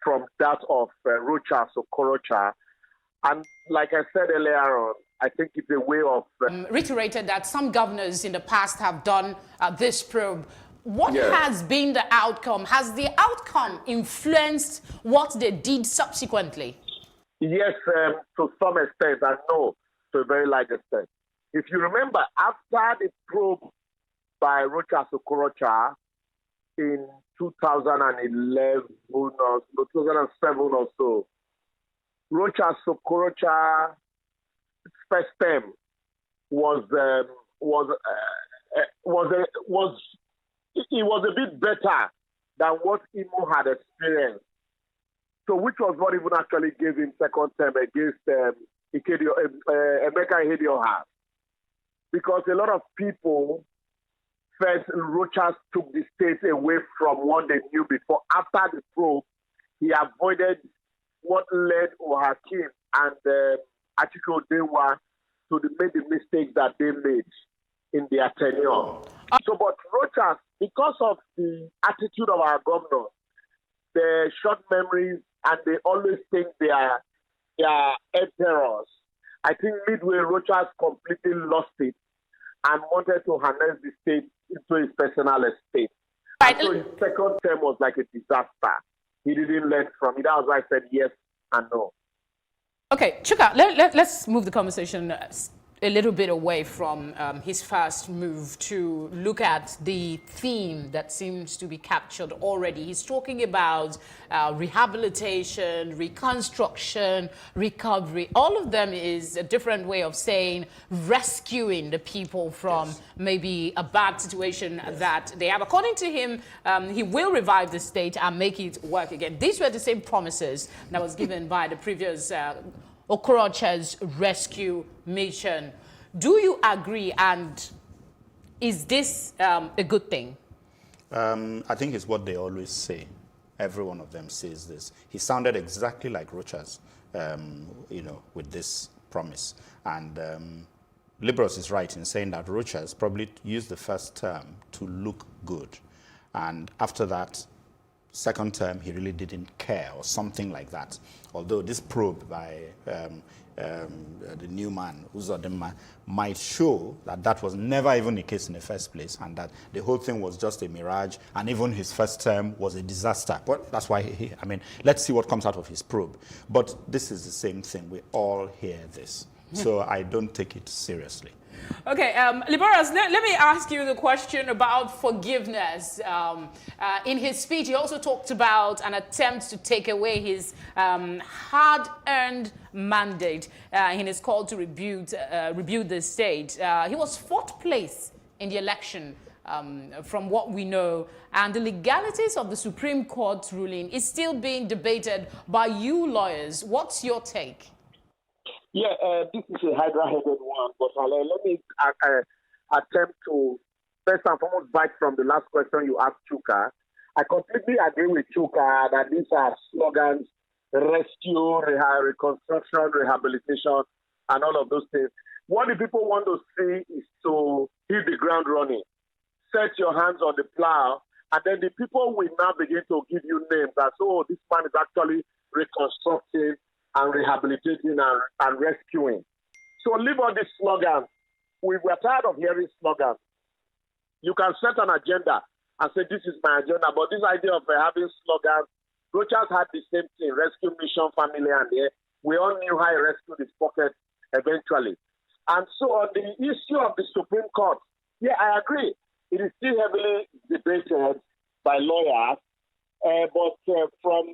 from that of Rochas or Okorocha. And like I said earlier on, I think it's a way of... reiterated that some governors in the past have done this probe. What has been the outcome? Has the outcome influenced what they did subsequently? Yes, to some extent, and no, to a very large extent. If you remember, after the probe by Rochas Okorocha in 2011 or 2007 or so, Rochas Okorocha's first term was a bit better than what Imo had experienced. So, which was what even actually gave him second term against Emeka Ihedioha. Because a lot of people felt Rochas took the state away from what they knew before. After the probe, he avoided what led Ohakim and Atiku Odenwa to make the mistakes that they made in their tenure. So, but Rochas, because of the attitude of our governors, their short memories, and they always think they are emperors, I think midway Rochas completely lost it and wanted to harness the state into his personal estate. Right. So his second term was like a disaster. He didn't learn from it. That was why I said yes and no. Okay, Chuka, let's move the conversation a little bit away from his first move to look at the theme that seems to be captured already. He's talking about rehabilitation, reconstruction, recovery. All of them is a different way of saying rescuing the people from maybe a bad situation that they have. According to him, he will revive the state and make it work again. These were the same promises that was given by the previous Okorocha's rescue mission. Do you agree, and is this a good thing? I think it's what they always say. Every one of them says this. He sounded exactly like Rochas, with this promise. And Liberals is right in saying that Rochas probably used the first term to look good. And after that, second term, he really didn't care or something like that. Although this probe by the new man, Uzodinma, might show that that was never even the case in the first place and that the whole thing was just a mirage and even his first term was a disaster. But that's why, let's see what comes out of his probe. But this is the same thing. We all hear this. So I don't take it seriously. Okay, Liberals, let me ask you the question about forgiveness. In his speech, he also talked about an attempt to take away his hard-earned mandate in his call to rebuild the state. He was fourth place in the election, from what we know, and the legalities of the Supreme Court ruling is still being debated by you lawyers. What's your take? Yeah, this is a hydra-headed one, but let me attempt to first and foremost bite from the last question you asked, Chuka. I completely agree with Chuka that these are slogans: rescue, reconstruction, rehabilitation, and all of those things. What the people want to see is to hit the ground running, set your hands on the plow, and then the people will now begin to give you names that, oh, this man is actually reconstructing and rehabilitating and rescuing. So leave all these slogans. We're tired of hearing slogans. You can set an agenda and say, this is my agenda, but this idea of having slogans, Rochas had the same thing, rescue mission, family, and we all knew how he rescued his pocket eventually. And so on the issue of the Supreme Court, yeah, I agree. It is still heavily debated by lawyers, but from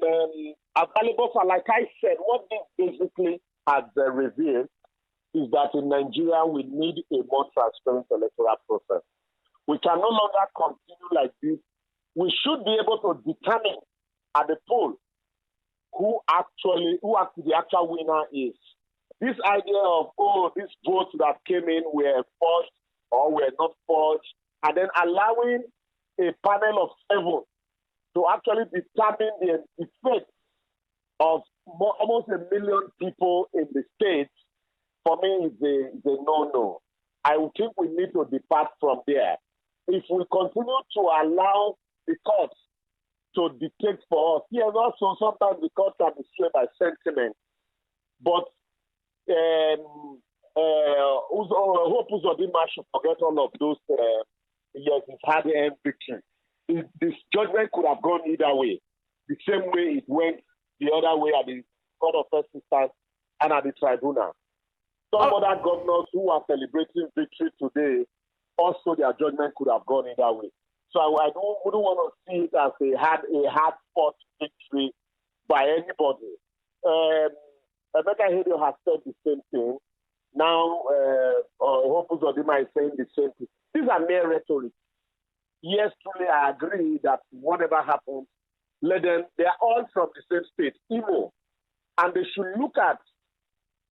available, like I said, what this basically has revealed is that in Nigeria we need a more transparent electoral process. We can no longer continue like this. We should be able to determine at the poll who the actual winner is. This idea of, oh, these votes that came in were forged or were not forged, and then allowing a panel of 7 to actually determine the effect of almost 1 million people in the States, for me, is a no-no. I think we need to depart from there. If we continue to allow the courts to to dictate for us. Yes, also sometimes the court can be swayed by sentiment, but Hope Uzodinma should forget all of those years he's had the victory. This judgment could have gone either way, the same way it went the other way at the Court of First Instance and at the tribunal. Some other governors who are celebrating victory today, also their judgment could have gone either way. So I wouldn't want to see it as a hard-fought victory by anybody. Emeka Hedio has said the same thing. Now, Hope Uzodinma is saying the same thing. These are mere rhetoric. Yes, truly, I agree that whatever happens, let them, they are all from the same state, Imo, and they should look at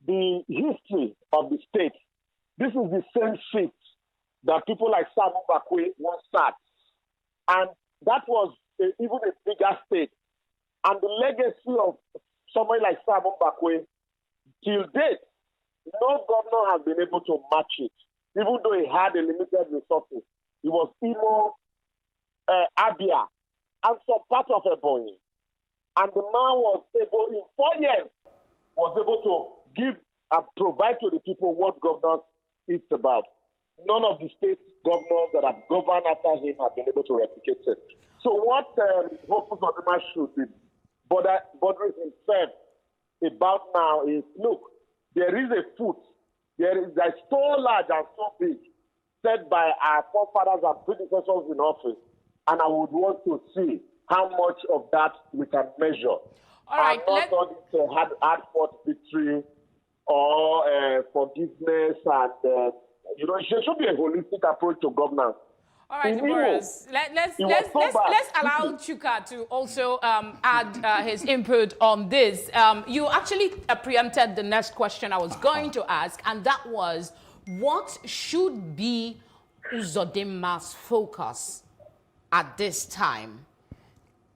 the history of the state. This is the same seat that people like Sam Mbakwe once sat, and that was even a bigger state. And the legacy of somebody like Sam Mbakwe, till date, no governor has been able to match it, even though he had a limited resources. It was Imo, Abia, and some part of Ebonyi. And the man was able, in 4 years, was able to give and provide to the people what governance is about. None of the state governors that have governed after him have been able to replicate it. So what Hope Uzodinma should be bothering himself about now is, look, there is a foot, there is so large and so big, set by our forefathers and predecessors in office, and I would want to see how much of that we can measure. All right, I'm not on it hard-fought victory or forgiveness, and it should be a holistic approach to governance. All right, Boris, let's allow Chuka to also add his input on this. You actually preempted the next question I was going to ask, and that was, what should be Uzodinma's focus at this time,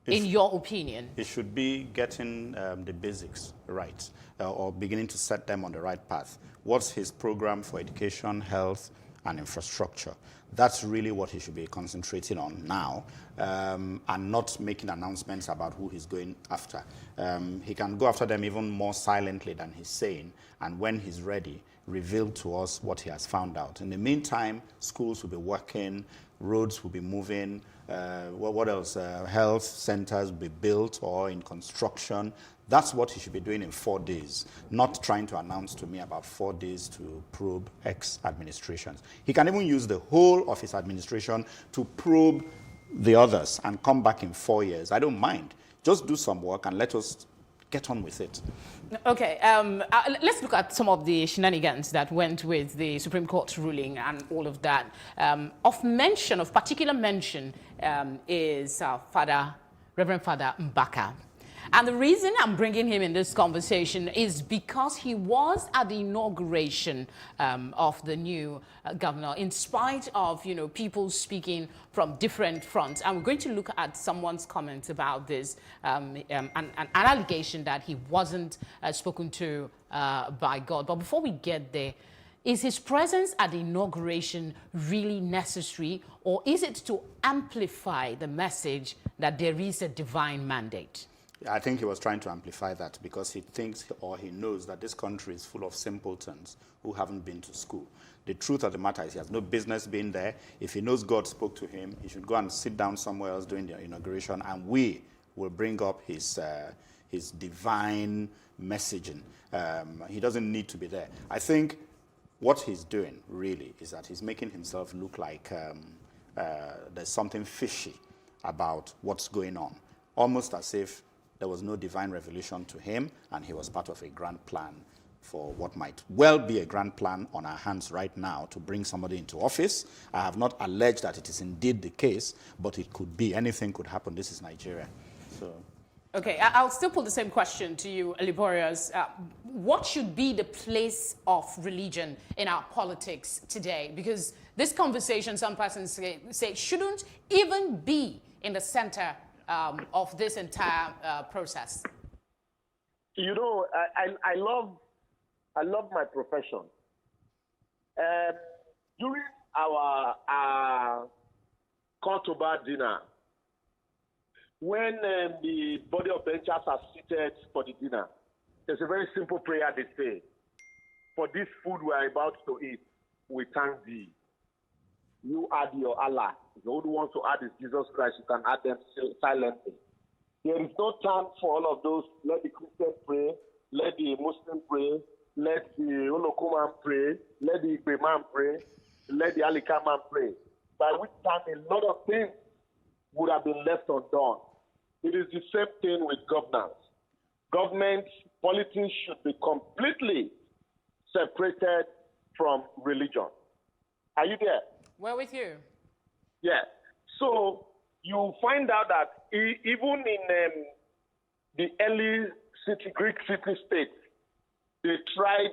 in your opinion? It should be getting the basics right, or beginning to set them on the right path. What's his program for education, health, and infrastructure? That's really what he should be concentrating on now, and not making announcements about who he's going after. He can go after them even more silently than he's saying, and when he's ready, reveal to us what he has found out. In the meantime, schools will be working, roads will be moving, what else? Health centers will be built or in construction. That's what he should be doing in 4 days, not trying to announce to me about 4 days to probe X administrations. He can even use the whole of his administration to probe the others and come back in 4 years. I don't mind. Just do some work and let us get on with it. Okay, let's look at some of the shenanigans that went with the Supreme Court ruling and all of that. Of particular mention is Reverend Father Mbaka. And the reason I'm bringing him in this conversation is because he was at the inauguration of the new governor, in spite of, people speaking from different fronts. And we're going to look at someone's comments about this, an allegation that he wasn't spoken to by God. But before we get there, is his presence at the inauguration really necessary, or is it to amplify the message that there is a divine mandate? I think he was trying to amplify that because he thinks or he knows that this country is full of simpletons who haven't been to school. The truth of the matter is he has no business being there. If he knows God spoke to him, he should go and sit down somewhere else during the inauguration, and we will bring up his divine messaging. He doesn't need to be there. I think what he's doing really is that he's making himself look like there's something fishy about what's going on, almost as if there was no divine revelation to him, and he was part of a grand plan for what might well be a grand plan on our hands right now to bring somebody into office. I have not alleged that it is indeed the case, but it could be. Anything could happen. This is Nigeria. So. Okay, I'll still put the same question to you, Liborius. What should be the place of religion in our politics today? Because this conversation, some persons say shouldn't even be in the center of this entire process. I love my profession. During our Kotoba dinner, when the body of benchers are seated for the dinner, there's a very simple prayer they say. For this food we are about to eat, we thank thee. You add your Allah. If you only want to add is Jesus Christ, you can add them silently. There is no time for all of those. Let the Christian pray. Let the Muslim pray. Let the Olokuman pray. Let the Igbe man pray. Let the Alika man pray. By which time a lot of things would have been left undone. It is the same thing with governance. Government, politics should be completely separated from religion. Are you there? We're with you. Yeah. So you find out that even in the early Greek city-states, they tried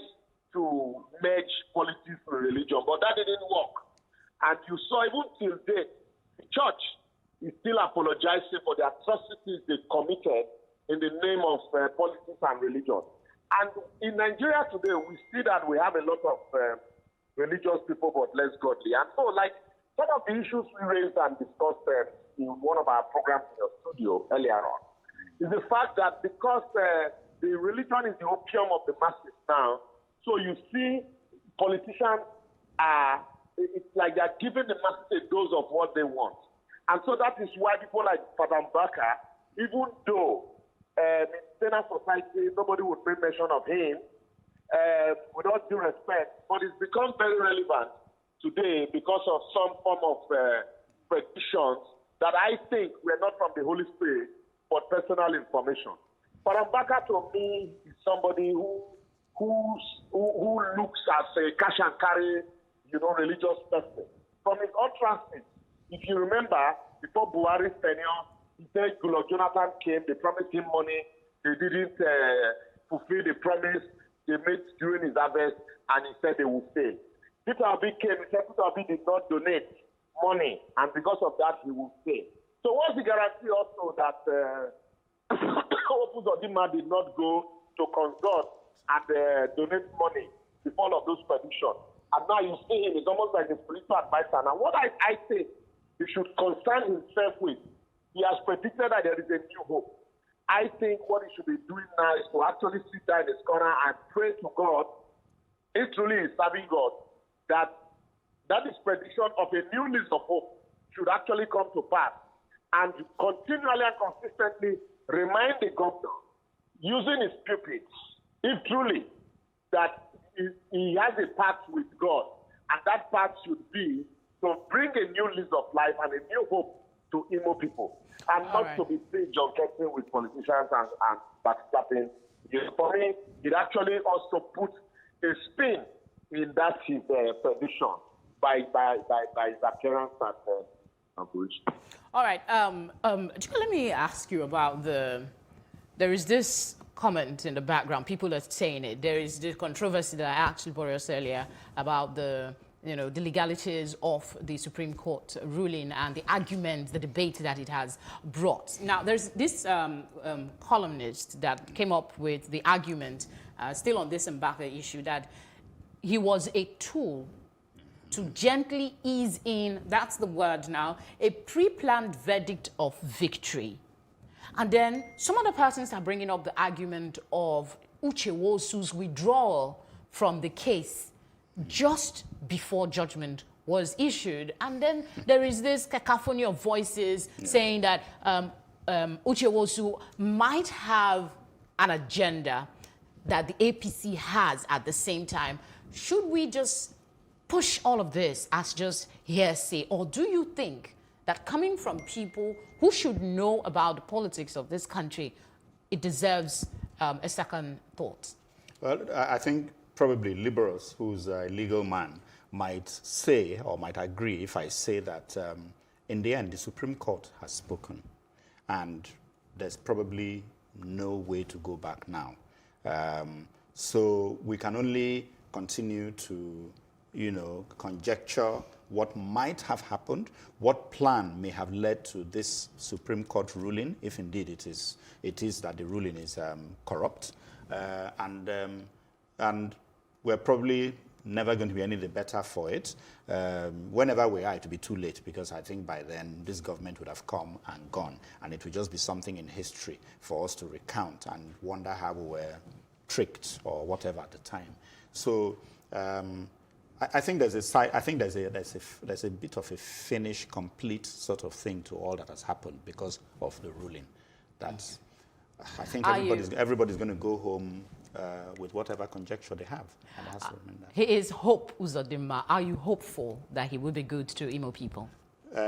to merge politics and religion, but that didn't work. And you saw even till date, the church is still apologizing for the atrocities they committed in the name of politics and religion. And in Nigeria today, we see that we have a lot of religious people, but less godly. And so, like, some of the issues we raised and discussed in one of our programs in your studio earlier on is the fact that because the religion is the opium of the masses now, so you see politicians it's like they're giving the masses a dose of what they want. And so that is why people like Father Mbaka, even though in Senate society, nobody would make mention of him, with all due respect, but it's become very relevant today because of some form of predictions that I think were not from the Holy Spirit, but personal information. Father Mbaka to me is somebody who looks as a cash and carry, religious person. From his utterances, if you remember, before Buhari's tenure, he said Jonathan came, they promised him money, they didn't fulfill the promise they made during his harvest, and he said they will fail. Peter Obi came, he said Peter Obi did not donate money, and because of that, he will fail. So what's the guarantee also that Opus Odima did not go to consult and donate money before all of those predictions? And now you see him, it's almost like a spiritual advisor. Now what I think he should concern himself with, he has predicted that there is a new hope. I think what he should be doing now is to actually sit down in his corner and pray to God. It truly is serving God that his prediction of a new list of hope should actually come to pass, and continually and consistently remind the governor, using his pulpits, if truly that he has a path with God, and that path should be to bring a new lease of life and a new hope to Imo people, and not to be seen junketing with politicians and backstabbing. For me, it actually also put a spin in that his prediction by his appearance at Bridge. All right. Let me ask you about there is this comment in the background. People are saying it. There is this controversy that I actually brought us earlier about the legalities of the Supreme Court ruling and the argument, the debate that it has brought. Now, there's this columnist that came up with the argument, still on this Mbaka issue, that he was a tool to gently ease in, that's the word now, a pre-planned verdict of victory. And then some other persons are bringing up the argument of Uchewosu's withdrawal from the case just before judgment was issued. And then there is this cacophony of voices saying that Uchewosu might have an agenda that the APC has at the same time. Should we just push all of this as just hearsay? Or do you think that coming from people who should know about the politics of this country, it deserves a second thought? Well, I think probably liberals, who's a legal man, might say or might agree if I say that in the end, the Supreme Court has spoken, and there's probably no way to go back now. So we can only continue to, conjecture what might have happened, what plan may have led to this Supreme Court ruling, if indeed it is that the ruling is corrupt, and we're probably never going to be any the better for it. Whenever we are, it will be too late, because I think by then this government would have come and gone, and it would just be something in history for us to recount and wonder how we were tricked or whatever at the time. So I think there's a bit of a finished, complete sort of thing to all that has happened because of the ruling. That's I think everybody's going to go home with whatever conjecture they have. And it has to remain that. He is Hope Uzodinma. Are you hopeful that he will be good to Imo people?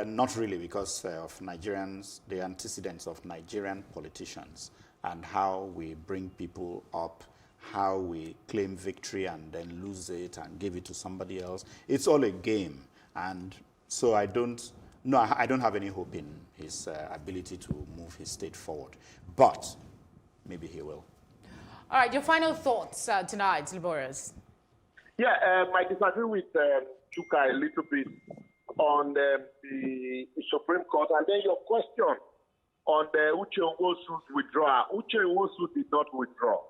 Not really, because of Nigerians, the antecedents of Nigerian politicians and how we bring people up, how we claim victory and then lose it and give it to somebody else. It's all a game. And so I don't have any hope in his ability to move his state forward. But maybe he will. All right, your final thoughts tonight, Liboras. Yeah, I disagree with Chuka a little bit on the Supreme Court. And then your question on the Uche Nwosu's withdrawal. Uche Nwosu did not withdraw.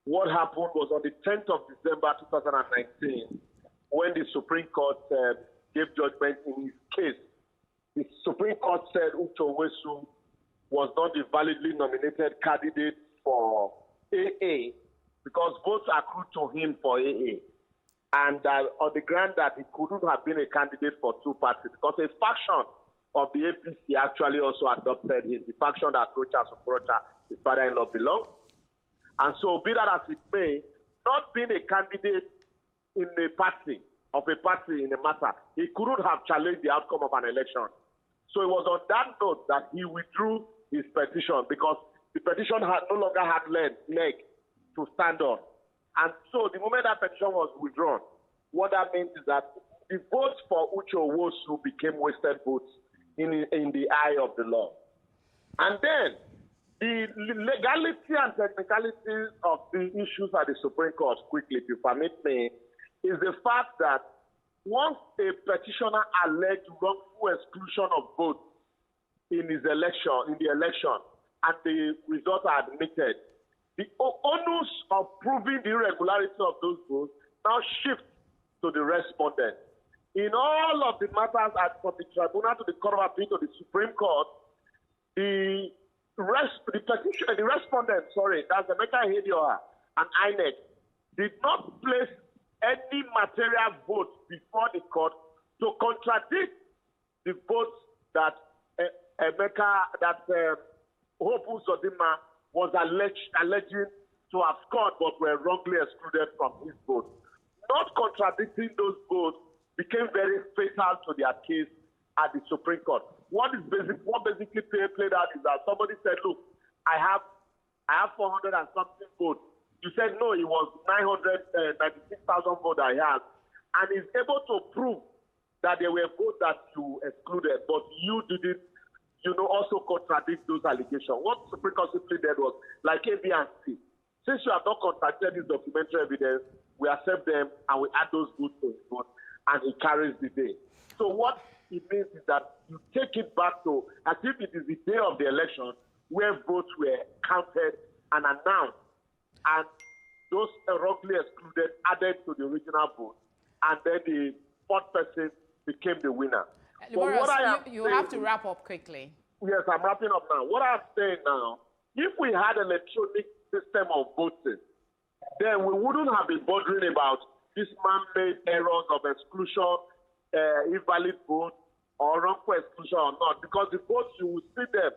What happened was on the 10th of December 2019, when the Supreme Court gave judgment in his case, the Supreme Court said Uche Nwosu was not the validly nominated candidate for AA because votes accrued to him for AA. And on the ground that he couldn't have been a candidate for two parties because a faction of the APC actually also adopted him, the faction that Rocha Sokorocha, his father-in-law, belonged. And so, be that as it may, not being a candidate in a party in a matter, he couldn't have challenged the outcome of an election. So it was on that note that he withdrew his petition because the petition no longer had leg to stand on. And so the moment that petition was withdrawn, what that means is that the votes for Uche Nwosu became wasted votes in the eye of the law. And then the legality and technicalities of the issues at the Supreme Court, quickly, if you permit me, is the fact that once a petitioner alleged wrongful exclusion of votes in the election, and the results are admitted, the onus of proving the irregularity of those votes now shifts to the respondent. In all of the matters from the tribunal to the Court of Appeal to the Supreme Court, the respondent, that's Emeka Ihedioha and INEC, did not place any material vote before the court to contradict the votes that Hope Uzodinma was alleging to have scored but were wrongly excluded from his vote. Not contradicting those votes became very fatal to their case at the Supreme Court. What basically played out is that somebody said, look, I have 400 and something votes. You said, no, it was 996,000 votes I had. And he's able to prove that there were votes that you excluded, but you didn't, also contradict those allegations. What the Supreme Court simply did was, like A, B, and C, since you have not contradicted this documentary evidence, we accept them and we add those votes to his vote, and he carries the day. So what it means is that you take it back to as if it is the day of the election where votes were counted and announced, and those wrongly excluded added to the original vote, and then the fourth person became the winner. Liboras, you have to wrap up quickly. Yes, I'm wrapping up now. What I'm saying now, if we had an electronic system of voting, then we wouldn't have been bothering about this man-made errors of exclusion, invalid vote, or wrongful exclusion or not, because the votes, you will see them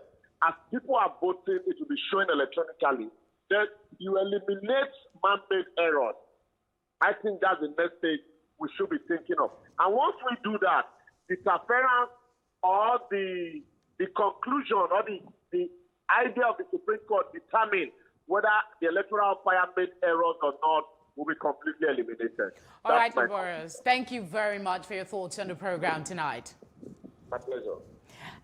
as people are voting, it will be showing electronically. Then you eliminate man-made errors. I think that's the next stage we should be thinking of. And once we do that, the interference or the conclusion or the idea of the Supreme Court determine whether the electoral umpire made errors or not will be completely eliminated. All right, Liboras, thank you very much for your thoughts on the program tonight. My pleasure.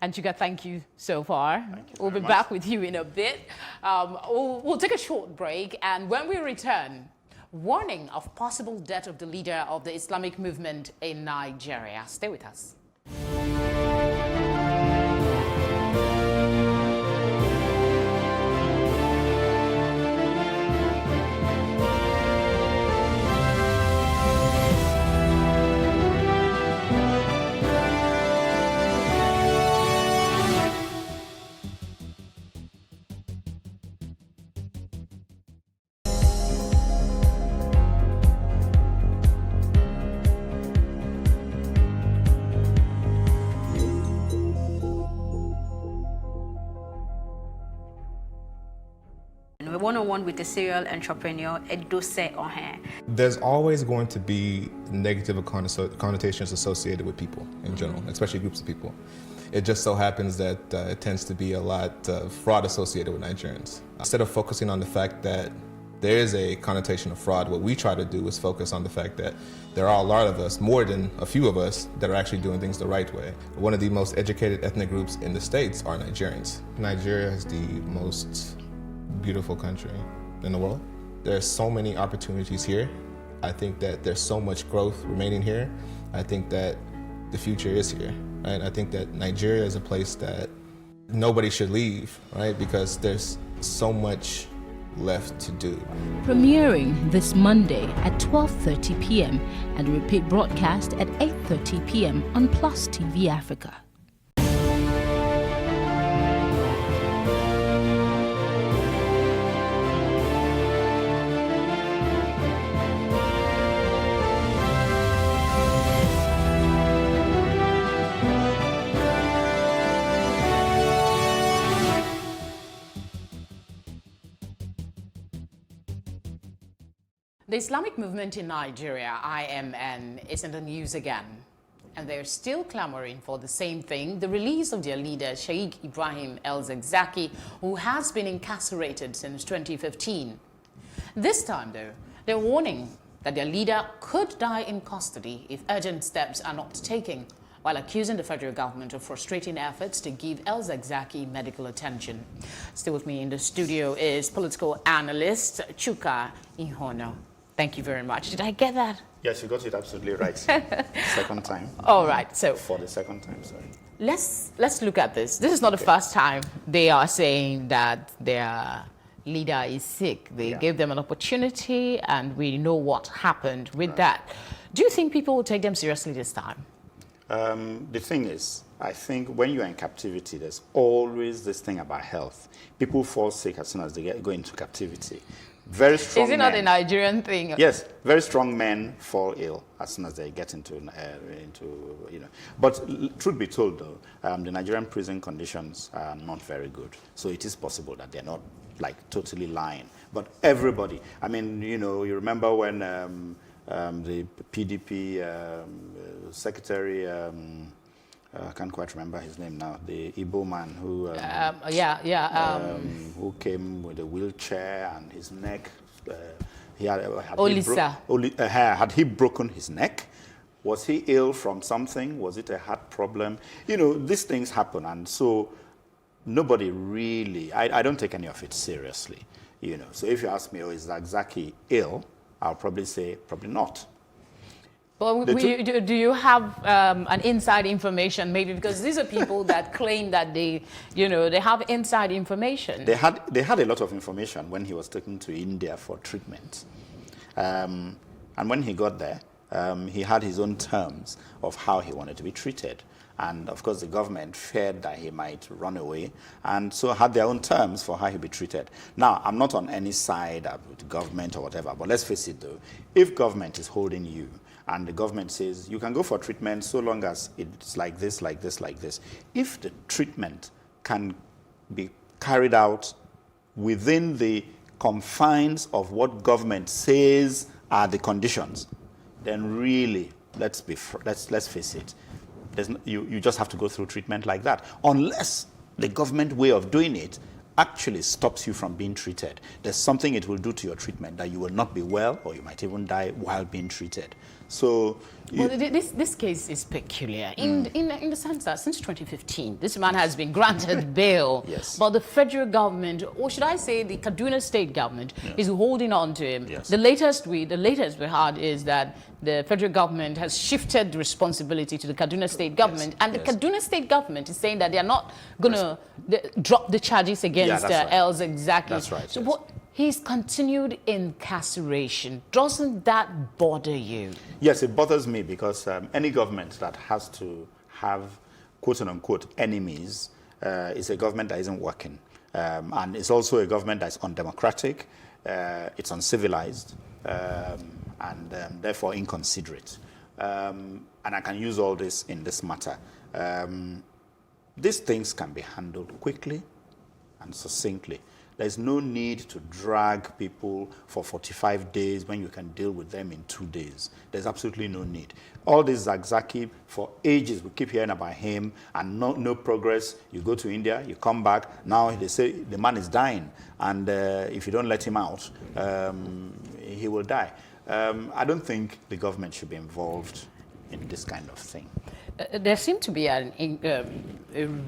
And Chuka, thank you so far. We'll be much. back with you in a bit. We'll take a short break, and when we return, warning of possible death of the leader of the Islamic movement in Nigeria. Stay with us. One-on-one with a serial entrepreneur, a dossier on her. There's always going to be negative connotations associated with people in general, especially groups of people. It just so happens that it tends to be a lot of fraud associated with Nigerians. Instead of focusing on the fact that there is a connotation of fraud, what we try to do is focus on the fact that there are a lot of us, more than a few of us, that are actually doing things the right way. One of the most educated ethnic groups in the States are Nigerians. Nigeria is the most beautiful country in the world. There's so many opportunities here. I think that there's so much growth remaining here. I think that the future is here, right? I think that Nigeria is a place that nobody should leave, right? Because there's so much left to do. Premiering this Monday at 12:30 p.m. and repeat broadcast at 8:30 p.m. on Plus TV Africa. The Islamic movement in Nigeria, IMN, is in the news again. And they're still clamoring for the same thing, the release of their leader, Sheikh Ibrahim El-Zakzaky, who has been incarcerated since 2015. This time, though, they're warning that their leader could die in custody if urgent steps are not taken, while accusing the federal government of frustrating efforts to give El-Zakzaky medical attention. Still with me in the studio is political analyst Chuka Ihono. Thank you very much. Did I get that? Yes, you got it absolutely right. Second time. All right. So for the second time, sorry. Let's look at this. This is not the first time they are saying that their leader is sick. They gave them an opportunity, and we know what happened with that. Do you think people will take them seriously this time? The thing is, I think when you're in captivity, there's always this thing about health. People fall sick as soon as they go into captivity. Very strong Is it not a Nigerian thing? Yes, very strong men fall ill as soon as they get into you know. But truth be told, though, the Nigerian prison conditions are not very good. So it is possible that they're not like totally lying. But everybody, I mean, you know, you remember when the PDP secretary. I can't quite remember his name now. The Igbo man who who came with a wheelchair and his neck. Had he broken his neck? Was he ill from something? Was it a heart problem? You know, these things happen, and so nobody really. I don't take any of it seriously. You know, so if you ask me, is Zakzaky ill? I'll probably say probably not. Well, do you have an inside information, maybe, because these are people that claim that they have inside information. They had a lot of information when he was taken to India for treatment, and when he got there, he had his own terms of how he wanted to be treated. And of course, the government feared that he might run away, and so had their own terms for how he'd be treated. Now, I'm not on any side with the government or whatever, but let's face it, though, if government is holding you, and the government says you can go for treatment so long as it's like this, like this, like this. If the treatment can be carried out within the confines of what government says are the conditions, then really, let's face it, you just have to go through treatment like that. Unless the government way of doing it actually stops you from being treated. There's something it will do to your treatment that you will not be well, or you might even die while being treated. So, this case is peculiar in the sense that since 2015, this man has been granted bail, yes. But the federal government, or should I say the Kaduna state government, is holding on to him. Yes. The latest we heard is that the federal government has shifted the responsibility to the Kaduna state government, and the Kaduna state government is saying that they are not going to drop the charges against El-Zakzaky. That's right. So what? His continued incarceration, doesn't that bother you? Yes, it bothers me because any government that has to have quote-unquote enemies is a government that isn't working. And it's also a government that's undemocratic, it's uncivilized, and therefore inconsiderate. And I can use all this in this matter. These things can be handled quickly and succinctly. There's no need to drag people for 45 days when you can deal with them in 2 days. There's absolutely no need. All this Zakzaki, for ages, we keep hearing about him and no progress. You go to India, you come back, now they say the man is dying. And if you don't let him out, he will die. I don't think the government should be involved in this kind of thing. There seemed to be a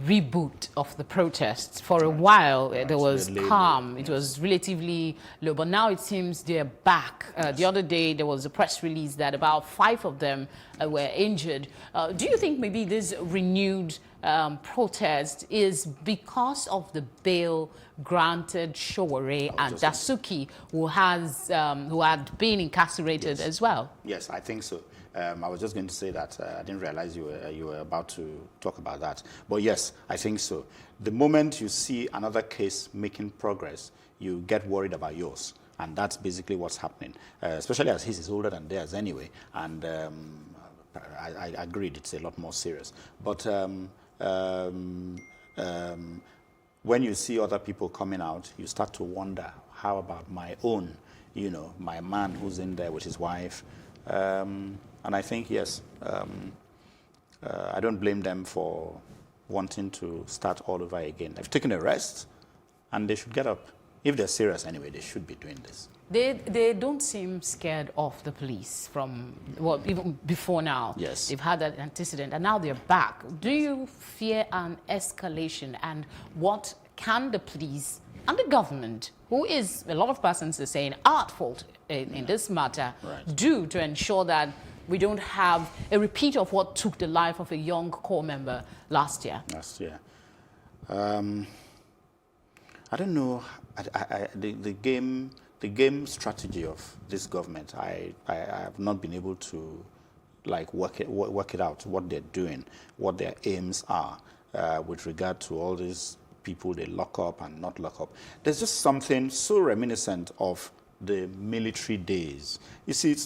reboot of the protests. For a while, there was calm. It was relatively low, but now it seems they're back. The other day, there was a press release that about 5 of them were injured. Do you think maybe this renewed protest is because of the bail granted Sowore and Dasuki, who had been incarcerated as well? Yes, I think so. I was just going to say that. I didn't realize you were about to talk about that. But yes, I think so. The moment you see another case making progress, you get worried about yours. And that's basically what's happening, especially as his is older than theirs anyway. And I agreed, it's a lot more serious. But when you see other people coming out, you start to wonder, how about my own, my man who's in there with his wife? And I think, yes, I don't blame them for wanting to start all over again. They've taken a rest, and they should get up. If they're serious anyway, they should be doing this. They don't seem scared of the police from, well, even before now. Yes. They've had that antecedent, and now they're back. Do you fear an escalation? And what can the police and the government, who is, a lot of persons are saying, are at fault in this matter, do to ensure that we don't have a repeat of what took the life of a young corps member last year? I don't know. The game strategy of this government, I have not been able to work it out, what they're doing, what their aims are with regard to all these people they lock up and not lock up. There's just something so reminiscent of the military days. You see,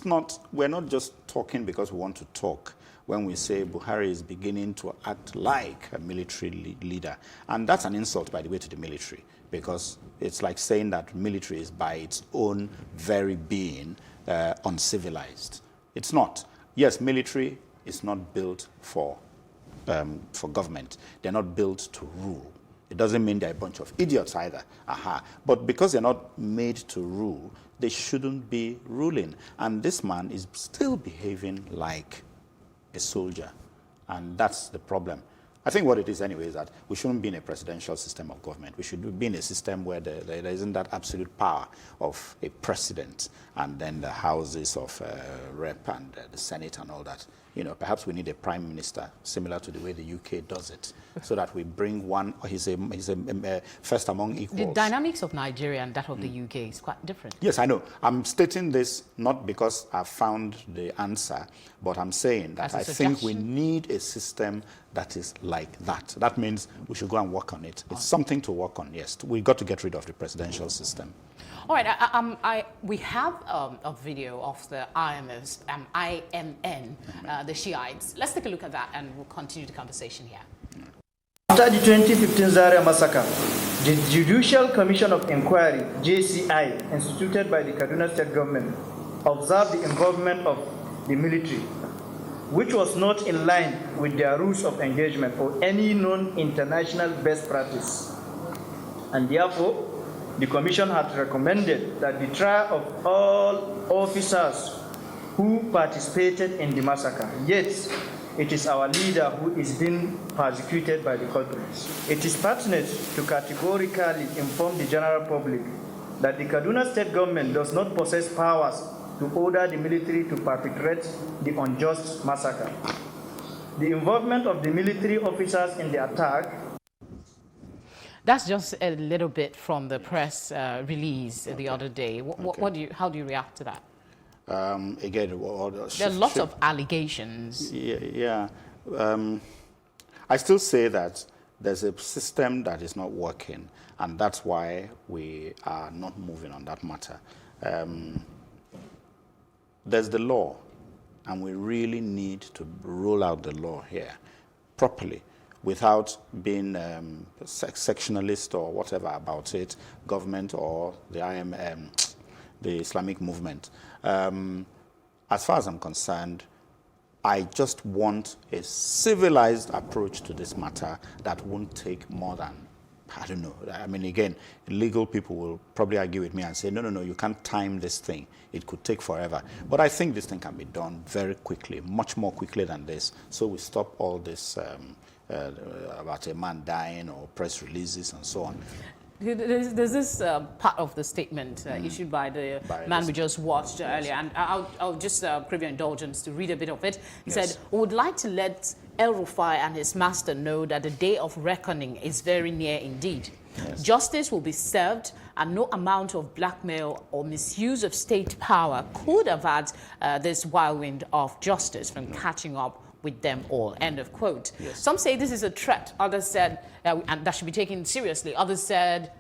we're not just talking because we want to talk when we say Buhari is beginning to act like a military leader. And that's an insult, by the way, to the military, because it's like saying that military is by its own very being uncivilized. It's not. Yes, military is not built for government. They're not built to rule. It doesn't mean they're a bunch of idiots either. But because they're not made to rule, they shouldn't be ruling. And this man is still behaving like a soldier. And that's the problem. I think what it is anyway is that we shouldn't be in a presidential system of government. We should be in a system where there isn't that absolute power of a president and then the houses of rep and the Senate and all that. Perhaps we need a prime minister similar to the way the UK does it, so that we bring one. He's a first among equals. The dynamics of Nigeria and that of the UK is quite different. Yes, I know. I'm stating this not because I've found the answer, but I'm saying that I think we need a system that is like that. That means we should go and work on it. It's something to work on, yes. We've got to get rid of the presidential system. All right, we have a video of the IMN, the Shiites. Let's take a look at that and we'll continue the conversation here. After the 2015 Zaria massacre, the Judicial Commission of Inquiry, JCI, instituted by the Kaduna State government, observed the involvement of the military, which was not in line with their rules of engagement or any known international best practice. And therefore, the Commission had recommended that the trial of all officers who participated in the massacre. Yet, it is our leader who is being persecuted by the culprits. It is pertinent to categorically inform the general public that the Kaduna State government does not possess powers to order the military to perpetrate the unjust massacre. The involvement of the military officers in the attack. That's just a little bit from the press release the other day. How do you react to that? Again, there are lots of allegations. Yeah. I still say that there's a system that is not working, and that's why we are not moving on that matter. There's the law, and we really need to roll out the law here properly. without being sectionalist or whatever about it, government or the Islamic movement. As far as I'm concerned, I just want a civilized approach to this matter that won't take more than, I don't know. I mean, again, legal people will probably argue with me and say, no, you can't time this thing. It could take forever. But I think this thing can be done very quickly, much more quickly than this. So we stop all this about a man dying or press releases and so on. There's this part of the statement issued by the man we just watched earlier, and I'll just crave your indulgence to read a bit of it. He said, "We would like to let El-Rufai and his master know that the day of reckoning is very near indeed. Yes. Justice will be served, and no amount of blackmail or misuse of state power could avert this whirlwind of justice from catching up with them all." End of quote. Yes. Some say this is a threat. Others said and that should be taken seriously. Others said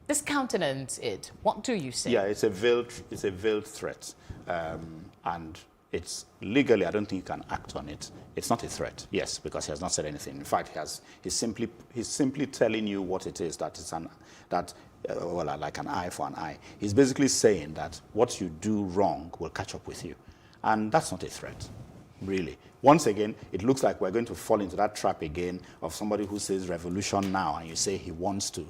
this countenance it. What do you say? Yeah, it's a veiled threat, and it's legally. I don't think you can act on it. It's not a threat. Yes, because he has not said anything. In fact, he's simply telling you what it is. That it's like an eye for an eye. He's basically saying that what you do wrong will catch up with you, and that's not a threat. Really. Once again, it looks like we're going to fall into that trap again of somebody who says revolution now, and you say he wants to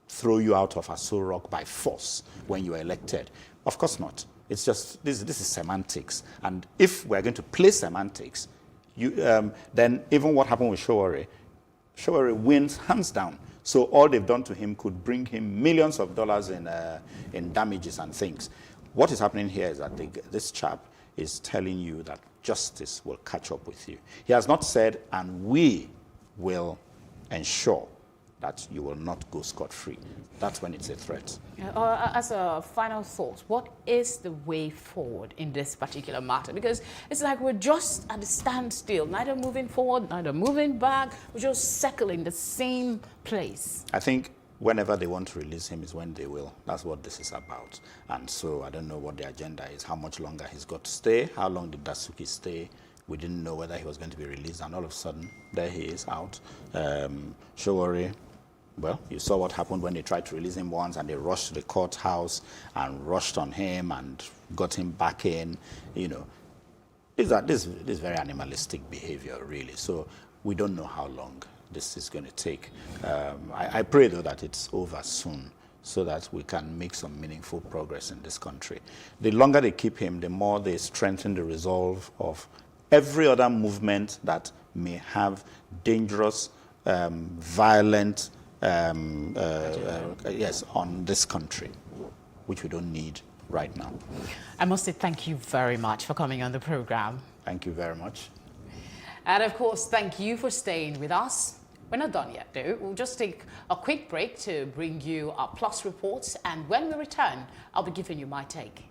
throw you out of Aso Rock by force when you are elected. Of course not. It's just, this is semantics. And if we're going to play semantics, then even what happened with Showore wins hands down. So all they've done to him could bring him millions of dollars in damages and things. What is happening here is that this chap is telling you that justice will catch up with you. He has not said, and we will ensure that you will not go scot-free. That's when it's a threat. As a final thought, what is the way forward in this particular matter? Because it's like we're just at a standstill, neither moving forward, neither moving back. We're just circling the same place. I think whenever they want to release him is when they will. That's what this is about. And so I don't know what the agenda is, how much longer he's got to stay. How long did Dasuki stay? We didn't know whether he was going to be released, and all of a sudden, there he is out. Showore, well, you saw what happened when they tried to release him once, and they rushed to the courthouse and rushed on him and got him back in. You know, this very animalistic behavior, really. So we don't know how long this is going to take. I pray, though, that it's over soon, so that we can make some meaningful progress in this country. The longer they keep him, the more they strengthen the resolve of every other movement that may have dangerous, violent, yes, on this country, which we don't need right now. I must say thank you very much for coming on the program. Thank you very much. And of course, thank you for staying with us. We're not done yet, though. We'll just take a quick break to bring you our Plus reports, and when we return, I'll be giving you my take.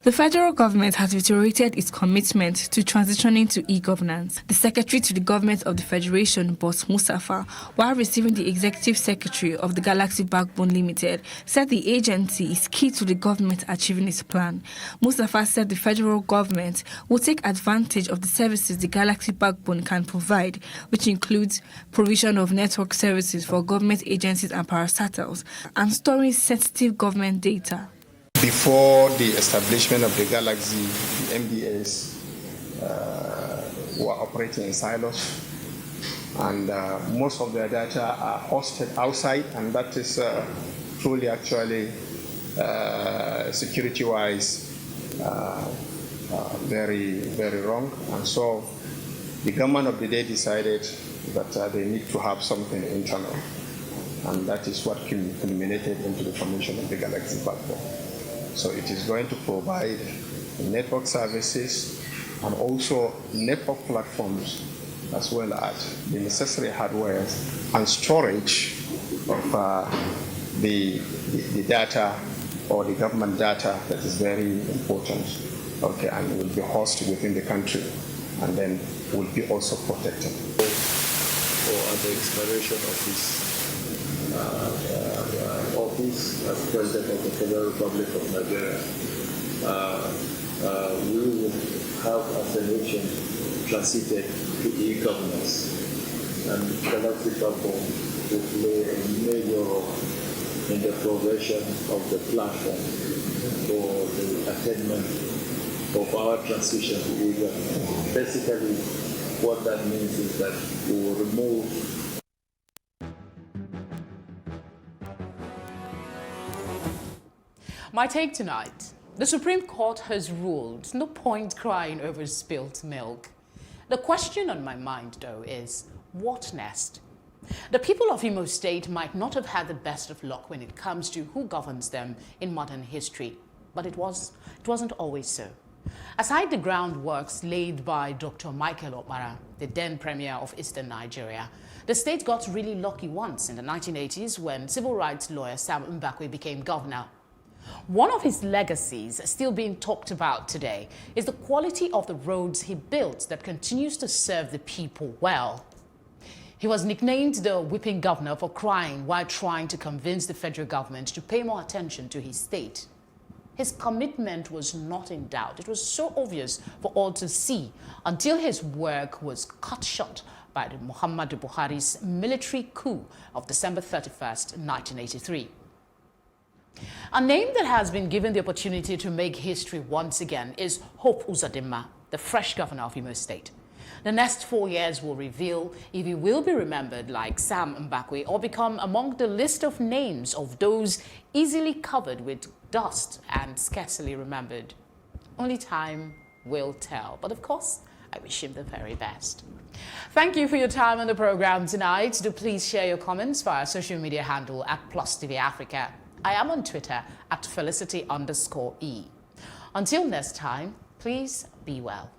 The federal government has reiterated its commitment to transitioning to e-governance. The Secretary to the Government of the Federation, Boss Mustafa, while receiving the Executive Secretary of the Galaxy Backbone Limited, said the agency is key to the government achieving its plan. Mustafa said the federal government will take advantage of the services the Galaxy Backbone can provide, which includes provision of network services for government agencies and parastatals, and storing sensitive government data. Before the establishment of the Galaxy, the MDAs were operating in silos, and most of their data are hosted outside, and that is truly, actually, security-wise, very, very wrong. And so the government of the day decided that they need to have something internal, and that is what culminated into the formation of the Galaxy Backbone. So it is going to provide network services and also network platforms, as well as the necessary hardware and storage of the data, or the government data, that is very important. Okay, and will be hosted within the country, and then will be also protected. Or at the expiration of this office as President of the Federal Republic of Nigeria, we will have as a nation transited to e-governance, and Galactic Platform will play a major role in the progression of the platform for the attainment of our transition to e-governance. Basically, what that means is that we will remove My take tonight. The Supreme Court has ruled no point crying over spilt milk. The question on my mind, though, is what next? The people of Imo State might not have had the best of luck when it comes to who governs them in modern history, but it wasn't always so. Aside the groundworks laid by Dr. Michael Okpara, the then premier of Eastern Nigeria, the state got really lucky once in the 1980s when civil rights lawyer Sam Mbakwe became governor. One of his legacies still being talked about today is the quality of the roads he built that continues to serve the people well. He was nicknamed the whipping governor for crying while trying to convince the federal government to pay more attention to his state. His commitment was not in doubt. It was so obvious for all to see until his work was cut short by the Muhammadu Buhari's military coup of December 31st, 1983. A name that has been given the opportunity to make history once again is Hope Uzodinma, the fresh governor of Imo State. The next 4 years will reveal if he will be remembered like Sam Mbakwe or become among the list of names of those easily covered with dust and scarcely remembered. Only time will tell. But of course, I wish him the very best. Thank you for your time on the program tonight. Do please share your comments via our social media handle at +TV Africa. I am on Twitter at Felicity_E. Until next time, please be well.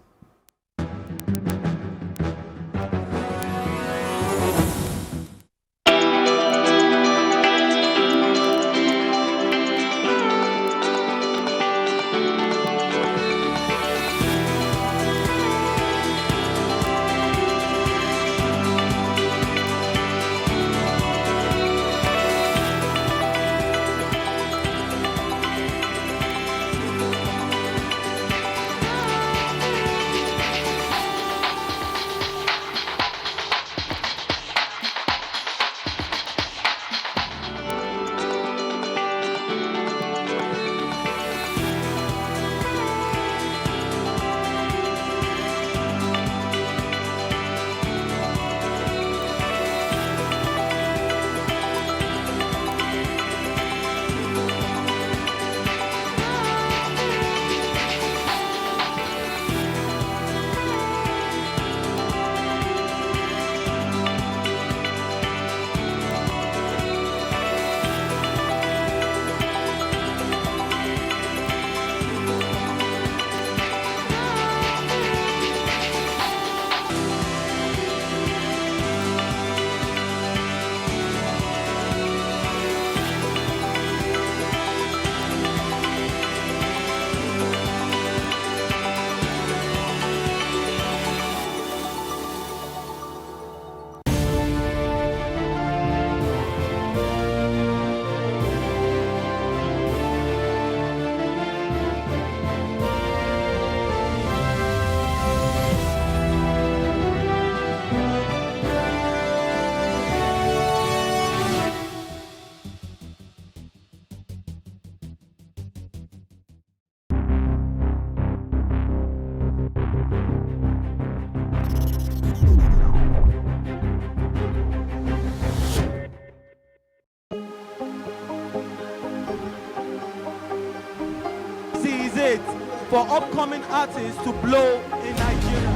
For upcoming artists to blow in Nigeria.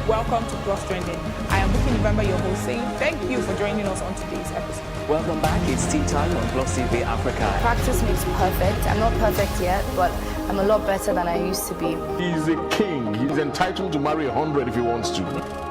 Welcome to Plus Trending. I am Buki November, your host, saying thank you for joining us on today's episode. Welcome back. It's tea time on Plus TV Africa. Practice makes perfect. I'm not perfect yet, but I'm a lot better than I used to be. He's a king. He's entitled to marry 100 if he wants to.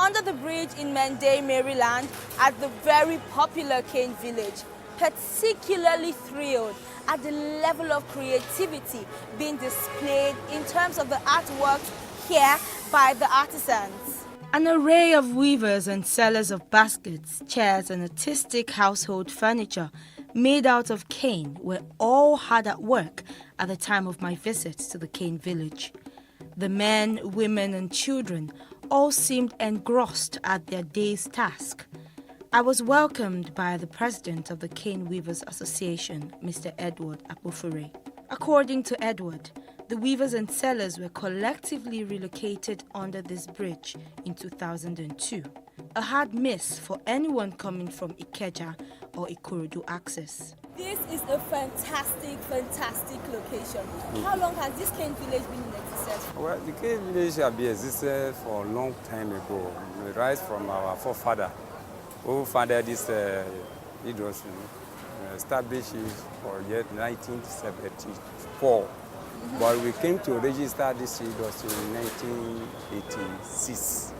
under the bridge in Mendey, Maryland, at the very popular Cane Village, particularly thrilled at the level of creativity being displayed in terms of the artworks here by the artisans. An array of weavers and sellers of baskets, chairs, and artistic household furniture made out of cane were all hard at work at the time of my visit to the cane village. The men, women, and children all seemed engrossed at their day's task. I was welcomed by the president of the Cane Weavers Association, Mr. Edward Apofure. According to Edward, the weavers and sellers were collectively relocated under this bridge in 2002. A hard miss for anyone coming from Ikeja or Ikorodu access. This is a fantastic location. How long has this cane village been in existence? Well, the cane village has been existed for a long time ago. It rise from our forefather, who founded this industry, established it for year 1974. But we came to register this industry in 1986.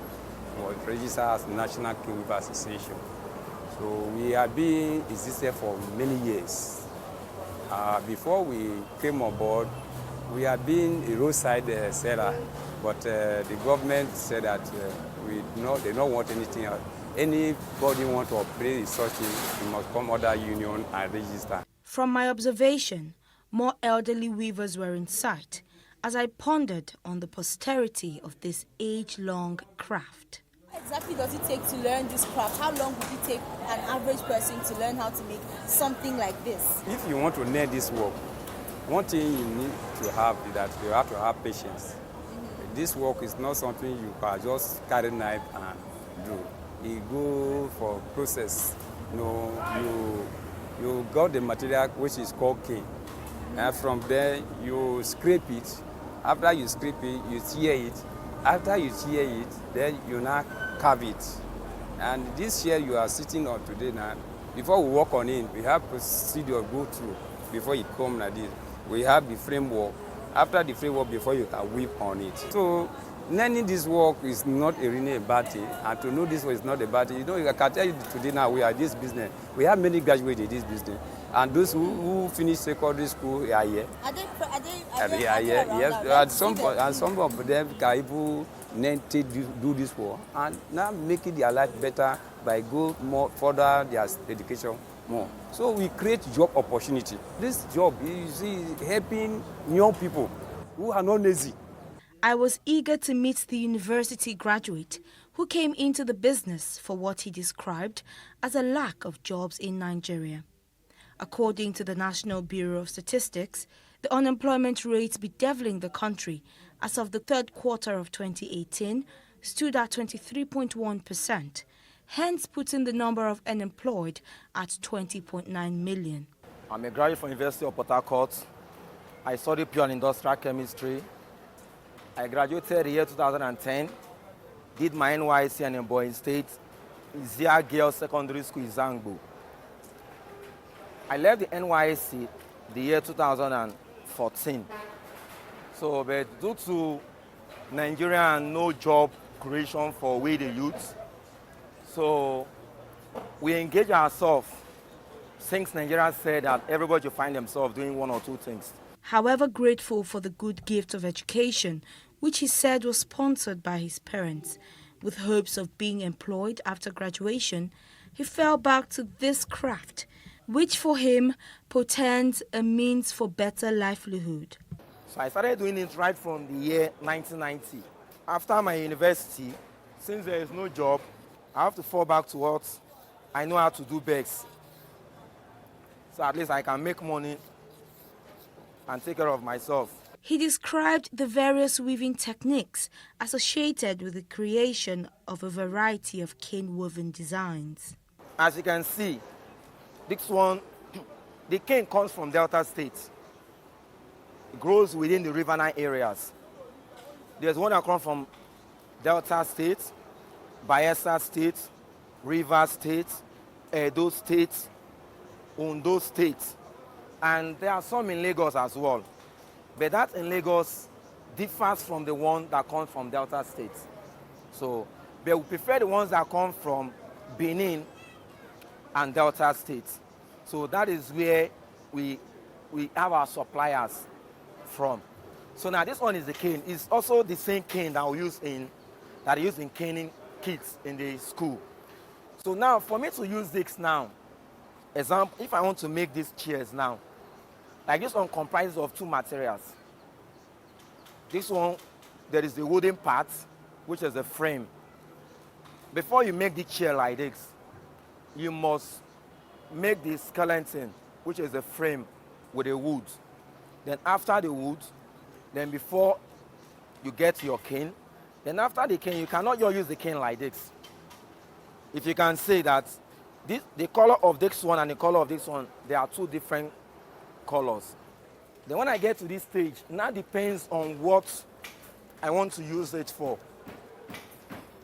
It was registered as National Cane Weavers Association. So we have been existed for many years. Before we came on board, we have been a roadside seller, but the government said that they don't want anything else. Anybody want to operate such thing, you must come under union and register. From my observation, more elderly weavers were in sight as I pondered on the posterity of this age-long craft. What exactly does it take to learn this craft? How long would it take an average person to learn how to make something like this? If you want to learn this work, one thing you need to have is that you have to have patience. This work is not something you can just carry knife and do. You go for process. You got the material which is called cane. And from there, you scrape it. After you scrape it, you tear it. After you tear it, then you now carve it. And this chair you are sitting on today now, before we work on it, we have procedure go through before you come like this. We have the framework. After the framework, before you can weave on it. So learning this work is not really a bad thing, and to know this work is not a bad thing. I can tell you today now we are this business. We have many graduates in this business. And those who finish secondary school are here. Are they here? Yes. And some of them can even do this work and now making their life better by go more further their education more. So we create job opportunity. This job is helping young people who are not lazy. I was eager to meet the university graduate who came into the business for what he described as a lack of jobs in Nigeria. According to the National Bureau of Statistics, the unemployment rate bedeviling the country as of the third quarter of 2018 stood at 23.1%, hence putting the number of unemployed at 20.9 million. I'm a graduate from University of Port Harcourt. I studied pure and industrial chemistry. I graduated the year 2010, did my NYSC in Ebonyi State, Zia Girls Secondary School in Zangbo. I left the NYSC the year 2014. So, but due to Nigeria and no job creation for we the youth, so we engage ourselves since Nigeria said that everybody should find themselves doing one or two things. However grateful for the good gift of education, which he said was sponsored by his parents, with hopes of being employed after graduation, he fell back to this craft, which for him portends a means for better livelihood. So I started doing it right from the year 1990. After my university, since there is no job, I have to fall back to what I know how to do best. So at least I can make money and take care of myself. He described the various weaving techniques associated with the creation of a variety of cane-woven designs. As you can see, this one, the cane comes from Delta State. It grows within the riverine areas. There's one that comes from Delta State, Bayelsa State, Rivers State, Edo State, Ondo State, and there are some in Lagos as well. But that in Lagos differs from the one that comes from Delta State. So But we prefer the ones that come from Benin and Delta states. So that is where we have our suppliers from. So now this one is the cane. It's also the same cane that we use in caning kids in the school. So now for me to use this now, example, if I want to make these chairs now, like this one comprises of two materials. This one, there is the wooden part, which is the frame. Before you make the chair like this, you must make the skeleton, which is the frame with the wood. Then after the wood, then before you get your cane, then after the cane, you cannot just use the cane like this. If you can say that the color of this one and the color of this one, they are two different colors. Then when I get to this stage, now depends on what I want to use it for.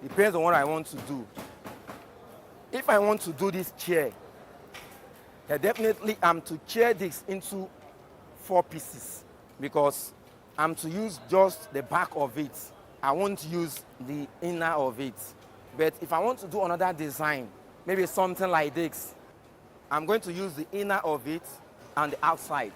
Depends on what I want to do. If I want to do this chair, then definitely I'm to chair this into 4 pieces because I'm to use just the back of it. I won't use the inner of it. But if I want to do another design, maybe something like this, I'm going to use the inner of it and the outside.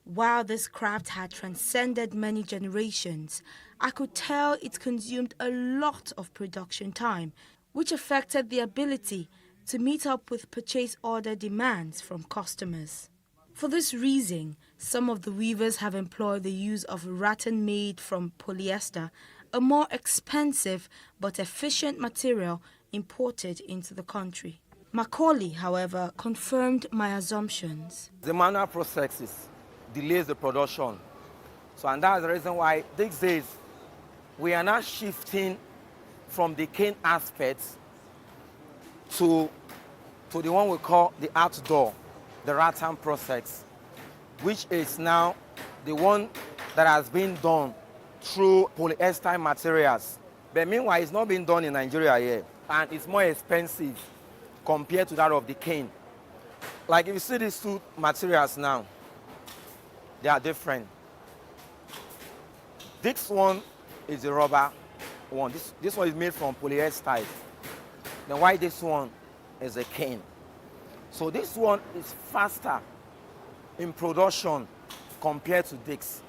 While this craft had transcended many generations, I could tell it consumed a lot of production time, which affected the ability to meet up with purchase order demands from customers. For this reason, some of the weavers have employed the use of rattan made from polyester, a more expensive but efficient material imported into the country. Macaulay, however, confirmed my assumptions. The manual processes delays the production. So, and that's the reason why these days we are now shifting from the cane aspects to the one we call the outdoor, the rattan process, which is now the one that has been done through polyester materials. But meanwhile, it's not being done in Nigeria yet, and it's more expensive compared to that of the cane. Like if you see these two materials now, they are different. This one is the rubber one. This one is made from polyester. Then why this one is a cane. So this one is faster in production compared to this.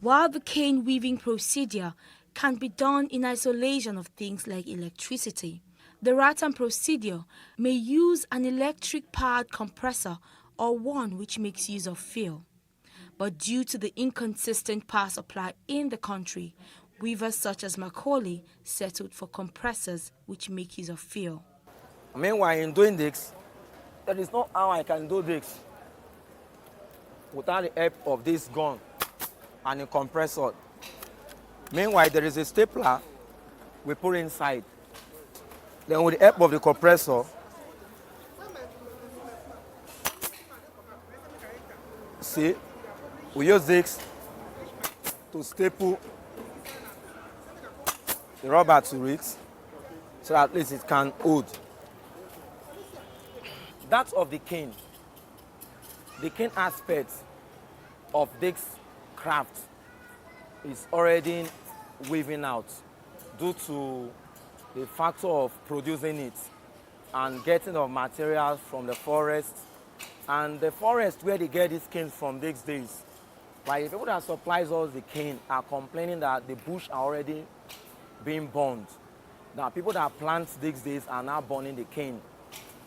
While the cane weaving procedure can be done in isolation of things like electricity, the rattan procedure may use an electric-powered compressor or one which makes use of fuel. But due to the inconsistent power supply in the country, weavers such as Macaulay settled for compressors which make use of fuel. Meanwhile, in doing this, there is no how I can do this without the help of this gun and a compressor. Meanwhile, there is a stapler we put inside. Then with the help of the compressor, see, we use this to staple the rubber to it so that at least it can hold. That of the cane aspect of this craft is already weaving out due to the factor of producing it and getting of materials from the forest. And the forest where they get these canes from these days, like the people that supplies us the cane are complaining that the bush are already being burned. Now people that plant these days are now burning the cane.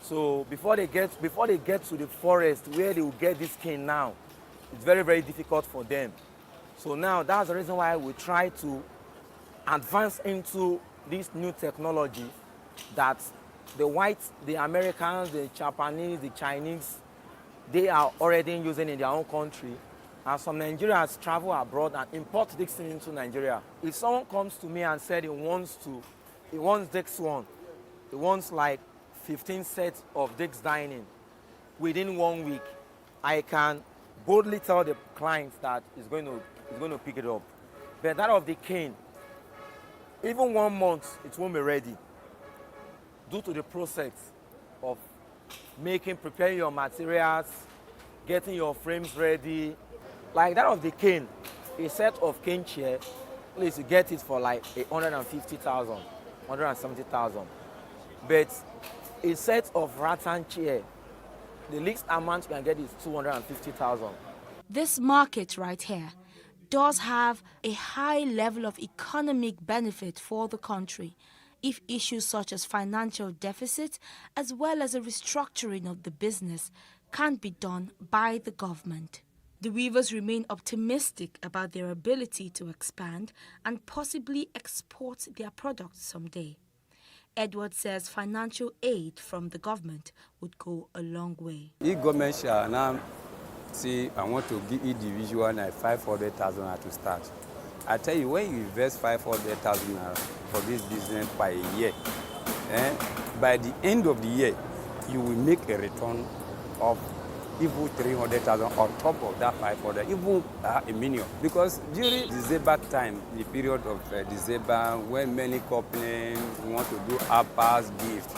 So before they get to the forest where they will get this cane now, it's very, very difficult for them. So now that's the reason why we try to advance into this new technology that the whites, the Americans, the Japanese, the Chinese, they are already using in their own country. And some Nigerians travel abroad and import this thing into Nigeria. If someone comes to me and said he wants this one, he wants like 15 sets of this dining within 1 week, I can boldly tell the client that he's going to pick it up. But that of the cane, even 1 month, it won't be ready due to the process of preparing your materials, getting your frames ready. Like that of the cane, a set of cane chair, at least you get it for like 150,000. 170,000. But a set of rattan chair, the least amount you can get is 250,000. This market right here does have a high level of economic benefit for the country if issues such as financial deficit as well as a restructuring of the business can be done by the government. The weavers remain optimistic about their ability to expand and possibly export their products someday. Edward says financial aid from the government would go a long way. If government shall now say, I want to give individual 500,000 to start. I tell you, when you invest 500,000 for this business by a year, by the end of the year, you will make a return of even 300,000 on top of that 500, even a million. Because during December time, the period of December, when many companies want to do outpass gift,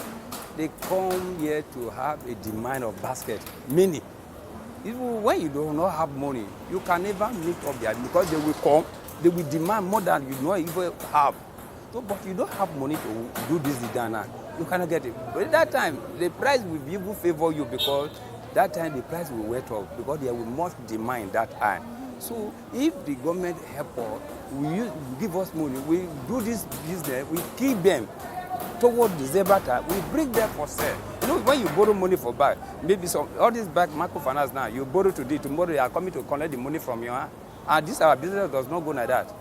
they come here to have a demand of basket, meaning even when you do not have money, you can never meet up there because they will come, they will demand more than you not even have. So, but you don't have money to do this Ghana, you cannot get it. But at that time, the price will even favor you because that time the price will wait up because there will much demand that time. So if the government help us, will give us money, we do this business, we keep them toward December time, we bring them for sale. You know, when you borrow money for bank, maybe all these bank microfinance now, you borrow today, tomorrow they are coming to collect the money from you. And this our business does not go like that.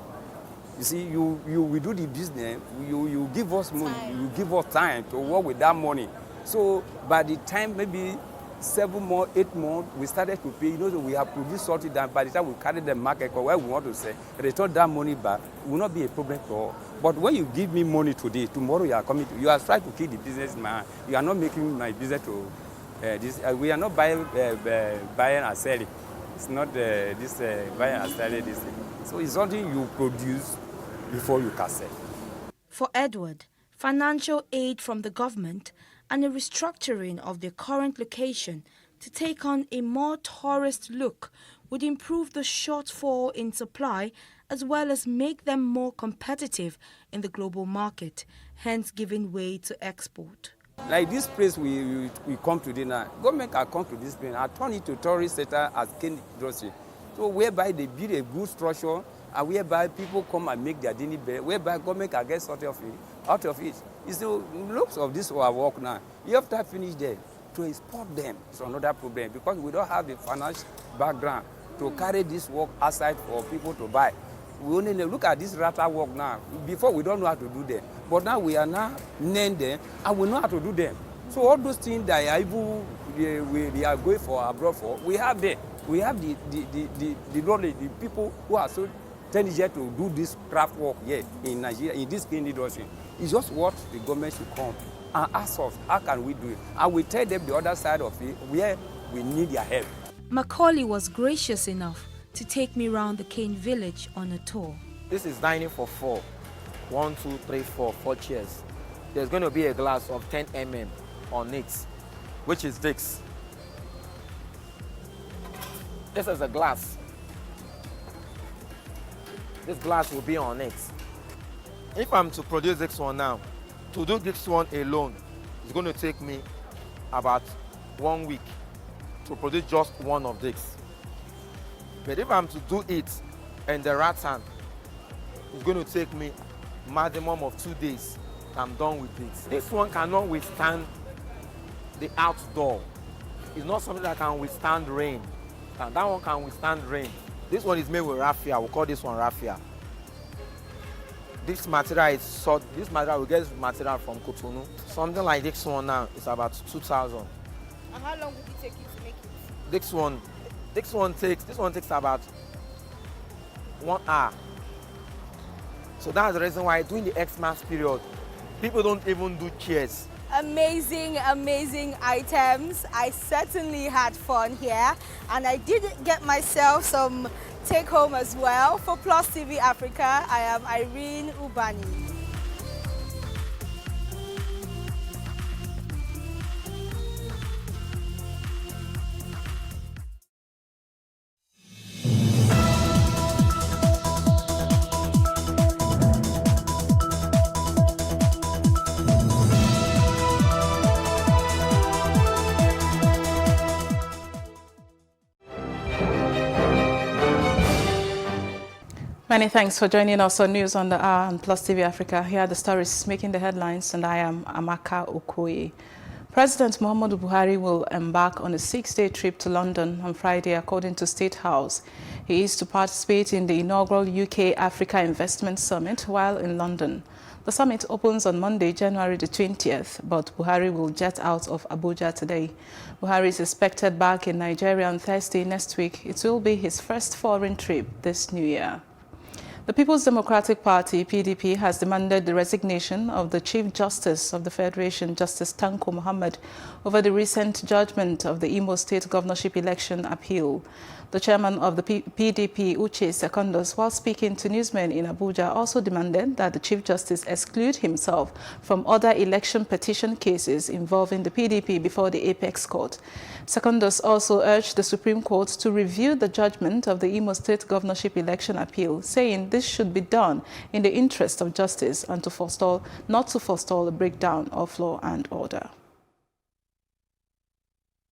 You see, we do the business, you give us money, you give us time to work with that money. So by the time maybe 7 months, 8 months, we started to pay. You know, so we have produced something that by the time we carry the market where we want to sell, return that money back, it will not be a problem for us. But when you give me money today, tomorrow you are coming to, you are trying to kill the business man. You are not making my business to this. We are not buying and selling. It's not this buying and selling this thing. So it's something you produce before you can sell. For Edward, financial aid from the government and a restructuring of their current location to take on a more tourist look would improve the shortfall in supply as well as make them more competitive in the global market, hence giving way to export. Like this place we come to now, government can come to this place and turn it to tourist center as cane industry. So whereby they build a good structure and whereby people come and make their daily bread, whereby government can get sort of out of it. You see, looks of this our work now. You have to finish there to export them. It's another problem because we don't have the financial background to carry this work outside for people to buy. We only look at this rata work now. Before we don't know how to do them, but now we are now named them and we know how to do them. So all those things that are even we are going for abroad for, we have them. We have the knowledge, the people who are so intelligent to do this craft work here in Nigeria, in this cane industry. It's just what the government should come and ask us, how can we do it? And we tell them the other side of it, where we need their help. Macaulay was gracious enough to take me around the cane village on a tour. This is dining for 4. 1, 2, 3, 4, 4 chairs. There's going to be a glass of 10 mm on it, which is this. This is a glass. This glass will be on it. If I'm to produce this one now, to do this one alone, it's going to take me about 1 week to produce just one of this. But if I'm to do it in the rattan, it's going to take me maximum of 2 days. I'm done with this. This one cannot withstand the outdoor. It's not something that can withstand rain. And that one can withstand rain. This one is made with raffia. We'll call this one raffia. This material is sort. This material, we get this material from Cotonou. Something like this one now is about 2,000. And how long would it take you to make it? This one takes about 1 hour. So that's the reason why during the Xmas period, people don't even do chairs. Amazing, amazing items. I certainly had fun here, and I did get myself some take home as well. For Plus TV Africa, I am Irene Ubani. Many thanks for joining us on News on the Hour on Plus TV Africa. Here are the stories making the headlines, and I am Amaka Okoye. President Muhammadu Buhari will embark on a 6-day trip to London on Friday, according to State House. He is to participate in the inaugural UK-Africa Investment Summit while in London. The summit opens on Monday, January the 20th, but Buhari will jet out of Abuja today. Buhari is expected back in Nigeria on Thursday next week. It will be his first foreign trip this new year. The People's Democratic Party, PDP, has demanded the resignation of the Chief Justice of the Federation, Justice Tanko Muhammad, over the recent judgment of the Imo State governorship election appeal. The chairman of the PDP, Uche Secondus, while speaking to newsmen in Abuja, also demanded that the Chief Justice exclude himself from other election petition cases involving the PDP before the Apex Court. Secondus also urged the Supreme Court to review the judgment of the Imo State governorship election appeal, saying this should be done in the interest of justice and not to forestall a breakdown of law and order.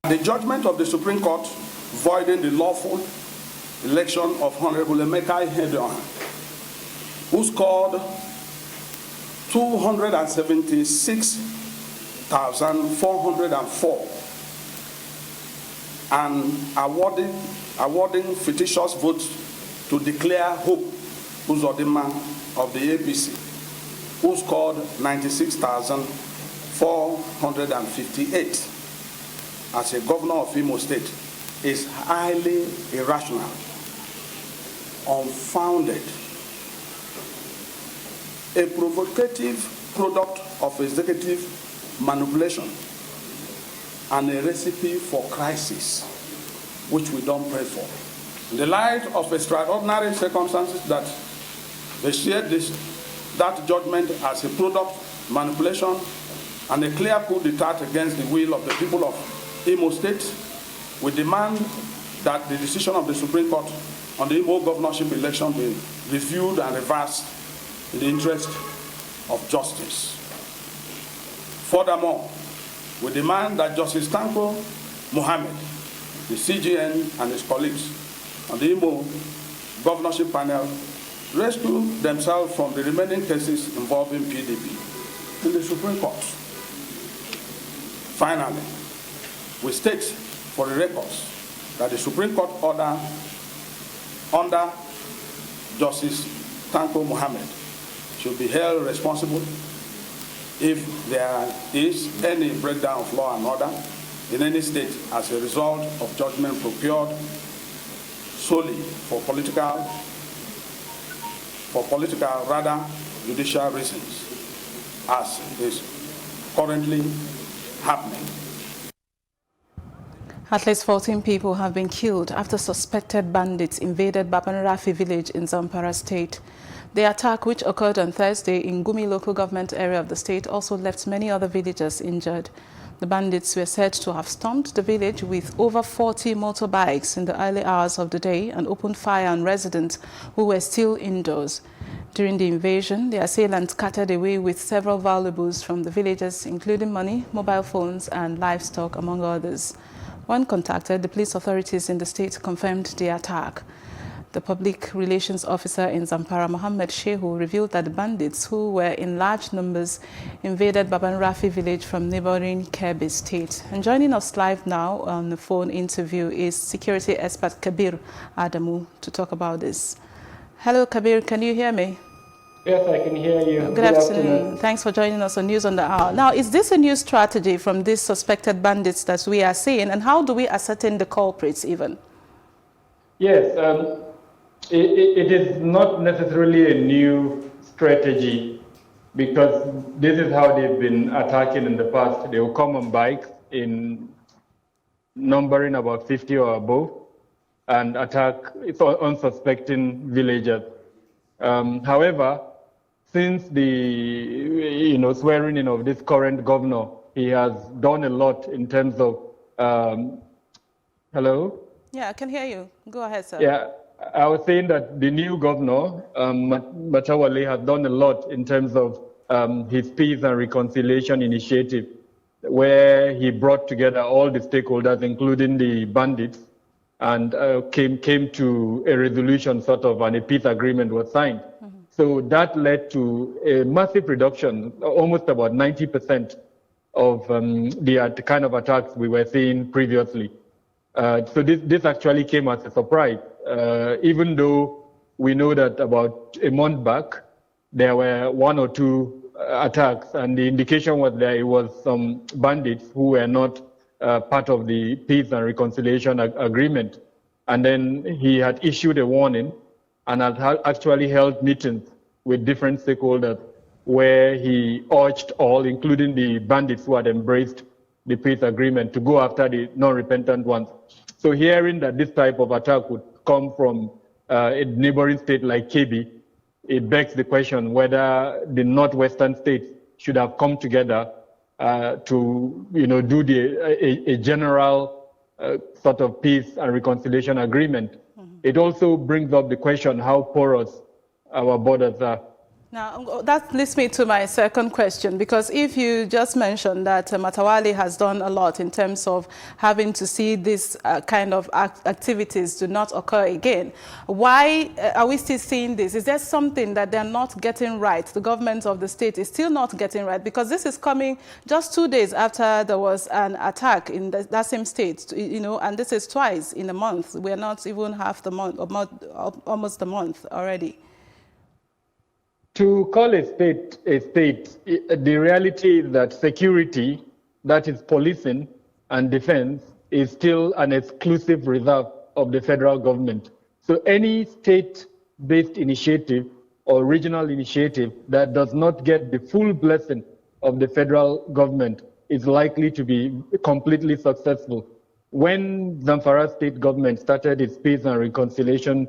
The judgment of the Supreme Court voiding the lawful election of Honorable Emeka Ihedioha, who scored 276,404 and awarding fictitious votes to declare Hope Uzodinma of the APC, who scored 96,458 as a governor of Imo State, is highly irrational, unfounded, a provocative product of executive manipulation, and a recipe for crisis, which we don't pray for. In the light of extraordinary circumstances that they shared that judgment as a product, manipulation, and a clear coup d'etat against the will of the people of Imo State, we demand that the decision of the Supreme Court on the Imo governorship election be reviewed and reversed in the interest of justice. Furthermore, we demand that Justice Tanko Muhammad, the CGN, and his colleagues on the Imo governorship panel rescue themselves from the remaining cases involving PDP in the Supreme Court. Finally, we state for the records that the Supreme Court order under Justice Tanko Muhammad should be held responsible if there is any breakdown of law and order in any state as a result of judgment procured solely for political, rather judicial reasons, as is currently happening. At least 14 people have been killed after suspected bandits invaded Babanrafi village in Zamfara state. The attack, which occurred on Thursday in Gumi local government area of the state, also left many other villagers injured. The bandits were said to have stormed the village with over 40 motorbikes in the early hours of the day and opened fire on residents who were still indoors. During the invasion, the assailants carted away with several valuables from the villagers, including money, mobile phones, and livestock, among others. When contacted, the police authorities in the state confirmed the attack. The public relations officer in Zamfara, Mohammed Shehu, revealed that the bandits, who were in large numbers, invaded Babanrafi village from neighboring Kebbi state. And joining us live now on the phone interview is security expert Kabir Adamu to talk about this. Hello, Kabir, can you hear me? Yes, I can hear you. Good afternoon. Thanks for joining us on News on the Hour. Now, is this a new strategy from these suspected bandits that we are seeing, and how do we ascertain the culprits even? Yes, it is not necessarily a new strategy, because this is how they've been attacking in the past. They will come on bikes in numbering about 50 or above and attack unsuspecting villagers. However, since the swearing in of this current governor, he has done a lot in terms of hello? Yeah, I can hear you. Go ahead, sir. Yeah, I was saying that the new governor, Matawale, has done a lot in terms of his peace and reconciliation initiative, where he brought together all the stakeholders, including the bandits, and came to a resolution sort of, and a peace agreement was signed. So that led to a massive reduction, almost about 90% of the kind of attacks we were seeing previously. So this actually came as a surprise, even though we know that about a month back, there were 1 or 2 attacks, and the indication was that it was some bandits who were not part of the peace and reconciliation agreement. And then he had issued a warning and had actually held meetings with different stakeholders where he urged all, including the bandits who had embraced the peace agreement, to go after the non-repentant ones. So hearing that this type of attack would come from a neighboring state like Kebbi, it begs the question whether the northwestern states should have come together to, do a general sort of peace and reconciliation agreement. It also brings up the question how porous our borders are. Now, that leads me to my second question, because if you just mentioned that Matawali has done a lot in terms of having to see this kind of activities do not occur again, why are we still seeing this? Is there something that they're not getting right? The government of the state is still not getting right, because this is coming just 2 days after there was an attack in that same state, and this is twice in a month. We're not even half the month, almost a month already. To call a state, the reality is that security, that is policing and defense, is still an exclusive reserve of the federal government. So any state-based initiative or regional initiative that does not get the full blessing of the federal government is likely to be completely successful. When Zamfara state government started its peace and reconciliation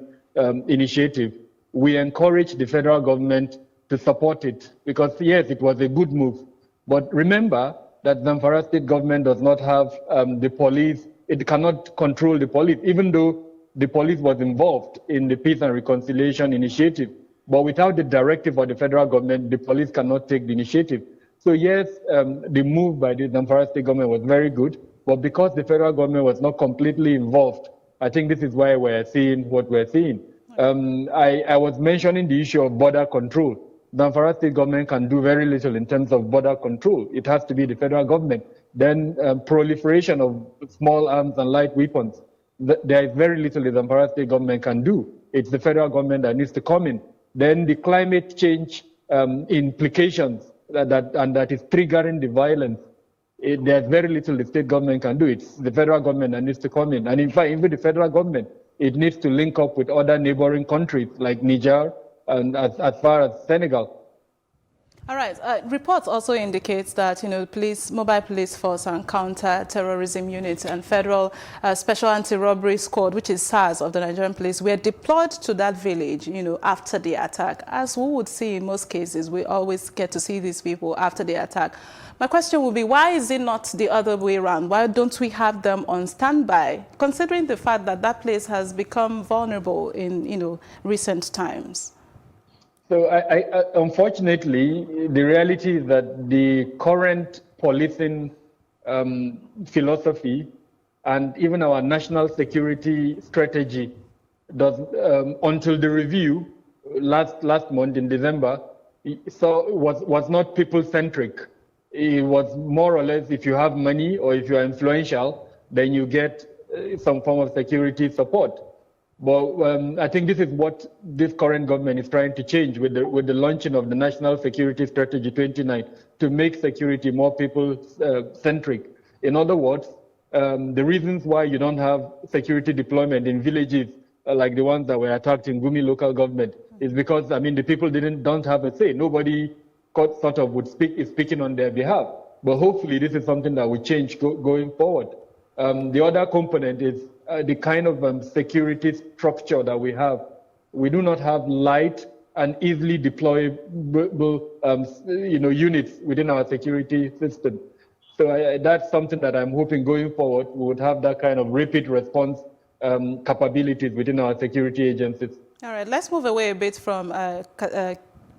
initiative, we encouraged the federal government to support it because, yes, it was a good move. But remember that Zamfara state government does not have the police. It cannot control the police, even though the police was involved in the peace and reconciliation initiative. But without the directive of the federal government, the police cannot take the initiative. So yes, the move by the Zamfara state government was very good, but because the federal government was not completely involved, I think this is why we're seeing what we're seeing. I was mentioning the issue of border control. Zamfara state government can do very little in terms of border control. It has to be the federal government. Then proliferation of small arms and light weapons. There is very little the Zamfara state government can do. It's the federal government that needs to come in. Then the climate change implications that is triggering the violence. There's very little the state government can do. It's the federal government that needs to come in. And in fact, even the federal government, it needs to link up with other neighboring countries like Niger and as far as Senegal. All right. Reports also indicates that mobile police force and counter-terrorism units and federal special anti-robbery squad, which is SARS of the Nigerian police, were deployed to that village, after the attack. As we would see in most cases, we always get to see these people after the attack. My question would be, why is it not the other way around? Why don't we have them on standby, considering the fact that that place has become vulnerable in recent times? So unfortunately, the reality is that the current policing philosophy and even our national security strategy does, until the review last month in December, was not people-centric. It was more or less, if you have money or if you are influential, then you get some form of security support. But I think this is what this current government is trying to change with the launching of the National Security Strategy 29 to make security more people-centric. In other words, the reasons why you don't have security deployment in villages like the ones that were attacked in Gumi local government is because, the people don't have a say. Nobody sort of is speaking on their behalf. But hopefully this is something that will change going forward. The other component is the kind of security structure that we have. We do not have light and easily deployable units within our security system. So that's something that I'm hoping going forward we would have that kind of rapid response capabilities within our security agencies. All right, let's move away a bit from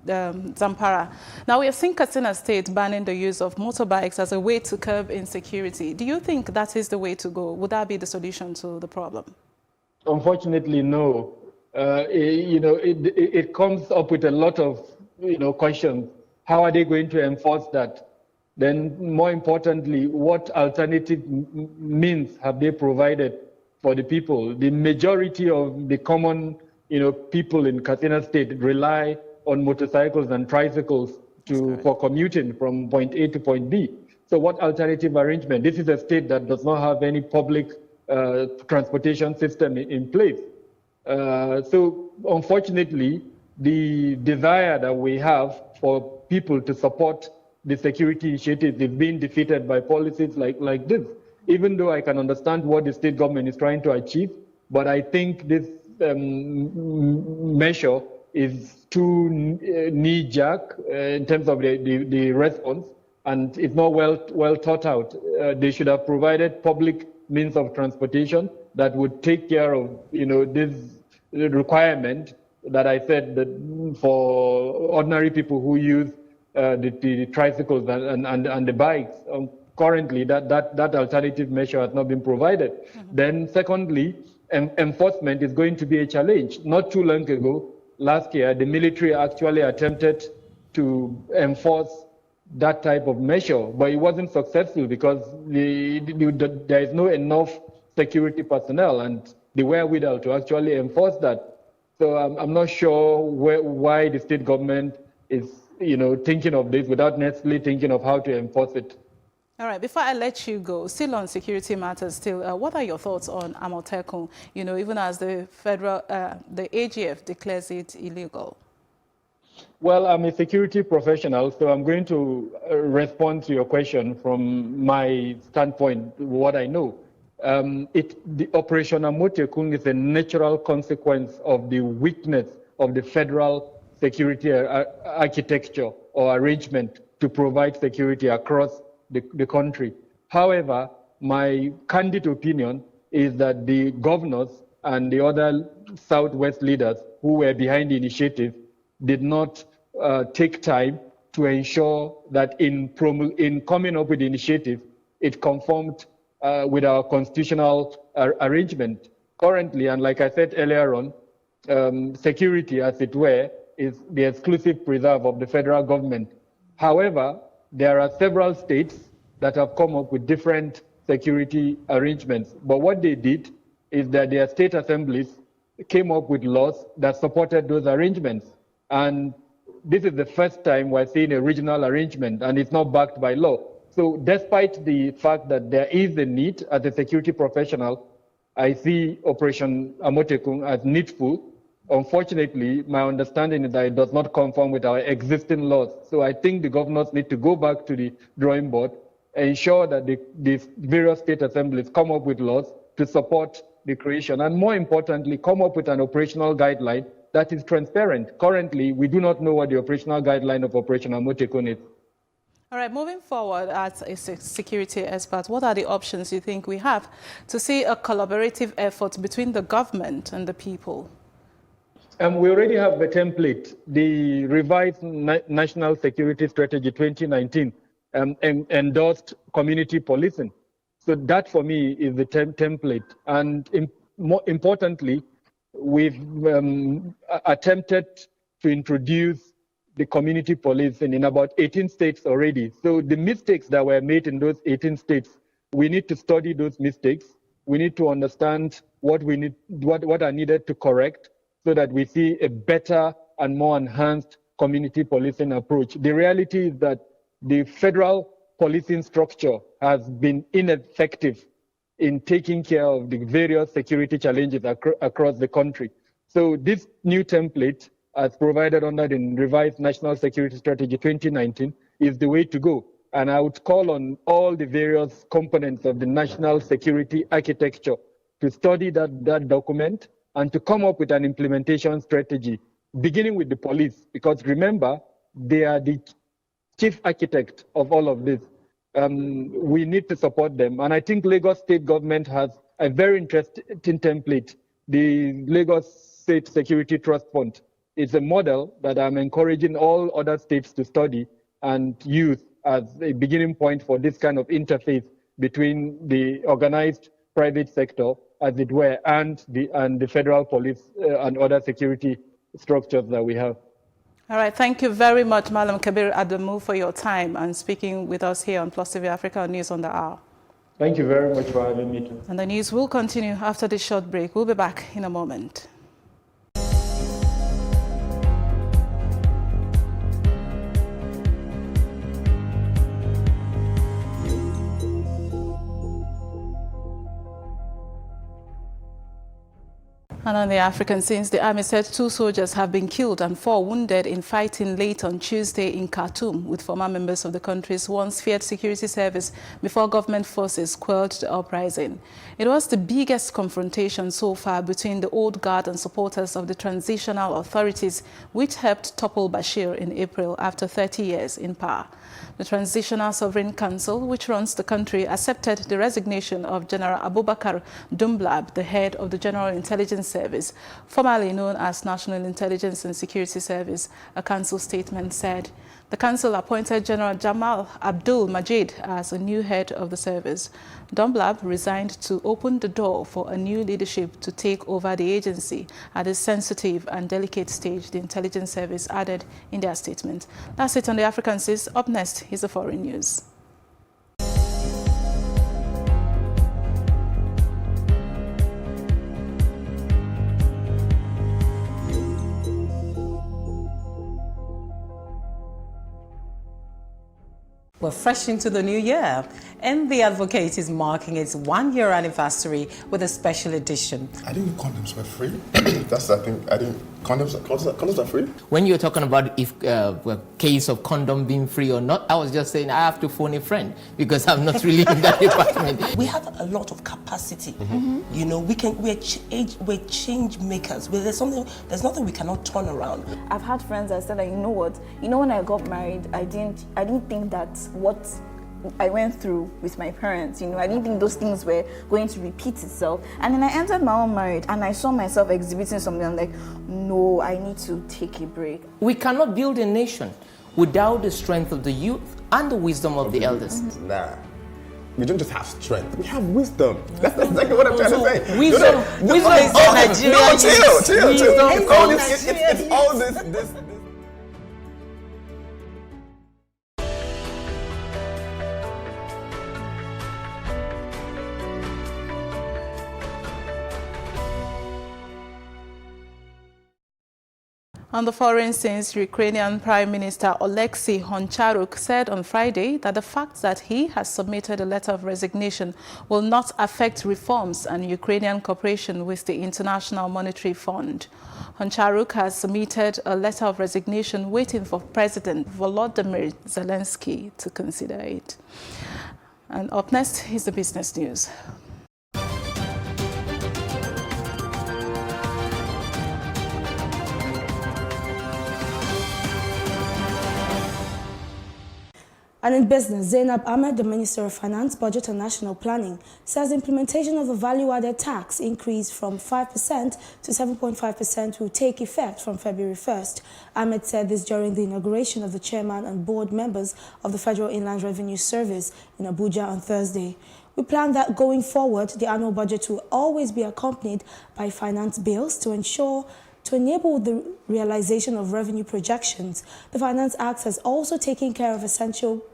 Zamfara. Now, we have seen Katsina State banning the use of motorbikes as a way to curb insecurity. Do you think that is the way to go? Would that be the solution to the problem? Unfortunately, no. It comes up with a lot of, questions. How are they going to enforce that? Then, more importantly, what alternative means have they provided for the people? The majority of the common, people in Katsina State rely on motorcycles and tricycles for commuting from point A to point B. So, what alternative arrangement? This is a state that does not have any public transportation system in place. So unfortunately, the desire that we have for people to support the security initiatives is being defeated by policies like this. Even though I can understand what the state government is trying to achieve, but I think this measure is too knee-jerk in terms of the response, and it's not well thought out. They should have provided public means of transportation that would take care of, this requirement that I said that for ordinary people who use the tricycles and the bikes. Currently, that alternative measure has not been provided. Then secondly, enforcement is going to be a challenge. Not too long ago, last year, the military actually attempted to enforce that type of measure, but it wasn't successful because there is no enough security personnel and the wherewithal to actually enforce that. So I'm not sure why the state government is, thinking of this without necessarily thinking of how to enforce it. All right, before I let you go, still on security matters, what are your thoughts on Amotekun, even as the AGF declares it illegal? Well, I'm a security professional, so I'm going to respond to your question from my standpoint, what I know. The Operation Amotekun is a natural consequence of the weakness of the federal security architecture or arrangement to provide security across the country. However, my candid opinion is that the governors and the other Southwest leaders who were behind the initiative did not take time to ensure that in coming up with the initiative, it conformed with our constitutional arrangement. Currently, and like I said earlier on, security, as it were, is the exclusive preserve of the federal government. However, there are several states that have come up with different security arrangements. But what they did is that their state assemblies came up with laws that supported those arrangements. And this is the first time we're seeing a regional arrangement, and it's not backed by law. So despite the fact that there is a need as a security professional, I see Operation Amotekun as needful. Unfortunately, my understanding is that it does not conform with our existing laws. So I think the governors need to go back to the drawing board, ensure that the various state assemblies come up with laws to support the creation, and more importantly, come up with an operational guideline that is transparent. Currently, we do not know what the operational guideline of Operation Amotekun is. All right, moving forward as a security expert, what are the options you think we have to see a collaborative effort between the government and the people? We already have a template, the revised National Security Strategy 2019 endorsed community policing. So that for me is the template. And more importantly, we've attempted to introduce the community policing in about 18 states already. So the mistakes that were made in those 18 states, we need to study those mistakes. We need to understand what are needed to correct so that we see a better and more enhanced community policing approach. The reality is that the federal policing structure has been ineffective in taking care of the various security challenges across the country. So this new template, as provided under the revised National Security Strategy 2019, is the way to go. And I would call on all the various components of the national security architecture to study that document and to come up with an implementation strategy, beginning with the police, because remember, they are the chief architect of all of this. We need to support them. And I think Lagos State government has a very interesting template. The Lagos State Security Trust Fund is a model that I'm encouraging all other states to study and use as a beginning point for this kind of interface between the organized private sector as it were, and the federal police and other security structures that we have. All right, thank you very much, Malam Kabir Adamu, for your time and speaking with us here on Plus TV Africa News on the Hour. Thank you very much for having me too. And the news will continue after this short break. We'll be back in a moment. And on the African scenes, the army said 2 soldiers have been killed and 4 wounded in fighting late on Tuesday in Khartoum with former members of the country's once feared security service before government forces quelled the uprising. It was the biggest confrontation so far between the old guard and supporters of the transitional authorities, which helped topple Bashir in April after 30 years in power. The Transitional Sovereign Council, which runs the country, accepted the resignation of General Abubakar Dumblab, the head of the General Intelligence Service, formerly known as National Intelligence and Security Service, a council statement said. The council appointed General Jamal Abdul Majid as a new head of the service. Dumblab resigned to open the door for a new leadership to take over the agency at a sensitive and delicate stage, the intelligence service added in their statement. That's it on the African Seas. Up next is the foreign news. We're fresh into the new year, and The Advocate is marking its 1-year anniversary with a special edition. I didn't know condoms were free. That's the thing. Condoms are free? When you were talking about if a case of condom being free or not, I was just saying I have to phone a friend because I'm not really in that department. We have a lot of capacity. You know, we're change makers. There's nothing we cannot turn around. I've had friends that said that, you know what, when I got married, I didn't think that what I went through with my parents, I didn't think those things were going to repeat itself. And then I entered my own marriage and I saw myself exhibiting something. I'm like, no, I need to take a break. We cannot build a nation without the strength of the youth and the wisdom of the elders. Nah. We don't just have strength, we have wisdom. That's exactly what I'm trying to say. Wisdom is Nigerian. No, chill. It's all this. On the foreign scenes, Ukrainian Prime Minister Oleksiy Honcharuk said on Friday that the fact that he has submitted a letter of resignation will not affect reforms and Ukrainian cooperation with the International Monetary Fund. Honcharuk has submitted a letter of resignation waiting for President Volodymyr Zelensky to consider it. And up next is the business news. And in business, Zainab Ahmed, the Minister of Finance, Budget and National Planning, says implementation of the value-added tax increase from 5% to 7.5% will take effect from February 1st. Ahmed said this during the inauguration of the chairman and board members of the Federal Inland Revenue Service in Abuja on Thursday. We plan that going forward, the annual budget will always be accompanied by finance bills to enable the realization of revenue projections. The Finance Act has also taken care of essential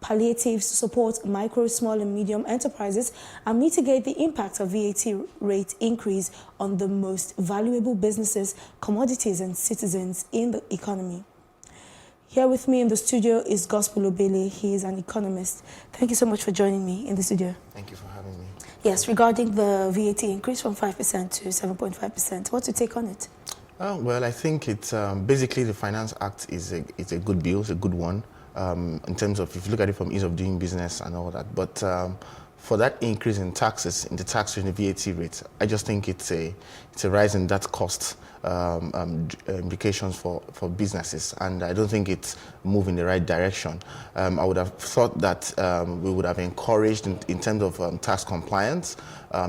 palliatives to support micro, small and medium enterprises and mitigate the impact of VAT rate increase on the most valuable businesses, commodities and citizens in the economy. Here with me in the studio is Gospel Obele. He is an economist. Thank you so much for joining me in the studio. Thank you for having me. Yes, regarding the VAT increase from 5% to 7.5%, what's your take on it? Well, I think it's basically the Finance Act is a good bill, it's a good one in terms of if you look at it from ease of doing business and all that. But for that increase in taxes, in the tax rate and the VAT rate, I just think it's a rise in that cost implications for businesses, and I don't think it's moving in the right direction. I would have thought that we would have encouraged in terms of tax compliance,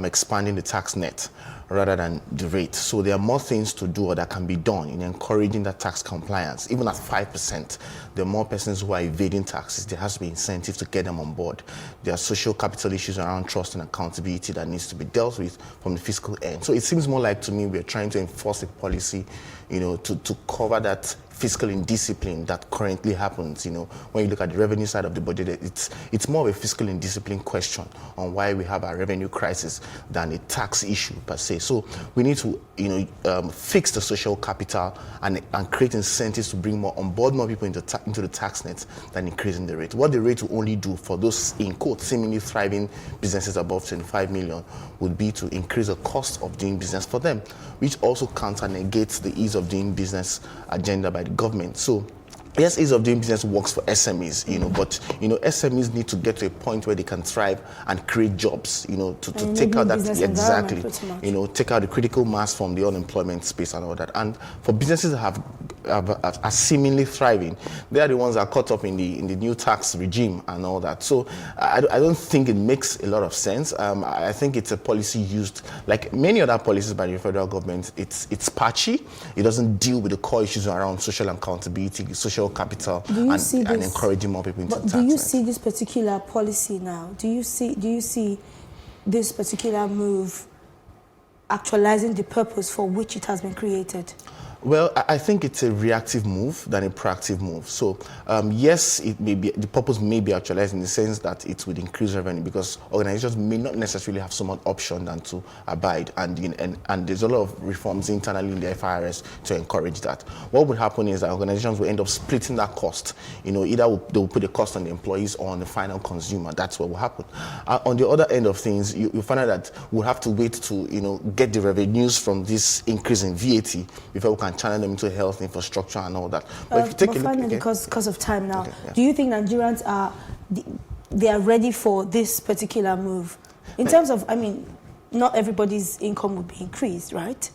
expanding the tax net rather than the rate. So there are more things to do or that can be done in encouraging that tax compliance. Even at 5%, there are more persons who are evading taxes. There has to be incentives to get them on board. There are social capital issues around trust and accountability that needs to be dealt with from the fiscal end. So it seems more like to me we're trying to enforce a policy, to cover that fiscal indiscipline that currently happens. When you look at the revenue side of the budget, it's more of a fiscal indiscipline question on why we have a revenue crisis than a tax issue per se. So we need to, fix the social capital and create incentives to bring on board more people into the tax net than increasing the rate. What the rate will only do for those, in quote, seemingly thriving businesses above 25 million would be to increase the cost of doing business for them, which also counter-negates the ease of doing business agenda by the government. So yes, ease of doing business works for SMEs, but SMEs need to get to a point where they can thrive and create jobs, to take out that exactly, take out the critical mass from the unemployment space and all that. And for businesses that are seemingly thriving, they are the ones that are caught up in the new tax regime and all that. So I don't think it makes a lot of sense. I think it's a policy used like many other policies by the federal government. It's patchy. It doesn't deal with the core issues around social accountability, social capital, and encouraging more people into the tax. Do you see this particular policy now? Do you see this particular move actualizing the purpose for which it has been created? Well, I think it's a reactive move than a proactive move. So, yes, it may be, the purpose may be actualized in the sense that it would increase revenue because organizations may not necessarily have so much option than to abide. And there's a lot of reforms internally in the FIRS to encourage that. What would happen is that organizations will end up splitting that cost. Either they will put the cost on the employees or on the final consumer. That's what will happen. On the other end of things, you find out that we'll have to wait to, get the revenues from this increase in VAT before we can channel them into health, infrastructure, and all that. But if you take a look, finally, because of time now, do you think Nigerians are ready for this particular move? In terms of, not everybody's income would be increased, right?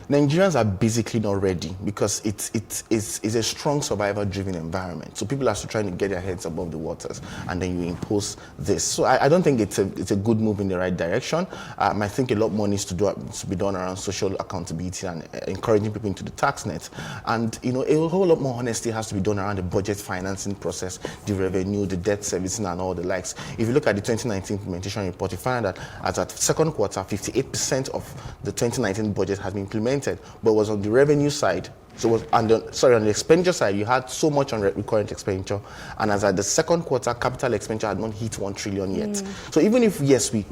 Nigerians are basically not ready because it's a strong survival-driven environment. So people are still trying to get their heads above the waters, and then you impose this. So I don't think it's a good move in the right direction. I think a lot more needs to be done around social accountability and encouraging people into the tax net. And a whole lot more honesty has to be done around the budget financing process, the revenue, the debt servicing, and all the likes. If you look at the 2019 implementation report, you find that as at second quarter, 58% of the 2019 budget has been implemented, but was on the revenue side. So it was on the expenditure side, you had so much on recurrent expenditure, and as at the second quarter, capital expenditure had not hit 1 trillion yet. So even if yes, we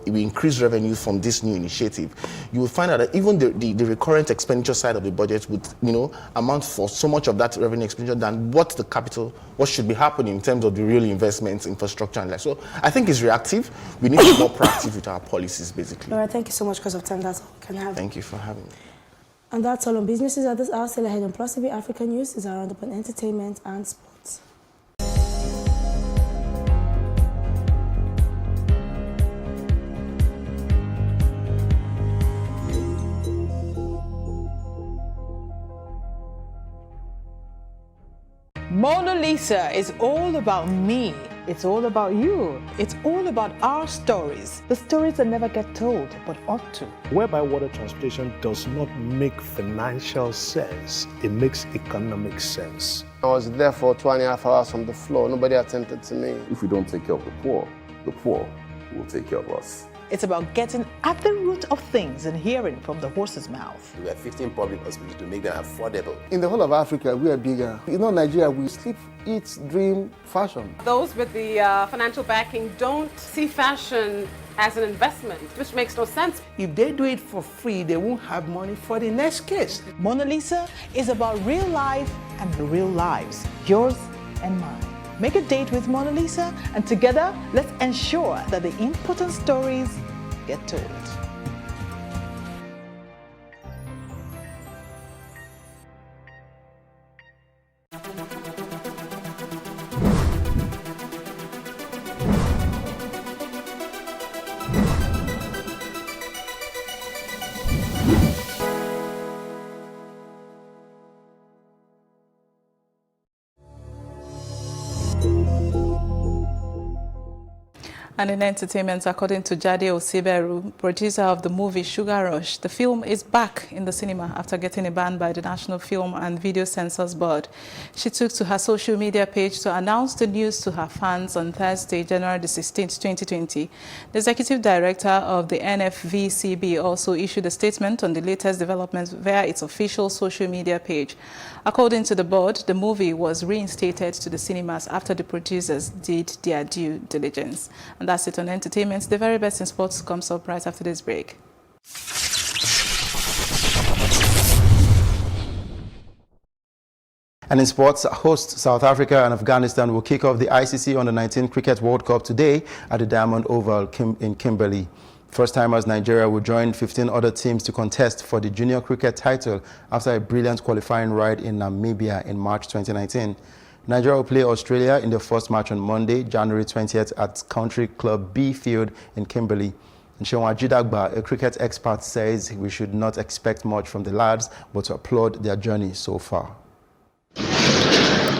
increase revenue from this new initiative, you will find out that even the recurrent expenditure side of the budget would amount for so much of that revenue expenditure than what should be happening in terms of the real investments, infrastructure, and like. So I think it's reactive. We need to be more proactive with our policies, basically. All right, thank you so much because of time. That's all we can have. Thank you for having me. And that's all on businesses at this hour. Still ahead on Plus TV Africa News is around upon entertainment and sports. Mona Lisa is all about me. It's all about you. It's all about our stories. The stories that never get told, but ought to. Whereby water transportation does not make financial sense, it makes economic sense. I was there for 2.5 hours on the floor. Nobody attended to me. If we don't take care of the poor will take care of us. It's about getting at the root of things and hearing from the horse's mouth. We have 15 public hospitals to make them affordable. In the whole of Africa, we are bigger. Nigeria, we sleep, eat, dream, fashion. Those with the financial backing don't see fashion as an investment, which makes no sense. If they do it for free, they won't have money for the next case. Mona Lisa is about real life and the real lives, yours and mine. Make a date with Mona Lisa, and together, let's ensure that the important stories get told. And in entertainment, according to Jade Osiberu, producer of the movie Sugar Rush, the film is back in the cinema after getting a ban by the National Film and Video Censors Board. She took to her social media page to announce the news to her fans on Thursday, January 16, 2020. The executive director of the NFVCB also issued a statement on the latest developments via its official social media page. According to the board, the movie was reinstated to the cinemas after the producers did their due diligence. And that's it on entertainment. The very best in sports comes up right after this break. And in sports, hosts South Africa and Afghanistan will kick off the ICC Under-19 Cricket World Cup today at the Diamond Oval in Kimberley. First-timers Nigeria will join 15 other teams to contest for the junior cricket title after a brilliant qualifying ride in Namibia in March 2019. Nigeria will play Australia in their first match on Monday, January 20th at Country Club B Field in Kimberley. And Seun Ajidagba, a cricket expert, says we should not expect much from the lads, but to applaud their journey so far.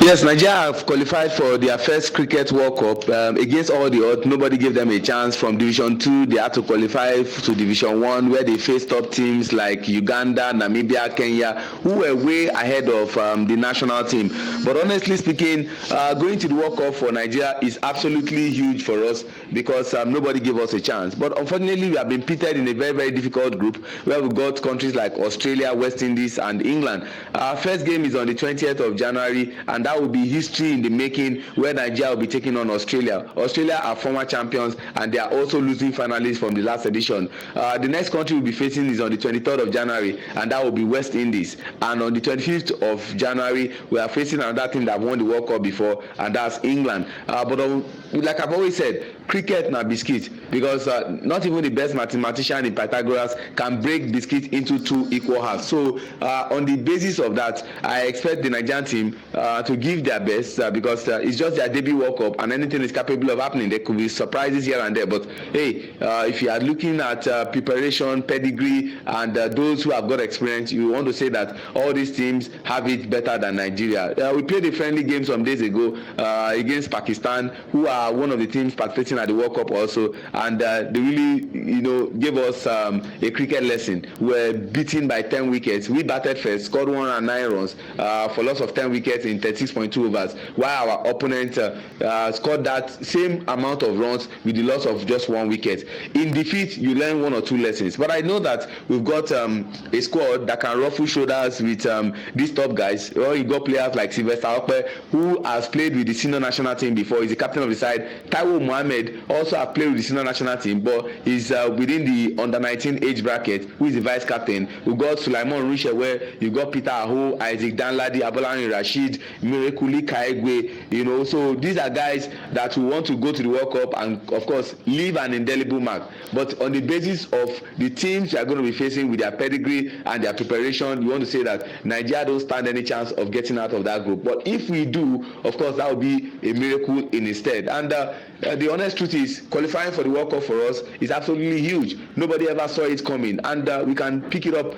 Yes, Nigeria have qualified for their first Cricket World Cup. Against all the odds, nobody gave them a chance. From Division 2, they had to qualify to Division 1, where they faced top teams like Uganda, Namibia, Kenya, who were way ahead of the national team. But honestly speaking, going to the World Cup for Nigeria is absolutely huge for us because nobody gave us a chance. But unfortunately, we have been pitted in a very, very difficult group where we've got countries like Australia, West Indies, and England. Our first game is on the 20th of January, and that will be history in the making, where Nigeria will be taking on Australia. Australia are former champions, and they are also losing finalists from the last edition. The next country we'll be facing is on the 23rd of January, and that will be West Indies. And on the 25th of January, we are facing another team that won the World Cup before, and that's England. But like I've always said, cricket na biscuit, because not even the best mathematician in Pythagoras can break biscuit into two equal halves. So on the basis of that, I expect the Nigerian team to give their best because it's just their debut World Cup, and anything is capable of happening. There could be surprises here and there, but hey, if you are looking at preparation, pedigree, and those who have got experience, you want to say that all these teams have it better than Nigeria. We played a friendly game some days ago against Pakistan, who are one of the teams participating at the World Cup also, and they really, gave us a cricket lesson. We were beaten by 10 wickets. We batted first, scored 109 runs for loss of 10 wickets in 36.2 overs, while our opponent scored that same amount of runs with the loss of just 1 wicket. In defeat, you learn 1 or 2 lessons. But I know that we've got a squad that can ruffle shoulders with these top guys. Well, you got players like Sylvester Okpe, who has played with the senior national team before. He's the captain of the side. Taiwo Mohammed also have played with the senior national team, but he's within the under-19 age bracket, who is the vice captain. We've got Sulaiman Rushe, where you got Peter Aho, Isaac Danladi, Abolani Rashid, Mirekuli Kaegwe, so these are guys that will want to go to the World Cup and, of course, leave an indelible mark. But on the basis of the teams you are going to be facing with their pedigree and their preparation, you want to say that Nigeria don't stand any chance of getting out of that group. But if we do, of course, that will be a miracle in its stead. And the honest truth is, qualifying for the World Cup for us is absolutely huge. Nobody ever saw it coming, and we can pick it up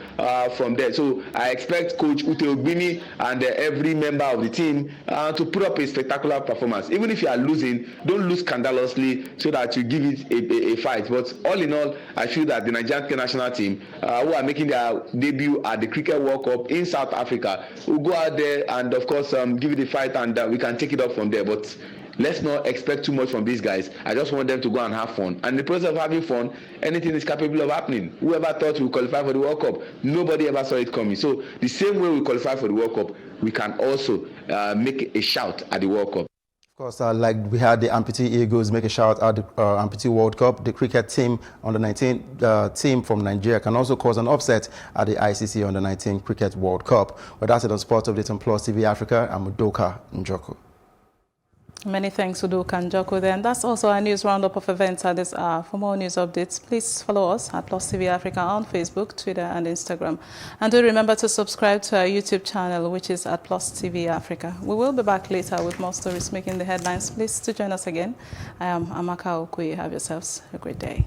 from there. So I expect Coach Ute Ogbini and every member of the team to put up a spectacular performance. Even if you are losing, don't lose scandalously so that you give it a fight. But all in all, I feel that the Nigerian national team, who are making their debut at the Cricket World Cup in South Africa, will go out there and, of course, give it a fight, and we can take it up from there. But let's not expect too much from these guys. I just want them to go and have fun. And in the process of having fun, anything is capable of happening. Whoever thought we would qualify for the World Cup, nobody ever saw it coming. So the same way we qualify for the World Cup, we can also make a shout at the World Cup. Of course, like we had the amputee Eagles make a shout at the amputee World Cup. The cricket team, under-19 team from Nigeria, can also cause an upset at the ICC Under-19 Cricket World Cup. But that's it on Sports Update on Plus TV Africa. I'm Udoka Njoko. Many thanks, Udoka Njoko. Then that's also our news roundup of events at this hour. For more news updates, please follow us at Plus TV Africa on Facebook, Twitter, and Instagram. And do remember to subscribe to our YouTube channel, which is at Plus TV Africa. We will be back later with more stories making the headlines. Please to join us again. I am Amaka Okuyi. Have yourselves a great day.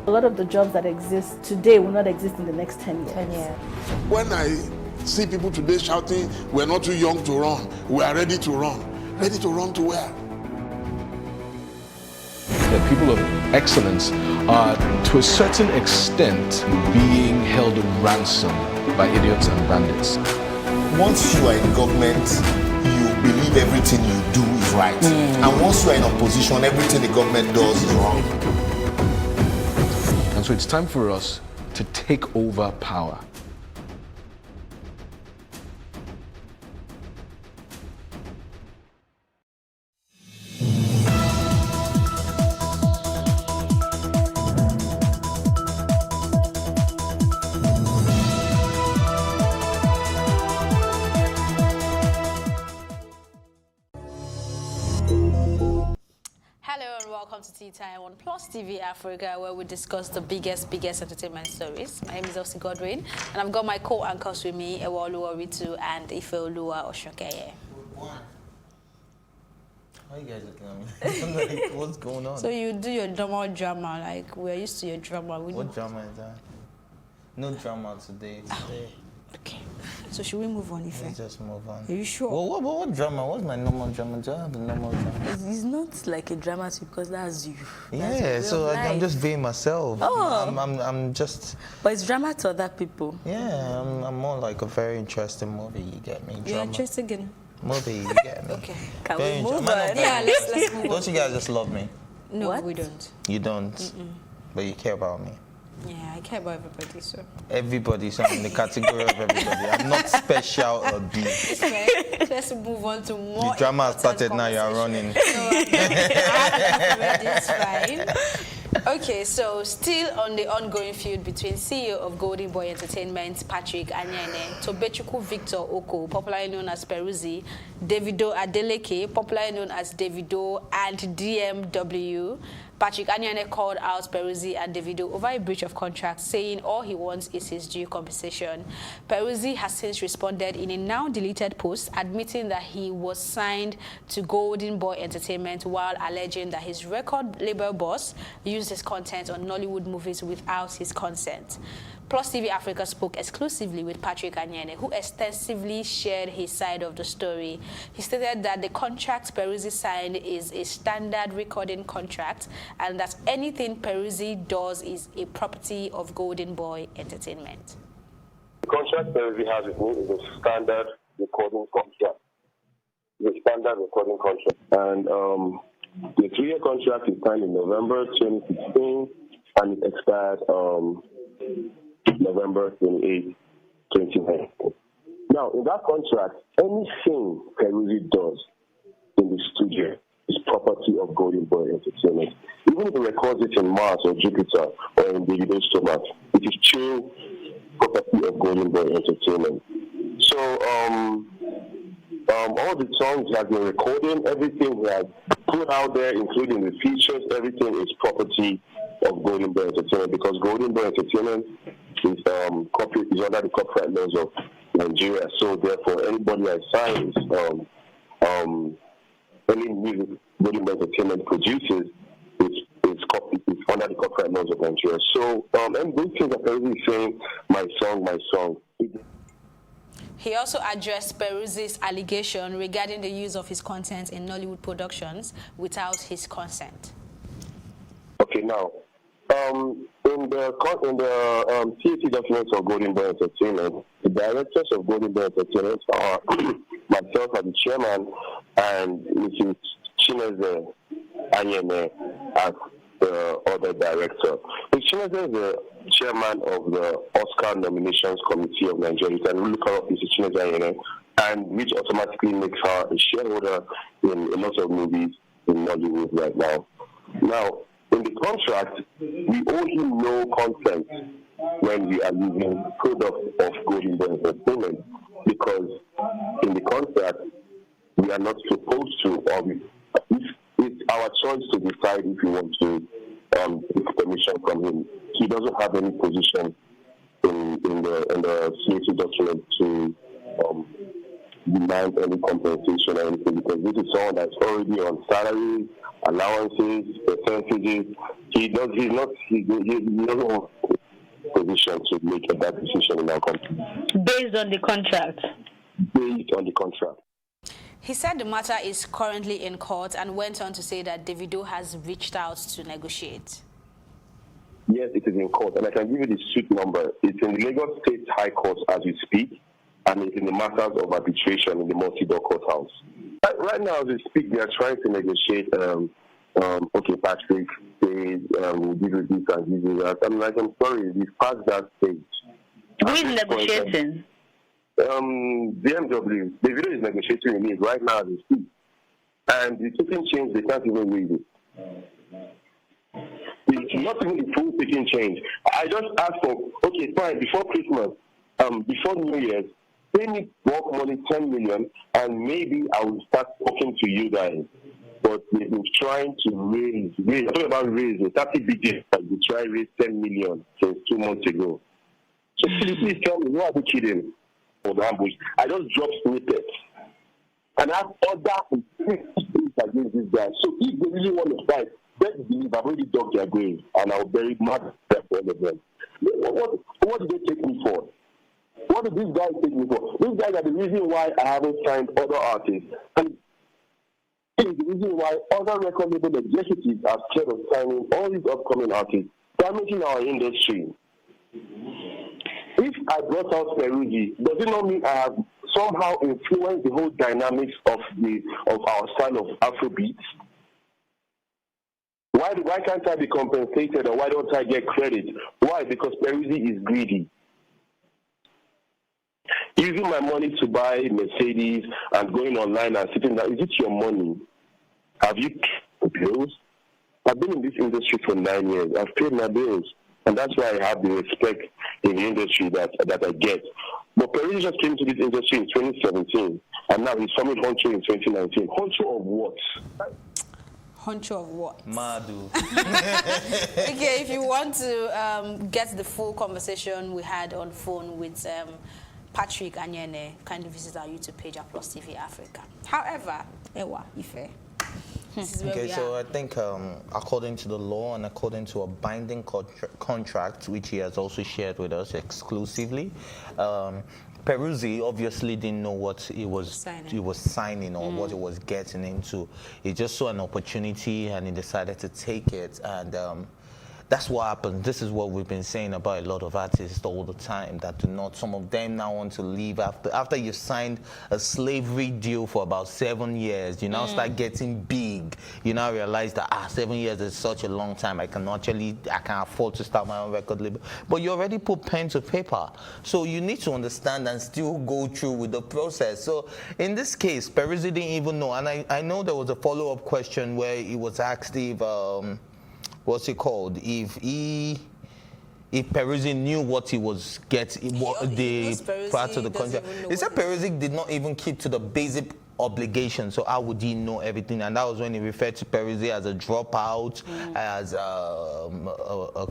A lot of the jobs that exist today will not exist in the next 10 years. 10 years. When I see people today shouting, we're not too young to run, we are ready to run. Ready to run to where? The people of excellence are, to a certain extent, being held ransom by idiots and bandits. Once you are in government, you believe everything you do is right. And once you are in opposition, everything the government does is wrong. And so it's time for us to take over power. Welcome to Tea Time on Plus TV Africa, where we discuss the biggest entertainment stories. My name is Elsie Godwin, and I've got my co-anchors with me, Ewoluwa Ritu and Ifeoluwa Oshokeye. Why are you guys looking at me? I'm like, what's going on? So you do your normal drama, like we're used to your drama. What drama is that? No drama today. Okay. So should we move on, Ife? Let's just move on. Are you sure? Well, what drama? What's my normal drama? Do I have the normal drama? It's not like a drama to you because that's you. Yeah, so I'm just being myself. Oh. I'm just... But it's drama to other people. Yeah, I'm more like a very interesting movie, you get me? Drama. You're interested in... Movie, you get me? Okay. Can very we move on? Yeah, let's move on. Don't you guys just love me? No, we don't. You don't? But you care about me? Yeah, I care about everybody, so. Everybody, so I'm in the category of everybody. I'm not special or deep. Let's move on to more. The drama has started now, you're running. It's fine. Okay, so still on the ongoing feud between CEO of Golden Boy Entertainment, Patrick Anyene, Tobechukwu Victor Oko, popularly known as Peruzzi, Davido Adeleke, popularly known as Davido, and DMW. Patrick Anyene called out Peruzzi and Davido over a breach of contract, saying all he wants is his due compensation. Peruzzi has since responded in a now-deleted post, admitting that he was signed to Golden Boy Entertainment while alleging that his record label boss used his content on Nollywood movies without his consent. Plus TV Africa spoke exclusively with Patrick Anyene, who extensively shared his side of the story. He stated that the contract Peruzzi signed is a standard recording contract and that anything Peruzzi does is a property of Golden Boy Entertainment. The contract Peruzzi has with me is a standard recording contract. It's a standard recording contract. And the 3-year contract is signed in November 2016 and it expired November 28, 2019. Now, in that contract, anything Peruzzi does in the studio is property of Golden Boy Entertainment. Even if he records it in Mars or Jupiter or in Davido's stomach, it is still property of Golden Boy Entertainment. So, all the songs he has been recording, everything he has put out there, including the features, everything is property of Golden Boy Entertainment because Golden Boy Entertainment is under the copyright laws of Nigeria. So therefore, anybody that signs any music Golden Boy Entertainment produces is under the copyright laws of Nigeria. So and those things that Peruzzi is saying, my song. He also addressed Peruzzi's allegation regarding the use of his content in Nollywood productions without his consent. Okay, now, in the CAC documents of Golden Boy Entertainment, the directors of Golden Boy Entertainment are myself as the chairman and Mrs. Chineze Anyene as the other director. Mrs. Chineze is the chairman of the Oscar Nominations Committee of Nigeria. You can look up Mrs. Chineze Anyene, and which automatically makes her a shareholder in a lot of movies in Nollywood right now. Now, in the contract, we owe him no consent when we are using products of Golden Boy Entertainment because in the contract, we are not supposed to, or it's our choice to decide if we want to take permission from him. He doesn't have any position in the CAC document to demand any compensation or anything because this is someone that's already on salary, allowances, percentages. He doesn't have position to make a bad decision in our country. Based on the contract? Based on the contract. He said the matter is currently in court and went on to say that Davido has reached out to negotiate. Yes, it is in court, and I can give you the suit number. It's in the Lagos State High Court as we speak, and it's in the matters of arbitration in the multi-door courthouse. Right now, as we speak, they are trying to negotiate. Okay, Patrick, we'll give you this and give you that. I'm like, I'm sorry, we've passed that stage. Who is negotiating? BMW. The video is negotiating with me right now as we speak. And the taking change, they can't even read it. It's not even the full taking change. I just asked for, okay, fine, before Christmas, before New Year's, pay me work money 10 million, and maybe I will start talking to you guys. But they've been trying to raise. I'm talking about raising 30 billion. They try to raise 10 million since 2 months ago. So please tell me, who are they kidding for the ambush? I just dropped snippets. And I have other things against this guy. So if they really want to fight, best believe I've already dug their grave, and I'll bury mad for all of them. What did they take me for? What did these guys take me for? These guys are the reason why I haven't signed other artists. And it is the reason why other record label executives are scared of signing all these upcoming artists, damaging our industry. If I brought out Peruzzi, does it not mean I have somehow influenced the whole dynamics of our style of Afrobeat? Why can't I be compensated, or why don't I get credit? Why? Because Peruzzi is greedy. Using my money to buy Mercedes and going online and sitting down, is it your money? Have you paid bills? I've been in this industry for 9 years. I've paid my bills. And that's why I have the respect in the industry that I get. But Peruzzi just came to this industry in 2017, and now he's forming Honcho in 2019. Honcho of what? Honcho of what? Madu. Okay, if you want to get the full conversation we had on phone with Patrick Anyene, kindly visit our YouTube page at Plus TV Africa. However, Ewa, Ife, this is where we are. So I think according to the law and according to a binding contract, which he has also shared with us exclusively, Peruzzi obviously didn't know what he was signing or what he was getting into. He just saw an opportunity and he decided to take it, and that's what happened. This is what we've been saying about a lot of artists all the time, that do not, some of them now want to leave after you signed a slavery deal for about 7 years. You now start getting big. You now realize that 7 years is such a long time. I can afford to start my own record label. But you already put pen to paper. So you need to understand and still go through with the process. So in this case, Peruzzi didn't even know. And I know there was a follow-up question where he was asked if what's it called? If Peruzzi knew what he was getting, the part of the contract. He said Peruzzi did not even keep to the basic obligation, so how would he know everything? And that was when he referred to Peruzzi as a dropout, as a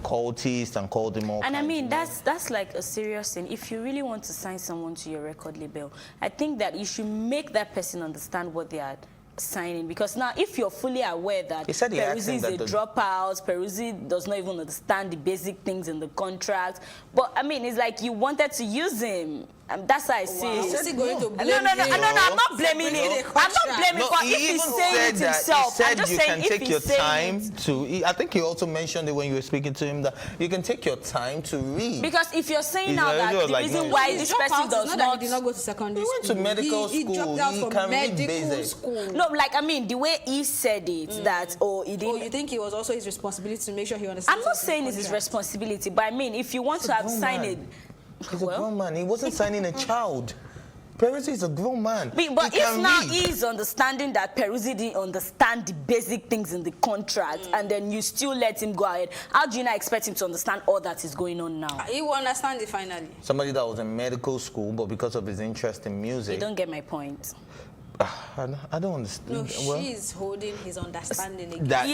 cultist, and called him all. And I mean, that's like a serious thing. If you really want to sign someone to your record label, I think that you should make that person understand what they are signing, because now if you're fully aware that Peruzzi is a dropout, Peruzzi does not even understand the basic things in the contract, but I mean, it's like you wanted to use him. That's how I see it. No, I'm not blaming it. I'm not blaming it. If he's saying it himself, I'm just saying if he's saying it. I think he also mentioned it when you were speaking to him, that you can take your time to read. Because if you're saying now that the reason why this person does not... He did not go to secondary school. He went to medical school. He dropped out from medical school. No, like, I mean, the way he said it, that, he didn't... you think it was also his responsibility to make sure he understands? I'm not saying it's his responsibility, but I mean, if you want to have signed it... He's a grown man. He wasn't signing a child. Peruzzi is a grown man. But if now he's understanding that Peruzzi didn't understand the basic things in the contract, and then you still let him go ahead, how do you not expect him to understand all that is going on now? He will understand it finally. Somebody that was in medical school, but because of his interest in music... You don't get my point. I don't understand. No, she's holding his understanding again. That he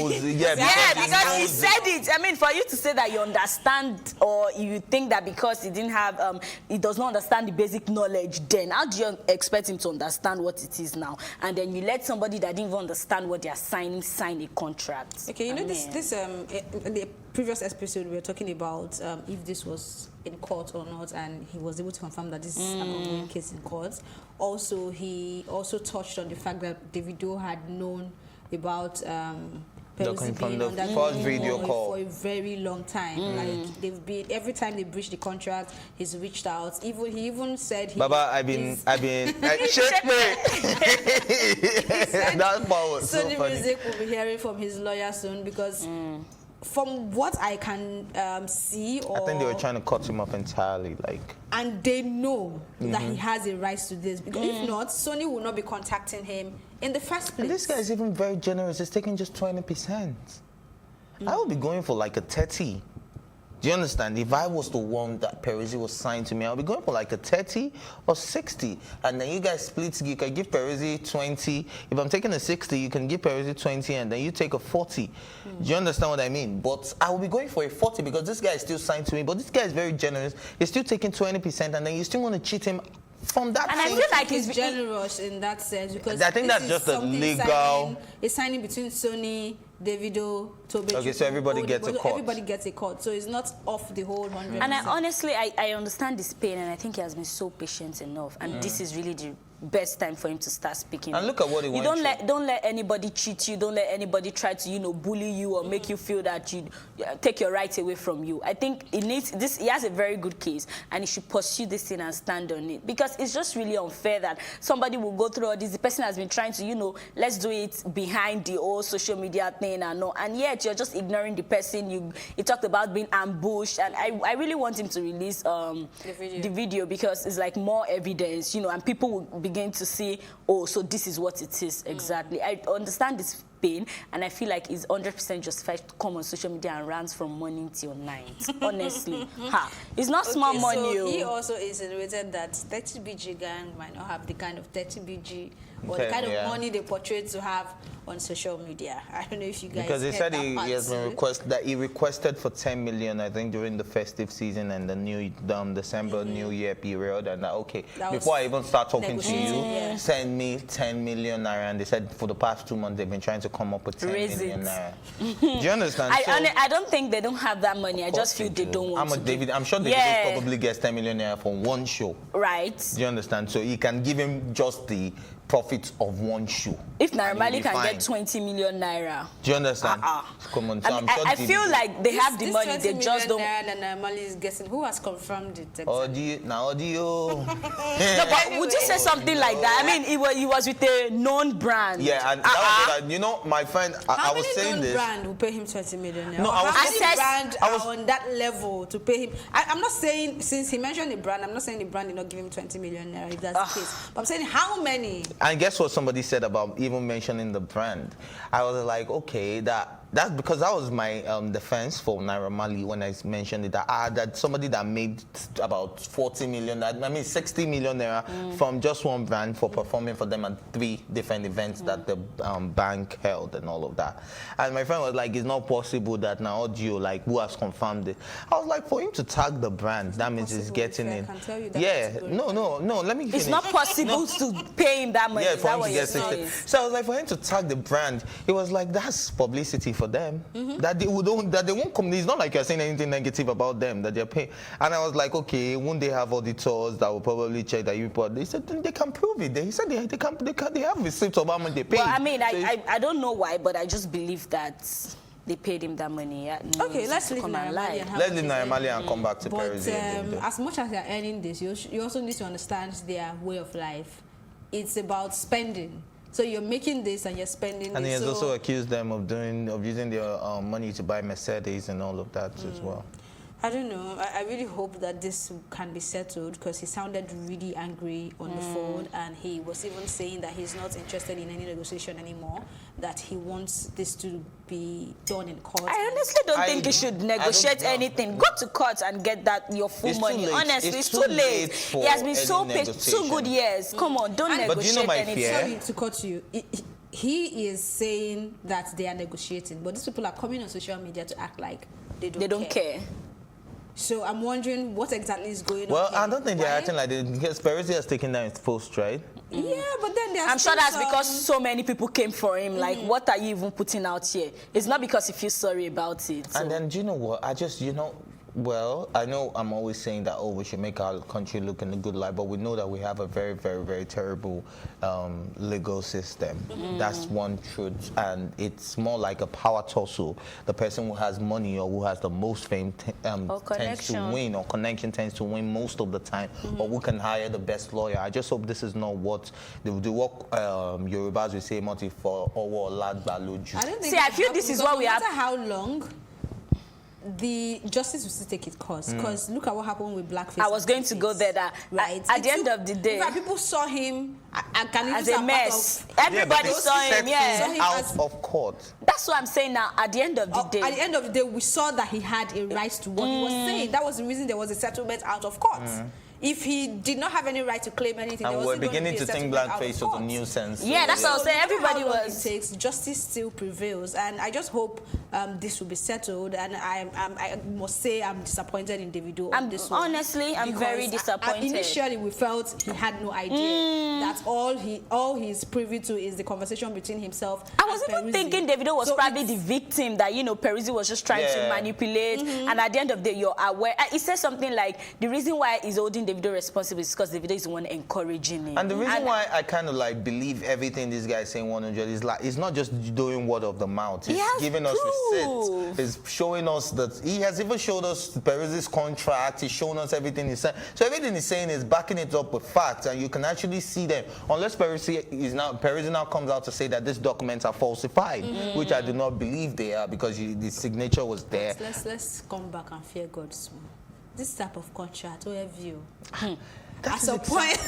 knows, because he said it. I mean, for you to say that you understand, or you think that because he didn't have, he does not understand the basic knowledge, then how do you expect him to understand what it is now? And then you let somebody that didn't even understand what they are signing sign a contract. Okay, you know, this in the previous episode we were talking about if this was in court or not, and he was able to confirm that this is an ongoing case in court. Also, he also touched on the fact that Davido had known about Peruzzi being on that first video call for a very long time. Like they've been, every time they breach the contract, he's reached out. He even said he. Baba, I've been shake me. That part was so funny. Music will be hearing from his lawyer soon because. From what I can see, I think they were trying to cut him off entirely, and they know that he has a right to this, because if not, Sony will not be contacting him in the first place. And this guy is even very generous. He's taking just 20%. I would be going for like a 30. Do you understand? If I was the one that Peruzzi was signed to me, I would be going for like a 30 or 60. And then you guys split. You can give Peruzzi 20. If I'm taking a 60, you can give Peruzzi 20, and then you take a 40. Do you understand what I mean? But I will be going for a 40 because this guy is still signed to me. But this guy is very generous. He's still taking 20%, and then you still want to cheat him from that. And I feel like he's generous in that sense, because I think that's just a legal. It's signing between Sony, Davido, Tobe. Okay, so everybody gets a cut. Everybody gets a cut, so it's not off the whole 100%. And honestly, I understand this pain, and I think he has been so patient enough. And this is really the best time for him to start speaking. And look at what he went through. Don't let anybody cheat you. Don't let anybody try to bully you or make you feel that you take your rights away from you. I think he needs this. He has a very good case, and he should pursue this thing and stand on it, because it's just really unfair that somebody will go through all this. The person has been trying to let's do it behind the old social media thing and yet you're just ignoring the person. You talked about being ambushed, and I really want him to release the video, because it's like more evidence, and people will begin to see, oh, so this is what it is exactly. I understand this pain, and I feel like it's 100% justified to come on social media and rant from morning till night. Honestly, it's not small money. So he also insinuated that 30BG gang might not have the kind of 30BG or the kind of money they portray to have on social media. I don't know if you guys. Because he said he has been requested for 10 million, I think, during the festive season and the new December New Year period, and before I even start talking to you, send me 10 million naira, and they said for the past 2 months they've been trying to come up with 10 million naira. Do you understand? I don't think they don't have that money. I just feel they don't want to. I'm sure David probably gets 10 million naira for one show. Right. Do you understand? So he can give him just the profit of one show. If Naira Marley can get 20 million naira. Do you understand? Come on. So I feel like they have the money, they just don't. And Naira Marley is guessing. Who has confirmed it? Audio. No, but would you say something like that? I mean, he was with a known brand. Yeah, and that was my friend, I was saying this. How many known brand will pay him 20 million naira? No, how many brand are on that level to pay him? I'm not saying, since he mentioned the brand, I'm not saying the brand did not give him 20 million naira, if that's the case. But I'm saying how many? And guess what somebody said about even mentioning the brand? I was like, okay, that's because that was my defense for Naira Marley when I mentioned it. That somebody that made about 40 million, 60 million naira from just one brand for performing for them at 3 different events that the bank held and all of that. And my friend was like, it's not possible that now audio, who has confirmed it? I was like, for him to tag the brand, that means he's getting it. No, let me finish. It's not possible to pay him that money. Yeah, for him to get 60. So I was like, for him to tag the brand, it was like, that's publicity for them. That they won't come. It's not like you're saying anything negative about them that they're paying. And I was like, okay, won't they have auditors that will probably check that you report? They said they can prove it. He said they have receipts of how much they pay. Well, I mean, I don't know why, but I just believe that they paid him that money. Okay, let's leave Naira Marley and come back to Peruzzi. As much as they're earning this, you also need to understand their way of life. It's about spending. So you're making this and you're spending. And he has also accused them of using their money to buy Mercedes and all of that as well. I don't know. I really hope that this can be settled because he sounded really angry on the phone, and he was even saying that he's not interested in any negotiation anymore, that he wants this to be done in court. I honestly don't think he should negotiate anything. Go to court and get that your full money. Honestly, it's too late. He has been so patient, 2 good years. Come on, don't negotiate but you know my anything. fear? Sorry to cut you. He is saying that they are negotiating, but these people are coming on social media to act like they don't care. So I'm wondering what exactly is going on. Well, here. I don't think they're acting like they, because Peruzzi has taken down his post, right? Yeah, but then there's I'm sure that's because so many people came for him. Like, what are you even putting out here? It's not because he feels sorry about it. So. And then, do you know what? Well, I know I'm always saying that, we should make our country look in a good light, but we know that we have a very, very, very terrible legal system. That's one truth, and it's more like a power tussle. The person who has money or who has the most fame tends to win, or connection tends to win most of the time, or who can hire the best lawyer. I just hope this is not what Yorubas will say, Moti for or lad baloju. I don't think I feel this is what we have. No matter how long, the justice will still take its course, because look at what happened with blackface. I was going to go there. Right. At the end of the day, people saw him as a mess. Everybody saw him. Out of court. That's what I'm saying now. At the end of the day, at the end of the day, we saw that he had a right to what he was saying. That was the reason there was a settlement out of court. If he did not have any right to claim anything, and we're beginning to think blackface was a nuisance. Yeah, that's what I was saying. Everybody was. It takes, justice still prevails, and I just hope this will be settled. And I must say I'm disappointed in Davido on this one. Honestly, I'm very disappointed. Initially, we felt he had no idea that all he's privy to is the conversation between himself. I was even thinking Davido was probably the victim, that Peruzzi was just trying to manipulate. And at the end of the day, you're aware. He said something like the reason why he's holding Davido responsible is because Davido is the one encouraging him. And the reason why I kind of like believe everything this guy is saying 100 is like, it's not just doing word of the mouth. He's giving us receipts. He's showing us that he has even showed us Peruzzi's contract. He's shown us everything he's saying. So everything he's saying is backing it up with facts, and you can actually see them. Unless Peruzzi now comes out to say that these documents are falsified, which I do not believe they are, because the signature was there. Let's come back and fear God small. This type of contract, where view. At some point,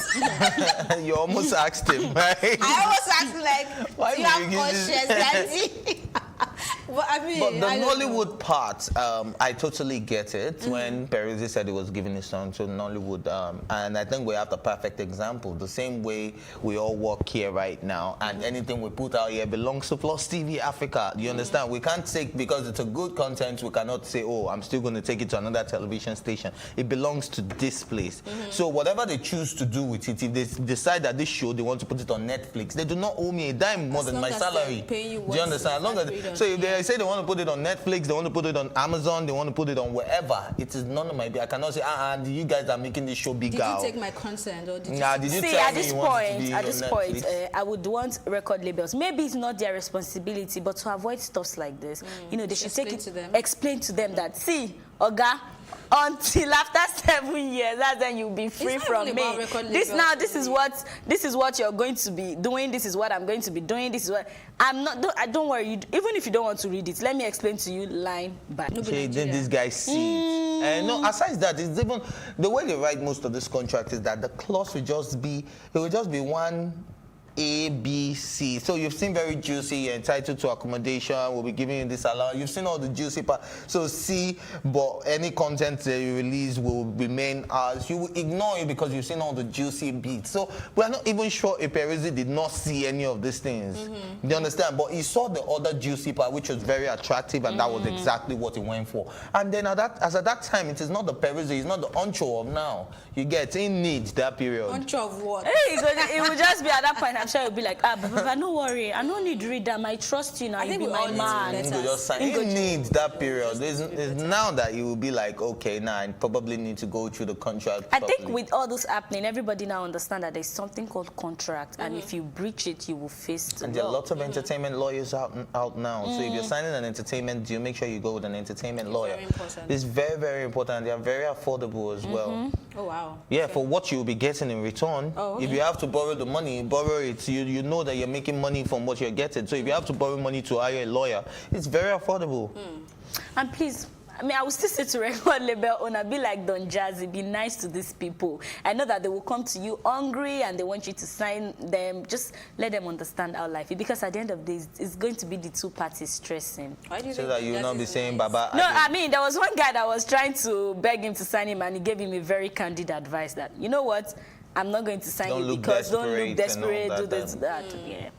you almost asked him, right? I almost asked him, like, why do you have conscience? But I mean, but the Nollywood part, I totally get it. When Peruzzi said he was giving his son to Nollywood, and I think we have the perfect example. The same way we all work here right now, and anything we put out here belongs to Plus TV Africa. You understand? We can't take, because it's a good content, we cannot say, I'm still going to take it to another television station. It belongs to this place. So whatever they choose to do with it, if they decide that this show, they want to put it on Netflix, they do not owe me a dime more than my salary. Do you understand? So if they say they want to put it on Netflix, they want to put it on Amazon, they want to put it on wherever, it is none of my business. I cannot say, you guys are making this show bigger. Did you take my consent, or did you? Did you see, tell at me this you want to be at this on point, Netflix? I would want record labels. Maybe it's not their responsibility, but to avoid stuff like this, they should explain to them that, see, Oga, until after 7 years, that's when you'll be free from me. This is what you're going to be doing. This is what I'm going to be doing. This is what I'm not. Don't worry. Even if you don't want to read it, let me explain to you line by line. Okay, then this guy see it. No, aside that, it's even the way they write most of this contract is that the clause will just be one A, B, C. So you've seen very juicy, you're entitled to accommodation, we'll be giving you this allowance. You've seen all the juicy part. So C, but any content that you release will remain as. You will ignore it because you've seen all the juicy bits. So we're not even sure if Peruzzi did not see any of these things. You understand? But he saw the other juicy part, which was very attractive, and that was exactly what he went for. And then at that time, it is not the Peruzzi, it's not the Oncho of now. You get in need that period. Oncho of what? Hey, it would just be at that point. I'm sure you'll be like, Baba, no worry. I don't need to read them. I trust you now. You'll be my man. You just sign. He needs that period. It's now that you will be like, okay, now I probably need to go through the contract. I think with all this happening, everybody now understand that there's something called contract, and if you breach it, you will face the And there are lots of entertainment lawyers out now. So if you're signing an entertainment deal, make sure you go with an entertainment lawyer. Very important. It's very, very important. They are very affordable as well. Oh wow. Yeah, for what you'll be getting in return. If you have to borrow the money, borrow it. You know that you're making money from what you're getting. So if you have to borrow money to hire a lawyer, it's very affordable. And please, I mean, I will still say to record label owner, be like Don Jazzy, be nice to these people. I know that they will come to you hungry and they want you to sign them. Just let them understand how life is, because at the end of the day, it's going to be the two parties stressing. Why do you so that you will not be saying, Baba? No, I mean, there was one guy that was trying to beg him to sign him, and he gave him a very candid advice that, you know what, I'm not going to sign you because don't look desperate, do this, that. Yeah.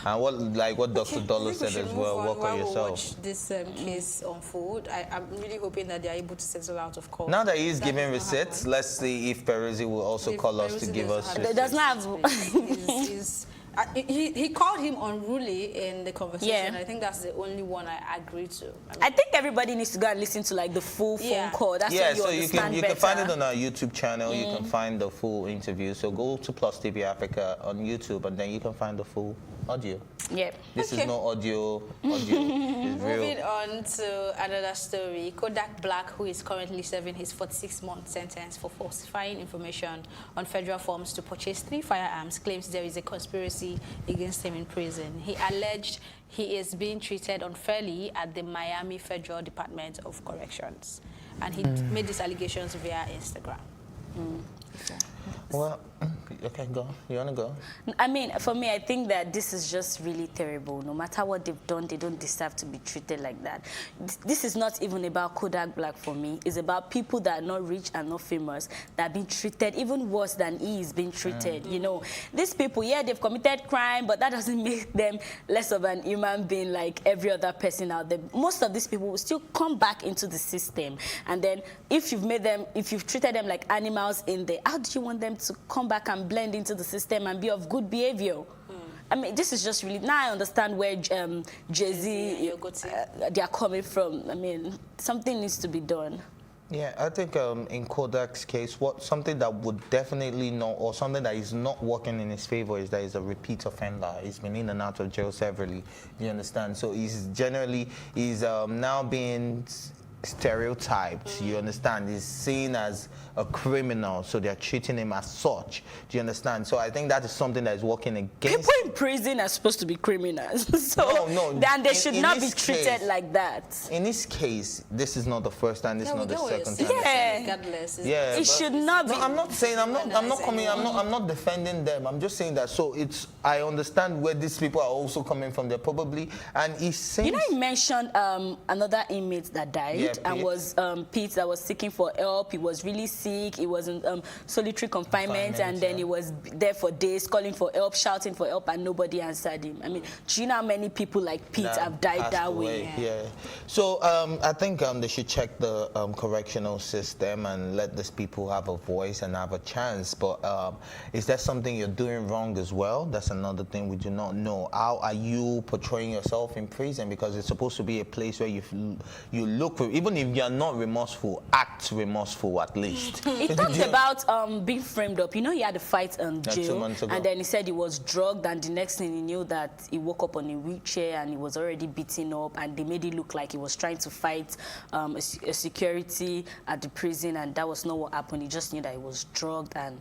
And what Dr. Dollar said as well, work on yourself. Watch this case unfold. I'm really hoping that they are able to settle out of court. Now that he's giving receipts, let's see if Peruzzi will also call us to give us receipts. Does not have. He called him unruly in the conversation. Yeah. I think that's the only one I agree to. I think everybody needs to go and listen to like the full phone call. That's when you so you can find it on our YouTube channel. You can find the full interview. So go to Plus TV Africa on YouTube, and then you can find the full audio. Yep. This is no audio. It's Moving on to another story. Kodak Black, who is currently serving his 46-month sentence for falsifying information on federal forms to purchase 3 firearms, claims there is a conspiracy against him in prison. He alleged he is being treated unfairly at the Miami Federal Department of Corrections. And he made these allegations via Instagram. Well, okay, go. You want to go? I mean, for me, I think that this is just really terrible. No matter what they've done, they don't deserve to be treated like that. This is not even about Kodak Black for me. It's about people that are not rich and not famous that are being treated even worse than he is being treated. You know, these people, yeah, they've committed crime, but that doesn't make them less of an human being like every other person out there. Most of these people will still come back into the system. And then if you've treated them like animals in there, how do you want them to come back and blend into the system and be of good behavior? I mean, this is just really, now I understand where Jay-Z, they are coming from. I mean, something needs to be done. Yeah, I think in Kodak's case, something that would definitely not, or something that is not working in his favor, is that he's a repeat offender. He's been in and out of jail severally. You understand? So he's now being stereotyped. You understand? He's seen as a criminal, so they're treating him as such. Do you understand? So I think that is something that is working against. People in prison are supposed to be criminals, so then they should not be treated like that. In this case, this is not the first time. This is not the second time. Yeah, it should not be. No, I'm not saying. I'm not defending them. I'm just saying that. So I understand where these people are also coming from. They're probably, and he's saying. You know, you mentioned another inmate that died and was Pete, that was seeking for help. He was really sick. He was in solitary confinement, and then he was there for days calling for help, shouting for help, and nobody answered him. I mean, do you know how many people like Pete have died that way? Yeah. So I think they should check the correctional system and let these people have a voice and have a chance. But is that something you're doing wrong as well? That's another thing we do not know. How are you portraying yourself in prison? Because it's supposed to be a place where you look for, even if you're not remorseful, act remorseful at least. He talked about being framed up. You know, he had a fight in jail, 2 months ago. And then he said he was drugged, and the next thing he knew that he woke up on a wheelchair and he was already beaten up, and they made it look like he was trying to fight a security at the prison, and that was not what happened. He just knew that he was drugged and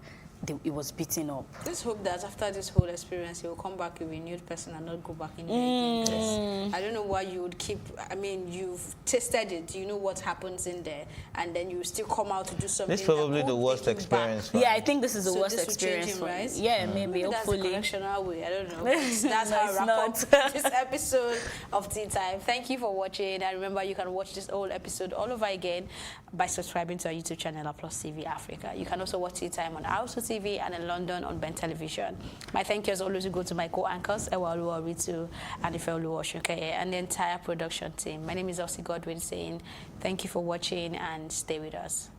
he was beaten up. Let's hope that after this whole experience, he will come back a renewed person and not go back in there again. I don't know why you would keep. I mean, you've tasted it. You know what happens in there, and then you still come out to do something. This is probably the worst experience. Yeah, I think this is the worst experience. Him, right? Yeah, maybe. Hopefully. That's the correctional way. I don't know. That's how I wrap up this episode of Tea Time. Thank you for watching, and remember, you can watch this whole episode all over again by subscribing to our YouTube channel, Plus TV Africa. You can also watch Tea Time on House TV and in London on Ben Television. My thank you as always go to my co-anchors, Ewa Oluwa Ritu and Ife Oluwa Oshunkeye, and the entire production team. My name is Elsie Godwin saying thank you for watching and stay with us.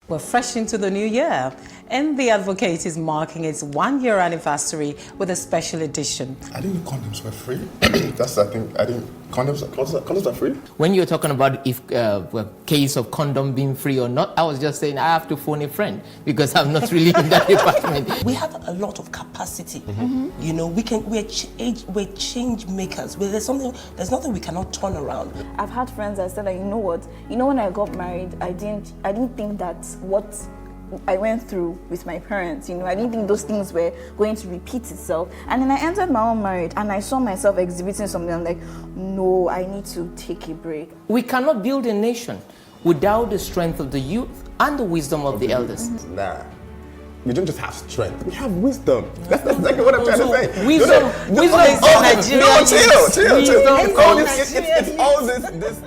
We're fresh into the new year, and The Advocate is marking its 1-year anniversary with a special edition. I didn't know condoms were free. That's the thing. I didn't. Condoms are free? When you're talking about if case of condom being free or not, I was just saying I have to phone a friend because I'm not really in that department. We have a lot of capacity. You know, we're change makers. There's nothing we cannot turn around. I've had friends that said that, you know what, when I got married, I didn't think that what I went through with my parents, I didn't think those things were going to repeat itself. And then I entered my own marriage and I saw myself exhibiting something. I'm like, no, I need to take a break. We cannot build a nation without the strength of the youth and the wisdom of the elders. Nah. We don't just have strength, we have wisdom. That's exactly what I'm trying to say. Wisdom is Nigeria. It's all this.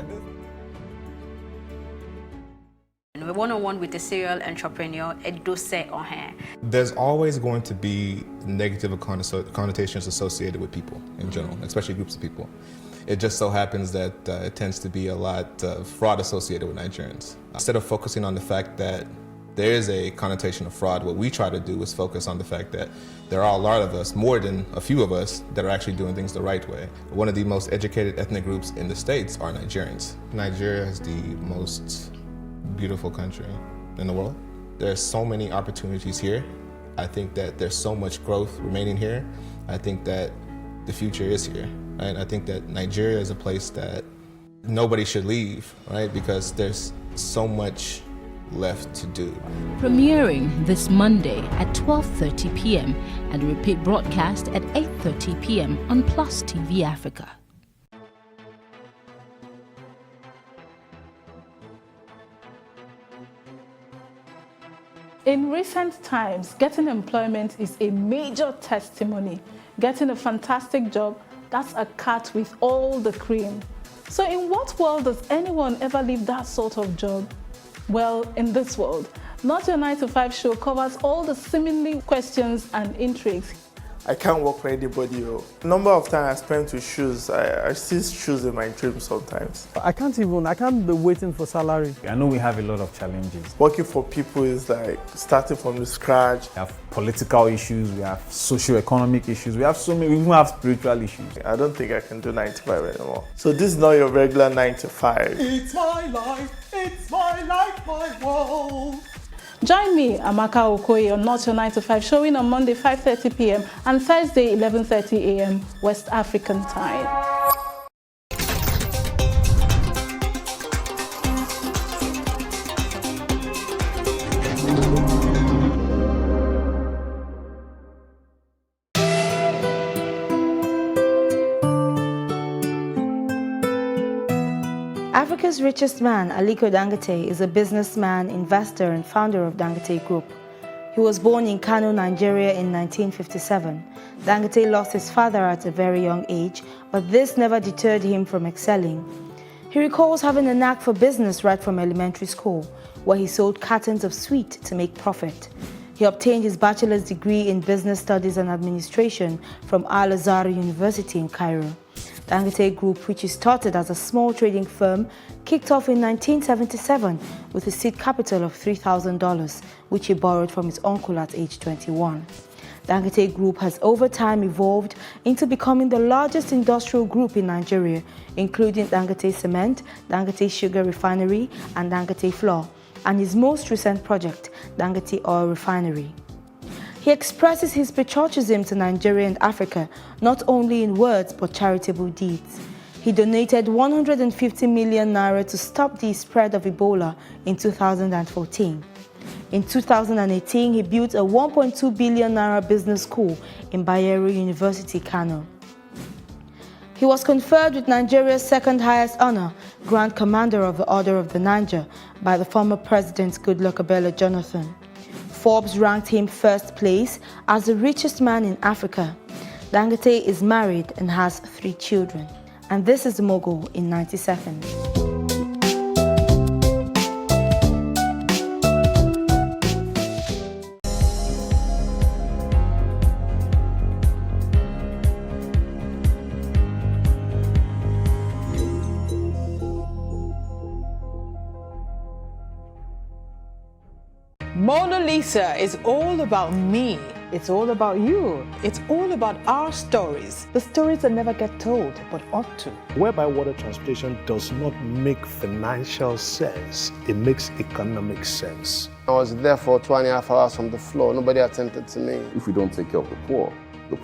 We're one-on-one with the serial entrepreneur, Edose Ohen. There's always going to be negative connotations associated with people in general, especially groups of people. It just so happens that it tends to be a lot of fraud associated with Nigerians. Instead of focusing on the fact that there is a connotation of fraud, what we try to do is focus on the fact that there are a lot of us, more than a few of us, that are actually doing things the right way. One of the most educated ethnic groups in the States are Nigerians. Nigeria is the most beautiful country in the world. There's so many opportunities here. I think that there's so much growth remaining here. I think that the future is here, right? I think that Nigeria is a place that nobody should leave, right? Because there's so much left to do. Premiering this Monday at 12:30 p.m. and repeat broadcast at 8:30 p.m. on Plus TV Africa. In recent times, getting employment is a major testimony. Getting a fantastic job, that's a cut with all the cream. So in what world does anyone ever leave that sort of job? Well, in this world. Not Your 9 to 5 show covers all the seemingly questions and intrigues. I can't work for anybody. Number of times I spent with shoes, I see shoes in my dreams sometimes. I can't be waiting for salary. I know we have a lot of challenges. Working for people is like starting from the scratch. We have political issues, we have socio-economic issues, we even have spiritual issues. I don't think I can do 9 to 5 anymore. So this is not your regular 9 to 5. It's my life, my world. Join me, Amaka Okoye, on Not Your 9 to 5, showing on Monday 5:30 p.m. and Thursday 11:30 a.m. West African time. Africa's richest man, Aliko Dangote, is a businessman, investor, and founder of Dangote Group. He was born in Kano, Nigeria in 1957. Dangote lost his father at a very young age, but this never deterred him from excelling. He recalls having a knack for business right from elementary school, where he sold cartons of sweet to make profit. He obtained his bachelor's degree in business studies and administration from Al-Azhar University in Cairo. Dangote Group, which he started as a small trading firm, kicked off in 1977 with a seed capital of $3,000, which he borrowed from his uncle at age 21. Dangote Group has over time evolved into becoming the largest industrial group in Nigeria, including Dangote Cement, Dangote Sugar Refinery, and Dangote Flour, and his most recent project, Dangote Oil Refinery. He expresses his patriotism to Nigeria and Africa, not only in words but charitable deeds. He donated 150 million naira to stop the spread of Ebola in 2014. In 2018, he built a 1.2 billion naira business school in Bayero University, Kano. He was conferred with Nigeria's second highest honor, Grand Commander of the Order of the Niger, by the former President Goodluck Ebele Jonathan. Forbes ranked him first place as the richest man in Africa. Dangote is married and has 3 children. And this is the Mogul in 90 seconds. Mona Lisa is all about me. It's all about you. It's all about our stories. The stories that never get told, but ought to. Whereby water transportation does not make financial sense, it makes economic sense. I was there for 2.5 hours on the floor. Nobody attended to me. If we don't take care of the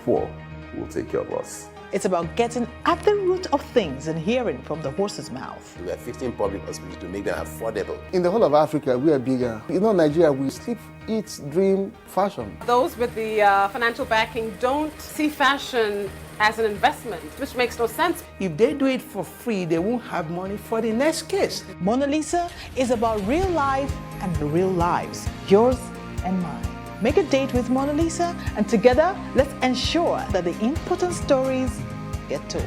poor will take care of us. It's about getting at the root of things and hearing from the horse's mouth. We are fixing public hospitals to make them affordable. In the whole of Africa, we are bigger. You know, Nigeria, we sleep, eat, dream, fashion. Those with the financial backing don't see fashion as an investment, which makes no sense. If they do it for free, they won't have money for the next case. Mona Lisa is about real life and the real lives, yours and mine. Make a date with Mona Lisa, and together, let's ensure that the important stories get told.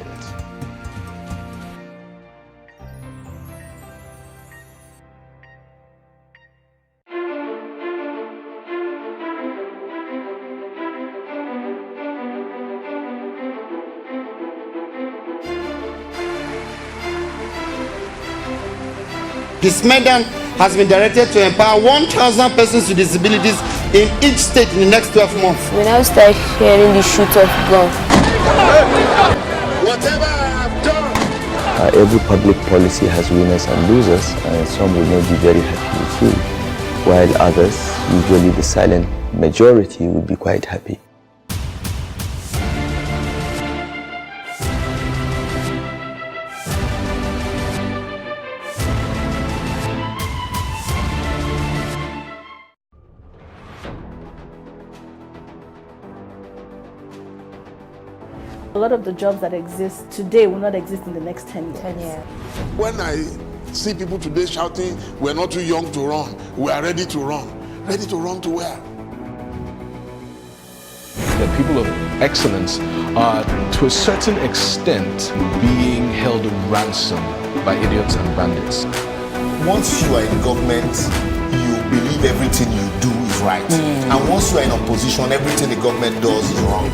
This medal has been directed to empower 1,000 persons with disabilities in each state in the next 12 months. We now start hearing the shoot of gun. Whatever I have done. Every public policy has winners and losers, and some will not be very happy with you, while others, usually the silent majority, will be quite happy. A lot of the jobs that exist today will not exist in the next 10 years. When I see people today shouting, we're not too young to run, we are ready to run. Ready to run to where? The people of excellence are, to a certain extent, being held ransom by idiots and bandits. Once you are in government, you believe everything you do is right. And once you are in opposition, everything the government does is wrong.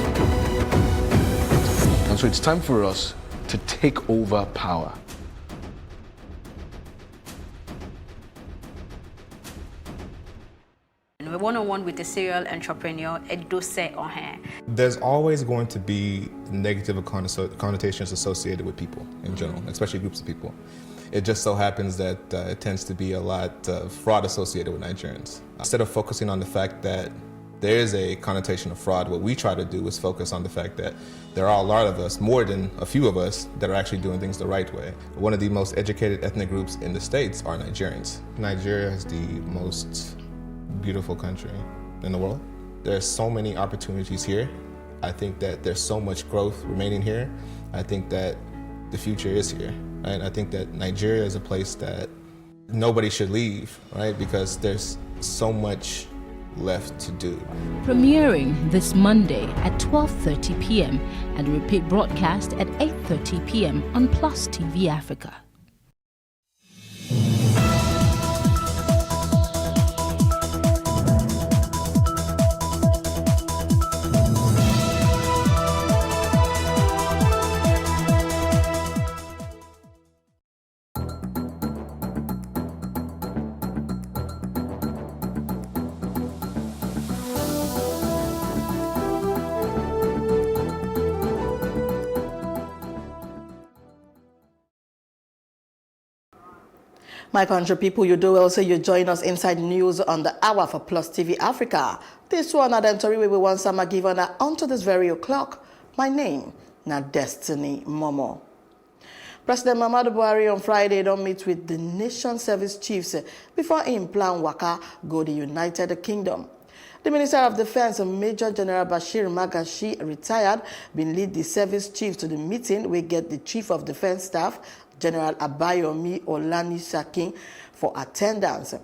And so it's time for us to take over power. We're one-on-one with the serial entrepreneur, Edose Ohen. There's always going to be negative connotations associated with people in general, especially groups of people. It just so happens that it tends to be a lot of fraud associated with Nigerians. Instead of focusing on the fact that there is a connotation of fraud, what we try to do is focus on the fact that there are a lot of us, more than a few of us, that are actually doing things the right way. One of the most educated ethnic groups in the States are Nigerians. Nigeria is the most beautiful country in the world. There's so many opportunities here. I think that there's so much growth remaining here. I think that the future is here. Right? I think that Nigeria is a place that nobody should leave, right? Because there's so much left to do. Premiering this Monday at 12:30 p.m. and repeat broadcast at 8:30 p.m. on Plus TV Africa. My country people, you do well, so you join us inside news on the hour for Plus TV Africa. This one at Entori we want some given onto this very o'clock. My name, na Destiny Momo. President Muhammadu Buhari on Friday don't meet with the nation service chiefs before him plan waka go the United Kingdom. The Minister of Defense, Major General Bashir Magashi, retired, been lead the service chiefs to the meeting we get the Chief of Defense Staff, General Abayomi Olanisakin, for attendance.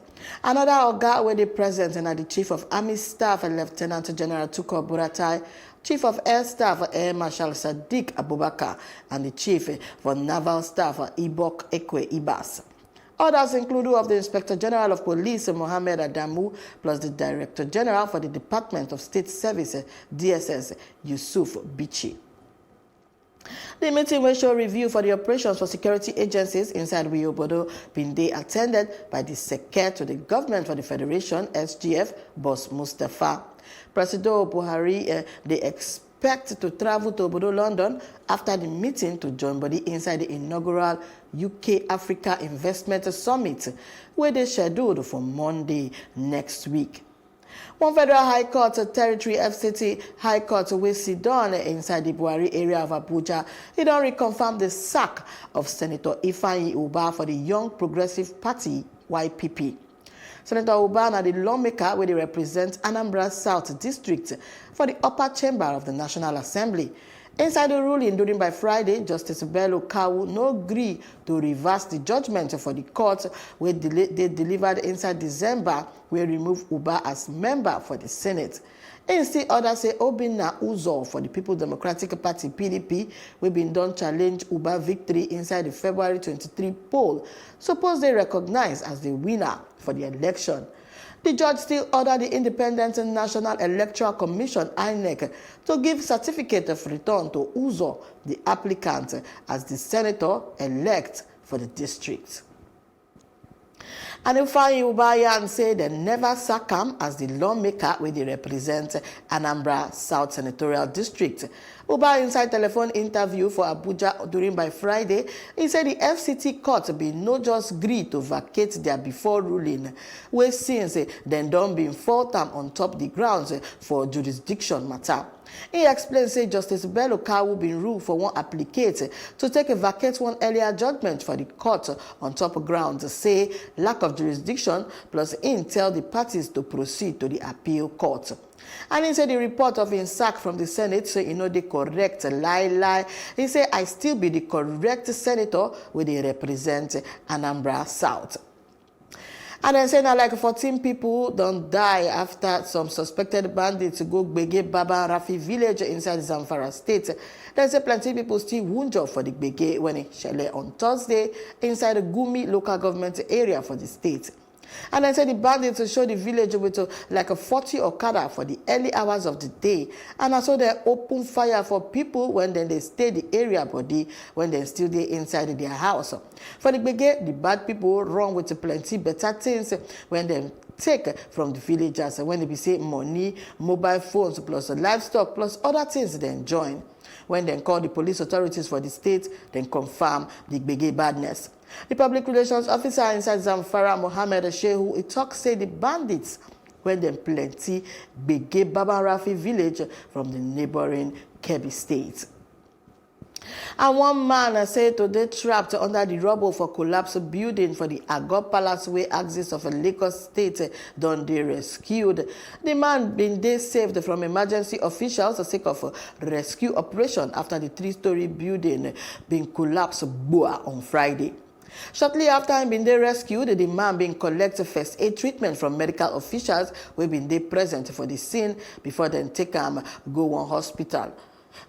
Another Oga where the present and the Chief of Army Staff, Lieutenant General Tukur Buratai, Chief of Air Staff, Air Marshal Sadiq Abubakar, and the Chief for Naval Staff, Ibok Ekwe Ibas. Others include of the Inspector General of Police, Mohammed Adamu, plus the Director General for the Department of State Service, DSS, Yusuf Bichi. The meeting will show review for the operations for security agencies inside Wiobodo been attended by the Secretary to the Government for the Federation, SGF, Boss Mustafa. President Buhari, they expect to travel to Obodo, London after the meeting to join body inside the inaugural UK-Africa Investment Summit, where they scheduled for Monday next week. One federal high court territory, FCT High Court, will sit down inside the Buhari area of Abuja. It don't reconfirm the sack of Senator Ifeanyi Ubah for the Young Progressive Party, YPP. Senator Ubah are the lawmaker where they represent Anambra South District for the upper chamber of the National Assembly. Inside the ruling during by Friday, Justice Bello Kawu no agree to reverse the judgment for the court where they delivered inside December, where remove Ubah as member for the Senate. Instead, others say Obinna Uzo for the People's Democratic Party, PDP, we been done challenge Ubah victory inside the February 23 poll, suppose they recognize as the winner for the election. The judge still ordered the Independent National Electoral Commission, INEC, to give certificate of return to Uzo, the applicant, as the senator-elect for the district. And Ifeanyi Ubah say they never sack him as the lawmaker where they represent Anambra South Senatorial District. Ubah inside telephone interview for Abuja during by Friday, he said the FCT court be no just agree to vacate their before ruling, where since then don't be fault them on top the grounds for jurisdiction matter. He explains say Justice Bello Kawu been ruled for one applicant to take a vacate one earlier judgment for the court on top grounds, say lack of jurisdiction, plus in tell the parties to proceed to the appeal court. And he said the report of his sack from the Senate, so you know the correct lie. He said I still be the correct senator where they represent Anambra South. And then say now like 14 people don't die after some suspected bandits go Gbege Baba Rafi village inside Zamfara state. They say plenty people still wounded for the Gbege when it shelled on Thursday inside the Gumi local government area for the state. And then say the bandits show the village with like a 40 Okada for the early hours of the day. And also they open fire for people when then they stay the area body when they still there inside their house. For the Gbege, the bad people run with plenty better things when they take from the villagers when they be say money, mobile phones, plus livestock, plus other things then join. When they call the police authorities for the state, then confirm the Gbege badness. The public relations officer inside Zamfara, Mohammed Shehu, he talk say the bandits when them plenty Gbege Baba Rafi village from the neighboring Kebbi state. And one man said today trapped under the rubble for collapsed building for the Agor Palace way axis of a Lagos state done they rescued. The man been saved from emergency officials sake of a rescue operation after the 3-story building been collapsed on Friday. Shortly after him being rescued, the man being collected first aid treatment from medical officials who been present for the scene before then take him go one hospital.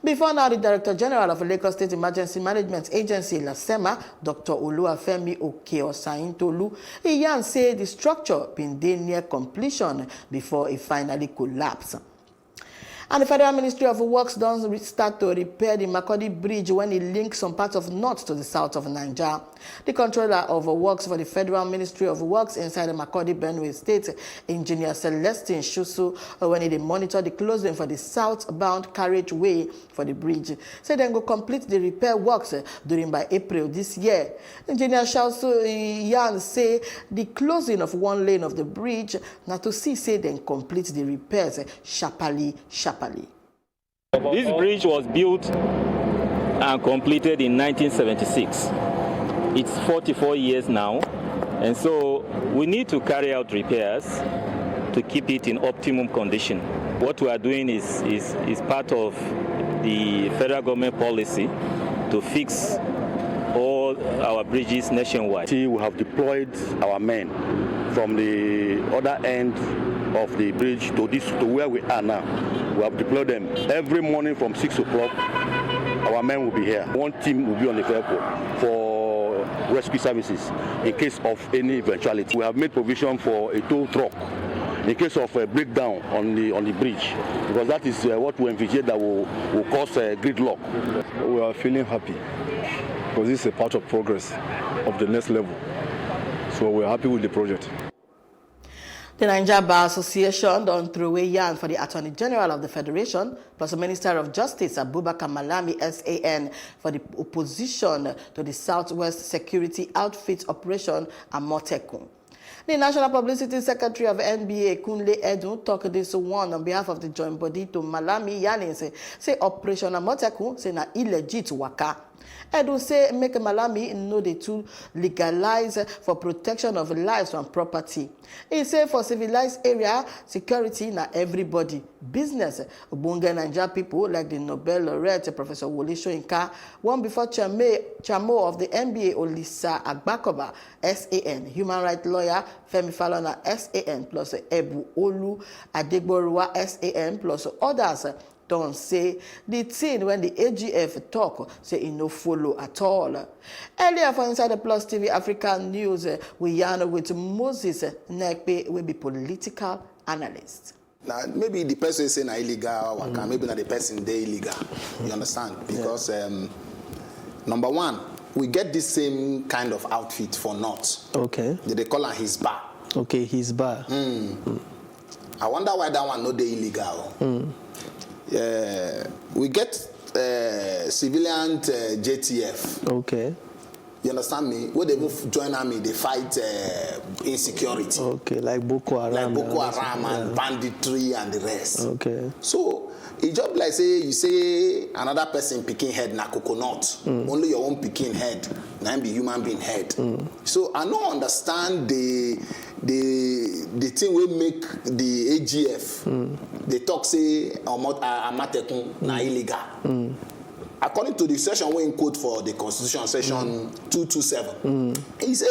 Before now, the Director General of Lagos State Emergency Management Agency, LASEMA, Dr. Oluwafemi Okeosaintolu, he say the structure been near completion before it finally collapsed. And the Federal Ministry of Works does start to repair the Makurdi Bridge when it links some parts of north to the south of Nigeria. The controller of works for the Federal Ministry of Works inside the Makurdi Benue State, Engineer Celestine Shusu, when they monitor the closing for the southbound carriageway for the bridge, said then go complete the repair works during by April this year. Engineer Shusu Yan say the closing of one lane of the bridge now to see say then complete the repairs sharply. This bridge was built and completed in 1976. It's 44 years now, and so we need to carry out repairs to keep it in optimum condition. What we are doing is part of the federal government policy to fix all our bridges nationwide. We have deployed our men from the other end of the bridge to where we are now. We have deployed them every morning from 6 o'clock. Our men will be here. One team will be on the airport for rescue services in case of any eventuality. We have made provision for a tow truck in case of a breakdown on the bridge, because that is what we envisage that will cause gridlock. We are feeling happy because this is a part of progress of the next level. So we're happy with the project. The Nigeria Bar Association don't throw away yarn for the Attorney General of the Federation, plus the Minister of Justice, Abubakar Malami, SAN, for the opposition to the Southwest Security Outfit Operation Amotekun. The National Publicity Secretary of NBA, Kunle Edun, talked this one on behalf of the joint body to Malami Yanin, say Operation Amotekun, say na illegit waka. Edu say make Malami know the tool legalize for protection of lives and property. He say for civilized area, security na everybody. Business, Ubunga Nigeria people like the Nobel laureate Professor Wole Soyinka, one before Chamo of the NBA Olisa Agbakoba, SAN, human rights lawyer Femi Falana, SAN, plus Ebu Olu Adegboruwa, SAN, plus others. Don't say the thing when the AGF talk, say it no follow at all. Earlier for Inside the Plus TV African News, we yarn with Moses Nekpe, will be political analyst. Now, maybe the person is saying illegal, or maybe not the person they illegal. You understand? Because number one, we get this same kind of outfit for North. Okay. They call it his bar. Okay, his bar. I wonder why that one not the illegal. We get civilian JTF. Okay. You understand me? When they move join army, they fight insecurity. Okay, like Boko Haram. Like Boko Haram and banditry and the rest. Okay. So it's just like say you say another person picking head na coconut. Only your own picking head, na be human being head. So I don't understand the thing we make the AGF. They talk say Amotekun na illegal. According to the section we quote for the Constitution, section 227, he say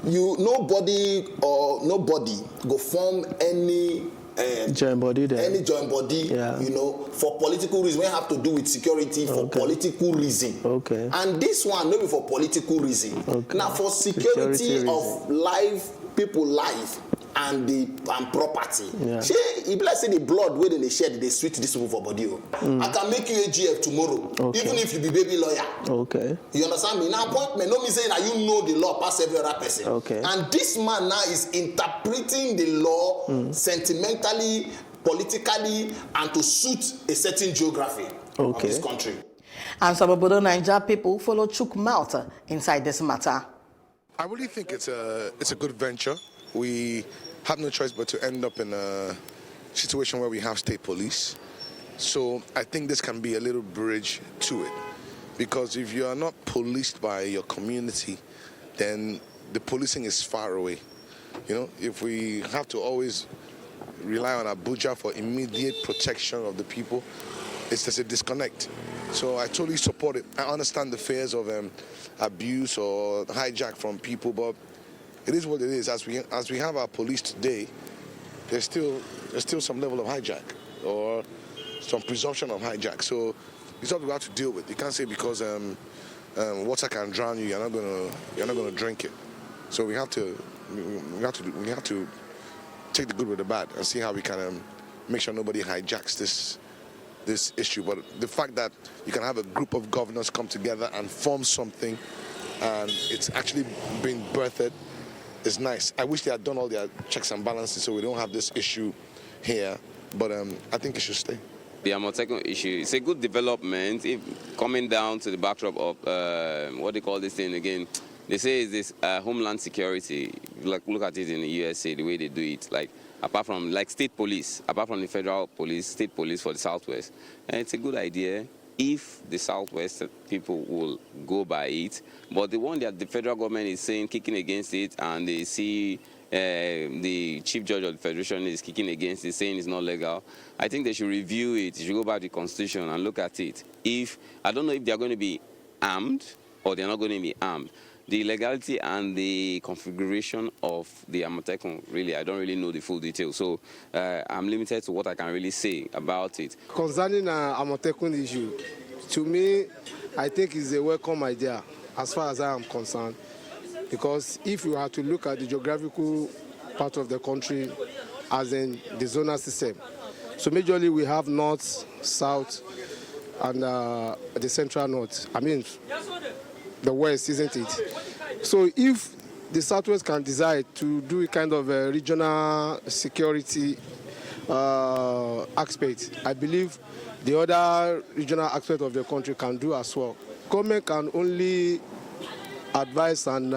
nobody go form any joint body there. Any joint body, you know, for political reason. We have to do with security for political reason. Okay. And this one maybe for political reason. Okay. Now for security of life, people life and property. See, if let's say the blood where they shed, they sweet this people for body. I can make you AGF tomorrow, even if you be baby lawyer. Okay. You understand me? Now appointment, no me saying that you know the law past every other person. Okay. And this man now is interpreting the law sentimentally, politically, and to suit a certain geography of this country. And some of the Nigeria people follow Chuk mouth inside this matter. I really think it's a good venture. We have no choice but to end up in a situation where we have state police. So I think this can be a little bridge to it. Because if you are not policed by your community, then the policing is far away. You know, if we have to always rely on Abuja for immediate protection of the people, it's just a disconnect. So I totally support it. I understand the fears of abuse or hijack from people, but it is what it is. As we have our police today, there's still some level of hijack or some presumption of hijack. So it's something we have to deal with. You can't say because water can drown you, you're not gonna drink it. So we have to take the good with the bad and see how we can make sure nobody hijacks this issue. But the fact that you can have a group of governors come together and form something, and it's actually being birthed, is nice. I wish they had done all their checks and balances so we don't have this issue here. But I think it should stay. The Amotekun issue, it's a good development. Coming down to the backdrop of what they call this thing again. They say it's this homeland security. Like, look at it in the USA, the way they do it. Like, apart from like state police, apart from the federal police, state police for the Southwest. And it's a good idea if the Southwest people will go by it. But the one that the federal government is saying, kicking against it, and they see the chief judge of the federation is kicking against it, saying it's not legal, I think they should review it. They should go back to the Constitution and look at it. I don't know if they're going to be armed or they're not going to be armed. The legality and the configuration of the Amotekun, really, I don't really know the full details. So I'm limited to what I can really say about it. Concerning Amotekun issue, to me, I think it's a welcome idea as far as I am concerned. Because if you have to look at the geographical part of the country, as in the zonal system. So majorly we have north, south, and the central north. I mean, the west, isn't it? So if the southwest can decide to do a kind of a regional security aspect, I believe the other regional aspect of the country can do as well. Government can only advise and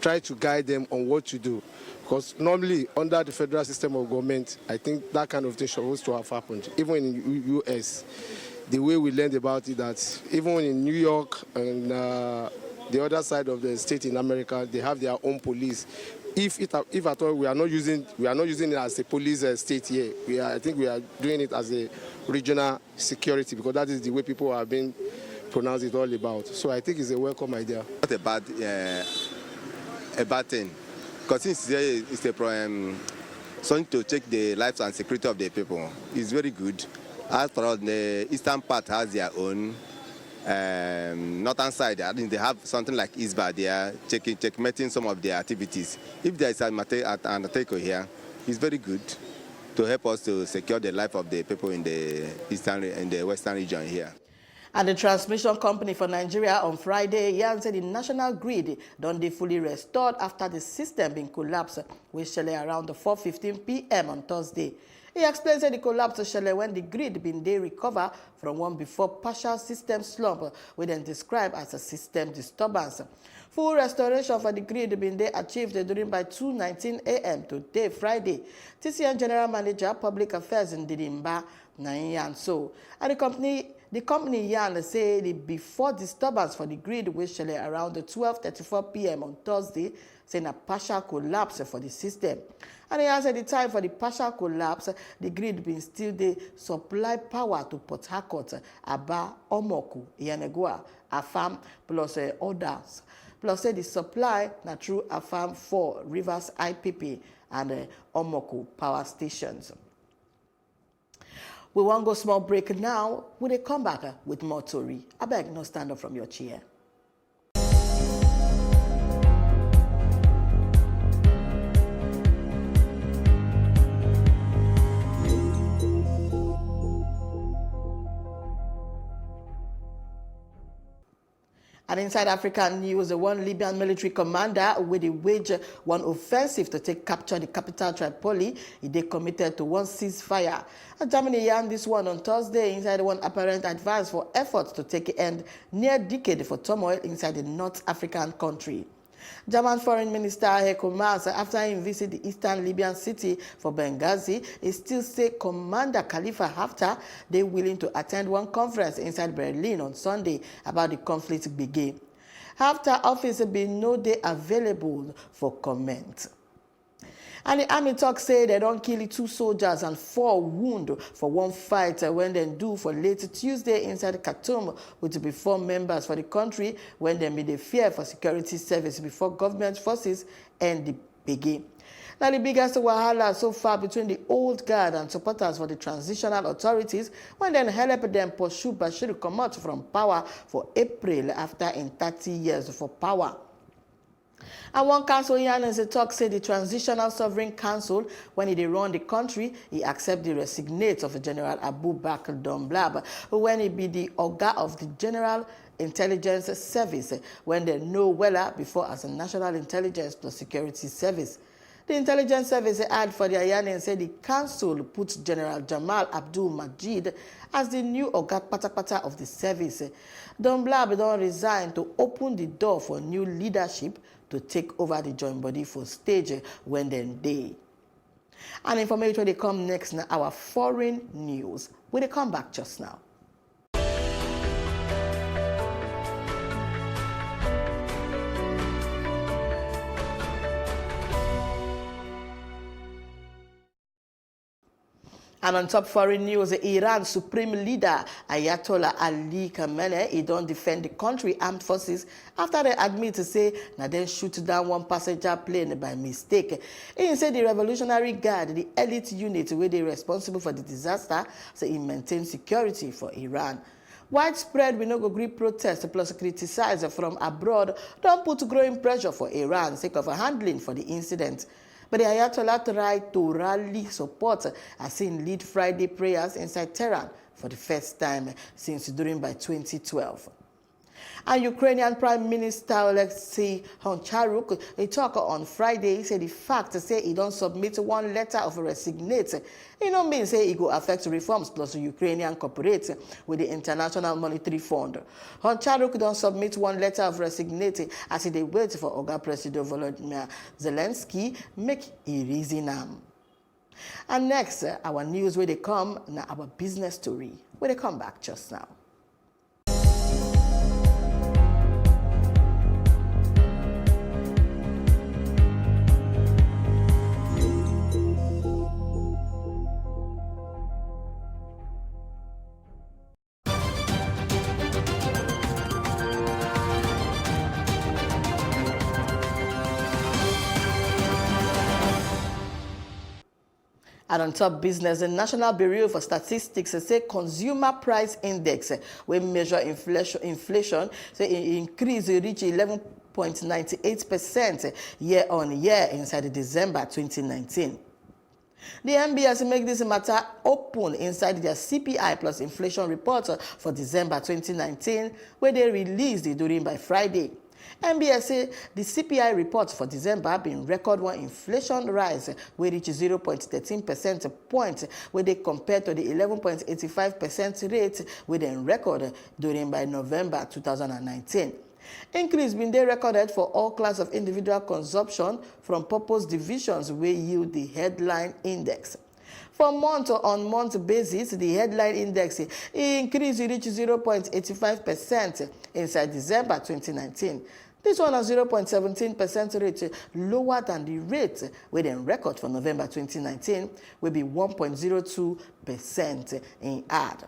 try to guide them on what to do. Because normally, under the federal system of government, I think that kind of thing supposed to have happened. Even in U.S., the way we learned about it, that even in New York and the other side of the state in America, they have their own police. If at all we are not using it as a police state here, I think we are doing it as a regional security, because that is the way people have been pronounced it all about. So I think it's a welcome idea. Not a bad thing, because since it's a something to check the lives and security of the people. It's very good. As for all, the eastern part has their own. Northern side, I think they have something like ISBA. They are checkmating some of their activities. If there is an Amotekun here, it's very good to help us to secure the life of the people in the eastern and the western region here. And the transmission company for Nigeria on Friday, Yan said the national grid don't be fully restored after the system being collapsed, which shall around 4:15 p.m. on Thursday. He explains that the collapse shall when the grid been they recover from one before partial system slump, we then describe as a system disturbance. Full restoration for the grid been they achieved during by 2:19 a.m. today, Friday. TCN General Manager, Public Affairs in Didimba, Nayan so. And the company Yan say the before disturbance for the grid which shall around 12:34 p.m. on Thursday, saying a partial collapse for the system. And he has at the time for the partial collapse, the grid been still they supply power to Port Harcourt, Aba, Omoku, Yanegua, Afam, plus others. Plus the supply na through Afam 4, Rivers IPP, and Omoku power stations. We won't go small break now. We will come back with more Tori. I beg no stand up from your chair. And inside African news, one Libyan military commander with wage one offensive to capture the capital Tripoli. They committed to one ceasefire. And Germany yarned this one on Thursday inside one apparent advance for efforts to take end near decade for turmoil inside the North African country. German Foreign Minister Heiko Maas, after he visited the eastern Libyan city for Benghazi, he still say Commander Khalifa Haftar they willing to attend one conference inside Berlin on Sunday about the conflict begin. Haftar office been no day available for comment. And the army talk say they don't kill 2 soldiers and 4 wounded for one fight when they do for late Tuesday inside Khartoum with be 4 members for the country when they made a fear for security service before government forces end the begin. Now the biggest wahala so far between the old guard and supporters for the transitional authorities when they help them pursue Bashir come out from power for April after in 30 years for power. And one council Yannis talk say the Transitional Sovereign Council, when he run the country, he accept the resignate of General Abu Bakr Domblab, when he be the Oga of the General Intelligence Service, when they know weller before as a National Intelligence plus Security Service. The Intelligence Service add for the Iranian said the council put General Jamal Abdul Majid as the new Oga Patapata of the service. Domblab don't resign to open the door for new leadership to take over the joint body for stage when then they. And information they come next now, our foreign news. Will they come back just now? And on top foreign news, Iran's supreme leader, Ayatollah Ali Khamenei, he don't defend the country armed forces after they admit to say, now then shoot down one passenger plane by mistake. He said the Revolutionary Guard, the elite unit where they responsible for the disaster, say he maintains security for Iran. Widespread we no go agree protest plus criticize from abroad don't put growing pressure for Iran sake of a handling for the incident. but the Ayatollah tried to rally support as he lead Friday prayers inside Tehran for the first time since during by 2012. And Ukrainian Prime Minister Alexei Honcharuk, a talker on Friday, said the fact say he don't submit one letter of resignation. It don't mean say it go affect reforms plus Ukrainian cooperate with the International Monetary Fund. Honcharuk don't submit one letter of resignation as they wait for Oga President Volodymyr Zelensky make a reason. And next, our news where they come, now our business story, where they come back just now. And on top business, the National Bureau for Statistics say consumer price index, we measure inflation, say it increase reach 11.98% year on year inside December 2019. The NBS make this matter open inside their CPI plus inflation report for December 2019, where they released it during by Friday. NBS say the CPI report for December been record one inflation rise, where reach 0.13% point, where they compared to the 11.85% rate where they record during by November 2019. Increase been they recorded for all class of individual consumption from purpose divisions where yield the headline index. For month-on-month basis, the headline index increased to reach 0.85% inside December 2019. This one has 0.17% rate lower than the rate where they record for November 2019, will be 1.02% in add.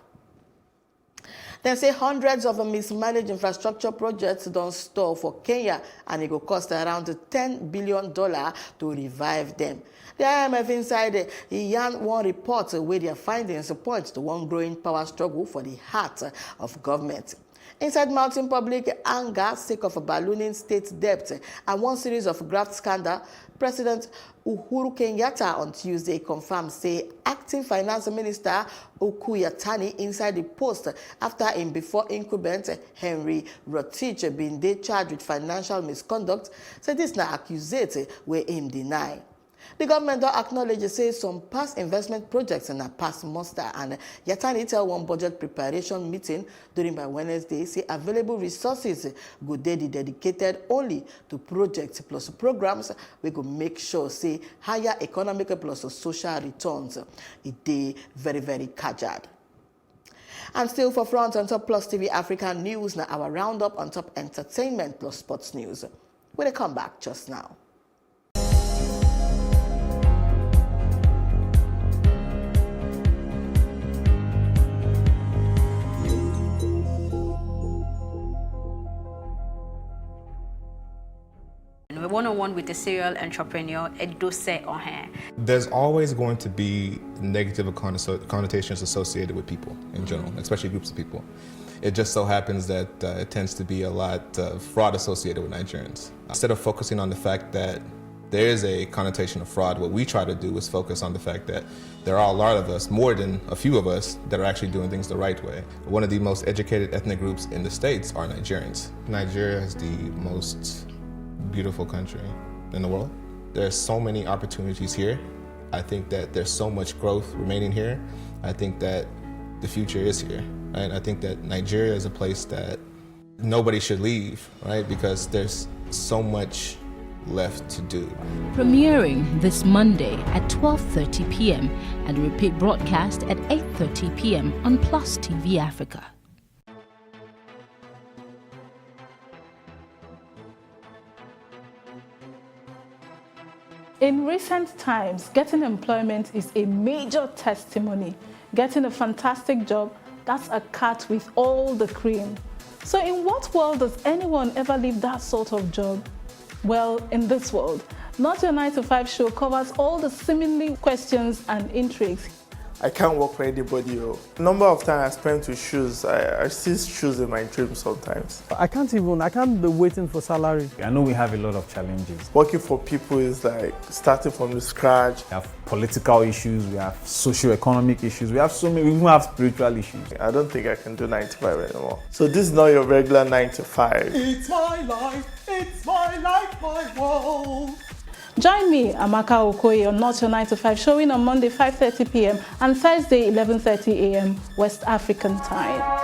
They say hundreds of mismanaged infrastructure projects don't stall for Kenya, and it will cost around $10 billion to revive them. The IMF inside yarn one report where their findings point to one growing power struggle for the heart of government. Inside mounting public anger sake of a ballooning state debt and one series of graft scandal, President Uhuru Kenyatta on Tuesday confirmed say acting finance minister Okuyatani inside the post after him before incumbent Henry Rotich been they charged with financial misconduct, said this na accusate where him deny. The government don't acknowledge say some past investment projects and a past muster, and Yatani tell one budget preparation meeting during by Wednesday say available resources go dey dedicated only to projects plus programs we go make sure say higher economic plus social returns. It dey very, very cajard. And still for front on top Plus TV Africa news, now our roundup on top entertainment plus sports news. We'll come back just now. One-on-one with the serial entrepreneur Edose on her. There's always going to be negative connotations associated with people in general, especially groups of people. It just so happens that it tends to be a lot of fraud associated with Nigerians. Instead of focusing on the fact that there is a connotation of fraud, what we try to do is focus on the fact that there are a lot of us, more than a few of us, that are actually doing things the right way. One of the most educated ethnic groups in the States are Nigerians. Nigeria is the most beautiful country in the world. There's so many opportunities here. I think that there's so much growth remaining here. I think that the future is here. Right? I think that Nigeria is a place that nobody should leave, right? Because there's so much left to do. Premiering this Monday at 12:30 p.m. and repeat broadcast at 8:30 p.m. on Plus TV Africa. In recent times, getting employment is a major testimony. Getting a fantastic job, that's a cut with all the cream. So in what world does anyone ever leave that sort of job? Well, in this world. Not Your 9 to 5 show covers all the seemingly questions and intrigues. I can't work for anybody. Number of times I spent with shoes, I see shoes in my dreams sometimes. I can't be waiting for salary. I know we have a lot of challenges. Working for people is like starting from the scratch. We have political issues, we have socio-economic issues, we even have spiritual issues. I don't think I can do 9 to 5 anymore. So this is not your regular 9 to 5. It's my life, my world. Join me, Amaka Okoye, on Not Your 9 to 5, showing on Monday 5:30 p.m. and Thursday 11:30 a.m. West African time.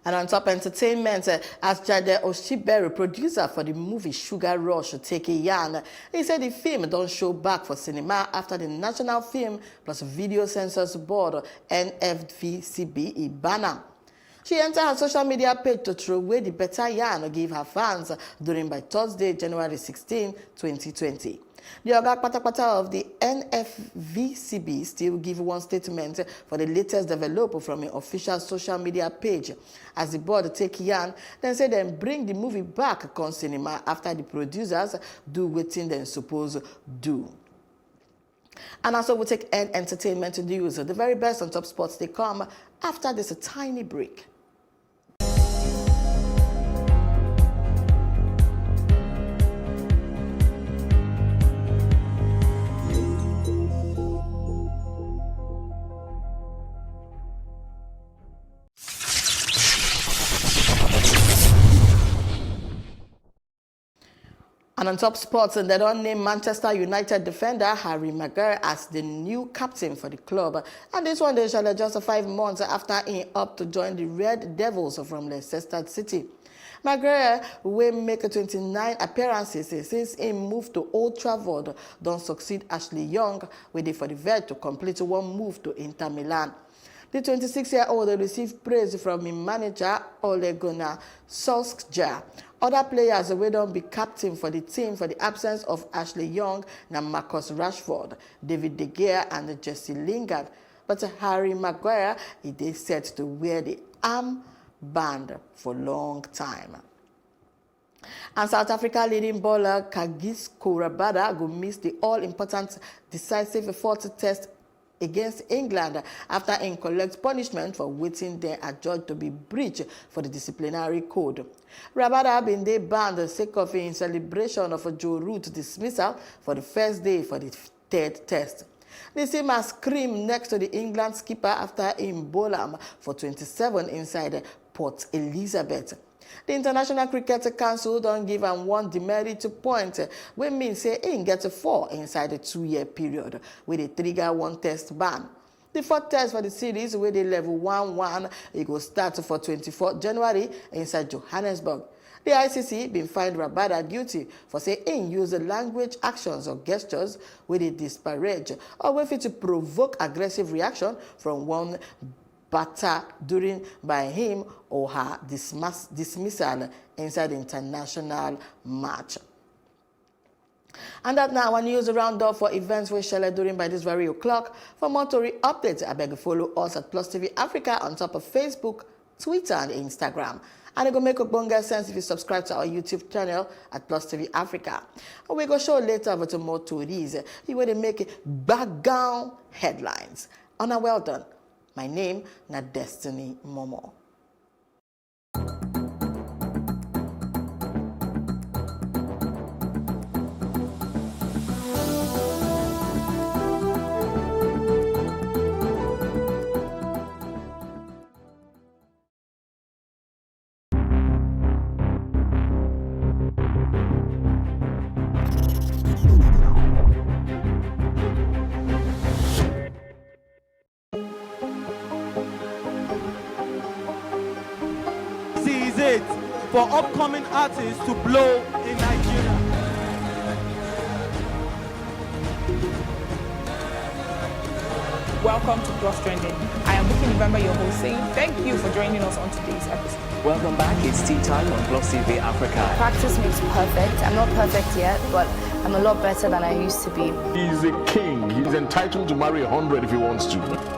And on top entertainment, as Jade Oshibere, producer for the movie Sugar Rush, take a yarn, he said the film don't show back for cinema after the National Film plus Video Censors Board, NFVCB, banner. She entered her social media page to throw away the better yarn gave her fans during by Thursday, January 16, 2020. The Oga Patapata of the NFVCB still give one statement for the latest development from an official social media page. As the board take yarn, then say them bring the movie back on cinema after the producers do waiting them suppose do. And also we'll take entertainment news. The very best on Top Sports, they come after this tiny break. And on Top Sports, and they don't name Manchester United defender Harry Maguire as the new captain for the club. And this one they shall just 5 months after he up to join the Red Devils from Leicester City. Maguire will make 29 appearances since he moved to Old Trafford. Don't succeed Ashley Young, waiting for the vet to complete one move to Inter Milan. The 26-year-old received praise from his manager Ole Gunnar Solskjaer. Other players will don't be captain for the team for the absence of Ashley Young, and Marcus Rashford, David De Gea, and Jesse Lingard. But Harry Maguire is set to wear the armband for a long time. And South Africa leading bowler Kagiso Rabada will miss the all-important decisive fourth test against England after he collect punishment for waiting there adjudged to be breach for the disciplinary code. Rabada been they banned sake of in celebration of a Joe Root dismissal for the first day for the third test. The team has screamed next to the England skipper after him bowl for 27 inside Port Elizabeth. The International Cricket Council don't give him one demerit point, which means say he get 4 inside a 2-year period, with a trigger 1 test ban. The 4th test for the series, where they level 1-1, it will start for 24th January inside Johannesburg. The ICC been fined Rabada guilty for saying he used language, actions, or gestures where they disparage or with it to provoke aggressive reaction from one batter during by him or her dismissal inside the international match. And that now our news roundup for events we share during by this very o'clock. For more Tory updates, I beg you follow us at Plus TV Africa on top of Facebook, Twitter, and Instagram. And it will make a bonga sense if you subscribe to our YouTube channel at Plus TV Africa. And we go show later about more Tories. You will make background headlines. Honor well done. My name na Destiny Momo. For upcoming artists to blow in Nigeria. Welcome to Plus Trending. I am Buki November, your host, saying thank you for joining us on today's episode. Welcome back. It's tea time on Plus TV Africa. Practice makes perfect. I'm not perfect yet, but I'm a lot better than I used to be. He's a king. He's entitled to marry 100 if he wants to.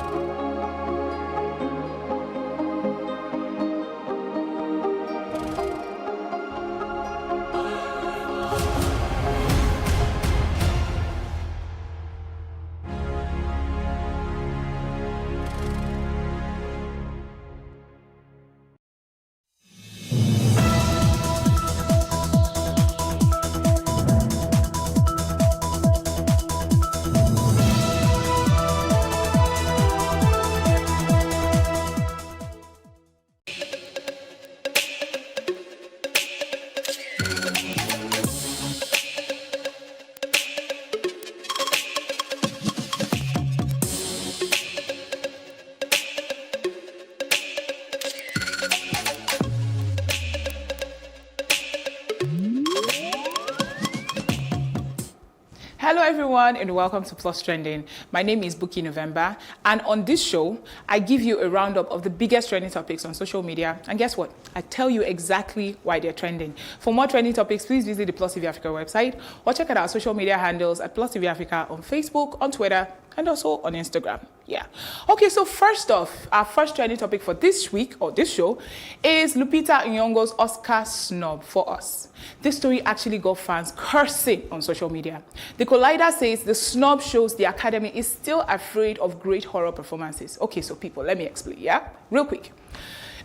Hello everyone and welcome to Plus Trending. My name is Buki November, and on this show I give you a roundup of the biggest trending topics on social media, and guess what? I tell you exactly why they're trending. For more trending topics, please visit the Plus TV Africa website or check out our social media handles at Plus TV Africa on Facebook, on Twitter, and also on Instagram. Yeah. Okay, so first off, our first trending topic for this week, or this show, is Lupita Nyong'o's Oscar snub for us. This story actually got fans cursing on social media. The Collider says the snub shows the Academy is still afraid of great horror performances. Okay, so people, let me explain, yeah? Real quick.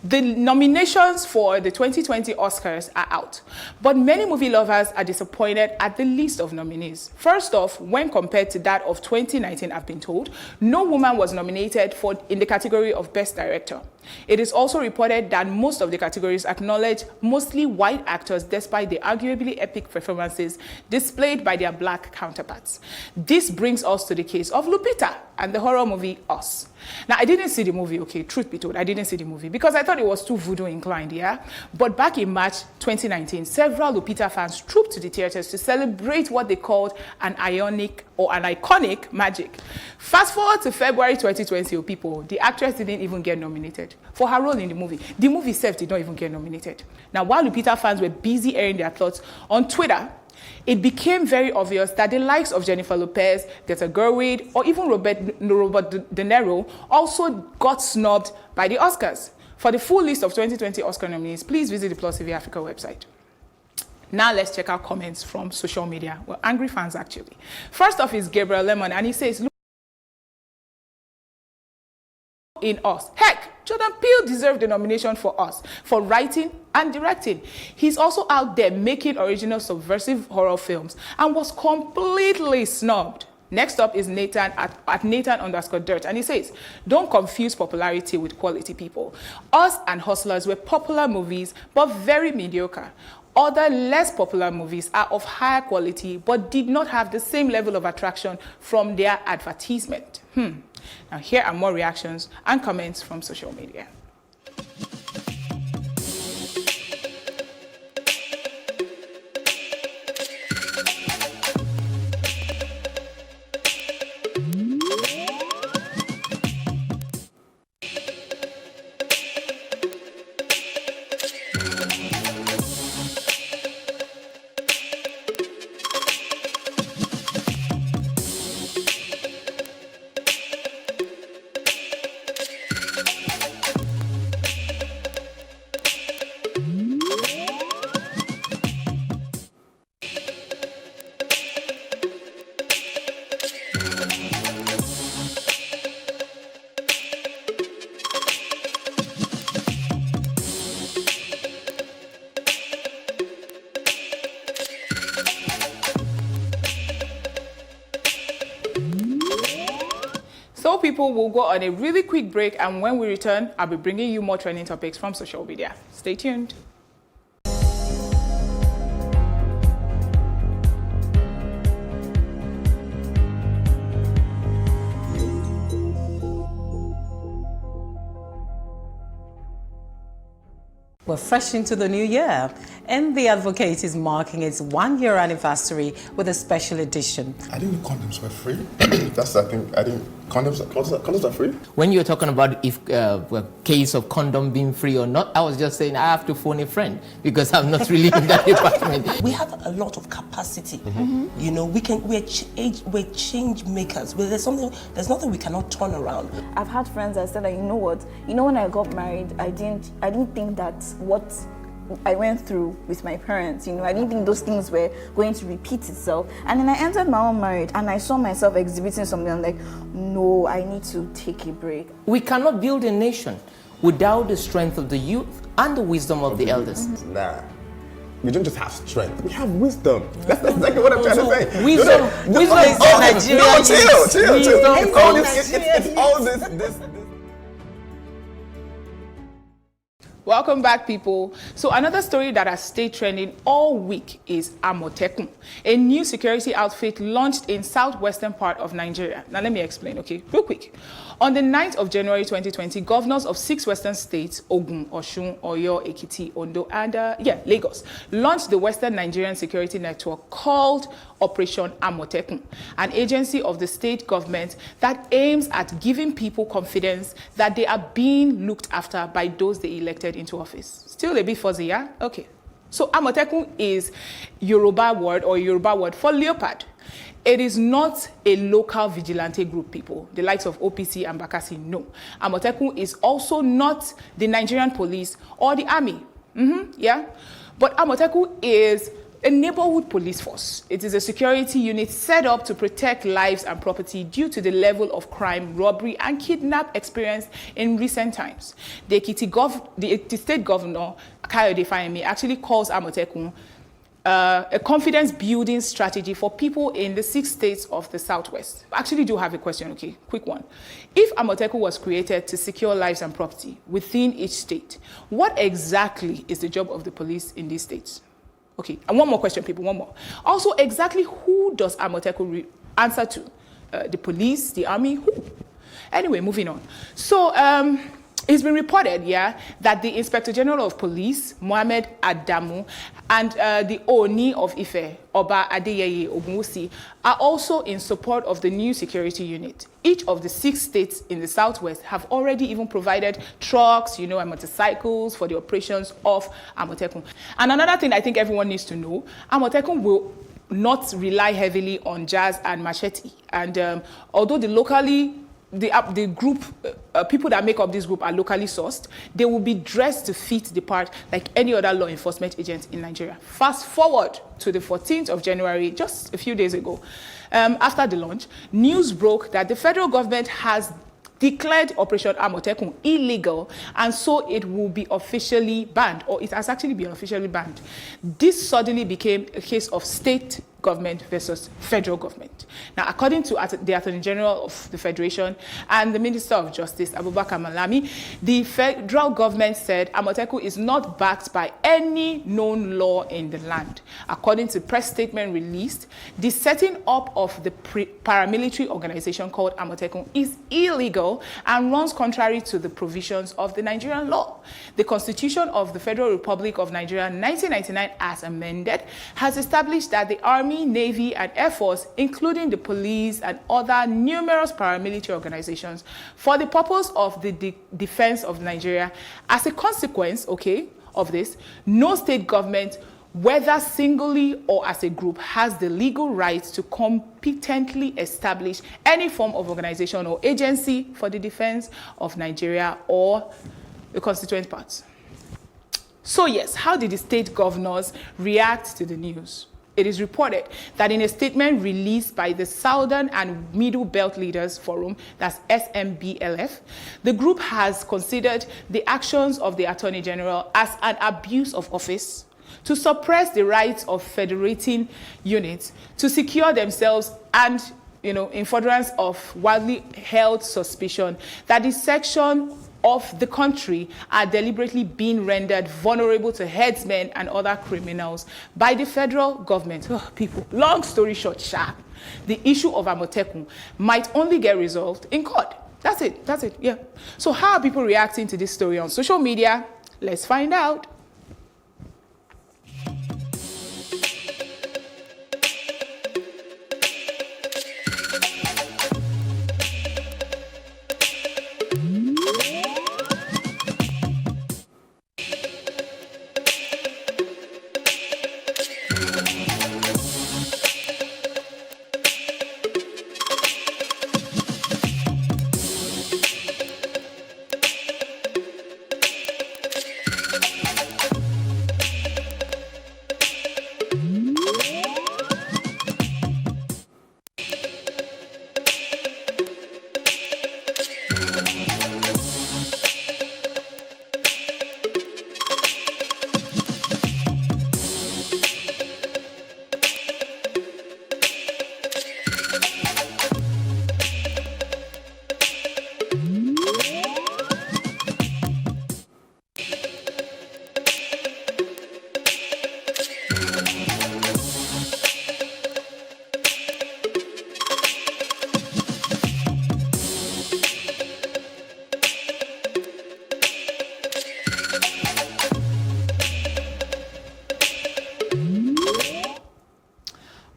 The nominations for the 2020 Oscars are out, but many movie lovers are disappointed at the list of nominees. First off, when compared to that of 2019, I've been told, no woman was nominated in the category of Best Director. It is also reported that most of the categories acknowledge mostly white actors despite the arguably epic performances displayed by their black counterparts. This brings us to the case of Lupita and the horror movie Us. Now, I didn't see the movie, okay, truth be told, I didn't see the movie because I thought it was too voodoo inclined, yeah? But back in March 2019, several Lupita fans trooped to the theaters to celebrate what they called an iconic magic. Fast forward to February 2020, people, the actress didn't even get nominated for her role in the movie. The movie itself did not even get nominated. Now, while Lupita fans were busy airing their thoughts on Twitter, it became very obvious that the likes of Jennifer Lopez, Greta Gerwig, or even Robert De Niro also got snubbed by the Oscars. For the full list of 2020 Oscar nominees, please visit the Plus TV Africa website. Now let's check out comments from social media. Well, angry fans actually. First off is Gabriel Lemon, and he says, "Look in Us. Heck, Jordan Peele deserved the nomination for Us for writing and directing. He's also out there making original subversive horror films and was completely snubbed." Next up is Nathan at Nathan_dirt, and he says, "Don't confuse popularity with quality, people. Us and Hustlers were popular movies, but very mediocre. Other less popular movies are of higher quality, but did not have the same level of attraction from their advertisement." Now here are more reactions and comments from social media. So people will go on a really quick break, and when we return, I'll be bringing you more trending topics from social media. Stay tuned. We're fresh into the new year, and The Advocate is marking its 1-year anniversary with a special edition. I didn't know condoms were free. That's the thing. I didn't. Condoms are free? When you're talking about if a case of condom being free or not, I was just saying I have to phone a friend because I'm not really in that department. We have a lot of capacity. You know, we're change makers. There's nothing we cannot turn around. I've had friends that said that, you know what, when I got married, I didn't think that what I went through with my parents, I didn't think those things were going to repeat itself. And then I entered my own marriage and I saw myself exhibiting something. I'm like, no, I need to take a break. We cannot build a nation without the strength of the youth and the wisdom of the elders. Nah. We don't just have strength, we have wisdom. That's exactly what I'm trying to say. Wisdom is Nigeria. No, chill. It's all this. Welcome back, people. So another story that has stayed trending all week is Amotekun, a new security outfit launched in southwestern part of Nigeria. Now let me explain, okay, real quick. On the 9th of January 2020, governors of 6 western states, Ogun, Osun, Oyo, Ekiti, Ondo, and Lagos, launched the Western Nigerian Security Network called Operation Amotekun, an agency of the state government that aims at giving people confidence that they are being looked after by those they elected into office. Still a bit fuzzy, yeah? Okay. So Amotekun is Yoruba word for leopard. It is not a local vigilante group, people, the likes of OPC and Bakassi, no. Amotekun is also not the Nigerian police or the army, But Amotekun is a neighborhood police force. It is a security unit set up to protect lives and property due to the level of crime, robbery, and kidnap experienced in recent times. The Ekiti State Governor, Kayode Fayemi, actually calls Amotekun a confidence-building strategy for people in the 6 states of the Southwest. I actually do have a question, okay, quick one. If Amotekun was created to secure lives and property within each state, what exactly is the job of the police in these states? Okay, and one more question, people, one more. Also, exactly who does Amotekun answer to? The police, the army, who? Anyway, moving on. So, it's been reported, that the Inspector General of Police, Mohammed Adamu, and the Oni of Ife, Oba Adeyeye Ogunwusi, are also in support of the new security unit. Each of the 6 states in the Southwest have already even provided trucks, and motorcycles for the operations of Amotekun. And another thing I think everyone needs to know, Amotekun will not rely heavily on jazz and machete. And although the group, people that make up this group are locally sourced, they will be dressed to fit the part like any other law enforcement agent in Nigeria. Fast forward to the 14th of January, just a few days ago. After the launch, news broke that the federal government has declared Operation Amotekun illegal, and so it will be officially banned, or it has actually been officially banned. This suddenly became a case of state government versus federal government. Now, according to the Attorney General of the Federation and the Minister of Justice, Abubakar Malami, the federal government said Amotekun is not backed by any known law in the land. According to a press statement released, the setting up of the paramilitary organization called Amotekun is illegal and runs contrary to the provisions of the Nigerian law. The Constitution of the Federal Republic of Nigeria, 1999, as amended, has established that the Army, Navy, and Air Force, including the police and other numerous paramilitary organizations, for the purpose of the defense of Nigeria. As a consequence, of this, no state government, whether singly or as a group, has the legal right to competently establish any form of organization or agency for the defense of Nigeria or the constituent parts. So yes, how did the state governors react to the news? It is reported that in a statement released by the Southern and Middle Belt Leaders Forum, that's SMBLF, the group has considered the actions of the Attorney General as an abuse of office to suppress the rights of federating units to secure themselves and, in furtherance of widely held suspicion that the section of the country are deliberately being rendered vulnerable to headsmen and other criminals by the federal government. People, long story short, the issue of Amotekun might only get resolved in court. That's it, yeah. So how are people reacting to this story on social media? Let's find out.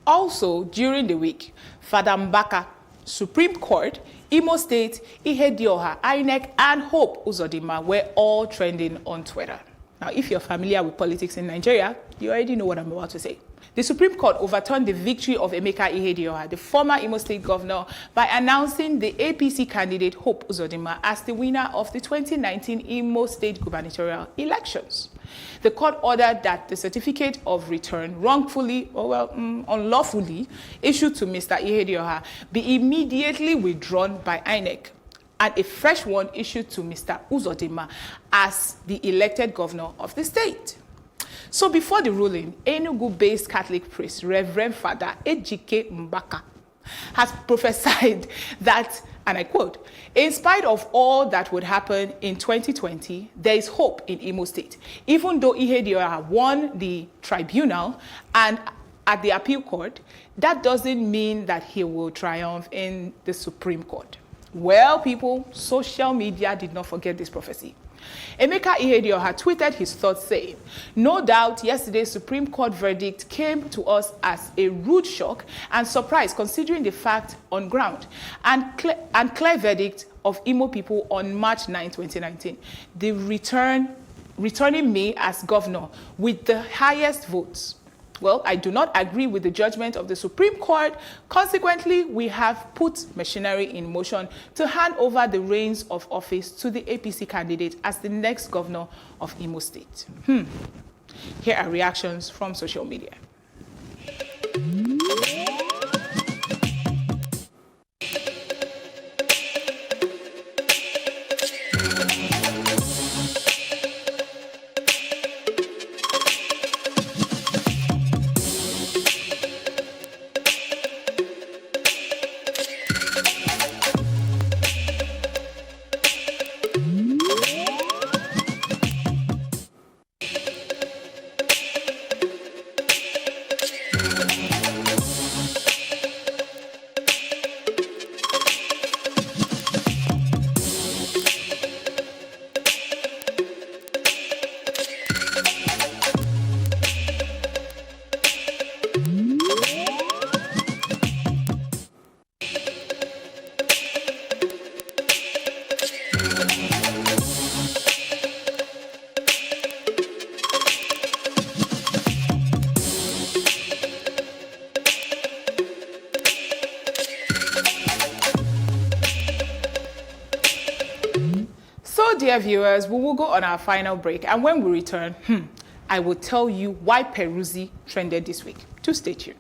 Also, during the week, Father Mbaka, Supreme Court, Imo State, Ihedioha, INEC, and Hope Uzodinma were all trending on Twitter. Now, if you're familiar with politics in Nigeria, you already know what I'm about to say. The Supreme Court overturned the victory of Emeka Ihedioha, the former Imo State governor, by announcing the APC candidate Hope Uzodinma as the winner of the 2019 Imo State gubernatorial elections. The court ordered that the certificate of return wrongfully, or unlawfully, issued to Mr. Ihedioha be immediately withdrawn by INEC, and a fresh one issued to Mr. Uzodinma as the elected governor of the state. So before the ruling, Enugu-based Catholic priest, Reverend Father Ejike Mbaka, has prophesied that, and I quote, "In spite of all that would happen in 2020, there is hope in Imo State. Even though Ihedioha won the tribunal and at the appeal court, that doesn't mean that he will triumph in the Supreme Court." Well, people, social media did not forget this prophecy. Emeka Ihedioha tweeted his thoughts saying, "No doubt yesterday's Supreme Court verdict came to us as a rude shock and surprise considering the fact on ground and clear verdict of Imo people on March 9, 2019. The returning me as governor with the highest votes. Well, I do not agree with the judgment of the Supreme Court. Consequently, we have put machinery in motion to hand over the reins of office to the APC candidate as the next governor of Imo State." Here are reactions from social media. Dear viewers, we will go on our final break, and when we return, I will tell you why Peruzzi trended this week. Do stay tuned.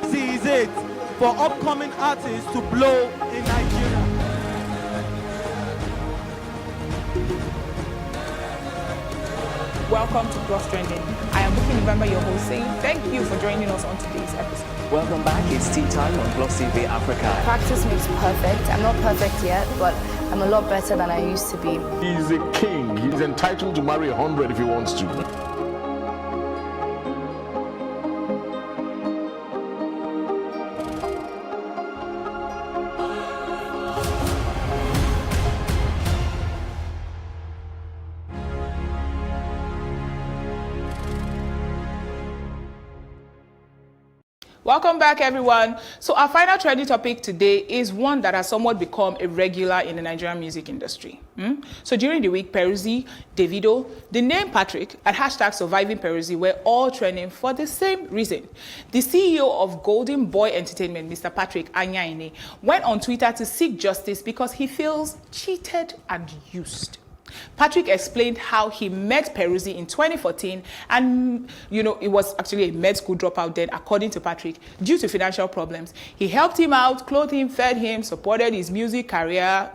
This is it for upcoming artists to blow in Nigeria. Welcome to Plus Trending. I am Booking November, your host, saying thank you for joining us on today's episode. Welcome back. It's tea time on Plus TV Africa. Practice makes perfect. I'm not perfect yet, but I'm a lot better than I used to be. He's a king. He's entitled to marry 100 if he wants to. Welcome back, everyone. So our final trending topic today is one that has somewhat become a regular in the Nigerian music industry. So during the week, Peruzzi, Davido, the name Patrick, and hashtag Surviving Peruzzi were all trending for the same reason. The CEO of Golden Boy Entertainment, Mr. Patrick Anyaine, went on Twitter to seek justice because he feels cheated and used. Patrick explained how he met Peruzzi in 2014, and it was actually a med school dropout then, according to Patrick, due to financial problems. He helped him out, clothed him, fed him, supported his music career.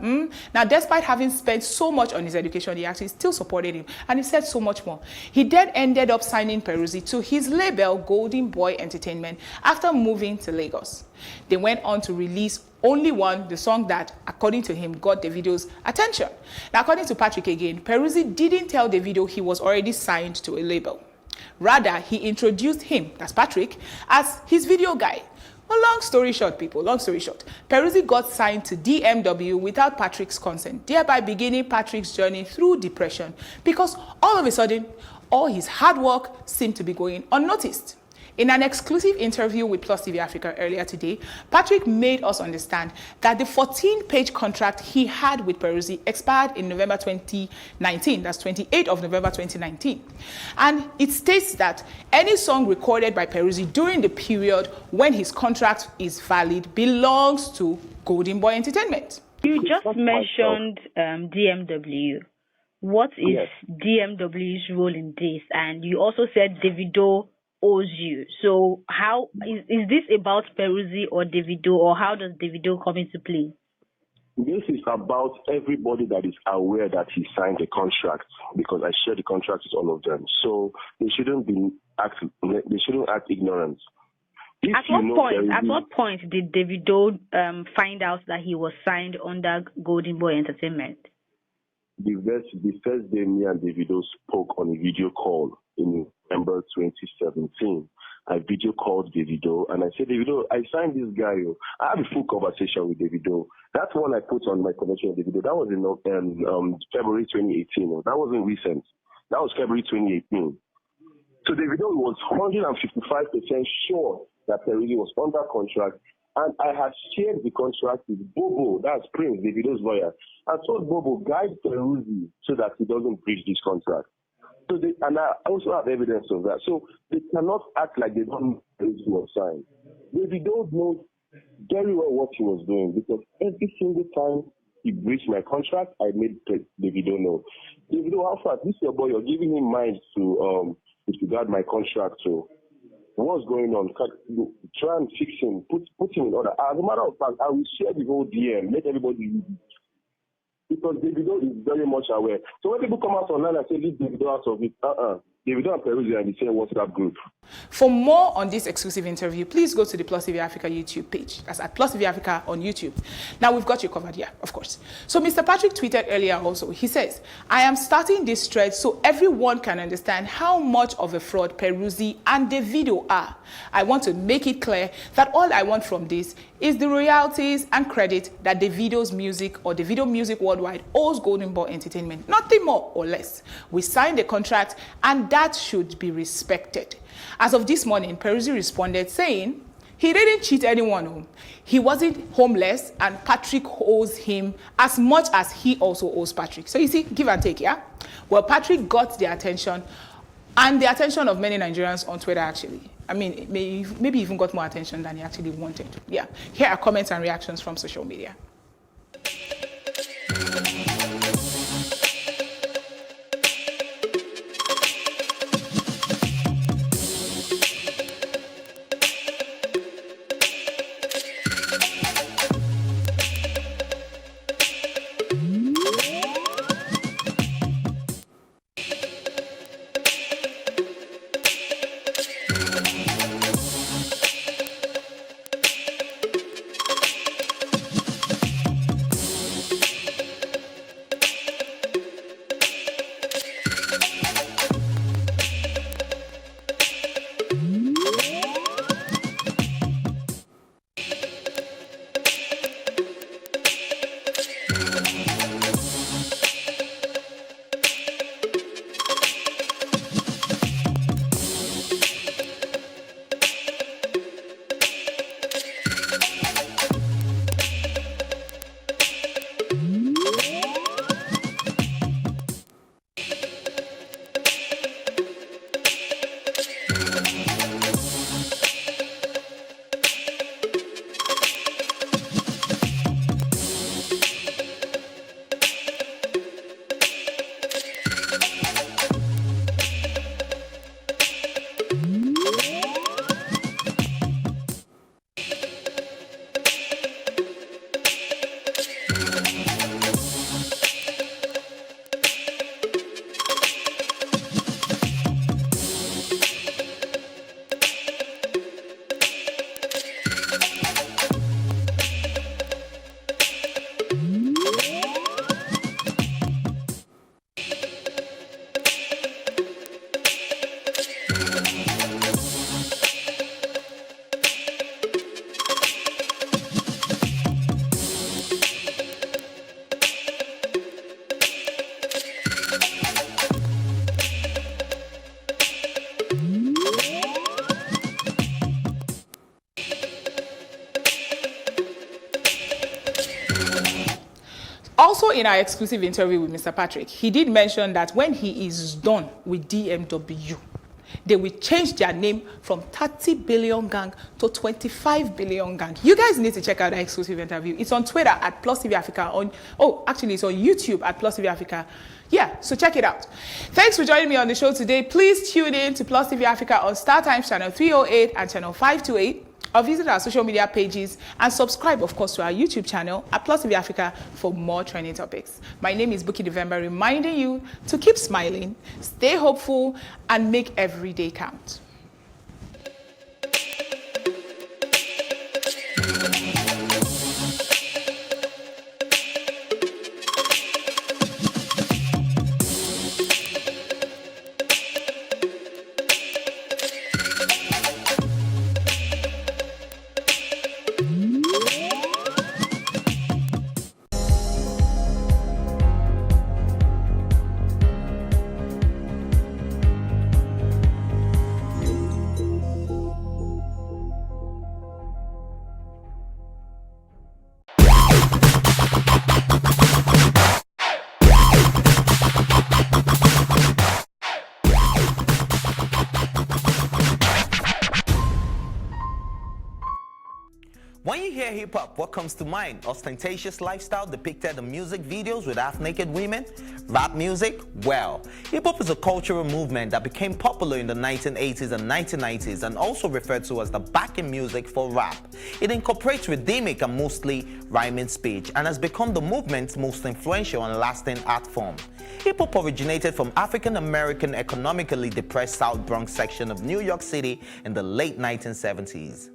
Now, despite having spent so much on his education, he actually still supported him, and he said so much more. He then ended up signing Peruzzi to his label, Golden Boy Entertainment, after moving to Lagos. They went on to release Only One, the song that, according to him, got Davido's attention. Now, according to Patrick again, Peruzzi didn't tell Davido he was already signed to a label. Rather, he introduced him, that's Patrick, as his video guy. Well, long story short, people, long story short, Peruzzi got signed to DMW without Patrick's consent, thereby beginning Patrick's journey through depression because all of a sudden, all his hard work seemed to be going unnoticed. In an exclusive interview with Plus TV Africa earlier today, Patrick made us understand that the 14-page contract he had with Peruzzi expired in November 2019. That's 28th of November 2019. And it states that any song recorded by Peruzzi during the period when his contract is valid belongs to Golden Boy Entertainment. You just mentioned DMW. What is DMW's role in this? And you also said Davido owes you. So how is this about Peruzzi or Davido, or how does Davido come into play? This is about everybody that is aware that he signed a contract, because I share the contract with all of them. So they shouldn't act ignorant. At what point did Davido find out that he was signed under Golden Boy Entertainment? The first day me and Davido spoke on a video call in November 2017. I video called Davido and I said, Davido, I signed this guy. I had a full conversation with Davido. That's one I put on my connection with Davido. That was in February 2018. That wasn't recent. That was February 2018. So Davido was 155% sure that Peruzzi was under contract. And I had shared the contract with Bobo, that's Prince, Davido's lawyer. I told Bobo, guide Peruzzi so that he doesn't breach this contract. So and I also have evidence of that. So they cannot act like they don't know Peruzzi was signed. Davido knows very well what he was doing, because every single time he breached my contract, I made Davido know. Davido, how far? This is your boy, you're giving him mind to disregard my contract. So what's going on? Try and fix him, put him in order. As a matter of fact, I will share the whole DM, let everybody read it. Because Davido is very much aware. So when people come out online and say, leave Davido out of it, Davido and Peruzzi are in the same WhatsApp group. For more on this exclusive interview, please go to the Plus TV Africa YouTube page. That's at Plus TV Africa on YouTube. Now, we've got you covered here, of course. So Mr. Patrick tweeted earlier also, he says, I am starting this thread so everyone can understand how much of a fraud Peruzzi and Davido are. I want to make it clear that all I want from this is the royalties and credit that Davido's music or Davido Music Worldwide owes Golden Boy Entertainment. Nothing more or less. We signed a contract and that should be respected. As of this morning, Peruzzi responded saying he didn't cheat anyone. He wasn't homeless and Patrick owes him as much as he also owes Patrick. So you see, give and take, yeah? Well, Patrick got the attention and the attention of many Nigerians on Twitter, actually. I mean, maybe even got more attention than he actually wanted. Yeah. Here are comments and reactions from social media. Also, in our exclusive interview with Mr. Patrick, he did mention that when he is done with DMW, they will change their name from 30 billion gang to 25 billion gang. You guys need to check out that exclusive interview. It's on Twitter at Plus TV Africa. It's on YouTube at Plus TV Africa. Yeah, so check it out. Thanks for joining me on the show today. Please tune in to Plus TV Africa on Star Times channel 308 and channel 528. Or visit our social media pages and subscribe, of course, to our YouTube channel at Plus TV Africa for more trending topics. My name is Buki November, reminding you to keep smiling, stay hopeful, and make every day count. When you hear hip-hop, what comes to mind? Ostentatious lifestyle depicted in music videos with half-naked women? Rap music? Well, hip-hop is a cultural movement that became popular in the 1980s and 1990s and also referred to as the backing music for rap. It incorporates rhythmic and mostly rhyming speech and has become the movement's most influential and lasting art form. Hip-hop originated from African-American economically depressed South Bronx section of New York City in the late 1970s.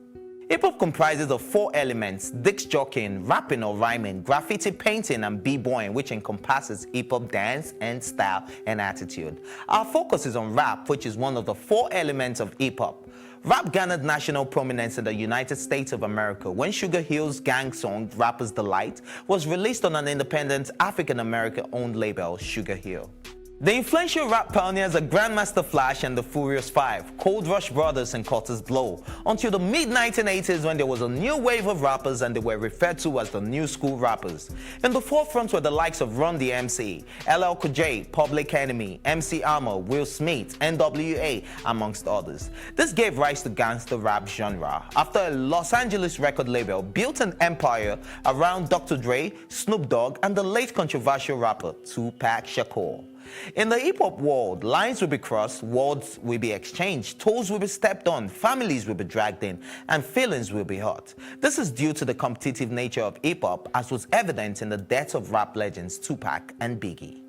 Hip-hop comprises of 4 elements: disc jockeying, rapping or rhyming, graffiti painting, and b-boying, which encompasses hip-hop dance and style and attitude. Our focus is on rap, which is one of the 4 elements of hip-hop. Rap garnered national prominence in the United States of America when Sugar Hill's gang song, Rapper's Delight, was released on an independent African-American-owned label, Sugar Hill. The influential rap pioneers are Grandmaster Flash and the Furious Five, Cold Rush Brothers and Curtis Blow, until the mid-1980s when there was a new wave of rappers and they were referred to as the new school rappers. In the forefront were the likes of Run DMC, LL Cool J, Public Enemy, MC Hammer, Will Smith, NWA, amongst others. This gave rise to gangster rap genre, after a Los Angeles record label built an empire around Dr. Dre, Snoop Dogg, and the late controversial rapper Tupac Shakur. In the hip-hop world, lines will be crossed, words will be exchanged, toes will be stepped on, families will be dragged in, and feelings will be hurt. This is due to the competitive nature of hip-hop, as was evident in the deaths of rap legends Tupac and Biggie.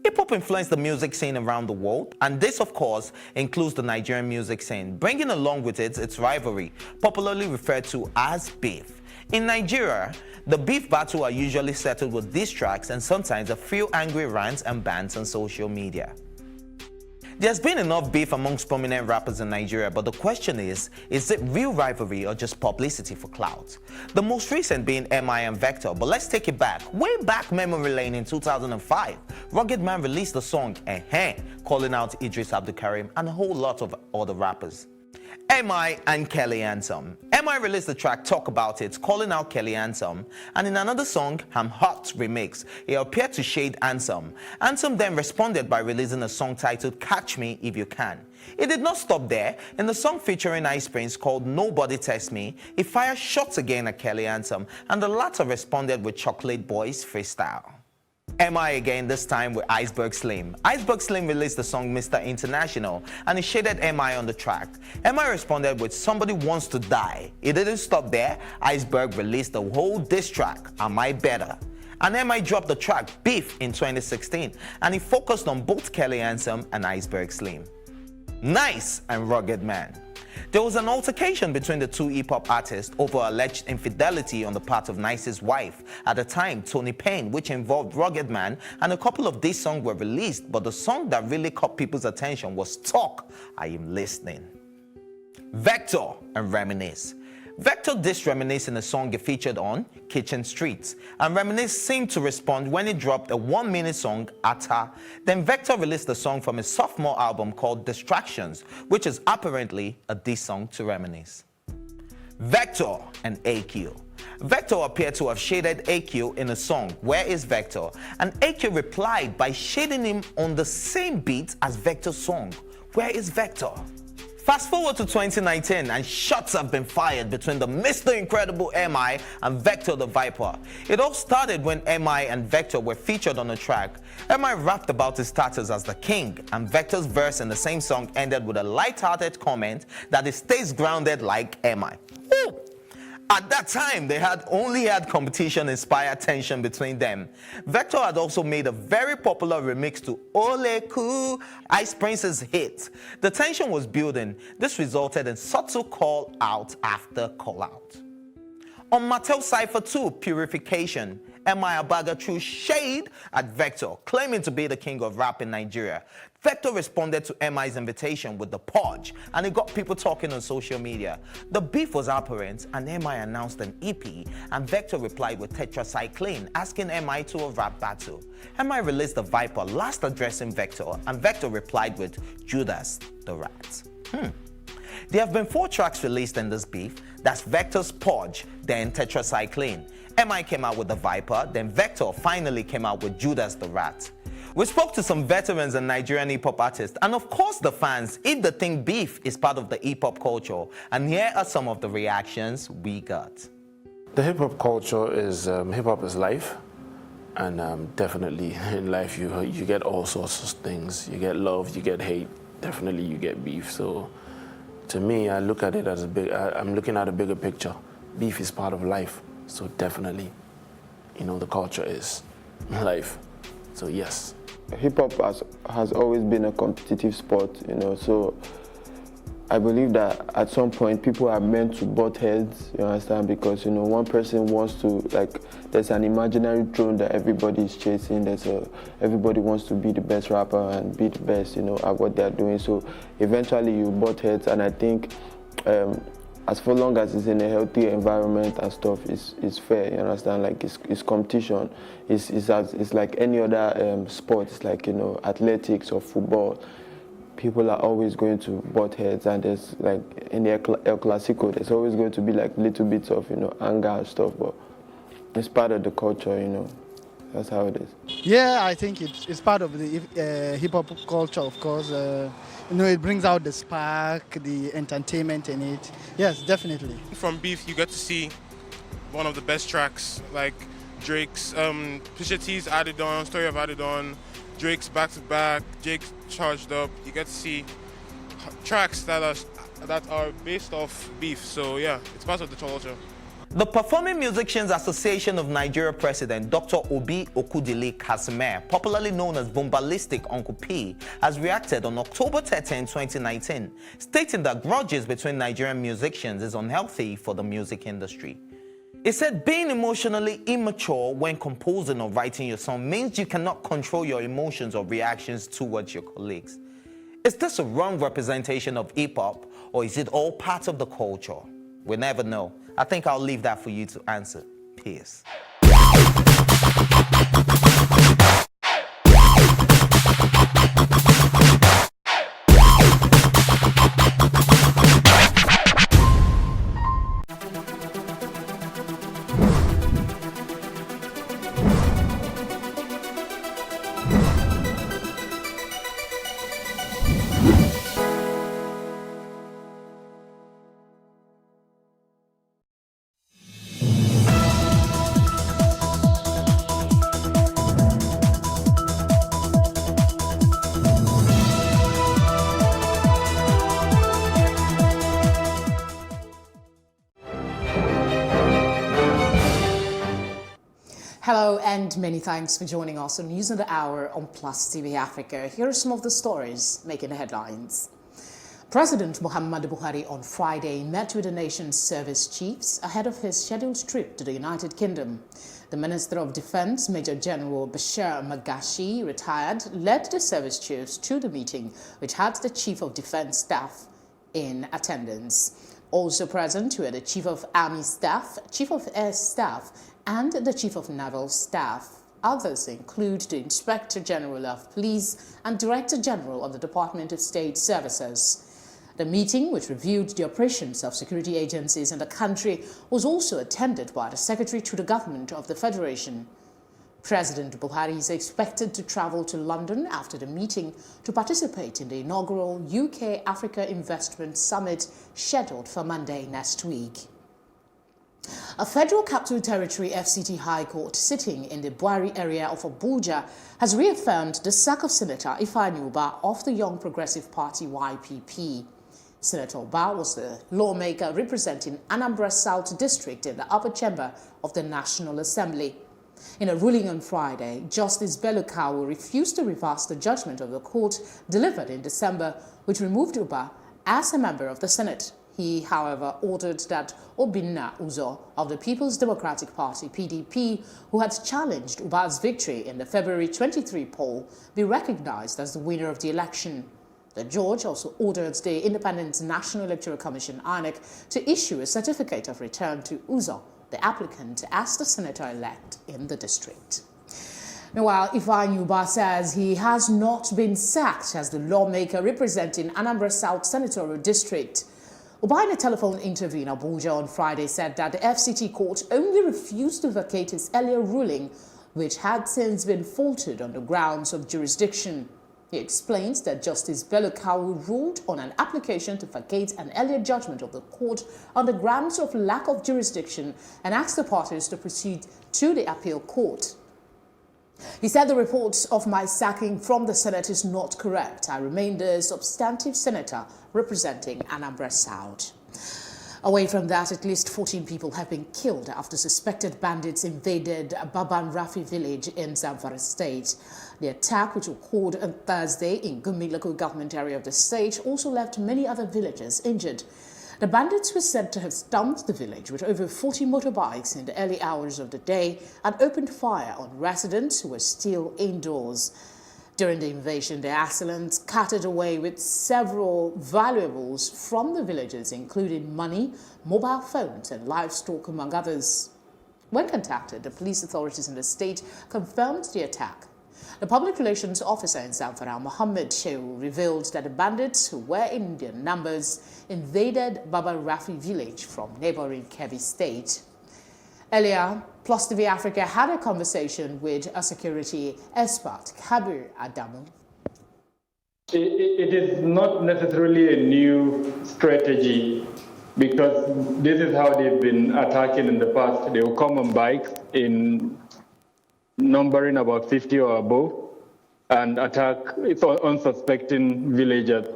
Hip-hop influenced the music scene around the world, and this, of course, includes the Nigerian music scene, bringing along with it its rivalry, popularly referred to as beef. In Nigeria, the beef battle are usually settled with diss tracks and sometimes a few angry rants and bans on social media. There's been enough beef amongst prominent rappers in Nigeria, but the question is it real rivalry or just publicity for clout? The most recent being MI and Vector, but let's take it back. Way back memory lane in 2005, Rugged Man released the song calling out Idris Abdulkarim and a whole lot of other rappers. MI and Kelly Ansem. MI released the track Talk About It, calling out Kelly Ansem, and in another song, I'm Hot remix, he appeared to shade Ansem. Ansem then responded by releasing a song titled Catch Me If You Can. It did not stop there. In the song featuring Ice Prince called Nobody Test Me, he fired shots again at Kelly Ansem, and the latter responded with Chocolate Boys freestyle. MI again, this time with Iceberg Slim. Iceberg Slim released the song Mr. International and he shaded MI on the track. MI responded with Somebody Wants to Die. It didn't stop there. Iceberg released a whole diss track, Am I Better? And MI dropped the track Beef in 2016 and he focused on both Kelly Ansem and Iceberg Slim. Nice and Rugged Man. There was an altercation between the two hip-hop artists over alleged infidelity on the part of Nice's wife, at the time Tony Payne, which involved Rugged Man, and a couple of these songs were released, but the song that really caught people's attention was Talk, I Am Listening. Vector and Reminisce. Vector dissed Reminisce in a song he featured on Kitchen Streets, and Reminisce seemed to respond when he dropped a 1-minute song, Atta. Then Vector released a song from his sophomore album called Distractions, which is apparently a diss song to Reminisce. Vector and AQ. Vector appeared to have shaded AQ in a song, Where is Vector? And AQ replied by shading him on the same beat as Vector's song, Where is Vector? Fast forward to 2019 and shots have been fired between the Mr. Incredible MI and Vector the Viper. It all started when MI and Vector were featured on a track. MI rapped about his status as the king, and Vector's verse in the same song ended with a light-hearted comment that he stays grounded like MI. Ooh. At that time, they had only had competition-inspired tension between them. Vector had also made a very popular remix to Ole Ku, Ice Prince's hit. The tension was building. This resulted in subtle call-out after call-out. On Mattel Cypher 2, Purification, M.I. Abaga threw shade at Vector, claiming to be the king of rap in Nigeria. Vector responded to M.I.'s invitation with the purge, and it got people talking on social media. The beef was apparent, and M.I. announced an EP, and Vector replied with tetracycline, asking M.I. to a rap battle. M.I. released the Viper, last addressing Vector, and Vector replied with Judas the Rat. There have been 4 tracks released in this beef. That's Vector's Purge, then Tetracycline. M.I. came out with the Viper, then Vector finally came out with Judas the Rat. We spoke to some veterans and Nigerian hip-hop artists, and of course the fans, if they think beef is part of the hip-hop culture. And here are some of the reactions we got. The hip-hop culture is, hip-hop is life. And definitely in life you get all sorts of things. You get love, you get hate, definitely you get beef. So to me, I look at it as I'm looking at a bigger picture. Beef is part of life. So definitely, the culture is life. So yes. Hip-hop has always been a competitive sport, so I believe that at some point people are meant to butt heads, you understand, because one person wants to, there's an imaginary throne that everybody is chasing. Everybody wants to be the best rapper and be the best, at what they're doing. So eventually you butt heads, and I think as for long as it's in a healthy environment and stuff, it's fair, you understand? It's competition. It's like any other sport. It's like, athletics or football. People are always going to butt heads, and there's in the El Clasico, there's always going to be little bits of, anger and stuff, but it's part of the culture, That's how it is. Yeah, I think it's part of the hip-hop culture, of course. It brings out the spark, the entertainment in it. Yes, definitely. From beef, you get to see one of the best tracks, like Drake's Pusha T's Added On, Story of Added On, Drake's Back to Back, Jake's Charged Up. You get to see tracks that are based off beef. So yeah, it's part of the culture. The Performing Musicians Association of Nigeria President Dr. Obi Okudili Kasimir, popularly known as Bombalistic Uncle P, has reacted on October 13, 2019, stating that grudges between Nigerian musicians is unhealthy for the music industry. He said being emotionally immature when composing or writing your song means you cannot control your emotions or reactions towards your colleagues. Is this a wrong representation of hip-hop, or is it all part of the culture? We never know. I think I'll leave that for you to answer. Peace. Hello and many thanks for joining us on News of the Hour on Plus TV Africa. Here are some of the stories making the headlines. President Muhammadu Buhari on Friday met with the nation's service chiefs ahead of his scheduled trip to the United Kingdom. The Minister of Defense, Major General Bashir Magashi, retired, led the service chiefs to the meeting, which had the Chief of Defense Staff in attendance. Also present were the Chief of Army Staff, Chief of Air Staff, and the Chief of Naval Staff. Others include the Inspector General of Police and Director General of the Department of State Services. The meeting, which reviewed the operations of security agencies in the country, was also attended by the Secretary to the Government of the Federation. President Buhari is expected to travel to London after the meeting to participate in the inaugural UK-Africa Investment Summit scheduled for Monday next week. A Federal Capital Territory FCT High Court sitting in the Buari area of Abuja has reaffirmed the sack of Senator Ifeanyi Ubah of the Young Progressive Party YPP. Senator Ubah was the lawmaker representing Anambra South District in the upper chamber of the National Assembly. In a ruling on Friday, Justice Bello Kawu refused to reverse the judgment of the court delivered in December, which removed Ubah as a member of the Senate. He, however, ordered that Obinna Uzo of the People's Democratic Party, PDP, who had challenged Ubah's victory in the February 23 poll, be recognized as the winner of the election. The judge also ordered the Independent National Electoral Commission, INEC, to issue a certificate of return to Uzo, the applicant, as the senator-elect in the district. Meanwhile, Ifeanyi Ubah says he has not been sacked as the lawmaker representing Anambra South Senatorial District. Ubah, in a telephone interview in Abuja on Friday, said that the FCT court only refused to vacate his earlier ruling, which had since been faulted on the grounds of jurisdiction. He explains that Justice Bello Kawu ruled on an application to vacate an earlier judgment of the court on the grounds of lack of jurisdiction and asked the parties to proceed to the appeal court. He said the reports of my sacking from the Senate is not correct. I remain the substantive senator representing Anambra South. Away from that, at least 14 people have been killed after suspected bandits invaded Baban Rafi village in Zamfara state. The attack, which occurred on Thursday in Gumi local government area of the state, also left many other villagers injured. The bandits were said to have stormed the village with over 40 motorbikes in the early hours of the day and opened fire on residents who were still indoors. During the invasion, the assailants carted away with several valuables from the villagers, including money, mobile phones, and livestock, among others. When contacted, the police authorities in the state confirmed the attack. The public relations officer in Zamfara, Mohammed Shehu, revealed that the bandits, who were in Indian numbers, invaded Baba Rafi village from neighboring Kebbi state. Earlier, Plus TV Africa had a conversation with a security expert, Kabir Adamu. It is not necessarily a new strategy because this is how they've been attacking in the past. They will come on bikes in numbering about 50 or above and attack unsuspecting villagers.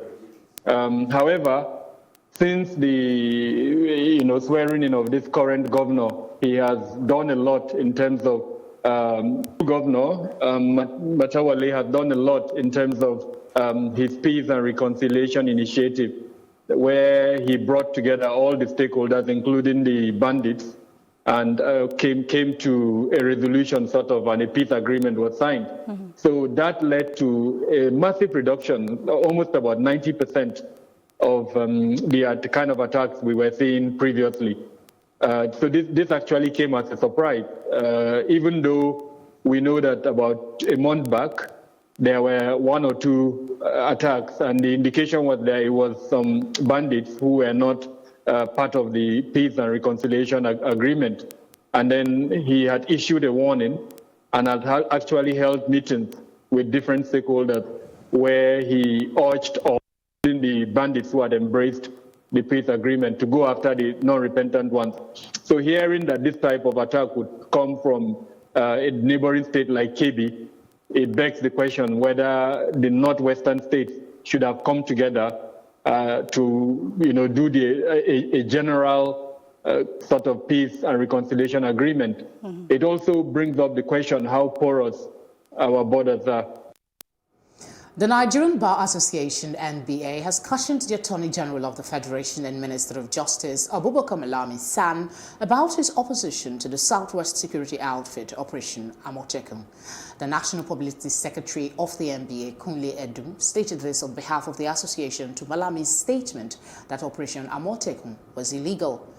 However, since the swearing in of this current governor, he has done a lot in terms of Governor Matawale has done a lot in terms of his peace and reconciliation initiative, where he brought together all the stakeholders, including the bandits, and came to a resolution sort of, and a peace agreement was signed. Mm-hmm. So that led to a massive reduction, almost about 90% of the kind of attacks we were seeing previously. So this actually came as a surprise, even though we know that about a month back, there were one or two attacks, and the indication was that it was some bandits who were not part of the peace and reconciliation agreement. And then he had issued a warning and had actually held meetings with different stakeholders where he urged all the bandits who had embraced the peace agreement to go after the non-repentant ones. So hearing that this type of attack would come from a neighboring state like Kebbi, it begs the question whether the northwestern states should have come together to do a general sort of peace and reconciliation agreement. Mm-hmm. It also brings up the question how porous our borders are. The Nigerian Bar Association, NBA, has cautioned the Attorney General of the Federation and Minister of Justice, Abubakar Malami San, about his opposition to the Southwest Security Outfit Operation Amotekun. The National Publicity Secretary of the NBA, Kunle Edu, stated this on behalf of the association to Malami's statement that Operation Amotekun was illegal.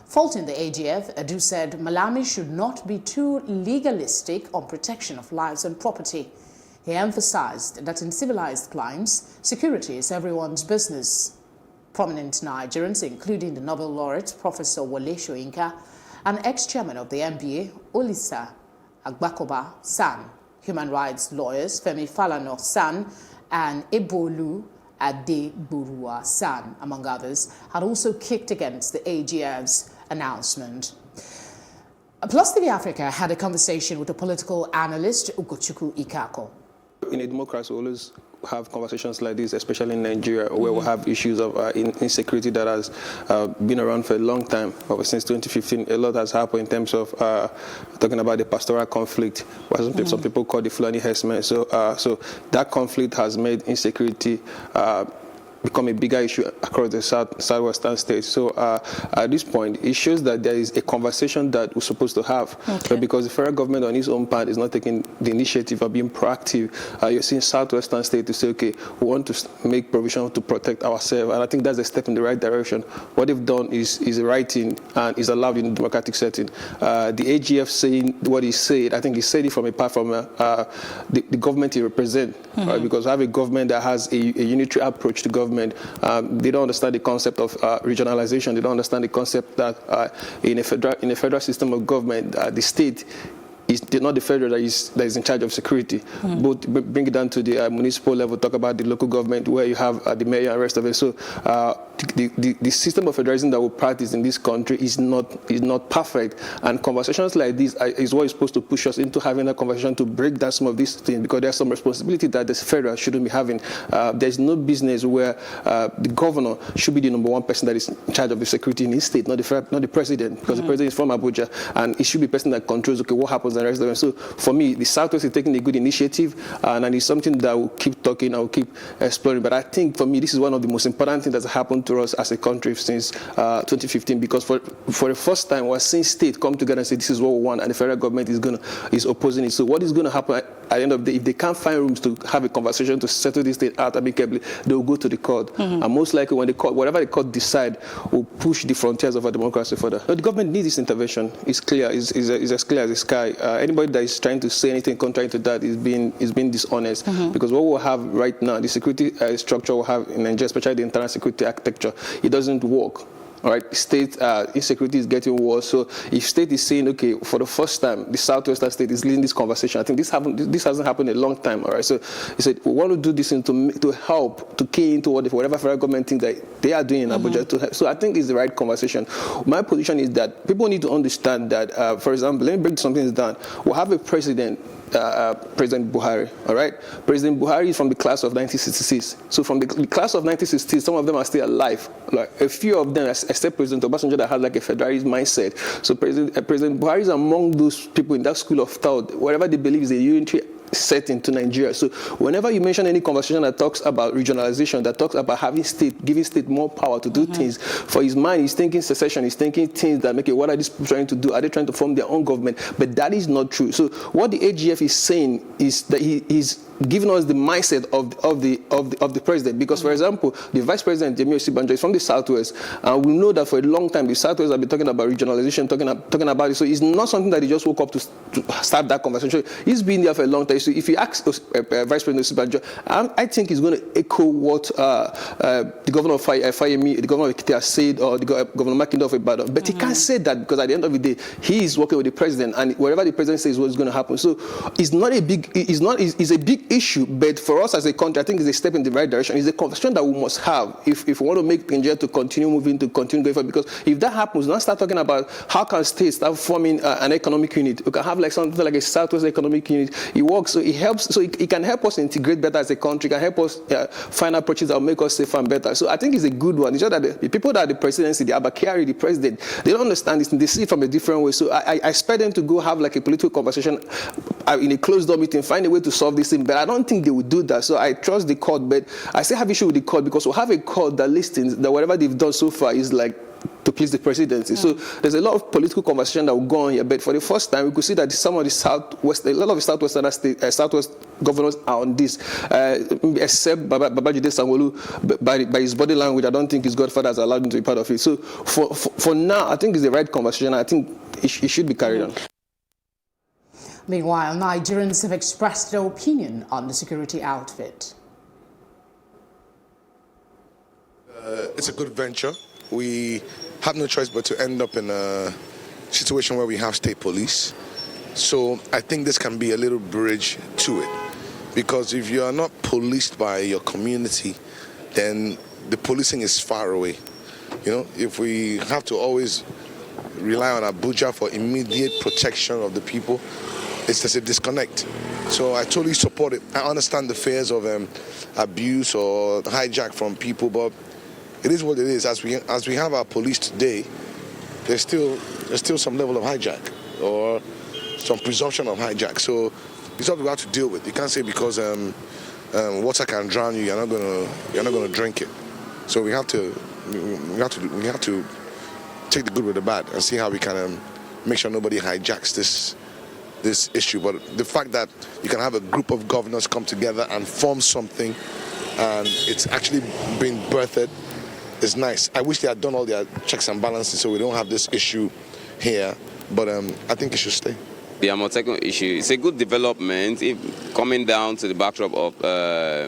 Faulting the AGF, Edu said Malami should not be too legalistic on protection of lives and property. He emphasized that in civilized climes, security is everyone's business. Prominent Nigerians, including the Nobel laureate Professor Wole Soyinka and ex-chairman of the NBA, Olisa Agbakoba San, human rights lawyers Femi Falana San and Ebolu Adegburua San, among others, had also kicked against the AGF's announcement. Plus TV Africa had a conversation with a political analyst, Ugochukwu Ikako. In a democracy, we always have conversations like this, especially in Nigeria, where we have issues of insecurity that has been around for a long time. But since 2015, a lot has happened in terms of talking about the pastoral conflict, what some people call the Fulani herdsmen. So that conflict has made insecurity become a bigger issue across the southwestern states. So at this point, it shows that there is a conversation that we're supposed to have. But because the federal government on its own part is not taking the initiative of being proactive, you're seeing southwestern states to say, okay, we want to make provision to protect ourselves. And I think that's a step in the right direction. What they've done is the right thing and is allowed in a democratic setting. The AGF saying what he said, I think he said it from apart from the government he represents. Right? Because we have a government that has a unitary approach to government. They don't understand the concept of regionalization. They don't understand the concept that in a federal system of government, the state is not the federal that is in charge of security. Both bring it down to the municipal level, talk about the local government where you have the mayor and rest of it. So the system of federalism that we practice in this country is not perfect. And conversations like this is what is supposed to push us into having a conversation to break down some of these things, because there's some responsibility that the federal shouldn't be having. There's no business where the governor should be the number one person that is in charge of the security in his state, not the president, because the president is from Abuja, and it should be the person that controls, okay, what happens and the rest of it. So for me, the Southwest is taking a good initiative, and it's something that we'll keep talking, I will keep exploring. But I think for me, this is one of the most important things that's happened to us as a country since 2015, because for the first time, we're seeing states come together and say, this is what we want, and the federal government is opposing it. So what is going to happen at the end of the day, if they can't find rooms to have a conversation to settle this thing out amicably, they will go to the court. And most likely, when whatever the court decide, will push the frontiers of our democracy further. No, the government needs this intervention. It's clear. It's as clear as the sky. Anybody that is trying to say anything contrary to that is being dishonest. Because what we'll have right now, the security structure we'll have in Nigeria, especially the internal security architecture, it doesn't work. All right, state insecurity is getting worse. So if state is saying, okay, for the first time, the southwestern state is leading this conversation, I think this hasn't happened in a long time. All right, so he said we want to do this to help to key into whatever federal government thinks that they are doing in Abuja to help. So I think it's the right conversation. My position is that people need to understand that, for example, let me break something down. We'll have a president. President Buhari, all right? President Buhari is from the class of 1966. So from the class of 1966, some of them are still alive. Like a few of them, except President Obasanjo, that has like a federalist mindset. So President Buhari is among those people in that school of thought, whatever they believe is a unitary setting to Nigeria. So whenever you mention any conversation that talks about regionalization, that talks about giving state more power to do things, for his mind, he's thinking secession, he's thinking things that make it, what are these people trying to do? Are they trying to form their own government? But that is not true. So what the AGF is saying is that he's giving us the mindset of the president. Because, for example, the vice president, Jemio Sibanjo, is from the Southwest, and we know that for a long time, the Southwest have been talking about regionalization, talking about it. So it's not something that he just woke up to start that conversation. He's been there for a long time. So if you ask Vice President Sibanjo, I think he's going to echo what the governor of Fayemi, the governor of Ekiti has said, or the governor Makinde of Ibadan. But he can't say that, because at the end of the day, he is working with the president, and whatever the president says is what's going to happen. So it's a big issue, but for us as a country, I think it's a step in the right direction. It's a conversation that we must have if we want to make Nigeria to continue moving, to continue going forward. Because if that happens, now start talking about how can states start forming an economic unit. We can have like something like a Southwest economic unit. It works, so it helps. So it can help us integrate better as a country. It can help us find approaches that will make us safer and better. So I think it's a good one. It's just that the people that are the presidency, the Abakari, the president, they don't understand this. They see it from a different way. So I expect them to go have like a political conversation in a closed door meeting, find a way to solve this thing. But I don't think they would do that. So I trust the court, but I still have issue with the court, because we have a court that listens that whatever they've done so far is like to please the presidency. So there's a lot of political conversation that will go on here. But for the first time, we could see that some of the Southwest, a lot of the Southwest governors are on this, except Babajide Sanwo-Olu. By his body language, I don't think his godfather has allowed him to be part of it. So for now, I think it's the right conversation. I think it should be carried on. Meanwhile, Nigerians have expressed their opinion on the security outfit. it's a good venture. We have no choice but to end up in a situation where we have state police. So I think this can be a little bridge to it. Because if you are not policed by your community, then the policing is far away. You know, if we have to always rely on Abuja for immediate protection of the people, it's just a disconnect. So I totally support it. I understand the fears of abuse or hijack from people, but it is what it is. As we have our police today, there's still some level of hijack or some presumption of hijack. So it's what we have to deal with. You can't say because water can drown you, you're not gonna drink it. So we have to take the good with the bad and see how we can make sure nobody hijacks this issue. But the fact that you can have a group of governors come together and form something and it's actually being birthed is nice. I wish they had done all their checks and balances so we don't have this issue here, but I think it should stay. The Amotekun issue, it's a good development coming down to the backdrop of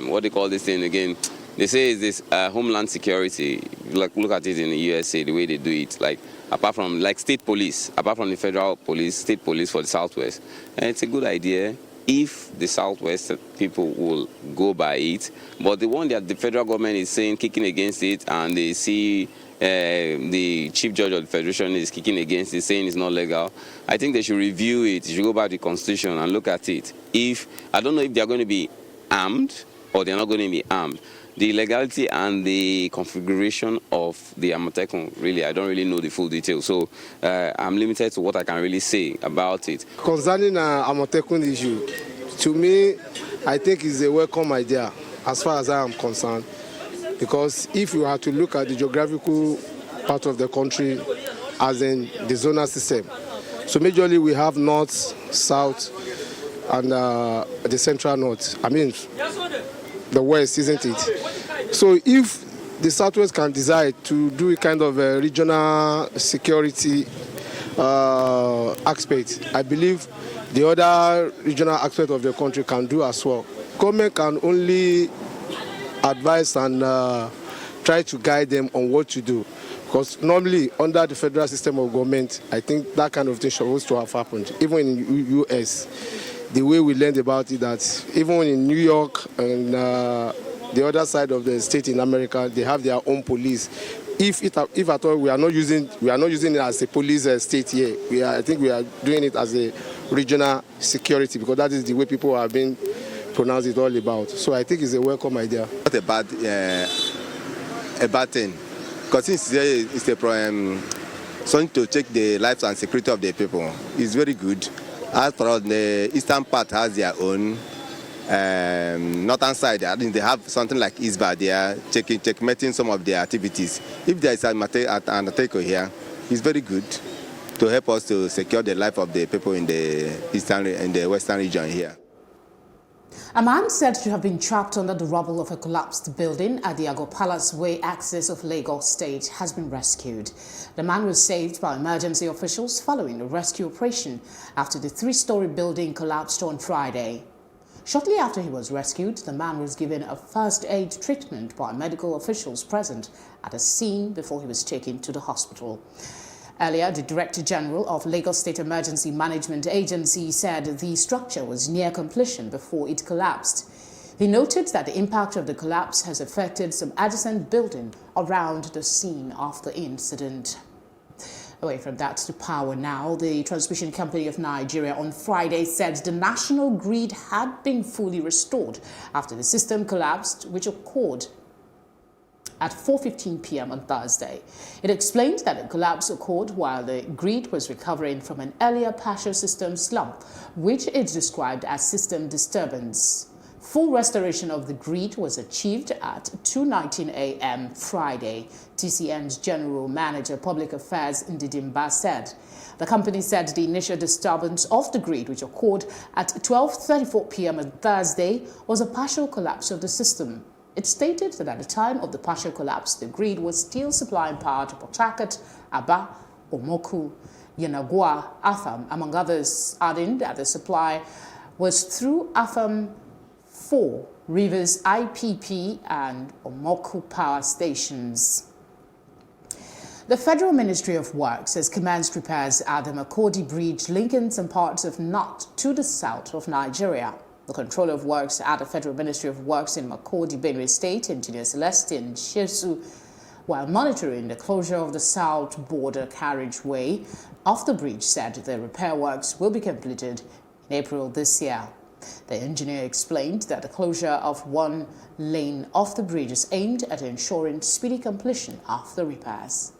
what they call this thing again. They say it's this homeland security. Like, look at it in the USA, the way they do it. Like, apart from like state police, apart from the federal police, state police for the Southwest. And it's a good idea if the Southwest people will go by it. But the one that the federal government is saying, kicking against it, and they see the chief judge of the federation is kicking against it, saying it's not legal. I think they should review it. They should go back to the constitution and look at it. I don't know if they're going to be armed or they're not going to be armed. The legality and the configuration of the Amotekun, really, I don't really know the full details. So I'm limited to what I can really say about it. Concerning Amotekun issue, to me, I think it's a welcome idea as far as I am concerned. Because if you are to look at the geographical part of the country as in the zonal system, so majorly we have north, south, and the central north. I mean, the west, isn't it? So if the Southwest can decide to do a kind of a regional security aspect, I believe the other regional aspect of the country can do as well. Government can only advise and try to guide them on what to do. Because normally under the federal system of government, I think that kind of thing supposed to have happened. Even in US, the way we learned about it, that even in New York and the other side of the state in America, they have their own police. If at all we are not using it as a police state here, I think we are doing it as a regional security, because that is the way people have been pronounced it all about. So I think it's a welcome idea. Not a bad thing, because since it's a problem, something to check the lives and security of the people. It's very good. As for all, the eastern part has their own. Northern side, I think they have something like ISBA. They are checkmating some of their activities. If there is an Amotekun here, it's very good to help us to secure the life of the people in the western region here. A man said to have been trapped under the rubble of a collapsed building at the Ago Palace Way axis of Lagos State has been rescued. The man was saved by emergency officials following a rescue operation after the three-story building collapsed on Friday. Shortly after he was rescued, the man was given a first aid treatment by medical officials present at the scene before he was taken to the hospital. Earlier, the Director General of Lagos State Emergency Management Agency said the structure was near completion before it collapsed. He noted that the impact of the collapse has affected some adjacent building around the scene of the incident. Away from that to power now, the Transmission Company of Nigeria on Friday said the national grid had been fully restored after the system collapsed, which occurred at 4:15 p.m. on Thursday. It explained that the collapse occurred while the grid was recovering from an earlier partial system slump, which it described as system disturbance. Full restoration of the grid was achieved at 2:19 a.m. Friday, TCN's General Manager Public Affairs Ndidimba said. The company said the initial disturbance of the grid, which occurred at 12:34 p.m. on Thursday, was a partial collapse of the system. It stated that at the time of the partial collapse, the grid was still supplying power to Port Harcourt, Aba, Omoku, Yanagua, Afam, among others, adding that the supply was through Afam 4 Rivers IPP and Amotekun power stations. The Federal Ministry of Works has commenced repairs at the Makurdi Bridge linking some parts of North to the south of Nigeria. The Controller of Works at the Federal Ministry of Works in Makurdi, Benue State, Engineer Celestine Shesu, while monitoring the closure of the south border carriageway of the bridge, said the repair works will be completed in April this year. The engineer explained that the closure of one lane of the bridge is aimed at ensuring speedy completion of the repairs.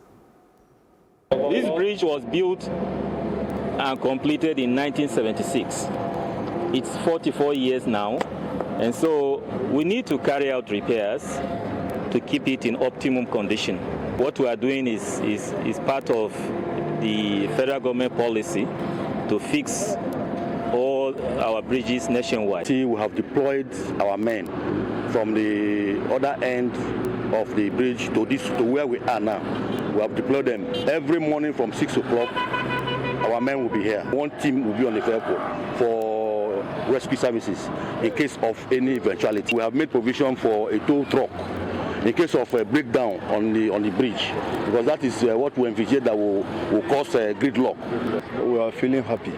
This bridge was built and completed in 1976. It's 44 years now, and so we need to carry out repairs to keep it in optimum condition. What we are doing is part of the federal government policy to fix all our bridges nationwide. We have deployed our men from the other end of the bridge to where we are now. We have deployed them every morning from 6 o'clock. Our men will be here. One team will be on the airport for rescue services in case of any eventuality. We have made provision for a tow truck in case of a breakdown on the bridge, because that is what we envisage that will cause gridlock. We are feeling happy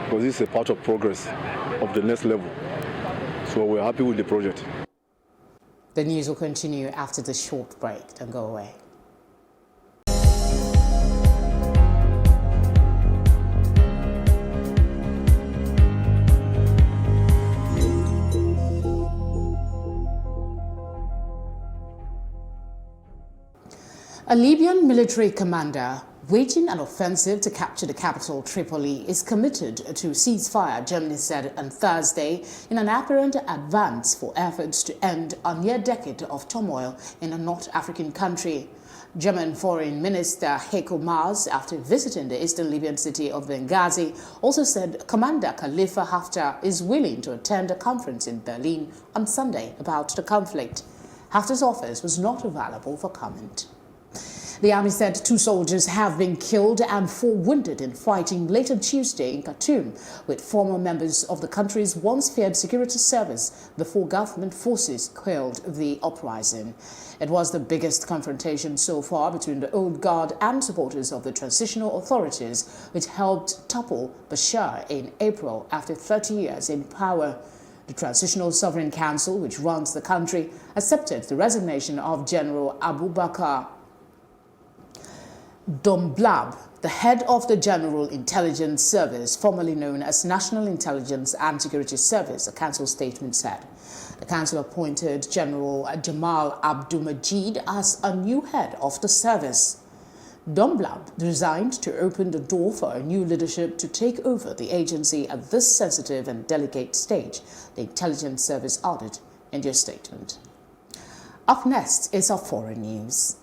because this is a part of progress of the next level. So we're happy with the project. The news will continue after the short break. Don't go away. A Libyan military commander waging an offensive to capture the capital Tripoli is committed to ceasefire, Germany said on Thursday, in an apparent advance for efforts to end a near decade of turmoil in a North African country. German Foreign Minister Heiko Maas, after visiting the eastern Libyan city of Benghazi, also said Commander Khalifa Haftar is willing to attend a conference in Berlin on Sunday about the conflict. Haftar's office was not available for comment. The army said 2 soldiers have been killed and 4 wounded in fighting late on Tuesday in Khartoum with former members of the country's once feared security service before government forces quelled the uprising. It was the biggest confrontation so far between the old guard and supporters of the transitional authorities, which helped topple Bashar in April after 30 years in power. The Transitional Sovereign Council, which runs the country, accepted the resignation of General Abubakar Domblab, the head of the General Intelligence Service, formerly known as National Intelligence and Security Service, a council statement said. The council appointed General Jamal Abdul-Majid as a new head of the service. Domblab resigned to open the door for a new leadership to take over the agency at this sensitive and delicate stage, the intelligence service added in their statement. Up next is our foreign news.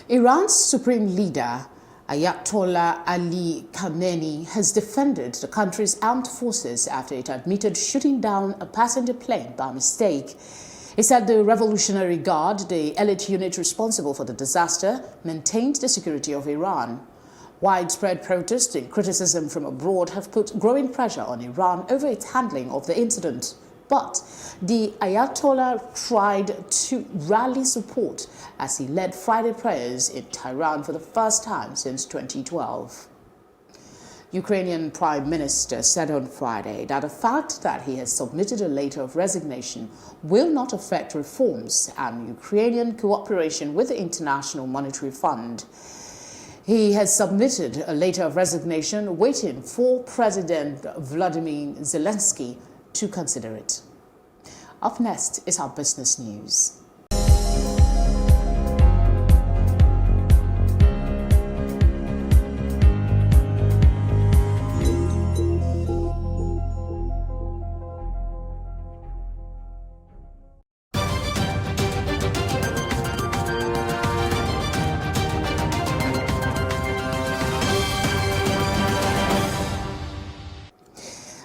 Iran's supreme leader, Ayatollah Ali Khamenei, has defended the country's armed forces after it admitted shooting down a passenger plane by mistake. He said the Revolutionary Guard, the elite unit responsible for the disaster, maintained the security of Iran. Widespread protests and criticism from abroad have put growing pressure on Iran over its handling of the incident. But the Ayatollah tried to rally support as he led Friday prayers in Tehran for the first time since 2012. Ukrainian Prime Minister said on Friday that the fact that he has submitted a letter of resignation will not affect reforms and Ukrainian cooperation with the International Monetary Fund. He has submitted a letter of resignation waiting for President Vladimir Zelensky to consider it. Up next is our business news.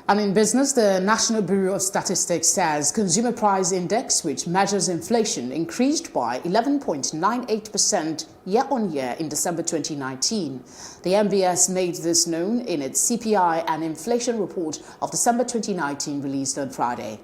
And in business, the National Bureau of Statistics says Consumer Price Index, which measures inflation, increased by 11.98% year-on-year in December 2019. The NBS made this known in its CPI and inflation report of December 2019 released on Friday.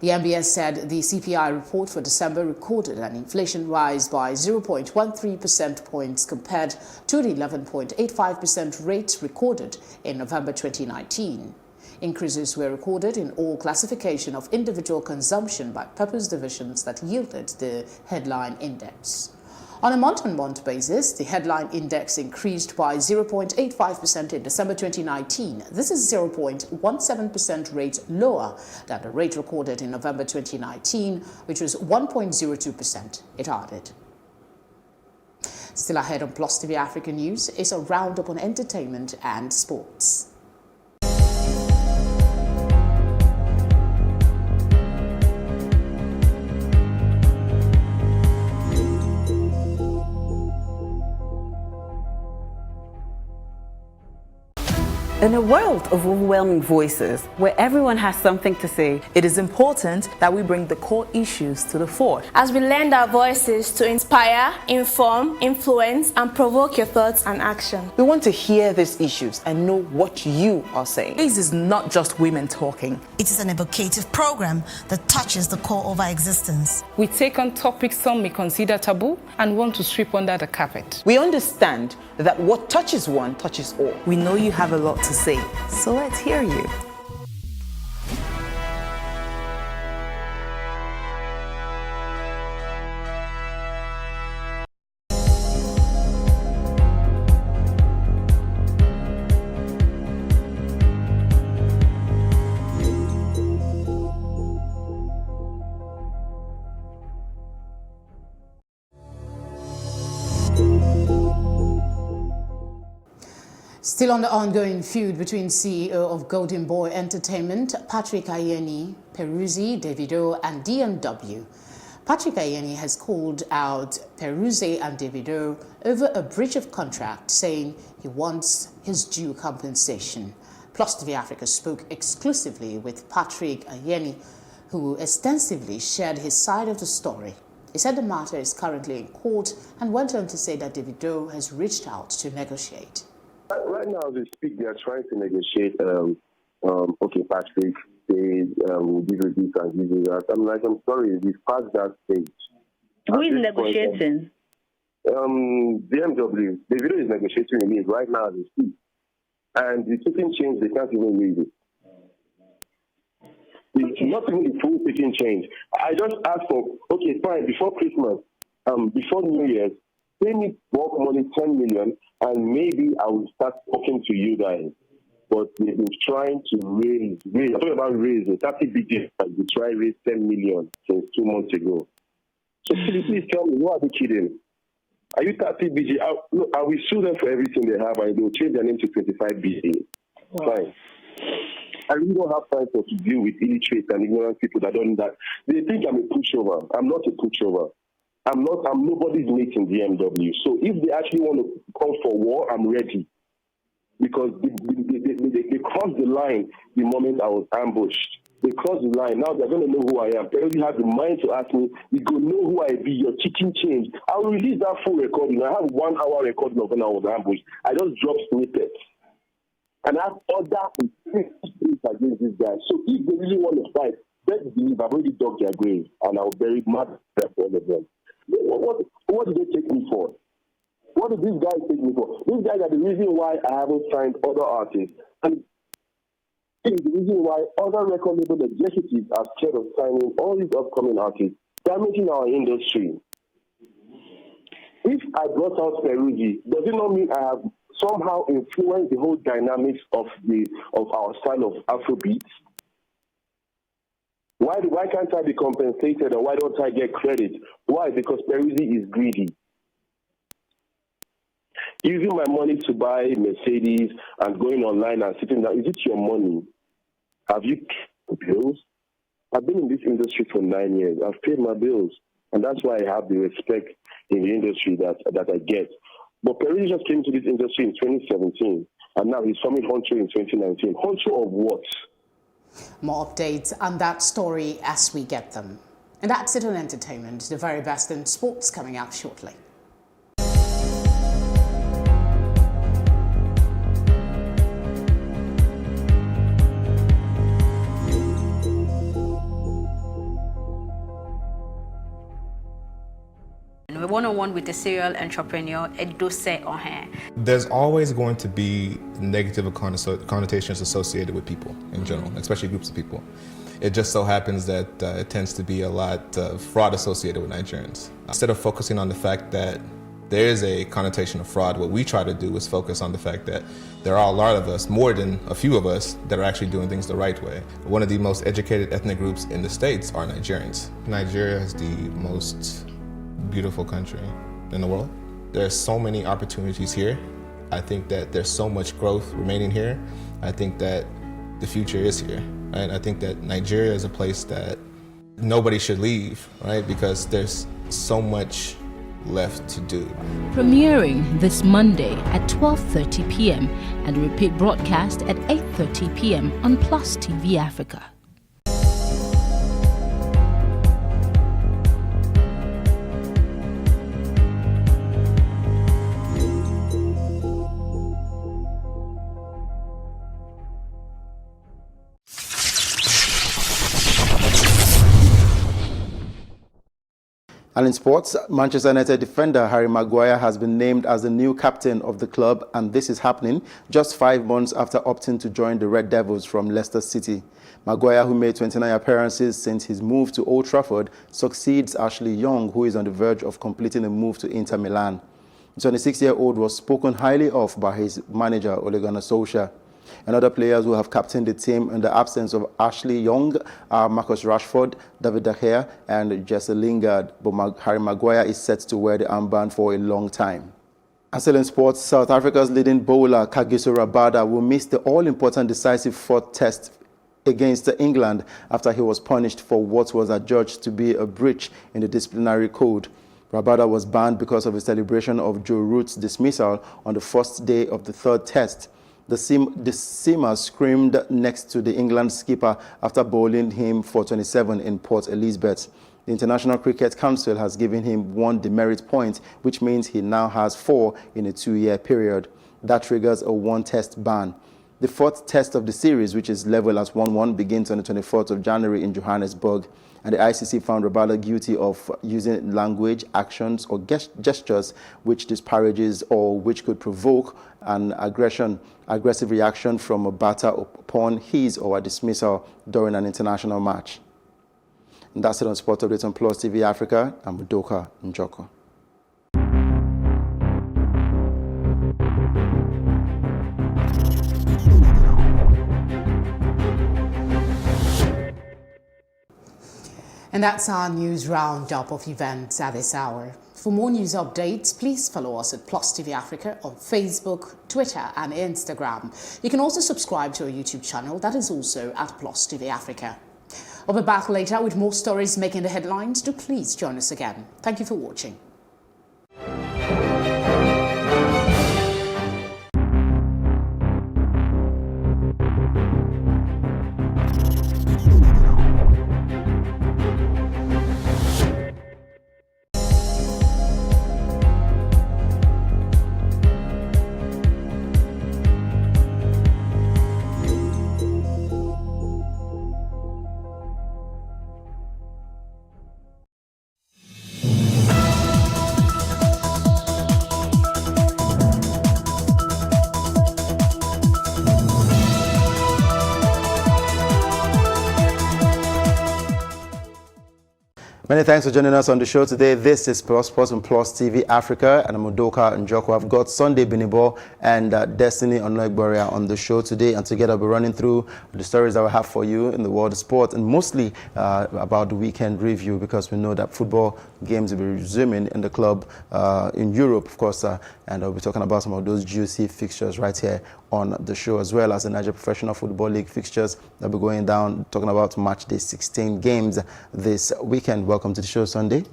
The NBS said the CPI report for December recorded an inflation rise by 0.13 percentage points compared to the 11.85% rate recorded in November 2019. Increases were recorded in all classification of individual consumption by purpose divisions that yielded the headline index. On a month-on-month basis, the headline index increased by 0.85% in December 2019. This is 0.17% rate lower than the rate recorded in November 2019, which was 1.02%, it added. Still ahead on Plus TV Africa News is a roundup on entertainment and sports. In a world of overwhelming voices, where everyone has something to say, it is important that we bring the core issues to the fore. As we lend our voices to inspire, inform, influence, and provoke your thoughts and action. We want to hear these issues and know what you are saying. This is not just women talking. It is an evocative program that touches the core of our existence. We take on topics some may consider taboo and want to sweep under the carpet. We understand that what touches one touches all. We know you have a lot to say, so let's hear you. Still on the ongoing feud between CEO of Golden Boy Entertainment, Patrick Ayeni, Peruzzi, Davido and DMW. Patrick Ayeni has called out Peruzzi and Davido over a breach of contract, saying he wants his due compensation. Plus TV Africa spoke exclusively with Patrick Ayeni, who extensively shared his side of the story. He said the matter is currently in court and went on to say that Davido has reached out to negotiate. Right now, as we speak, they are trying to negotiate. Okay, Patrick, they will give you this and give you that. I'm sorry, we've passed that stage. Who is negotiating? BMW. The video is negotiating with me right now as we speak. And the taking change, they can't even read it. It's not even the full taking change. I just asked for, okay, fine, before Christmas, before New Year's, pay me bulk money, 10 million, and maybe I will start talking to you guys. But they've been trying to raise. I'm talking about raise, 30 billion, they try to raise 10 million since 2 months ago. So please tell me, who are they kidding? Are you 30 BG? Look, I will sue them for everything they have, and they'll change their name to 25 BG. Wow. Fine. I really don't have time to deal with illiterate and ignorant people that don't that. They think I'm a pushover. I'm not a pushover. I'm nobody's mate in DMW. So if they actually want to call for war, I'm ready. Because they crossed the line the moment I was ambushed. They crossed the line. Now they're going to know who I am. They already have the mind to ask me, you go know who I be, your chicken change. I'll release that full recording. I have 1 hour recording of when I was ambushed. I just dropped snippets. And I have other things against this guy. So if they really want to fight, best believe I've already dug their grave and I'll bury mad for all of them. What did they take me for? What did these guys take me for? These guys are the reason why I haven't signed other artists. And it's the reason why other record label executives are scared of signing all these upcoming artists, damaging our industry. If I brought out Peruzzi, does it not mean I have somehow influenced the whole dynamics of our style of Afrobeat? Why can't I be compensated, or why don't I get credit? Why? Because Peruzzi is greedy. Using my money to buy Mercedes and going online and sitting down, is it your money? Have you paid bills? I've been in this industry for 9 years. I've paid my bills. And that's why I have the respect in the industry that I get. But Peruzzi just came to this industry in 2017, and now he's forming Honcho in 2019. Honcho of what? More updates on that story as we get them. And that's it on entertainment. The very best in sports coming out shortly. We're one-on-one with the serial entrepreneur, Edose Ohen. There's always going to be negative connotations associated with people in general, especially groups of people. It just so happens that it tends to be a lot of fraud associated with Nigerians. Instead of focusing on the fact that there is a connotation of fraud, what we try to do is focus on the fact that there are a lot of us, more than a few of us, that are actually doing things the right way. One of the most educated ethnic groups in the States are Nigerians. Nigeria is the most beautiful country in the world. There's so many opportunities here. I think that there's so much growth remaining here. I think that the future is here, right? I think that Nigeria is a place that nobody should leave, right? Because there's so much left to do. Premiering this Monday at 12:30 p.m. and repeat broadcast at 8:30 p.m. on Plus TV Africa. And in sports, Manchester United defender Harry Maguire has been named as the new captain of the club, and this is happening just 5 months after opting to join the Red Devils from Leicester City. Maguire, who made 29 appearances since his move to Old Trafford, succeeds Ashley Young, who is on the verge of completing a move to Inter Milan. The 26-year-old was spoken highly of by his manager, Ole Gunnar Solskjaer. And other players who have captained the team in the absence of Ashley Young are Marcus Rashford, David De Gea, and Jesse Lingard. But Harry Maguire is set to wear the armband for a long time. And still in sports, South Africa's leading bowler, Kagiso Rabada, will miss the all-important decisive fourth test against England after he was punished for what was adjudged to be a breach in the disciplinary code. Rabada was banned because of his celebration of Joe Root's dismissal on the first day of the third test. The seamer screamed next to the England skipper after bowling him for 27 in Port Elizabeth. The International Cricket Council has given him 1 demerit point, which means he now has 4 in a 2-year period. That triggers a 1-test ban. The fourth test of the series, which is level as 1-1, begins on the 24th of January in Johannesburg. And the ICC found Rabada guilty of using language, actions, or gestures which disparages or which could provoke an aggressive reaction from a batter upon his or her dismissal during an international match. And that's it on Sport Update on Plus TV Africa. I'm Udoka Njoko. And that's our news roundup of events at this hour. For more news updates, please follow us at Plus TV Africa on Facebook, Twitter and Instagram. You can also subscribe to our YouTube channel that is also at Plus TV Africa. I'll be back later with more stories making the headlines. Do please join us again. Thank you for watching. Many thanks for joining us on the show today. This is Plus Sports on Plus TV Africa, and I'm Udoka Njoko. I've got Sunday Binibo and Destiny Onoigboria on the show today, and together we're running through the stories that we have for you in the world of sport, and mostly about the weekend review, because we know that football games will be resuming in the club in Europe, of course, and I'll be talking about some of those juicy fixtures right here on the show, as well as the Nigeria Professional Football League fixtures that will be going down, talking about match day 16 games this weekend. Welcome to the show, Sunday.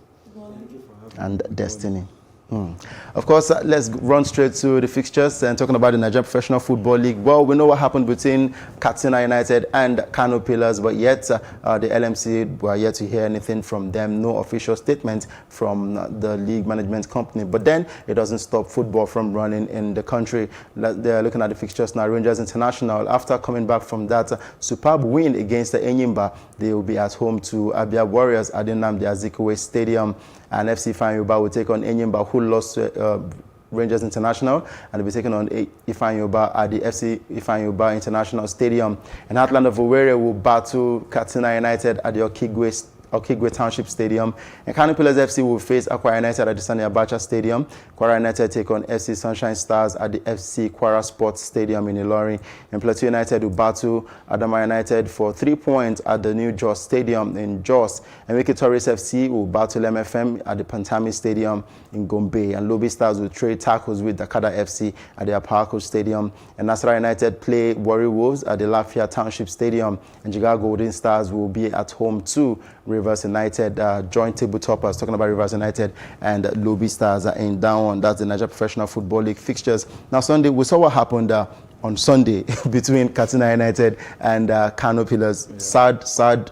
And Destiny. Of course, let's run straight to the fixtures and talking about the Nigerian Professional Football League. Well, we know what happened between Katsina United and Kano Pillars, but yet the LMC were yet to hear anything from them. No official statement from the league management company. But then it doesn't stop football from running in the country. They're looking at the fixtures now. Rangers International, after coming back from that superb win against the Enyimba, they will be at home to Abia Warriors at the Nnamdi Azikiwe Stadium. And FC Ifeanyi will take on Enyimba, who lost to Rangers International, and they'll be taking on Ifeanyi at the FC Ifeanyi International Stadium. And Heartland of Owerri will battle Katsina United at the Okigwe Township Stadium. And Kano Pillars FC will face Aqua United at the Sani Abacha Stadium. Kwara United take on FC Sunshine Stars at the FC Kwara Sports Stadium in Ilorin. And Plateau United will battle Adama United for 3 points at the new Jos Stadium in Jos. And Wiki Tourist FC will battle MFM at the Pantami Stadium in Gombe. And Lobby Stars will trade tackles with Dakada FC at the Apako Stadium. And Nasara United play Warri Wolves at the Lafia Township Stadium. And Jigawa Golden Stars will be at home to Rivers United, joint table toppers, talking about Rivers United and Lobby Stars in that one. That's the Nigeria Professional Football League fixtures. Now, Sunday, we saw what happened on Sunday between Katsina United and Kano Pillars. Sad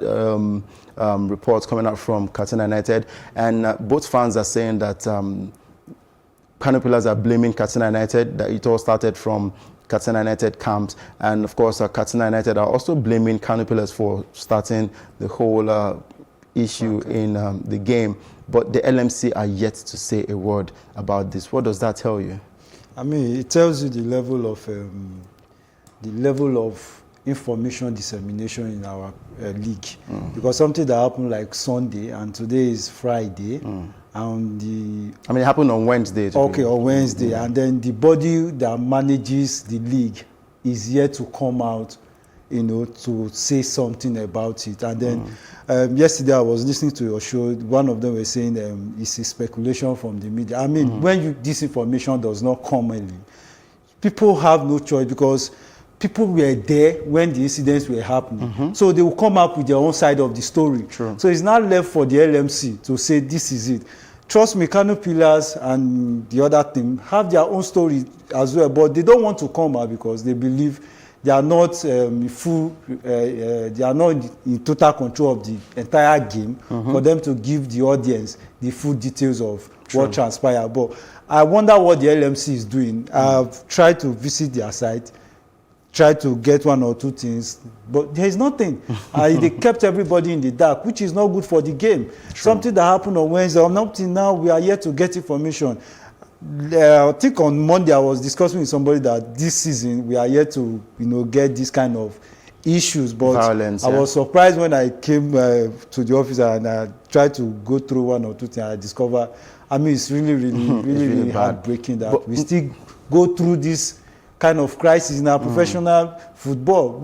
reports coming out from Katsina United. And both fans are saying that Kano Pillars are blaming Katsina United, that it all started from Katsina United camps. And of course, Katsina United are also blaming Kano Pillars for starting the whole issue in the game. But the LMC are yet to say a word about this. What does that tell you? I mean, it tells you the level of information dissemination in our league. Because something that happened like Sunday and today is Friday. And it happened on Wednesday. Okay, on Wednesday. And then the body that manages the league is yet to come out, to say something about it. And then yesterday I was listening to your show. One of them was saying it's a speculation from the media. I mean, when this information does not come early, people have no choice because people were there when the incidents were happening. So they will come up with their own side of the story. True. So it's not left for the LMC to say this is it. Trust me, Kano Pillars and the other team have their own story as well, but they don't want to come out because they believe they are not they are not in total control of the entire game for them to give the audience the full details of what transpired. But I wonder what the LMC is doing. I've tried to visit their site, try to get one or two things, but there is nothing. They kept everybody in the dark, which is not good for the game. Something that happened on Wednesday, up till now, we are yet to get information. I think on Monday I was discussing with somebody that this season we are yet to, get this kind of issues. But violence, I was surprised when I came to the office and I tried to go through one or two things. I discovered, it's really heartbreaking that we still go through this kind of crisis in our professional football.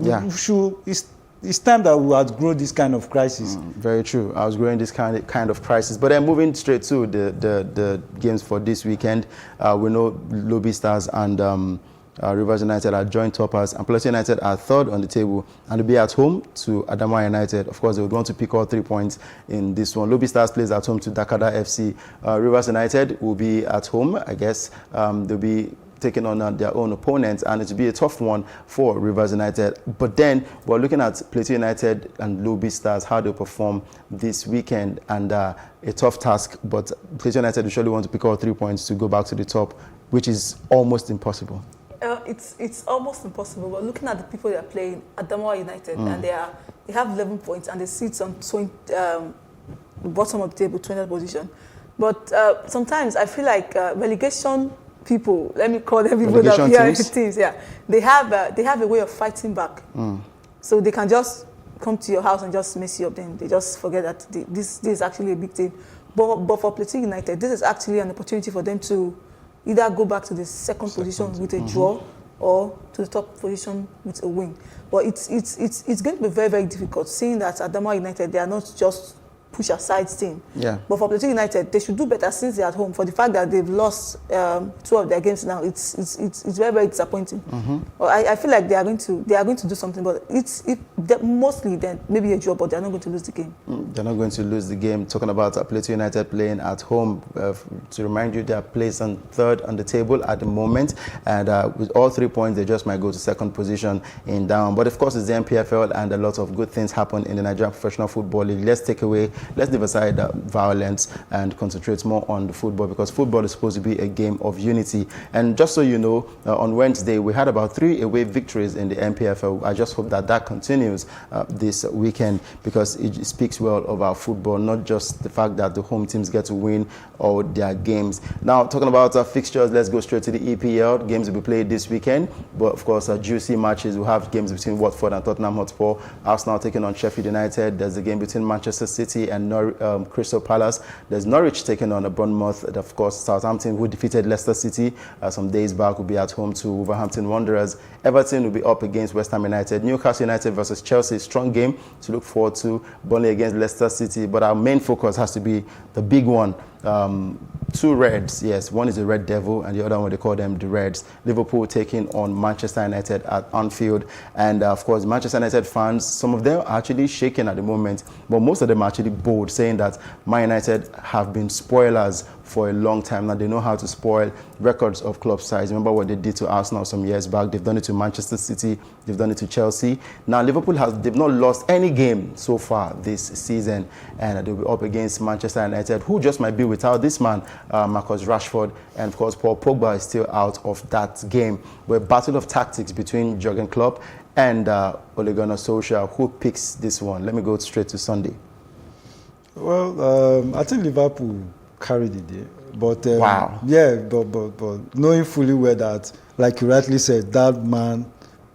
It's time that we outgrow this kind of crisis. Very true. I was growing this kind of crisis. But then moving straight to the games for this weekend, we know Lobby Stars and Rivers United are joint toppers, and Plateau United are third on the table, and they'll be at home to Adama United. Of course, they would want to pick all 3 points in this one. Lobby Stars plays at home to Dakada FC. Rivers United will be at home, I guess. They'll be taking on their own opponents, and it will be a tough one for Rivers United. But then we're looking at Plateau United and Lobby Stars, how they perform this weekend, and a tough task, but Plateau United will surely want to pick all 3 points to go back to the top, which is almost impossible. It's almost impossible, but looking at the people they are playing, Adamawa United, and they have 11 points, and they sit on the bottom of the table, 20th position. But sometimes I feel like relegation people, let me call them people that are teams, they have a way of fighting back. So they can just come to your house and just mess you up, then they just forget that this is actually a big team. But for Plateau United, this is actually an opportunity for them to either go back to the second position with a draw or to the top position with a win. But it's going to be very, very difficult, seeing that Adamawa United, they are not just push aside team. Yeah. But for Plateau United, they should do better since they're at home. For the fact that they've lost 2 of their games now, it's very, very disappointing. Well, I feel like they are going to do something, but mostly then maybe a draw, but they're not going to lose the game. They're not going to lose the game. Talking about Plateau United playing at home, to remind you, they are placed on 3rd on the table at the moment, and with all 3 points, they just might go to 2nd position in down. But of course, it's the MPFL, and a lot of good things happen in the Nigerian Professional Football League. Let's leave aside violence and concentrate more on the football, because football is supposed to be a game of unity. And just so you know, on Wednesday, we had about 3 away victories in the MPFL. I just hope that continues this weekend, because it speaks well of our football, not just the fact that the home teams get to win all their games. Now, talking about fixtures, let's go straight to the EPL. Games will be played this weekend, but of course, juicy matches. We have games between Watford and Tottenham Hotspur. Arsenal taking on Sheffield United. There's a game between Manchester City and Crystal Palace. There's Norwich taking on Bournemouth. And of course, Southampton, who defeated Leicester City some days back, will be at home to Wolverhampton Wanderers. Everton will be up against West Ham United. Newcastle United versus Chelsea, strong game to look forward to. Burnley against Leicester City. But our main focus has to be the big one. 2 Reds, yes. One is the Red Devil, and the other one, they call them the Reds. Liverpool taking on Manchester United at Anfield. And of course, Manchester United fans, some of them are actually shaking at the moment, but most of them are actually bold, saying that Man United have been spoilers for a long time now. They know how to spoil records of club size. Remember what they did to Arsenal some years back. They've done it to Manchester City. They've done it to Chelsea. Now, Liverpool they've not lost any game so far this season, and they'll be up against Manchester United, who just might be without this man, Marcus Rashford, and of course, Paul Pogba is still out of that game. But a battle of tactics between Jurgen Klopp and Ole Gunnar Solskjaer. Who picks this one? Let me go straight to Sunday. Well, I think Liverpool carried the day. But wow. Yeah, but knowing fully well that, like you rightly said, that man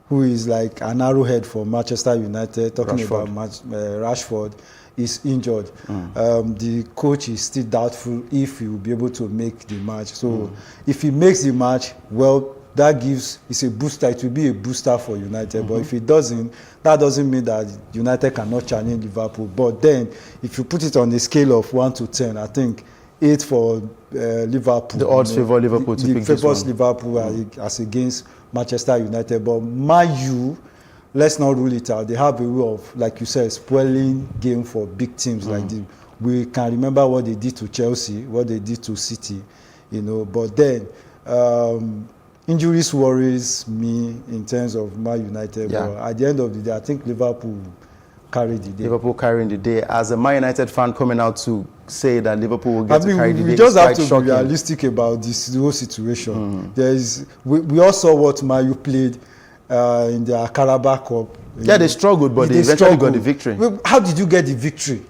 who is like an arrowhead for Manchester United, talking about Rashford, is injured. The coach is still doubtful if he will be able to make the match. So if he makes the match, well, it's a booster. It will be a booster for United. But if it doesn't, that doesn't mean that United cannot challenge Liverpool. But then, if you put it on a scale of 1 to 10, I think 8 for Liverpool. The odds favor Liverpool to pick this one. Favors Liverpool as against Manchester United. But Man U, let's not rule it out. They have a way of, like you said, spoiling game for big teams like this. We can remember what they did to Chelsea, what they did to City, But then, injuries worries me in terms of Man United. Yeah. But at the end of the day, I think Liverpool carried the day. Liverpool carrying the day. As a Man United fan coming out to say that Liverpool will get to carry the day, we just have to be realistic about this whole situation. We all saw what Man U played in their Carabao Cup. Yeah, they struggled, but they eventually got the victory. How did you get the victory?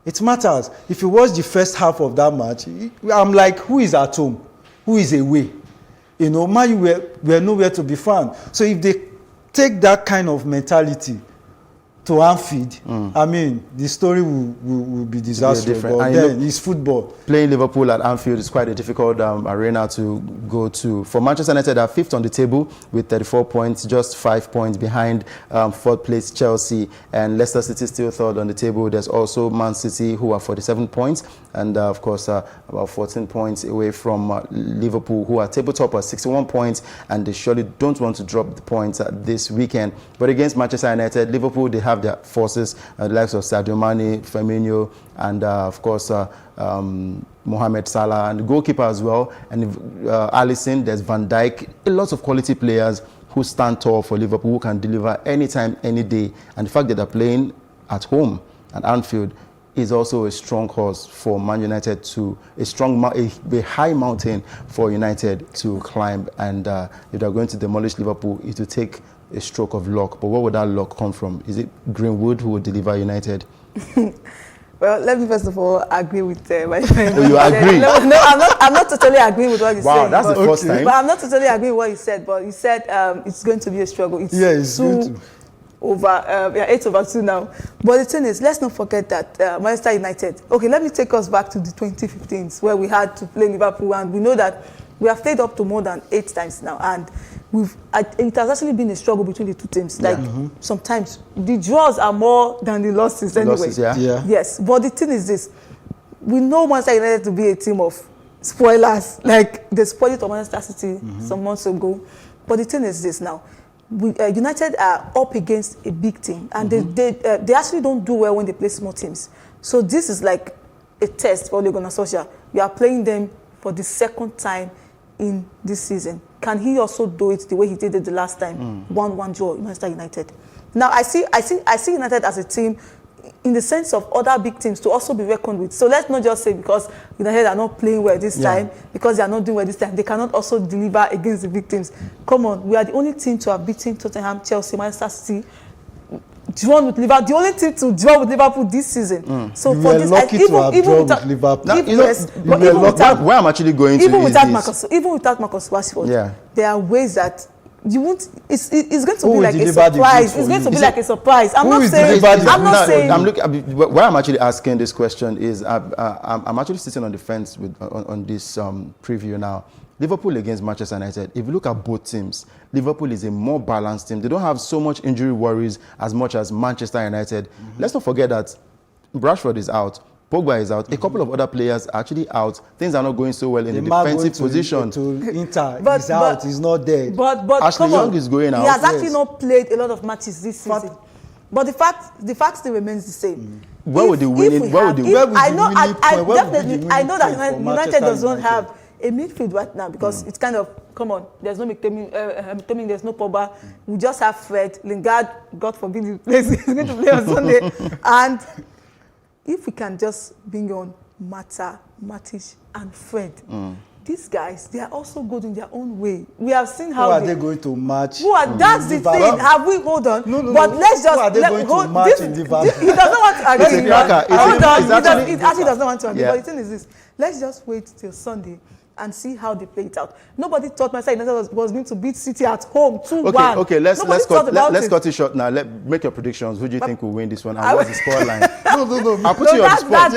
It matters. If you watch the first half of that match, I'm like, who is at home? Who is away? Man U were nowhere to be found. So if they take that kind of mentality to Anfield, I mean, the story will be disastrous. But then it's football. Playing Liverpool at Anfield is quite a difficult arena to go to. For Manchester United, are 5th on the table with 34 points, just 5 points behind 4th place Chelsea, and Leicester City still 3rd on the table. There's also Man City, who are 47 points, and of course about 14 points away from Liverpool, who are tabletop at 61 points, and they surely don't want to drop the points this weekend. But against Manchester United, Liverpool, they have their forces, the likes of Sadio Mane, Firmino, and of course Mohamed Salah, and the goalkeeper as well, and Alisson. There's Van Dijk. A lot of quality players who stand tall for Liverpool, who can deliver anytime, any day. And the fact that they're playing at home at Anfield is also a strong cause for Man United to a high mountain for United to climb. And if they're going to demolish Liverpool, it will take a stroke of luck. But where would that luck come from? Is it Greenwood who would deliver United? Well, let me first of all agree with my friend. Oh, you agree? No, I'm not totally agreeing with what you said. Wow, that's the first time. But I'm not totally agreeing with what you said. But you said it's going to be a struggle. It's going to. 8/2 now. But the thing is, let's not forget that Manchester United. Okay, let me take us back to the 2015s where we had to play Liverpool, and we know that we have played up to more than 8 times now, and it has actually been a struggle between the two teams. Like sometimes the draws are more than the losses anyway. Losses, yeah. Yes, but the thing is this: we know Manchester United to be a team of spoilers. Like they spoiled it to Manchester City some months ago. But the thing is this now: United are up against a big team, and they actually don't do well when they play small teams. So this is like a test for Ole Gunnar Solskjaer. You are playing them for the second time in this season. Can he also do it the way he did it the last time? 1-1 draw in Manchester United. Now I see United as a team in the sense of other big teams to also be reckoned with. So let's not just say because United are not playing well this time, because they are not doing well this time, they cannot also deliver against the big teams. Come on, we are the only team to have beaten Tottenham, Chelsea, Manchester City, drawn with Liverpool. The only team to draw with Liverpool this season. So for this, even without Liverpool, where I'm actually going to even without Marcus Rashford, there are ways that you won't. It's going to be like a surprise. It's going to be like a surprise. I'm not saying. Where I'm actually asking this question is, I'm actually sitting on the fence on this preview now. Liverpool against Manchester United. If you look at both teams, Liverpool is a more balanced team. They don't have so much injury worries as much as Manchester United. Let's not forget that Rashford is out. Pogba is out. A couple of other players are actually out. Things are not going so well in the defensive position. Inter is out. He's not there. But Ashley Young is going out. He has actually not played a lot of matches this season. But the fact still remains the same. Where would the winning? I know that United doesn't have a midfield right now because it's kind of, come on, there's no McTominay, there's no Pogba. We just have Fred. Lingard, God forbid, he's going to play on Sunday. And if we can just bring on Mata, Matic, and Fred, these guys, they are also good in their own way. We have seen how who are they going to match? That's the thing. Have we hold on? No. But let's just who are they going to match in Liverpool? He doesn't want to agree. Hold on. He actually doesn't want to agree. Yeah. But the thing is this: let's just wait till Sunday and see how they play it out. Nobody thought Manchester United was going to beat City at home 2-1. Okay, let's cut it short now. Make your predictions. Who do you think will win this one? And what's the scoreline? No. I'll put you on the spot.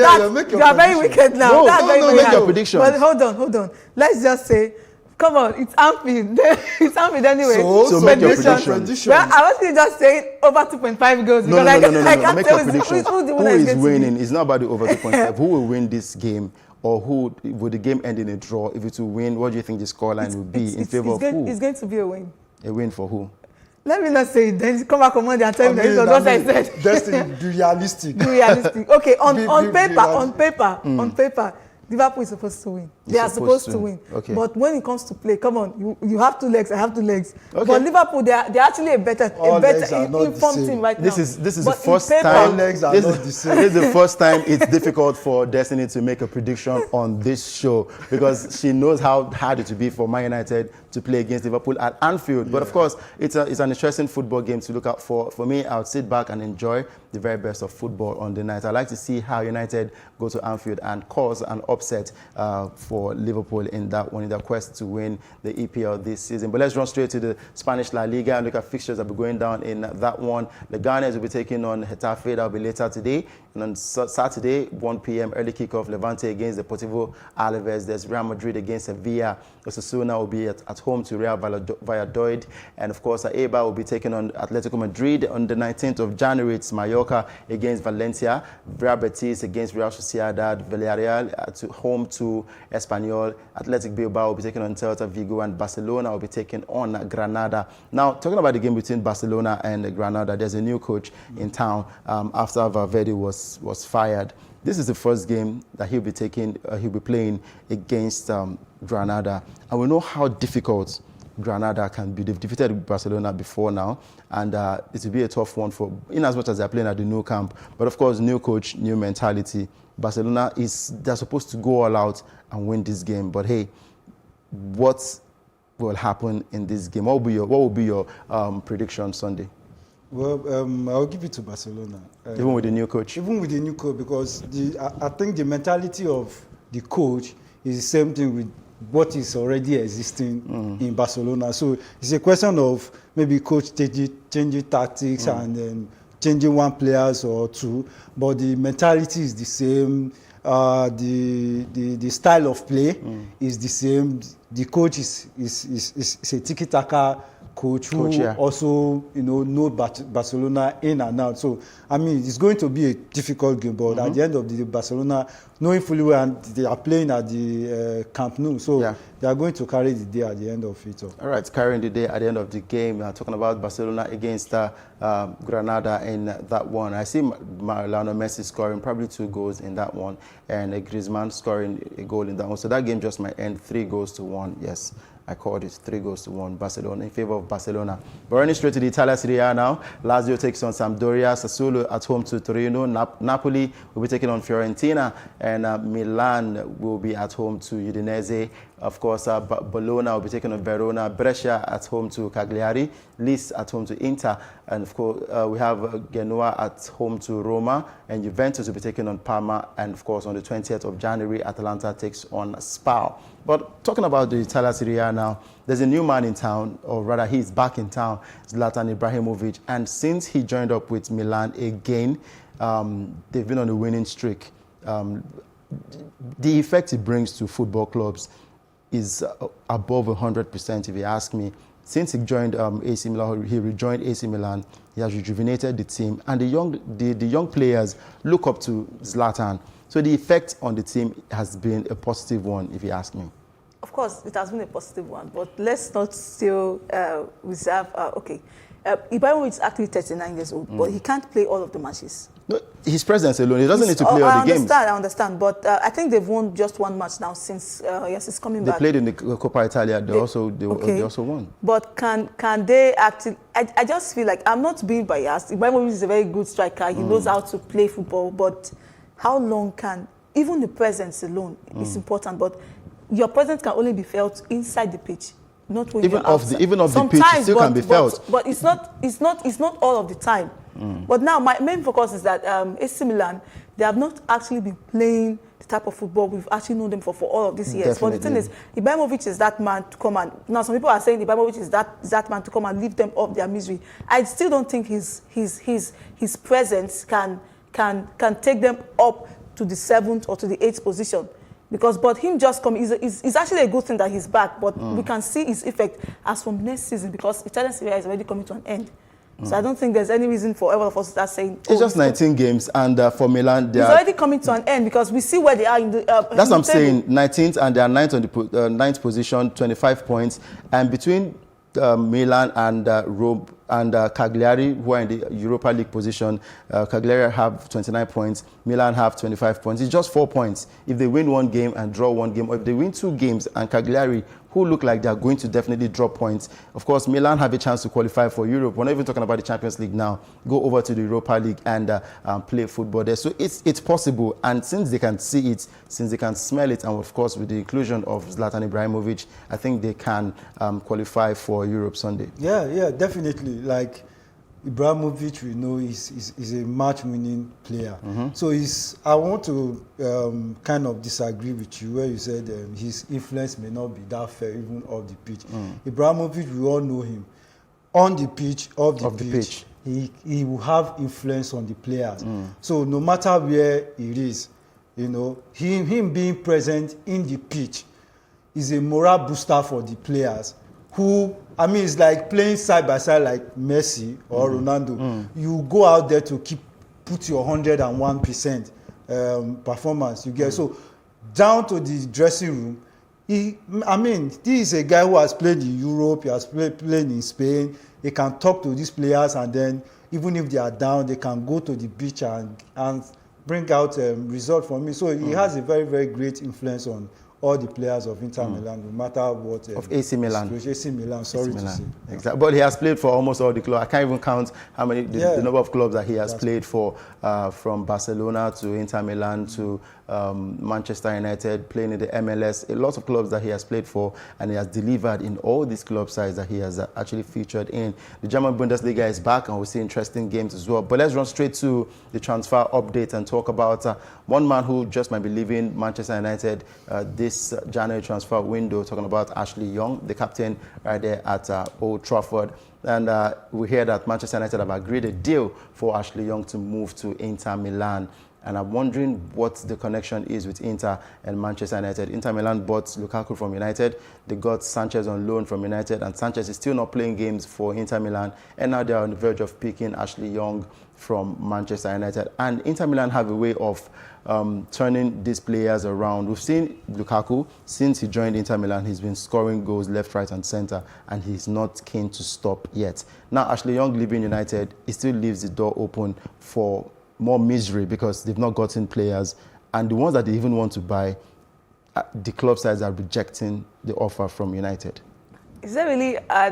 You are very wicked now. No, make your predictions. But hold on. Let's just say, come on, it's Anfield. It's Anfield anyway. So make your predictions. Well, I was just saying over 2.5 goals. No. Make your predictions. Who is winning? It's not about the over 2.5. Who will win this game? Or who would the game end in a draw? If it will win, what do you think the scoreline will be in favor of who? It's going to be a win. A win for who? Let me not say it. Then come back on Monday and tell me that what I said. Just be realistic. Be realistic. Okay, on paper, Liverpool is supposed to win. They are supposed to win. Okay. But when it comes to play, come on, you have 2 legs, I have 2 legs. Okay. But Liverpool, they're actually a better informed team right now. This is the first time. Legs are not the same. This is the first time it's difficult for Destiny to make a prediction on this show because she knows how hard it will be for Man United to play against Liverpool at Anfield. But of course, it's an interesting football game to look out for. For me, I would sit back and enjoy the very best of football on the night. I like to see how United go to Anfield and cause an upset for Liverpool in that one, in their quest to win the EPL this season. But let's run straight to the Spanish La Liga and look at fixtures that will be going down in that one. The Gunners will be taking on Getafe. That will be later today. And on Saturday, 1 p.m. early kickoff, Levante against Deportivo Alaves. There's Real Madrid against Sevilla. Osasuna will be at home to Real Valladolid. And of course, Eibar will be taking on Atletico Madrid. On the 19th of January, it's Mallorca against Valencia. Real Betis against Real Sociedad. Villarreal home to Espanyol. Athletic Bilbao will be taking on Celta Vigo. And Barcelona will be taking on Granada. Now, talking about the game between Barcelona and Granada, there's a new coach in town after Valverde was fired. This is the first game that he'll be playing against Granada. And we know how difficult Granada can be. They've defeated Barcelona before now, and it will be a tough one in as much as they're playing at the new camp. But of course, new coach, new mentality. Barcelona they're supposed to go all out and win this game. But hey, what will happen in this game? What will be your prediction Sunday? Well, I'll give it to Barcelona. Even with the new coach? Even with the new coach, because I think the mentality of the coach is the same thing with what is already existing in Barcelona. So it's a question of maybe coach changing tactics and then changing one players or two, but the mentality is the same. the style of play is the same. The coach is a tiki-taka coach who also, know Barcelona in and out. So, I mean, it's going to be a difficult game, but at the end of the day, Barcelona, knowing fully well, and they are playing at the Camp Nou, so they are going to carry the day at the end of it. All right, carrying the day at the end of the game. Talking about Barcelona against Granada in that one. I see Lionel Messi scoring probably 2 goals in that one, and Griezmann scoring a goal in that one. So that game just might end 3-1. Yes, I called it 3-1 Barcelona in favor of Barcelona. But running straight to the Italian Serie A now. Lazio takes on Sampdoria. Sassuolo at home to Torino. Napoli will be taking on Fiorentina, and Milan will be at home to Udinese. Of course, Bologna will be taking on Verona. Brescia at home to Cagliari. Lecce at home to Inter. And of course, we have Genoa at home to Roma. And Juventus will be taking on Parma. And of course, on the 20th of January, Atalanta takes on Spal. But talking about the Italian Serie A now, there's a new man in town, or rather he's back in town, Zlatan Ibrahimovic. And since he joined up with Milan again, they've been on a winning streak. The effect it brings to football clubs is above 100%, if you ask me. Since he joined AC Milan, he rejoined AC Milan. He has rejuvenated the team, and the young players look up to Zlatan. So the effect on the team has been a positive one, if you ask me. Of course, it has been a positive one, but let's not still reserve. Ibrahimovic is actually 39 years old, but he can't play all of the matches. No, his presence alone, he doesn't need to play all the games. I understand, but I think they've won just 1 match now since he's coming back. They played in the Coppa Italia. They also won. But can they actually? I just feel like I'm not being biased. Ibrahimovic is a very good striker. He knows how to play football, but how long can even the presence alone is important? But your presence can only be felt inside the pitch. Not when even you're outside. Even off the pitch, it still can be felt. But it's not all of the time. But now my main focus is that AC Milan, they have not actually been playing the type of football we've actually known them for all of these years. Definitely. But the thing is, Ibrahimovic is that man to come and now some people are saying Ibrahimovic is that man to come and lift them off their misery. I still don't think his presence can take them up to the 7th or to the 8th position. But him just coming is actually a good thing that he's back, but we can see his effect as from next season because Italian Serie A is already coming to an end. So I don't think there's any reason for everyone of us to start saying... It's just 19 games, and for Milan... It's already coming to an end because we see where they are in the... That's what I'm saying, 19th, and they are 9th on the 9th position, 25 points. And between Milan and Rome and Cagliari, who are in the Europa League position, Cagliari have 29 points, Milan have 25 points. It's just 4 points. If they win 1 game and draw 1 game, or if they win 2 games and Cagliari, who look like they are going to definitely drop points. Of course, Milan have a chance to qualify for Europe. We're not even talking about the Champions League now. Go over to the Europa League and play football there. So it's possible. And since they can see it, since they can smell it, and of course with the inclusion of Zlatan Ibrahimovic, I think they can qualify for Europe Sunday. Yeah, definitely. Like Ibrahimovic, we know, is a match-winning player. So I want to kind of disagree with you where you said his influence may not be that fair even off the pitch. Ibrahimovic, we all know him. On the pitch, off the pitch, he will have influence on the players. So no matter where it is, him being present in the pitch is a morale booster for the players who, I mean, it's like playing side by side like Messi or Ronaldo. You go out there to put your 101% performance. You get so down to the dressing room. This is a guy who has played in Europe. He has played in Spain. He can talk to these players, and then even if they are down, they can go to the beach and bring out a result for me. So he has a very, very great influence on all the players of Inter Milan, no matter what. Of AC Milan. AC Milan, sorry to say. Exactly. But he has played for almost all the clubs. I can't even count how many, the number of clubs that he has played for, from Barcelona to Inter Milan to Manchester United, playing in the MLS. A lot of clubs that he has played for, and he has delivered in all these club sides that he has actually featured in. The German Bundesliga is back, and we'll see interesting games as well. But let's run straight to the transfer update and talk about one man who just might be leaving Manchester United this January transfer window, talking about Ashley Young, the captain right there at Old Trafford. And we hear that Manchester United have agreed a deal for Ashley Young to move to Inter Milan. And I'm wondering what the connection is with Inter and Manchester United. Inter Milan bought Lukaku from United. They got Sanchez on loan from United, and Sanchez is still not playing games for Inter Milan. And now they're on the verge of picking Ashley Young from Manchester United. And Inter Milan have a way of turning these players around. We've seen Lukaku, since he joined Inter Milan, he's been scoring goals left, right, and center, and he's not keen to stop yet. Now, Ashley Young leaving United, it still leaves the door open for more misery because they've not gotten players, and the ones that they even want to buy, the club sides are rejecting the offer from United. Is there really I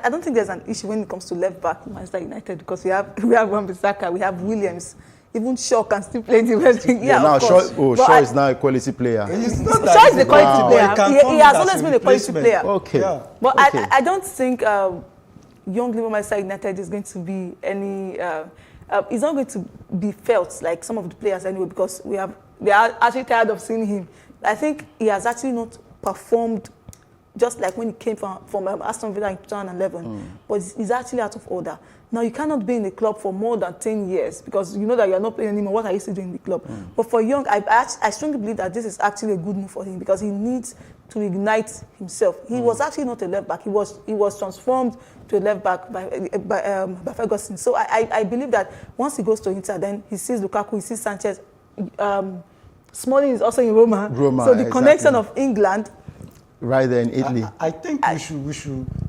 don't think there's an issue when it comes to left back in Manchester United, because we have Wan-Bissaka, we have Williams, even Shaw can still play the West Wing. Yeah, now of course. Shaw is now a quality player. Shaw is a quality player. He has always been a quality player. Okay. Yeah. But okay. I don't think young Liverpool Manchester United is going to be any. It's not going to be felt like some of the players anyway, because they are actually tired of seeing him. I think he has actually not performed just like when he came from Aston Villa in 2011, but he's actually out of order. Now, you cannot be in the club for more than 10 years because you know that you're not playing anymore. What are you still doing in the club? But for Young, I strongly believe that this is actually a good move for him because he needs to ignite himself. He was actually not a left back. He was transformed to a left back by Ferguson. So I believe that once he goes to Inter, then he sees Lukaku, he sees Sanchez. Smalling is also in Roma. So the connection of England. Right there in Italy. I think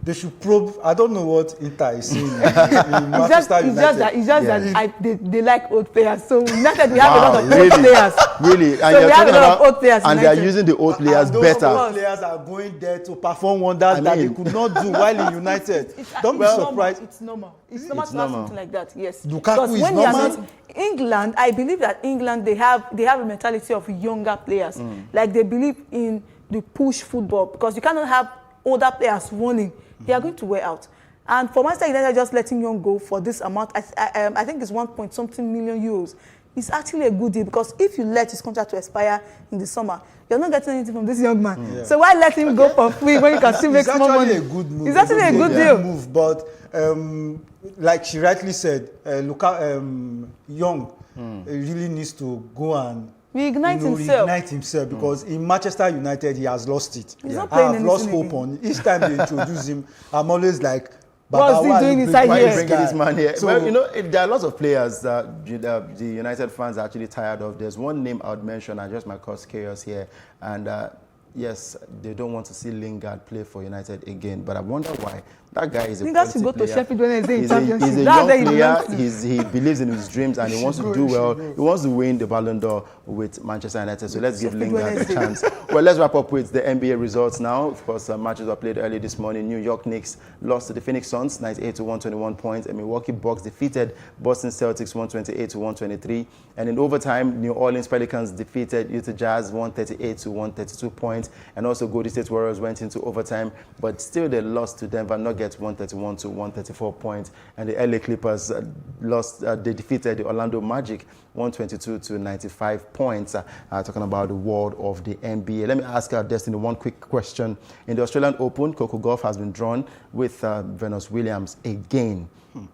they should probe. I don't know what Inter is saying in Manchester United. It's just that they like old players. So United, we have a lot of old players. Really? And so we have a lot of old players. And they are using the old players better. Old players are going there to perform wonders that they could not do while in United. Don't be surprised. It's normal. It's normal to have something like that. Yes. Lukaku is normal. England, I believe that England, they have a mentality of younger players. Like they believe in the push football, because you cannot have older players running. They are going to wear out. And for Manchester United just letting Young go for this amount, I think it's 1.something million euros. It's actually a good deal, because if you let his contract to expire in the summer, you're not getting anything from this young man. So why let him go for free when you can still make more money? It's actually a good move. It's actually a good deal. Move, but like she rightly said, Young really needs to go and reignite himself, because in Manchester United he has lost it. I have lost hope on each time they introduce him. I'm always like, what's he doing inside here? Bringing this man here. So, well, you know, there are lots of players that the United fans are actually tired of. There's one name I would mention, I just might cause chaos here, and yes, they don't want to see Lingard play for United again, but I wonder why. That guy is a Lingard should go to Sheffield Wednesday in Championship. He's a young player. He believes in his dreams and he wants to do well. He wants to win the Ballon d'Or with Manchester United. So let's give Lingard a chance. Well, let's wrap up with the NBA results now. Of course, matches were played early this morning. New York Knicks lost to the Phoenix Suns 98 to 121 points, and Milwaukee Bucks defeated Boston Celtics 128 to 123. And in overtime, New Orleans Pelicans defeated Utah Jazz 138 to 132 points. And also Golden State Warriors went into overtime, but still they lost to Denver Nuggets 131 to 134 points. And the LA Clippers they defeated the Orlando Magic 122 to 95 points. Talking about the world of the NBA. Let me ask Destiny one quick question. In the Australian Open, Coco Gauff has been drawn with Venus Williams again.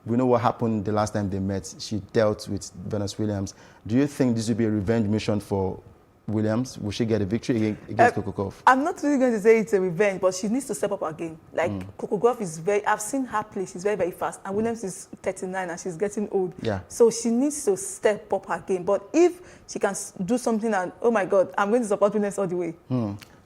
We know what happened the last time they met. She dealt with Venus Williams. Do you think this will be a revenge mission for Williams? Will she get a victory against Coco Gauff? I'm not really going to say it's a revenge, but she needs to step up her game. Like Coco Gauff is I've seen her play. She's very, very fast. And Williams is 39 and she's getting old. Yeah. So she needs to step up her game. But if she can do something and, oh my God, I'm going to support Williams all the way.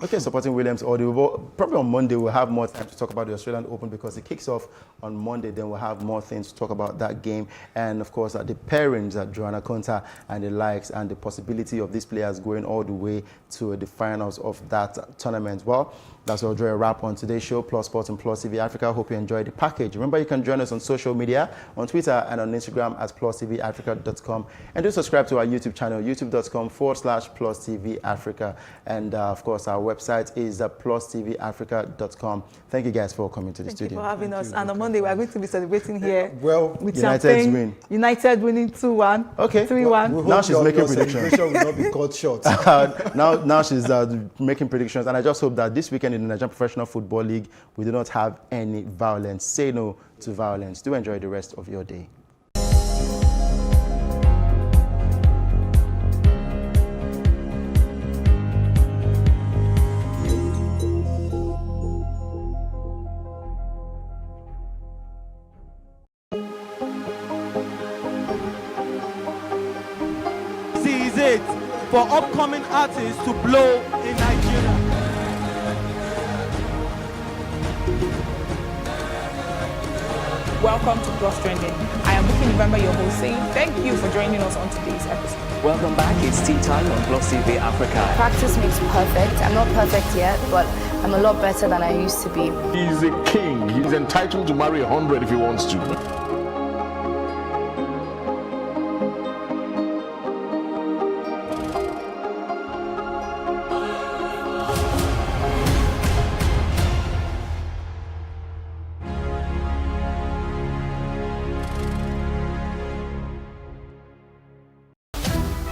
Okay, supporting Williams all the way. Probably on Monday we'll have more time to talk about the Australian Open because it kicks off on Monday. Then we'll have more things to talk about that game. And of course, the pairings, Joanna Konta and the likes, and the possibility of these players going all the way to the finals of that tournament. Well, that's all. Draw a wrap on today's show, Plus Sports and Plus TV Africa. Hope you enjoyed the package. Remember, you can join us on social media, on Twitter and on Instagram at PlusTVAfrica.com. And do subscribe to our YouTube channel, youtube.com/Plus TV Africa. And of course, our website is PlusTVAfrica.com. Thank you guys for coming to the studio. Thank you for having us. And on Monday, we are going to be celebrating here with United's win. United winning 2-1. Okay. 3-1. Now she's making predictions. Will not be cut short. now she's making predictions. And I just hope that this weekend in the Nigerian Professional Football League, we do not have any violence. Say no to violence. Do enjoy the rest of your day. for upcoming artists to blow in Nigeria. Welcome to Plus Trending. I am November, your host, saying thank you for joining us on today's episode. Welcome back. It's tea time on Plus TV Africa. Practice makes perfect. I'm not perfect yet, but I'm a lot better than I used to be. He's a king. He's entitled to marry 100 if he wants to.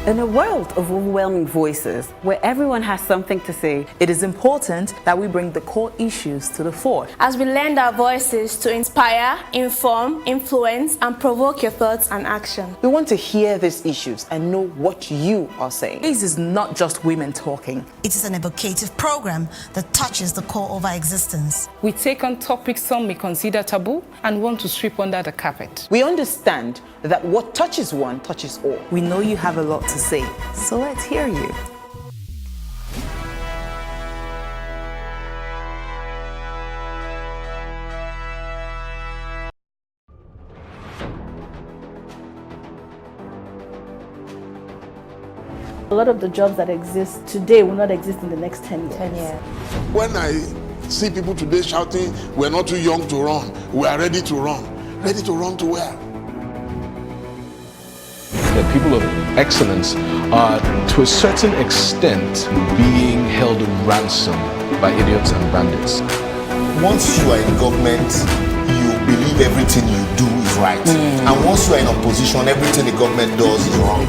In a world of overwhelming voices, where everyone has something to say, it is important that we bring the core issues to the fore. As we lend our voices to inspire, inform, influence, and provoke your thoughts and action. We want to hear these issues and know what you are saying. This is not just women talking. It is an evocative program that touches the core of our existence. We take on topics some may consider taboo and want to sweep under the carpet. We understand that what touches one touches all. We know you have a lot to say, so let's hear you. A lot of the jobs that exist today will not exist in the next 10 years. When I see people today shouting, we're not too young to run, we are ready to run. Ready to run to where? The people of excellence are, to a certain extent, being held ransom by idiots and bandits. Once you are in government, you believe everything you do is right. And once you are in opposition, everything the government does is wrong.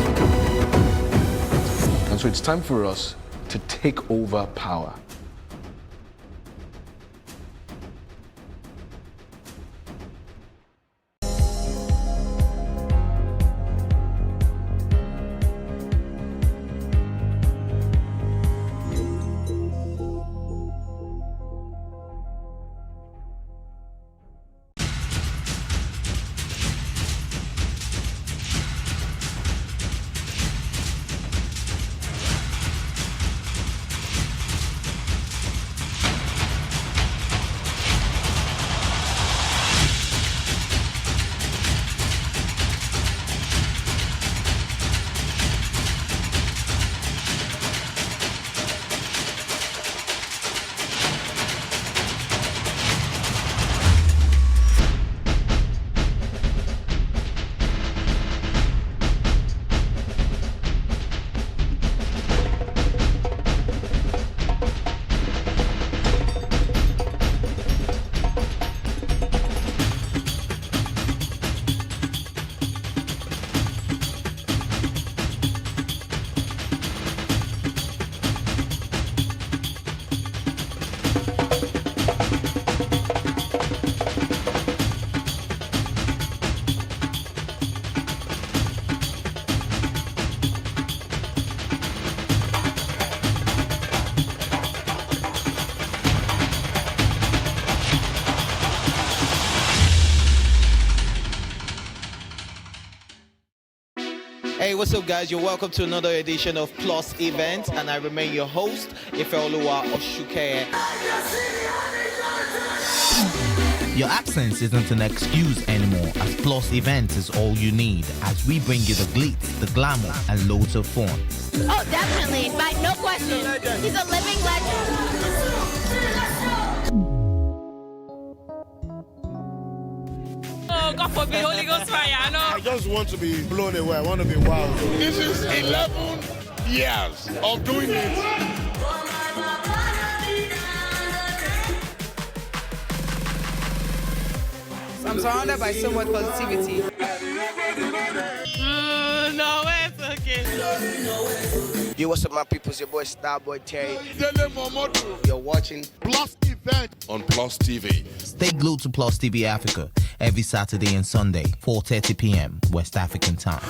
And so it's time for us to take over power. Hey, what's up, guys? You're welcome to another edition of Plus Events, and I remain your host, Ifeoluwa Oshuke. Your absence isn't an excuse anymore, as Plus Events is all you need, as we bring you the glitz, the glamour, and loads of fun. Oh, definitely. By no question. He's a living legend. God forbid, Holy Ghost fire, I know. I just want to be blown away. I want to be wild. This is 11 years of doing it. I'm surrounded by so much positivity. No, it's okay. Yo, what's up, my people? It's your boy Starboy Terry. You're watching Plus Event on Plus TV. Stay glued to Plus TV Africa every Saturday and Sunday, 4:30 p.m. West African time.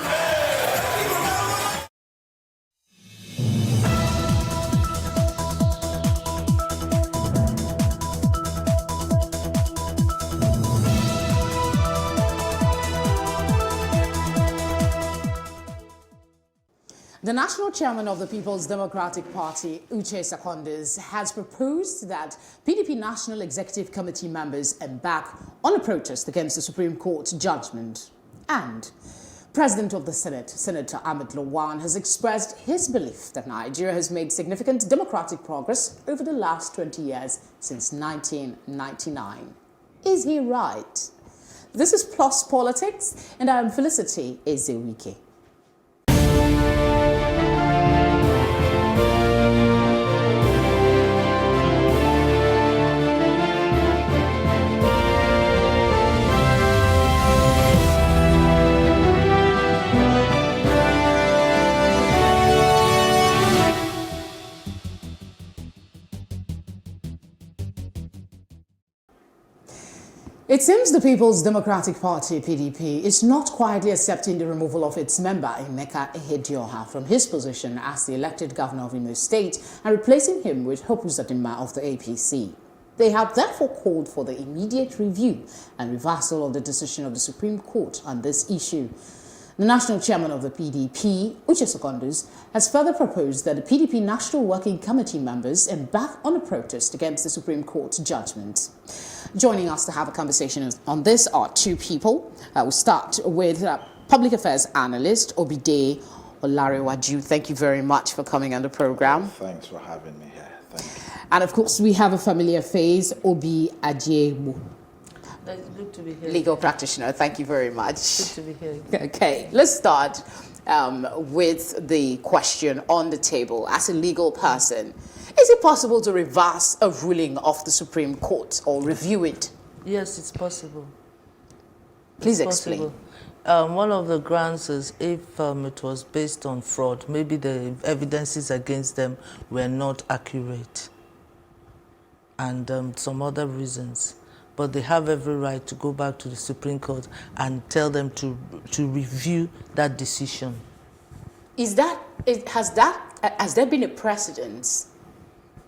The national chairman of the People's Democratic Party, Uche Secondus, has proposed that PDP National Executive Committee members embark on a protest against the Supreme Court judgment. And President of the Senate, Senator Amotekun, has expressed his belief that Nigeria has made significant democratic progress over the last 20 years since 1999. Is he right? This is Plus Politics, and I am Felicity Ezewike. It seems the People's Democratic Party, PDP, is not quietly accepting the removal of its member, Emeka Ihedioha, from his position as the elected governor of Imo State and replacing him with Hope Uzodinma of the APC. They have therefore called for the immediate review and reversal of the decision of the Supreme Court on this issue. The national chairman of the PDP, Uche Secondus, has further proposed that the PDP National Working Committee members embark on a protest against the Supreme Court judgment. Joining us to have a conversation on this are two people. We'll start with Public Affairs Analyst Obide Olarewaju. Thank you very much for coming on the program. Thanks for having me here. Thank you. And of course, we have a familiar face, Obi Ajiebu. It's good to be here. Legal practitioner. Thank you very much. Good to be here. Okay, let's start with the question on the table. As a legal person, is it possible to reverse a ruling of the Supreme Court or review it? Yes, it's possible. Please explain. One of the grounds is if it was based on fraud, maybe the evidences against them were not accurate, and some other reasons. But they have every right to go back to the Supreme Court and tell them to review that decision. Has there been a precedent?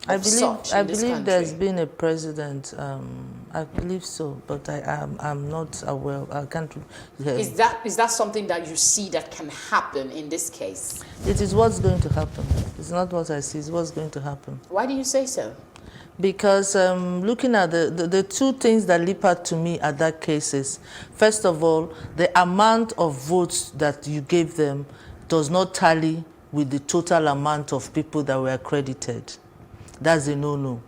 I believe there's been a precedent. I believe so, but I'm not aware. I can't. Is that something that you see that can happen in this case? It is what's going to happen. It's not what I see. It's what's going to happen. Why do you say so? Because looking at the two things that leap out to me at that case is, first of all, the amount of votes that you gave them does not tally with the total amount of people that were accredited. That's a no-no.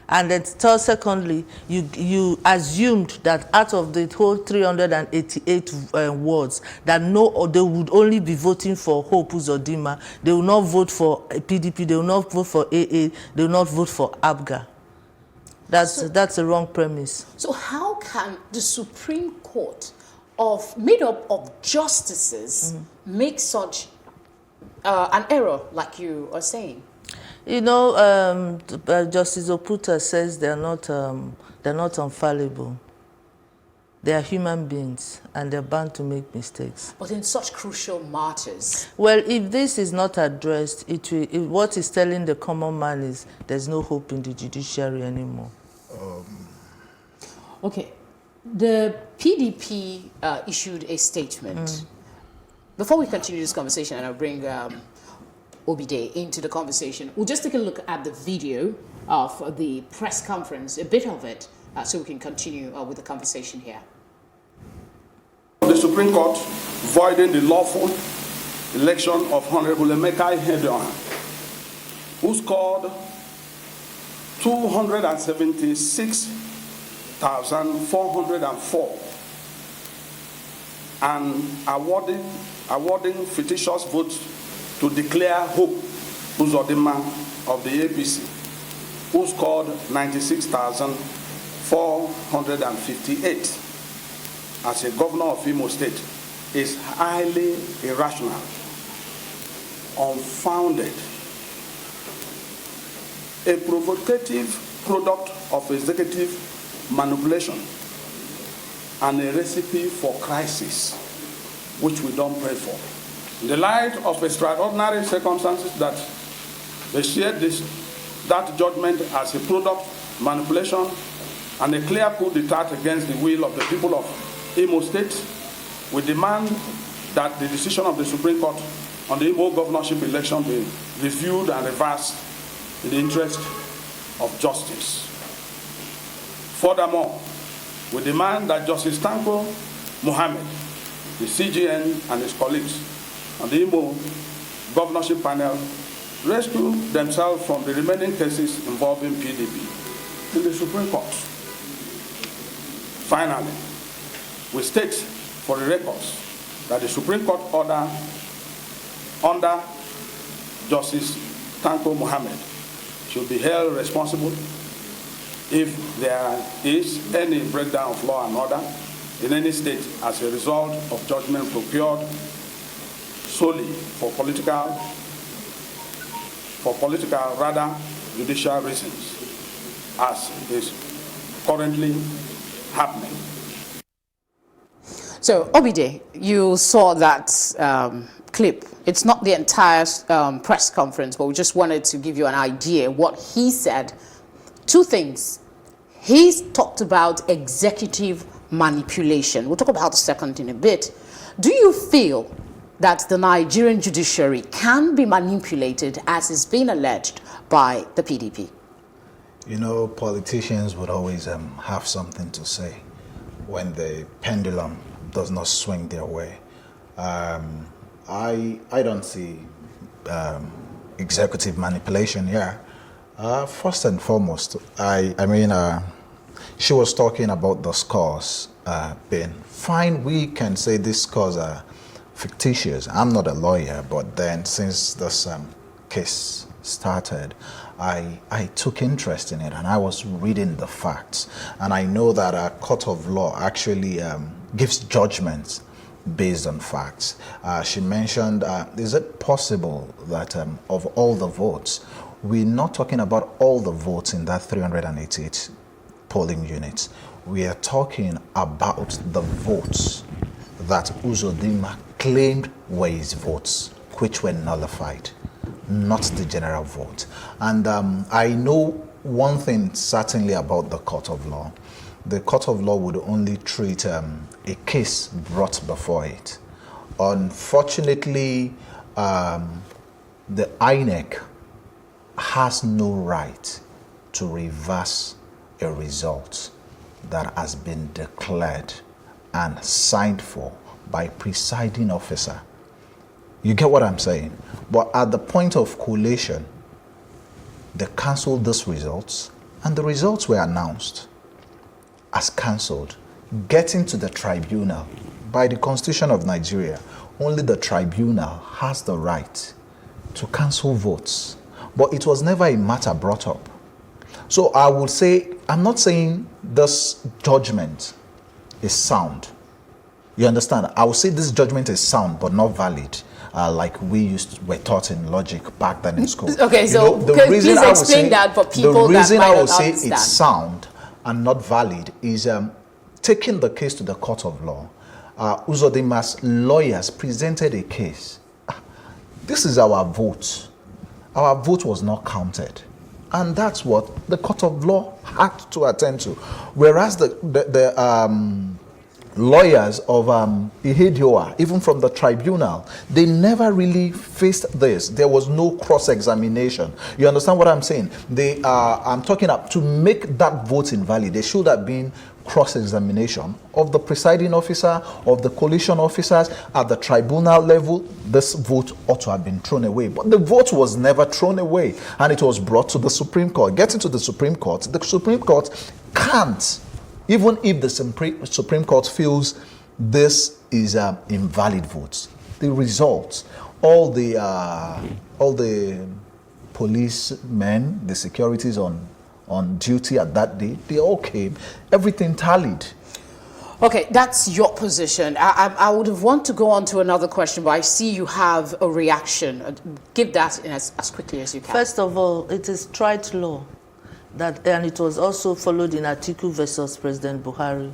And then secondly, you assumed that out of the whole 388 wards, that they would only be voting for Hope Uzodinma. They will not vote for PDP. They will not vote for AA. They will not vote for ABGA. That's a wrong premise. So how can the Supreme Court, made up of justices, make such an error like you are saying? You know, Justice Oputa says they're not infallible. They are human beings, and they're bound to make mistakes. But in such crucial matters. Well, if this is not addressed, what is telling the common man is there's no hope in the judiciary anymore. Okay, the PDP issued a statement. Before we continue this conversation, and I'll bring Obide into the conversation, we'll just take a look at the video of the press conference, a bit of it, so we can continue with the conversation here. The Supreme Court voiding the lawful election of Honorable Emeka Ihedioha, who scored 276,404 and awarding fictitious votes to declare Hope Uzodinma of the APC, who scored 96,458 as a governor of Imo State, is highly irrational, unfounded, a provocative product of executive manipulation, and a recipe for crisis, which we don't pray for. In the light of extraordinary circumstances that they shared that judgment as a product, manipulation, and a clear coup d'etat against the will of the people of Imo State, we demand that the decision of the Supreme Court on the Imo governorship election be reviewed and reversed in the interest of justice. Furthermore, we demand that Justice Tanko Mohammed, the CGN and his colleagues on the Imo governorship panel rescue themselves from the remaining cases involving PDP in the Supreme Court. Finally, we state for the records that the Supreme Court order under Justice Tanko Mohammed should be held responsible if there is any breakdown of law and order in any state as a result of judgment procured solely for political rather judicial reasons, as is currently happening. So, Obide, you saw that clip. It's not the entire press conference, but we just wanted to give you an idea what he said. Two things. He's talked about executive manipulation. We'll talk about the second in a bit. Do you feel that the Nigerian judiciary can be manipulated as is being alleged by the PDP? You know, politicians would always have something to say when the pendulum does not swing their way. I don't see executive manipulation here. First and foremost, she was talking about the scores being fine. We can say these scores are fictitious. I'm not a lawyer, but then since this case started, I took interest in it and I was reading the facts. And I know that a court of law actually gives judgments based on facts. She mentioned, is it possible that of all the votes, we're not talking about all the votes in that 388 polling units. We are talking about the votes that Uzodinma claimed were his votes, which were nullified, not the general vote. And I know one thing certainly about the court of law. The court of law would only treat a case brought before it. Unfortunately, the INEC has no right to reverse a result that has been declared and signed for by presiding officer. You get what I'm saying? But at the point of collation, they cancelled these results, and the results were announced as cancelled. Getting to the tribunal, by the Constitution of Nigeria, only the tribunal has the right to cancel votes. But it was never a matter brought up. So I would say, I'm not saying this judgment is sound. You understand? I would say this judgment is sound but not valid, like were taught in logic back then in school. Okay, so please explain that for people that might not understand. The reason I would say it's sound and not valid is taking the case to the court of law. Uzodinma's lawyers presented a case. This is our vote. Our vote was not counted. And that's what the court of law had to attend to. Whereas the lawyers of Ihedioa, even from the tribunal, they never really faced this. There was no cross-examination. You understand what I'm saying? I'm talking up to make that vote invalid. There should have been cross-examination of the presiding officer, of the coalition officers at the tribunal level. This vote ought to have been thrown away. But the vote was never thrown away, and it was brought to the Supreme Court. Getting to the Supreme Court can't, even if the Supreme Court feels this is invalid votes. The results, all the policemen, the securities on duty at that day, they all came, everything tallied. Okay, that's your position. I would have wanted to go on to another question, but I see you have a reaction. Give that in as quickly as you can. First of all, it is tried law, and it was also followed in Atiku versus President Buhari,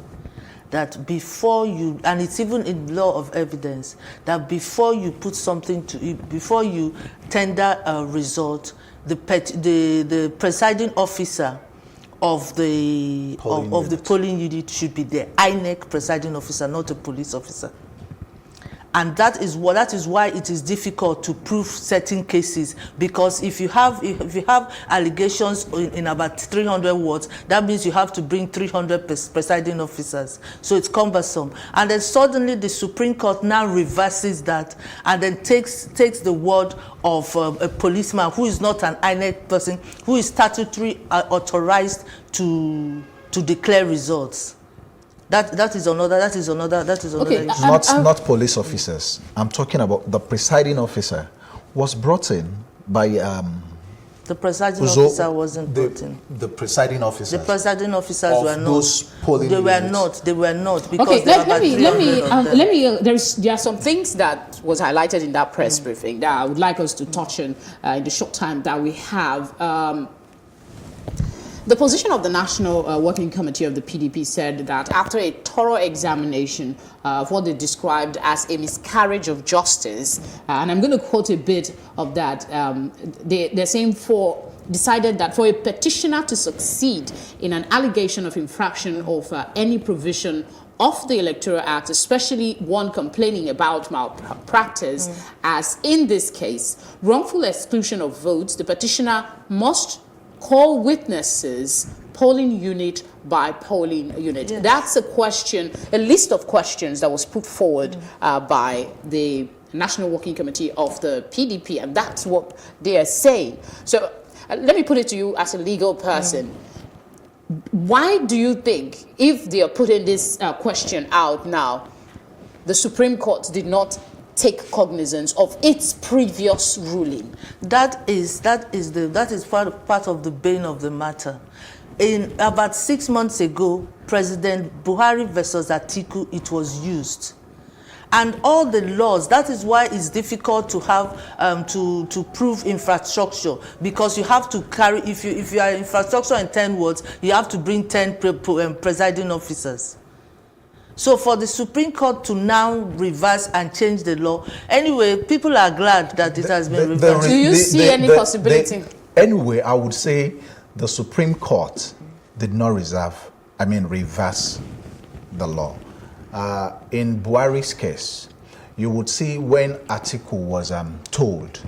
that before you, and it's even in law of evidence, that before you put something to, before you tender a result, the presiding officer of the polling unit should be the INEC presiding officer, not a police officer. And that is why it is difficult to prove certain cases, because if you have allegations in about 300 words, that means you have to bring 300 presiding officers. So it's cumbersome. And then suddenly the Supreme Court now reverses that and then takes the word of a policeman who is not an INEC person, who is statutory authorized to declare results. That is another. Okay, Not police officers. I'm talking about the presiding officer was brought in by. The presiding officer wasn't brought in. The presiding officers. The presiding officers were not. Those polling they were units. not. They were not because okay, let me. There are some things that was highlighted in that press briefing that I would like us to touch on in the short time that we have. The position of the National Working Committee of the PDP said that after a thorough examination of what they described as a miscarriage of justice, and I'm going to quote a bit of that, they're saying decided that for a petitioner to succeed in an allegation of infraction of any provision of the Electoral Act, especially one complaining about malpractice, as in this case, wrongful exclusion of votes, the petitioner must call witnesses polling unit by polling unit. Yes. That's a question, a list of questions that was put forward by the National Working Committee of the PDP, and that's what they are saying. So let me put it to you as a legal person. Why do you think, if they are putting this question out now, the Supreme Court did not take cognizance of its previous ruling? That is part of the bane of the matter. In about 6 months ago, President Buhari versus Atiku, it was used. And all the laws, that is why it's difficult to have to prove infrastructure, because you have to carry, if you are infrastructure in 10 words, you have to bring 10 presiding officers. So for the Supreme Court to now reverse and change the law, anyway, people are glad that it has been reversed. Do you see any possibility? Anyway, I would say the Supreme Court did not reverse the law. In Buhari's case, you would see when Atiku was told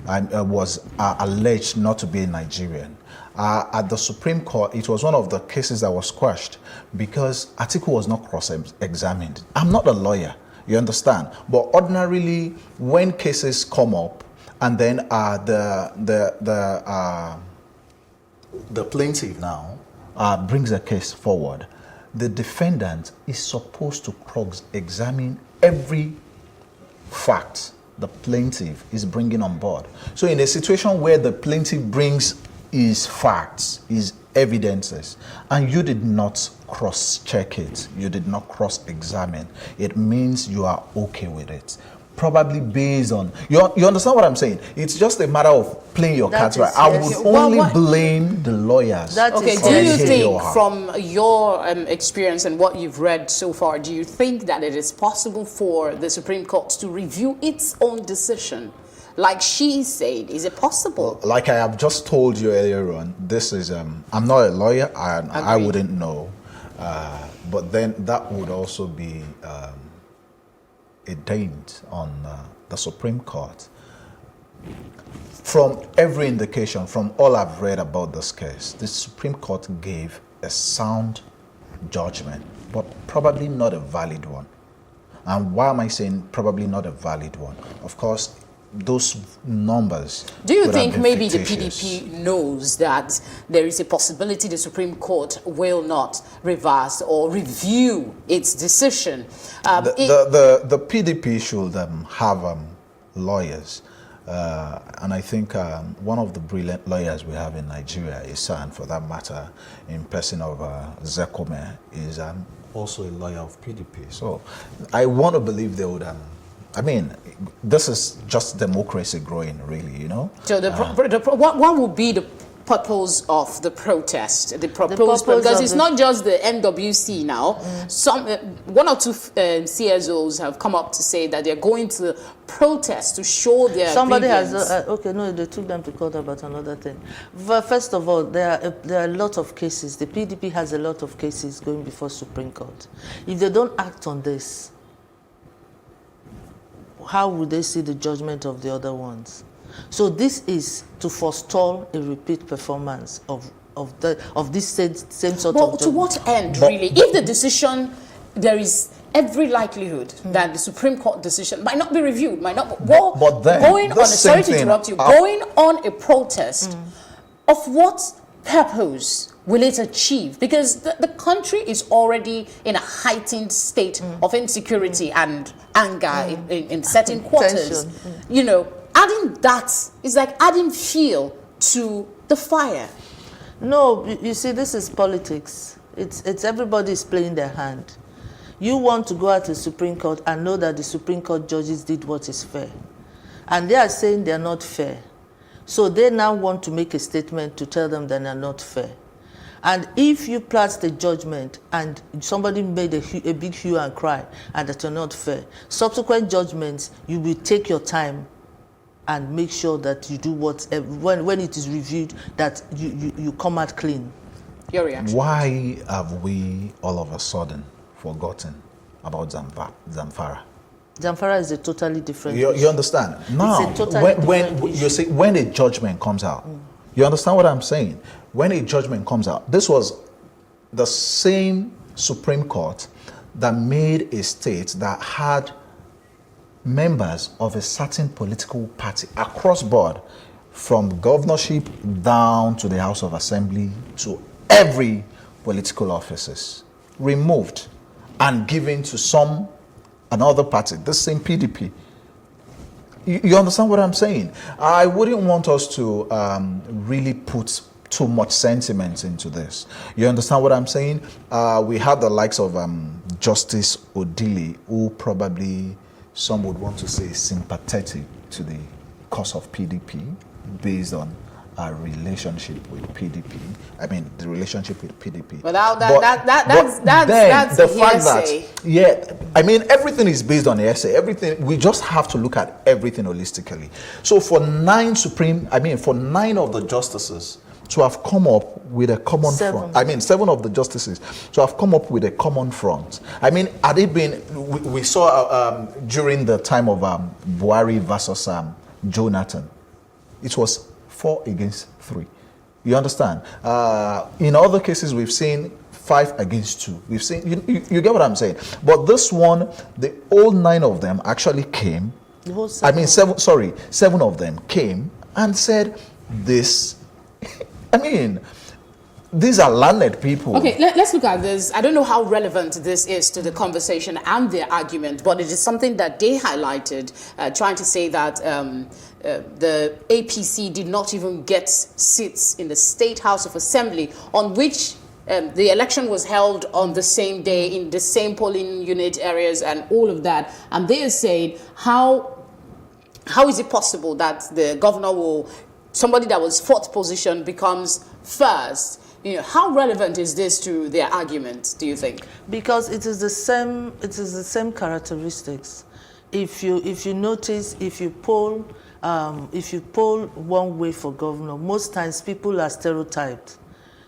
and was alleged not to be a Nigerian, at the Supreme Court, it was one of the cases that was quashed because Atiku was not cross-examined. I'm not a lawyer, you understand? But ordinarily, when cases come up and then the plaintiff now brings a case forward, the defendant is supposed to cross-examine every fact the plaintiff is bringing on board. So in a situation where the plaintiff brings his facts, his evidences, and you did not cross-check it, you did not cross-examine, it means you are okay with it. Probably based on, you understand what I'm saying? It's just a matter of playing your cards right. I would only blame the lawyers. Okay, do you think from your experience and what you've read so far, do you think that it is possible for the Supreme Court to review its own decision? Like she said, is it possible? Like I have just told you earlier on, this is, I'm not a lawyer, I wouldn't know. But then that would also be a dent on the Supreme Court. From every indication, from all I've read about this case, the Supreme Court gave a sound judgment, but probably not a valid one. And why am I saying probably not a valid one? Of course, those numbers. Do you think maybe fictitious. The PDP knows that there is a possibility the Supreme Court will not reverse or review its decision? The PDP should have lawyers. And I think one of the brilliant lawyers we have in Nigeria is, and for that matter, in person of Zekome, is also a lawyer of PDP. So I want to believe they would this is just democracy growing, really, you know? So what would be the purpose of the protest? Because it's not just the NWC now. One or two CSOs have come up to say that they're going to protest to show their Somebody grievance. has, they took them to court about another thing. First of all, there are a lot of cases. The PDP has a lot of cases going before Supreme Court. If they don't act on this, how would they see the judgment of the other ones? So this is to forestall a repeat performance of this same sort of judgment. To what end, really? If the decision, there is every likelihood that the Supreme Court decision might not be reviewed, might not. But then, going on, sorry to interrupt you, going on a protest, of what purpose will it achieve? Because the country is already in a heightened state of insecurity and anger in certain quarters. You know, adding that is like adding fuel to the fire. No, you see, this is politics. It's everybody's playing their hand. You want to go out to the Supreme Court and know that the Supreme Court judges did what is fair. And they are saying they're not fair. So they now want to make a statement to tell them that they're not fair. And if you pass the judgment and somebody made a big hue and cry and that you're not fair, subsequent judgments, you will take your time and make sure that you do what, when it is reviewed, that you come out clean. Your reaction? Why have we all of a sudden forgotten about Zamfara? Zamfara is a totally different issue. You understand? Now, when a judgment comes out, you understand what I'm saying? When a judgment comes out, this was the same Supreme Court that made a state that had members of a certain political party across board, from governorship down to the House of Assembly to every political offices, removed and given to another party, the same PDP. You understand what I'm saying? I wouldn't want us to really put too much sentiment into this. You understand what I'm saying? We had the likes of Justice Odili, who probably some would want to say sympathetic to the cause of PDP based on our relationship with PDP. I mean, the relationship with PDP. Without that's the fact that, I mean, everything is based on the essay. Everything, we just have to look at everything holistically. So for 9 of the justices to have come up with a common front. I mean, 7 of the justices to have come up with a common front. I mean, had it been, we saw during the time of Buhari versus Jonathan, it was 4 against 3. You understand? In other cases, we've seen 5 against 2. We've seen, you get what I'm saying? But this one, the all 9 of them actually came. The whole 7. I mean, 7 of them came and said this. I mean, these are learned people. Okay, let's look at this. I don't know how relevant this is to the conversation and their argument, but it is something that they highlighted, trying to say that the APC did not even get seats in the State House of Assembly, on which the election was held on the same day in the same polling unit areas and all of that. And they are saying, how is it possible that the governor will, somebody that was 4th position becomes first? You know, how relevant is this to their argument, do you think? Because it is the same characteristics. If you notice, if you poll one way for governor, most times people are stereotyped.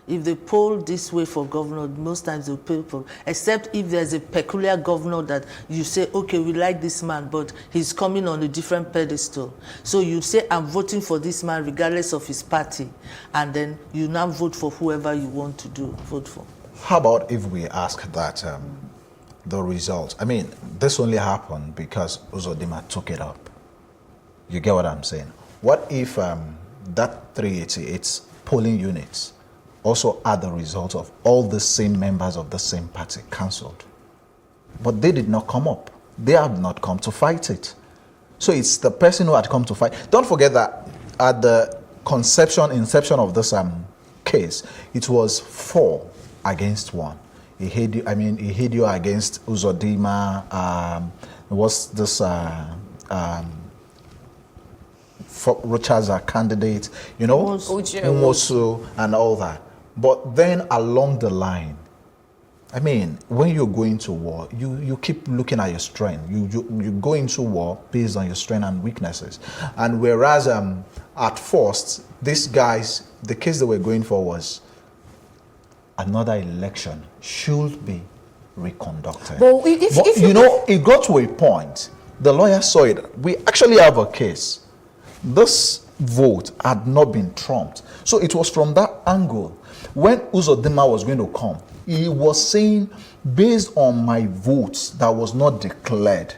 If they poll this way for governor, most times they'll people, except if there's a peculiar governor that you say, okay, we like this man, but he's coming on a different pedestal. So you say, I'm voting for this man regardless of his party, and then you now vote for whoever you want to vote for. How about if we ask that the results? I mean, this only happened because Uzodimma took it up. You get what I'm saying? What if that 388 polling units also are the result of all the same members of the same party cancelled? But they did not come up. They have not come to fight it. So it's the person who had come to fight. Don't forget that at the inception of this case, it was 4 against 1. Ihedio against Uzodimma. Was this Rocha's candidate, you know, Umosu and all that. But then along the line, I mean, when you're going to war, you keep looking at your strength. You go into war based on your strength and weaknesses. And whereas at first, these guys, the case they were going for was another election should be reconducted. But it got to a point The lawyer saw it. We actually have a case. This vote had not been trumped. So it was from that angle. When Uzodinma was going to come, he was saying, based on my votes that was not declared,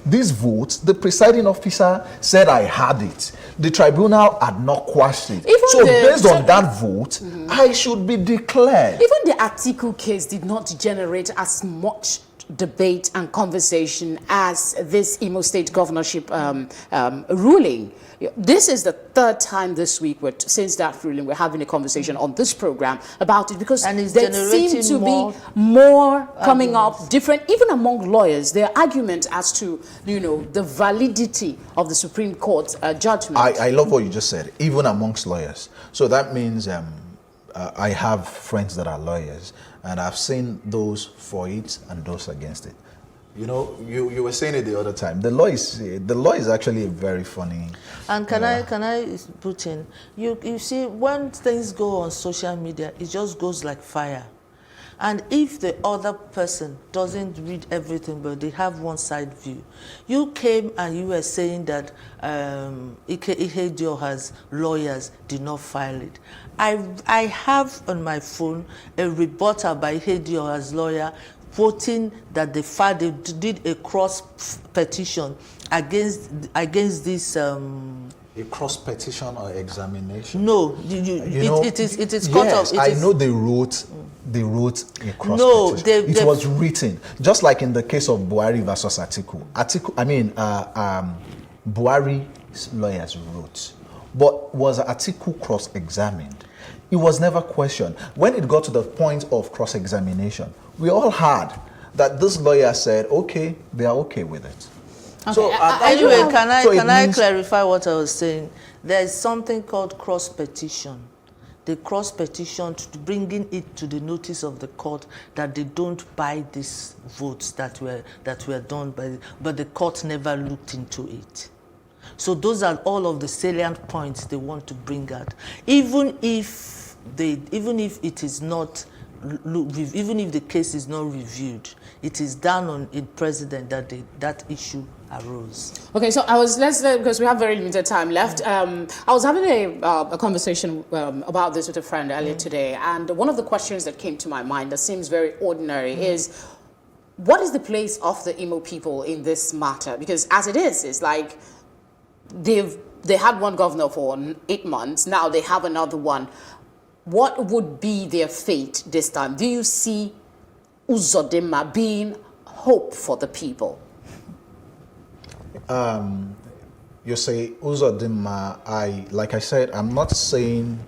these votes, the presiding officer said I had it. The tribunal had not quashed it. Based on that vote, I should be declared. Even the Atiku case did not generate as much debate and conversation as this Imo State governorship ruling. This is the third time this week, since that ruling, we're having a conversation on this program about it, because there seems to be more coming up, different, even among lawyers, there are arguments as to, the validity of the Supreme Court judgment. I love what you just said, even amongst lawyers. So that means I have friends that are lawyers, and I've seen those for it and those against it. You were saying it the other time. The law is actually very funny. And can I put in? You see, when things go on social media, it just goes like fire. And if the other person doesn't read everything, but they have one side view, you came and you were saying that Ike Dioha's lawyers did not file it. I have on my phone a rebuttal by Ike Dioha's lawyer quoting that they did a cross petition against this. A cross petition or examination? No, it is cut off. I know they wrote a cross petition. It was written, just like in the case of Buhari versus Atiku. Buhari's lawyers wrote, but was Atiku cross-examined? It was never questioned. When it got to the point of cross-examination, we all heard that this lawyer said, okay, they are okay with it. Okay. So anyway, can I clarify what I was saying? There is something called cross petition. The cross petition, bringing it to the notice of the court that they don't buy these votes that were done by, but the court never looked into it. So those are all of the salient points they want to bring out. Even if it is not. Even if the case is not reviewed, it is done in precedent that issue arose. Okay, so because we have very limited time left. I was having a conversation about this with a friend earlier today, and one of the questions that came to my mind that seems very ordinary is, what is the place of the Imo people in this matter? Because as it is, it's like they had one governor for 8 months, now they have another one. What would be their fate this time? Do you see Uzodinma being hope for the people? You say Uzodinma, like I said, I'm not saying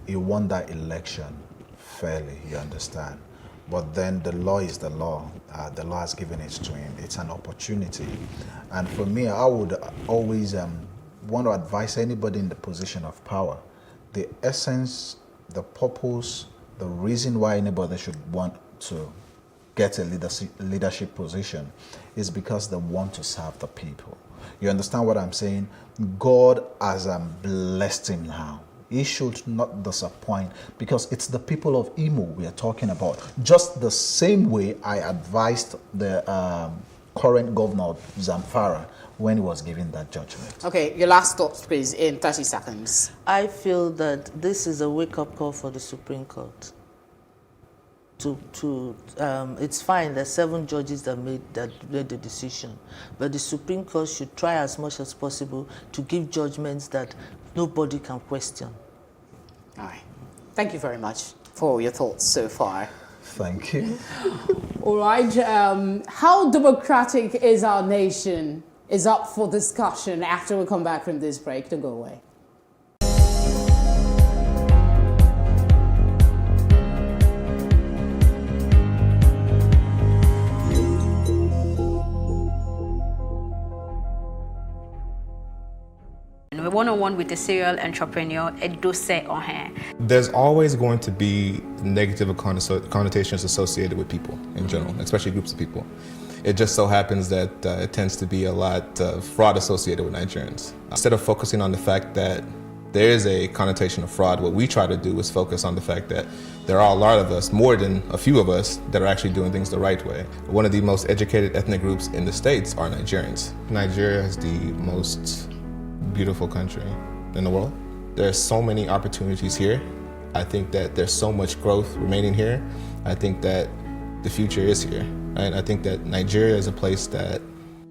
he won that election fairly, you understand? But then the law is the law. The law has given it to him. It's an opportunity. And for me, I would always want to advise anybody in the position of power. The essence, the purpose, the reason why anybody should want to get a leadership position is because they want to serve the people. You understand what I'm saying? God has blessed him now. He should not disappoint, because it's the people of Imo we are talking about. Just the same way I advised the current governor of Zamfara when he was giving that judgment. Okay, your last thoughts, please, in 30 seconds. I feel that this is a wake-up call for the Supreme Court. It's fine, there's 7 judges that made the decision, but the Supreme Court should try as much as possible to give judgments that nobody can question. All right. Thank you very much for your thoughts so far. Thank you. All right. How democratic is our nation is up for discussion after we come back from this break. Don't go away. We're one-on-one with the serial entrepreneur, Edose Ohen. There's always going to be negative connotations associated with people in general, especially groups of people. It just so happens that it tends to be a lot of fraud associated with Nigerians. Instead of focusing on the fact that there is a connotation of fraud. What we try to do is focus on the fact that there are a lot of us, more than a few of us, that are actually doing things the right way. One of the most educated ethnic groups in the States are Nigerians. Nigeria is the most beautiful country in the world. There's so many opportunities here. I think that there's so much growth remaining here. I think that the future is here. Right? I think that Nigeria is a place that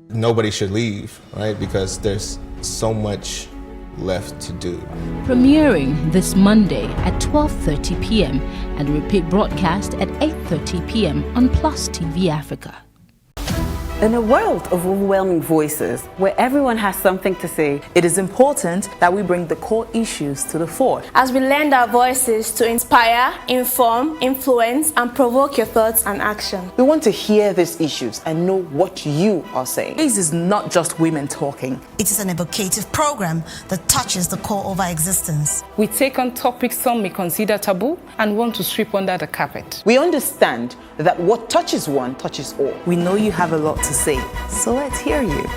nobody should leave, right? Because there's so much left to do. Premiering this Monday at 12:30 p.m. and repeat broadcast at 8:30 p.m. on Plus TV Africa. In a world of overwhelming voices, where everyone has something to say, it is important that we bring the core issues to the fore. As we lend our voices to inspire, inform, influence, and provoke your thoughts and action. We want to hear these issues and know what you are saying. This is not just women talking. It is an evocative program that touches the core of our existence. We take on topics some may consider taboo and want to sweep under the carpet. We understand that what touches one touches all. We know you have a lot to say, so let's hear you.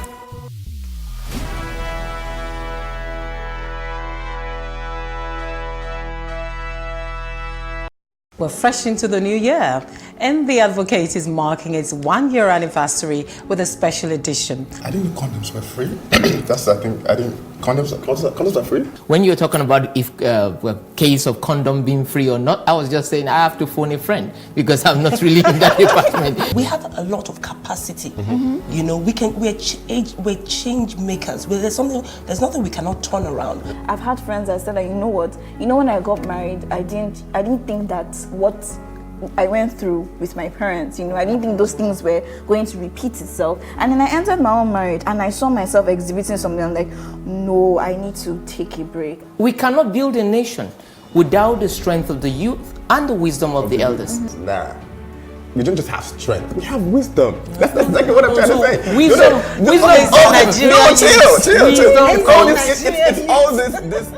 We're fresh into the new year, and The Advocate is marking its 1-year anniversary with a special edition. I didn't know condoms were free. That's the thing. Condoms are free. When you're talking about if a case of condom being free or not, I was just saying I have to phone a friend because I'm not really in that department. We have a lot of capacity. You know, we're change makers. There's nothing we cannot turn around. I've had friends that said that, you know what, when I got married, I didn't think that what I went through with my parents, I didn't think those things were going to repeat itself. And then I entered my own marriage and I saw myself exhibiting something. I'm like, no, I need to take a break. We cannot build a nation without the strength of the youth and the wisdom of the elders. Nah. We don't just have strength, we have wisdom. That's exactly what I'm trying to say. Wisdom is Nigeria. Chill. It's all this.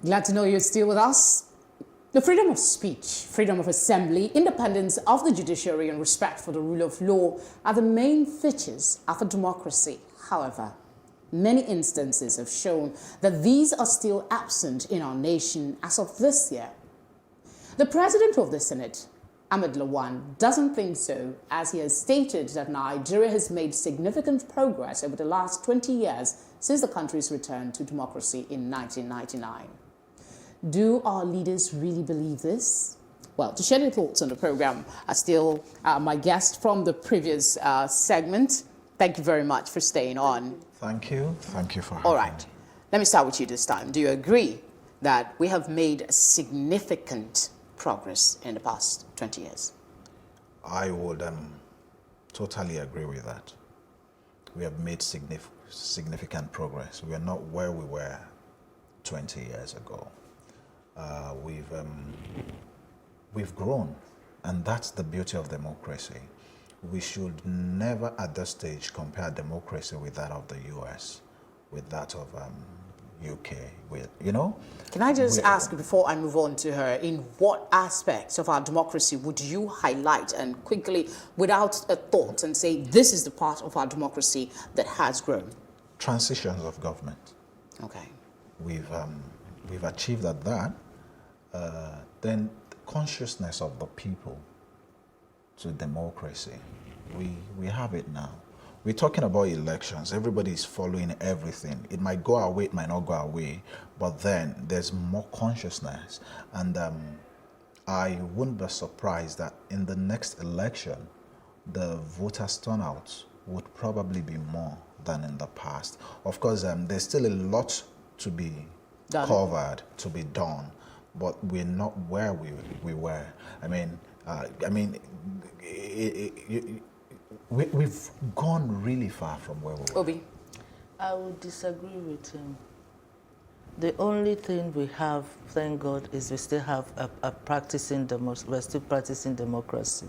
Glad to know you're still with us. The freedom of speech, freedom of assembly, independence of the judiciary, and respect for the rule of law are the main features of a democracy. However, many instances have shown that these are still absent in our nation as of this year. The president of the Senate, Ahmed Lawan, doesn't think so, as he has stated that Nigeria has made significant progress over the last 20 years since the country's return to democracy in 1999. Do our leaders really believe this? Well, to share their thoughts on the program are still my guest from the previous segment. Thank you very much for staying on. Thank you. Thank you for having me. All right. Let me start with you this time. Do you agree that we have made significant progress in the past 20 years? I would totally agree with that. We have made significant progress. We are not where we were 20 years ago. We've grown, and that's the beauty of democracy. We should never at this stage compare democracy with that of the US, with that of UK, Can I just ask, before I move on to her, in what aspects of our democracy would you highlight and quickly, without a thought, and say this is the part of our democracy that has grown? Transitions of government. Okay. We've achieved at that. Then the consciousness of the people to democracy. We have it now. We're talking about elections. Everybody's following everything. It might go our way, it might not go our way, but then there's more consciousness. And I wouldn't be surprised that in the next election, the voters' turnout would probably be more than in the past. Of course, there's still a lot to be covered, to be done, but we're not where we were. We've gone really far from where we were. Obi? I would disagree with him. The only thing we have, thank God, is we still have we're still practicing democracy.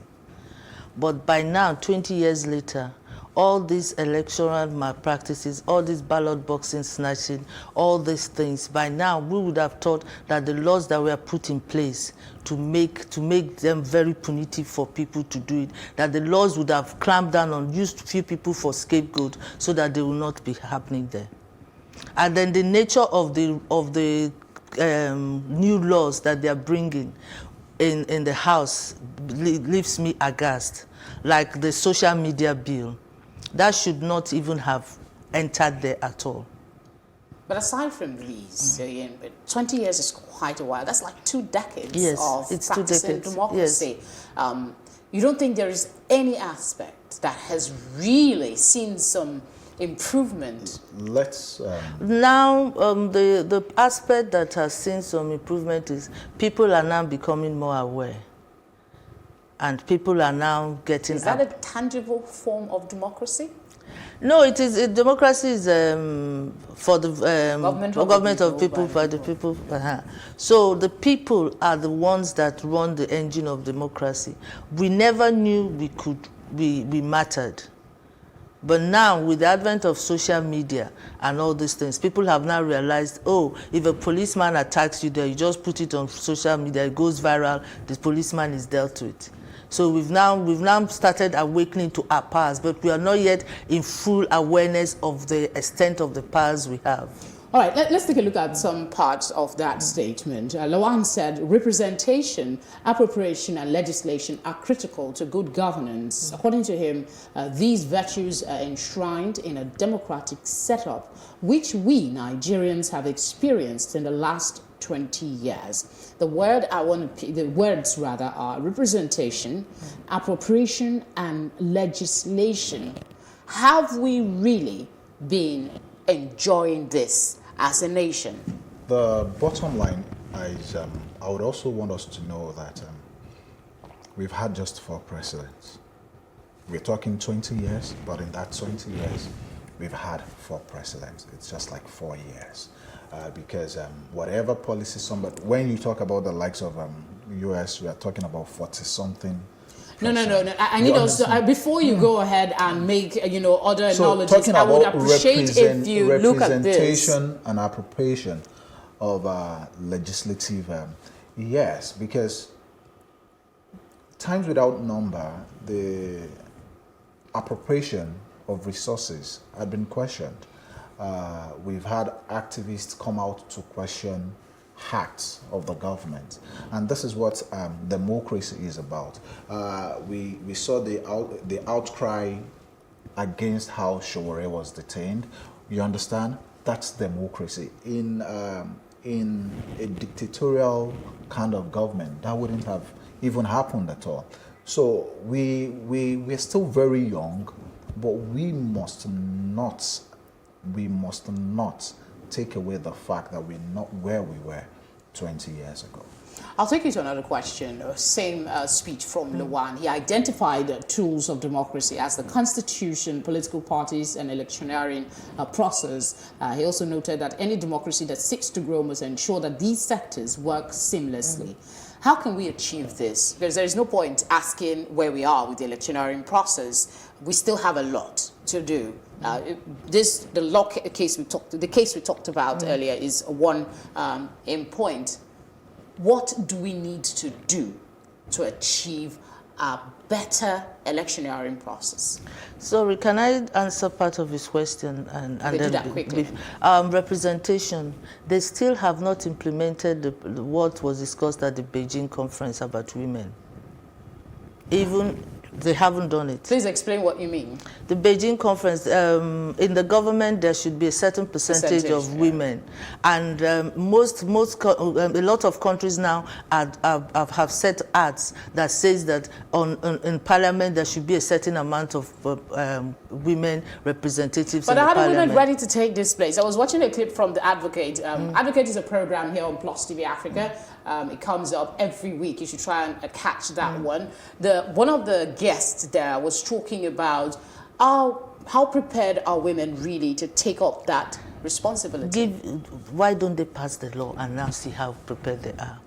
But by now, 20 years later, all these electoral malpractices, all this ballot boxing snatching, all these things, by now we would have thought that the laws that were put in place to make them very punitive for people to do it, that the laws would have clamped down on, used few people for scapegoat so that they will not be happening there. And then the nature of the new laws that they are bringing in the House leaves me aghast, like the social media bill. That should not even have entered there at all. But aside from these, 20 years is quite a while. That's like 2 decades of it's practicing 2 decades. democracy. Yes. You don't think there is any aspect that has really seen some improvement? Let's now the aspect that has seen some improvement is people are now becoming more aware, and people are now getting. Is that a tangible form of democracy? No, it is. Democracy is for the government of people, by the people. So the people are the ones that run the engine of democracy. We never knew we mattered. But now, with the advent of social media and all these things, people have now realized, oh, if a policeman attacks you there, you just put it on social media, it goes viral, the policeman is dealt with. So we've now started awakening to our powers, but we are not yet in full awareness of the extent of the powers we have. All right, let's take a look at some parts of that statement. Lawan said, representation, appropriation, and legislation are critical to good governance. According to him, these virtues are enshrined in a democratic setup, which we Nigerians have experienced in the last 20 years. The words are representation, appropriation, and legislation. Have we really been enjoying this as a nation? The bottom line is, I would also want us to know that we've had just 4 presidents. We're talking 20 years, but in that 20 years, we've had 4 presidents. It's just like 4 years. Because whatever policy when you talk about the likes of US, we are talking about 40-something. No. I need also, before you go ahead and make, other analogies, I would appreciate if you look at this. Representation and appropriation of legislative, yes, because times without number, the appropriation of resources had been questioned. We've had activists come out to question acts of the government, and this is what democracy is about. We saw the outcry against how Showore was detained. You understand? That's democracy. In a dictatorial kind of government, that wouldn't have even happened at all. So we're still very young, but we must not take away the fact that we're not where we were 20 years ago. I'll take you to another question. Same speech from Lawan. He identified tools of democracy as the constitution, political parties, and electioneering process. He also noted that any democracy that seeks to grow must ensure that these sectors work seamlessly. How can we achieve this? Because there is no point asking where we are with the electioneering process. We still have a lot to do. The case we talked about earlier is one in point. What do we need to do to achieve a better electioneering process? Sorry, can I answer part of his question and do then that quickly. Representation? They still have not implemented what was discussed at the Beijing conference about women. Even they haven't done it. Please explain what you mean. The Beijing conference, in the government, there should be a certain percentage of women. And a lot of countries now have set acts that says that in parliament, there should be a certain amount of women representatives but in the how are parliament. women ready to take this place? I was watching a clip from The Advocate. Advocate is a program here on Plus TV Africa. It comes up every week. You should try and catch that one. One of the guests there was talking about how prepared are women really to take up that responsibility? Why don't they pass the law and now see how prepared they are?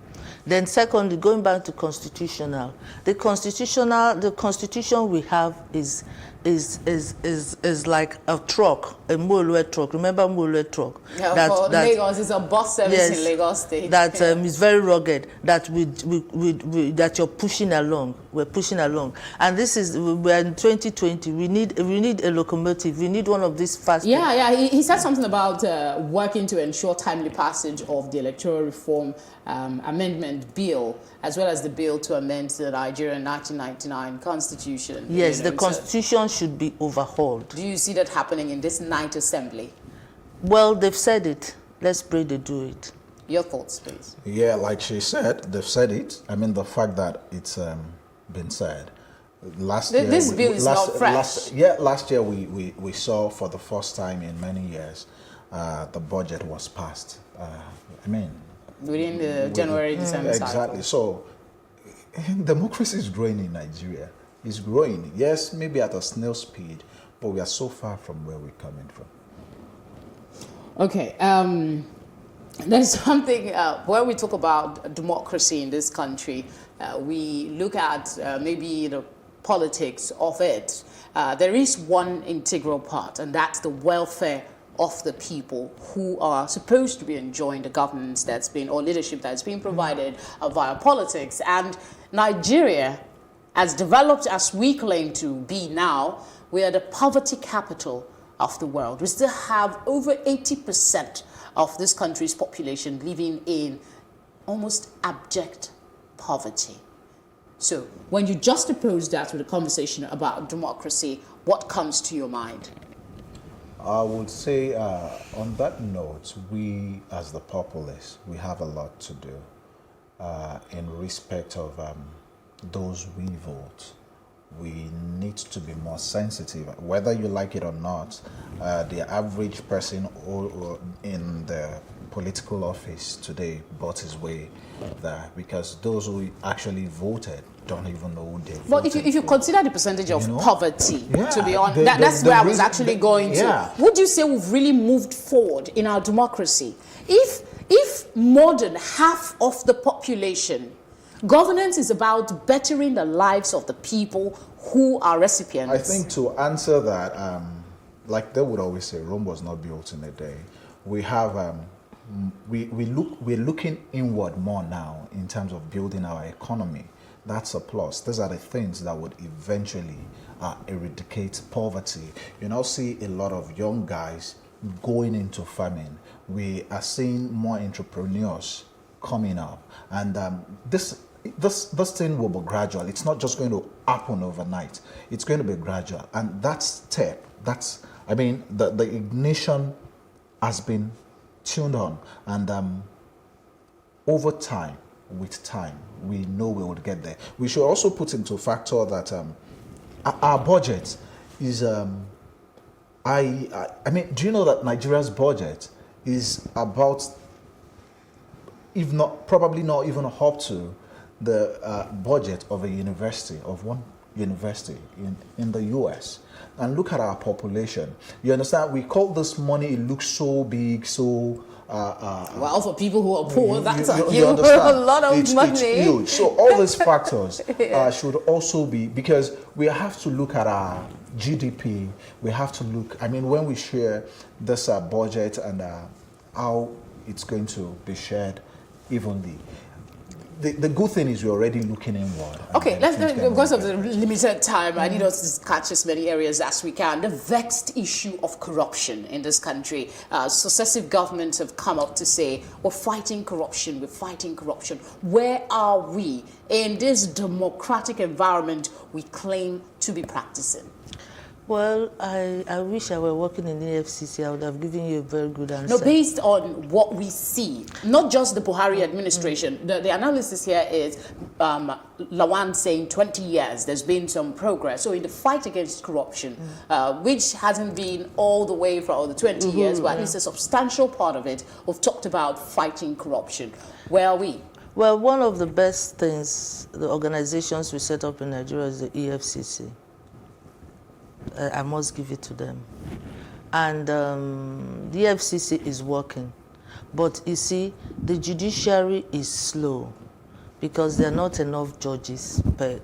Then secondly, going back to constitutional, the constitution we have is is like a truck, a Molue truck. Remember Molue truck? Yeah, for Lagos, it's a bus service in Lagos State. That is very rugged. That that you're pushing along. We're pushing along, and we're in 2020. We need a locomotive. We need one of these fast. Yeah. He said something about working to ensure timely passage of the Electoral Reform Amendment Bill, as well as the bill to amend the Nigerian 1999 Constitution. Yes, the Constitution should be overhauled. Do you see that happening in this night assembly? Well, they've said it. Let's pray they do it. Your thoughts, please. Yeah, like she said, they've said it. I mean, the fact that it's been said. Last year, this bill is not fresh. Last year we saw for the first time in many years the budget was passed. Within the January-December cycle. Exactly. So democracy is growing in Nigeria. It's growing. Yes, maybe at a snail speed, but we are so far from where we're coming from. Okay. There's something, when we talk about democracy in this country, we look at maybe the politics of it. There is one integral part, and that's the welfare of the people who are supposed to be enjoying the governance that's been, or leadership that's been provided via politics. And Nigeria, as developed as we claim to be now, we are the poverty capital of the world. We still have over 80% of this country's population living in almost abject poverty. So when you juxtapose that with a conversation about democracy, what comes to your mind? I would say on that note, we as the populace, we have a lot to do in respect of those we vote. We need to be more sensitive, whether you like it or not. The average person in the political office today bought his way there, because those who actually voted don't even know who they voted. But if you consider the percentage of poverty, to be honest, that's where I was actually going to. Would you say we've really moved forward in our democracy? If more than half of the population, governance is about bettering the lives of the people who are recipients. I think to answer that, like they would always say, Rome was not built in a day. We have, we're looking inward more now in terms of building our economy. That's a plus. These are the things that would eventually eradicate poverty. You now see a lot of young guys going into farming. We are seeing more entrepreneurs coming up, and this thing will be gradual. It's not just going to happen overnight. It's going to be gradual, and that step, the ignition has been tuned on, and over time, with time, we know we would get there. We should also put into factor that our budget is, do you know that Nigeria's budget is about, if not, probably not even up to the budget of a university, of one university in the US. And look at our population. You understand? We call this money, it looks so big, so... well, for people who are poor, that's a lot of money. It's huge. So all these factors should also be, because we have to look at our GDP. We have to look, when we share this budget and how it's going to be shared evenly. The good thing is we're already looking inward. Okay, because of the limited time, I need us to catch as many areas as we can. The vexed issue of corruption in this country. Successive governments have come up to say, we're fighting corruption, we're fighting corruption. Where are we in this democratic environment we claim to be practicing? Well, I wish I were working in the FCC. I would have given you a very good answer. No, based on what we see, not just the Buhari administration. The analysis here is Lawan saying 20 years, there's been some progress. So in the fight against corruption, which hasn't been all the way for all the 20 years, but at least a substantial part of it, we've talked about fighting corruption. Where are we? Well, one of the best things, the organizations we set up in Nigeria is the EFCC. I must give it to them. And the FCC is working. But you see, the judiciary is slow because there are not enough judges per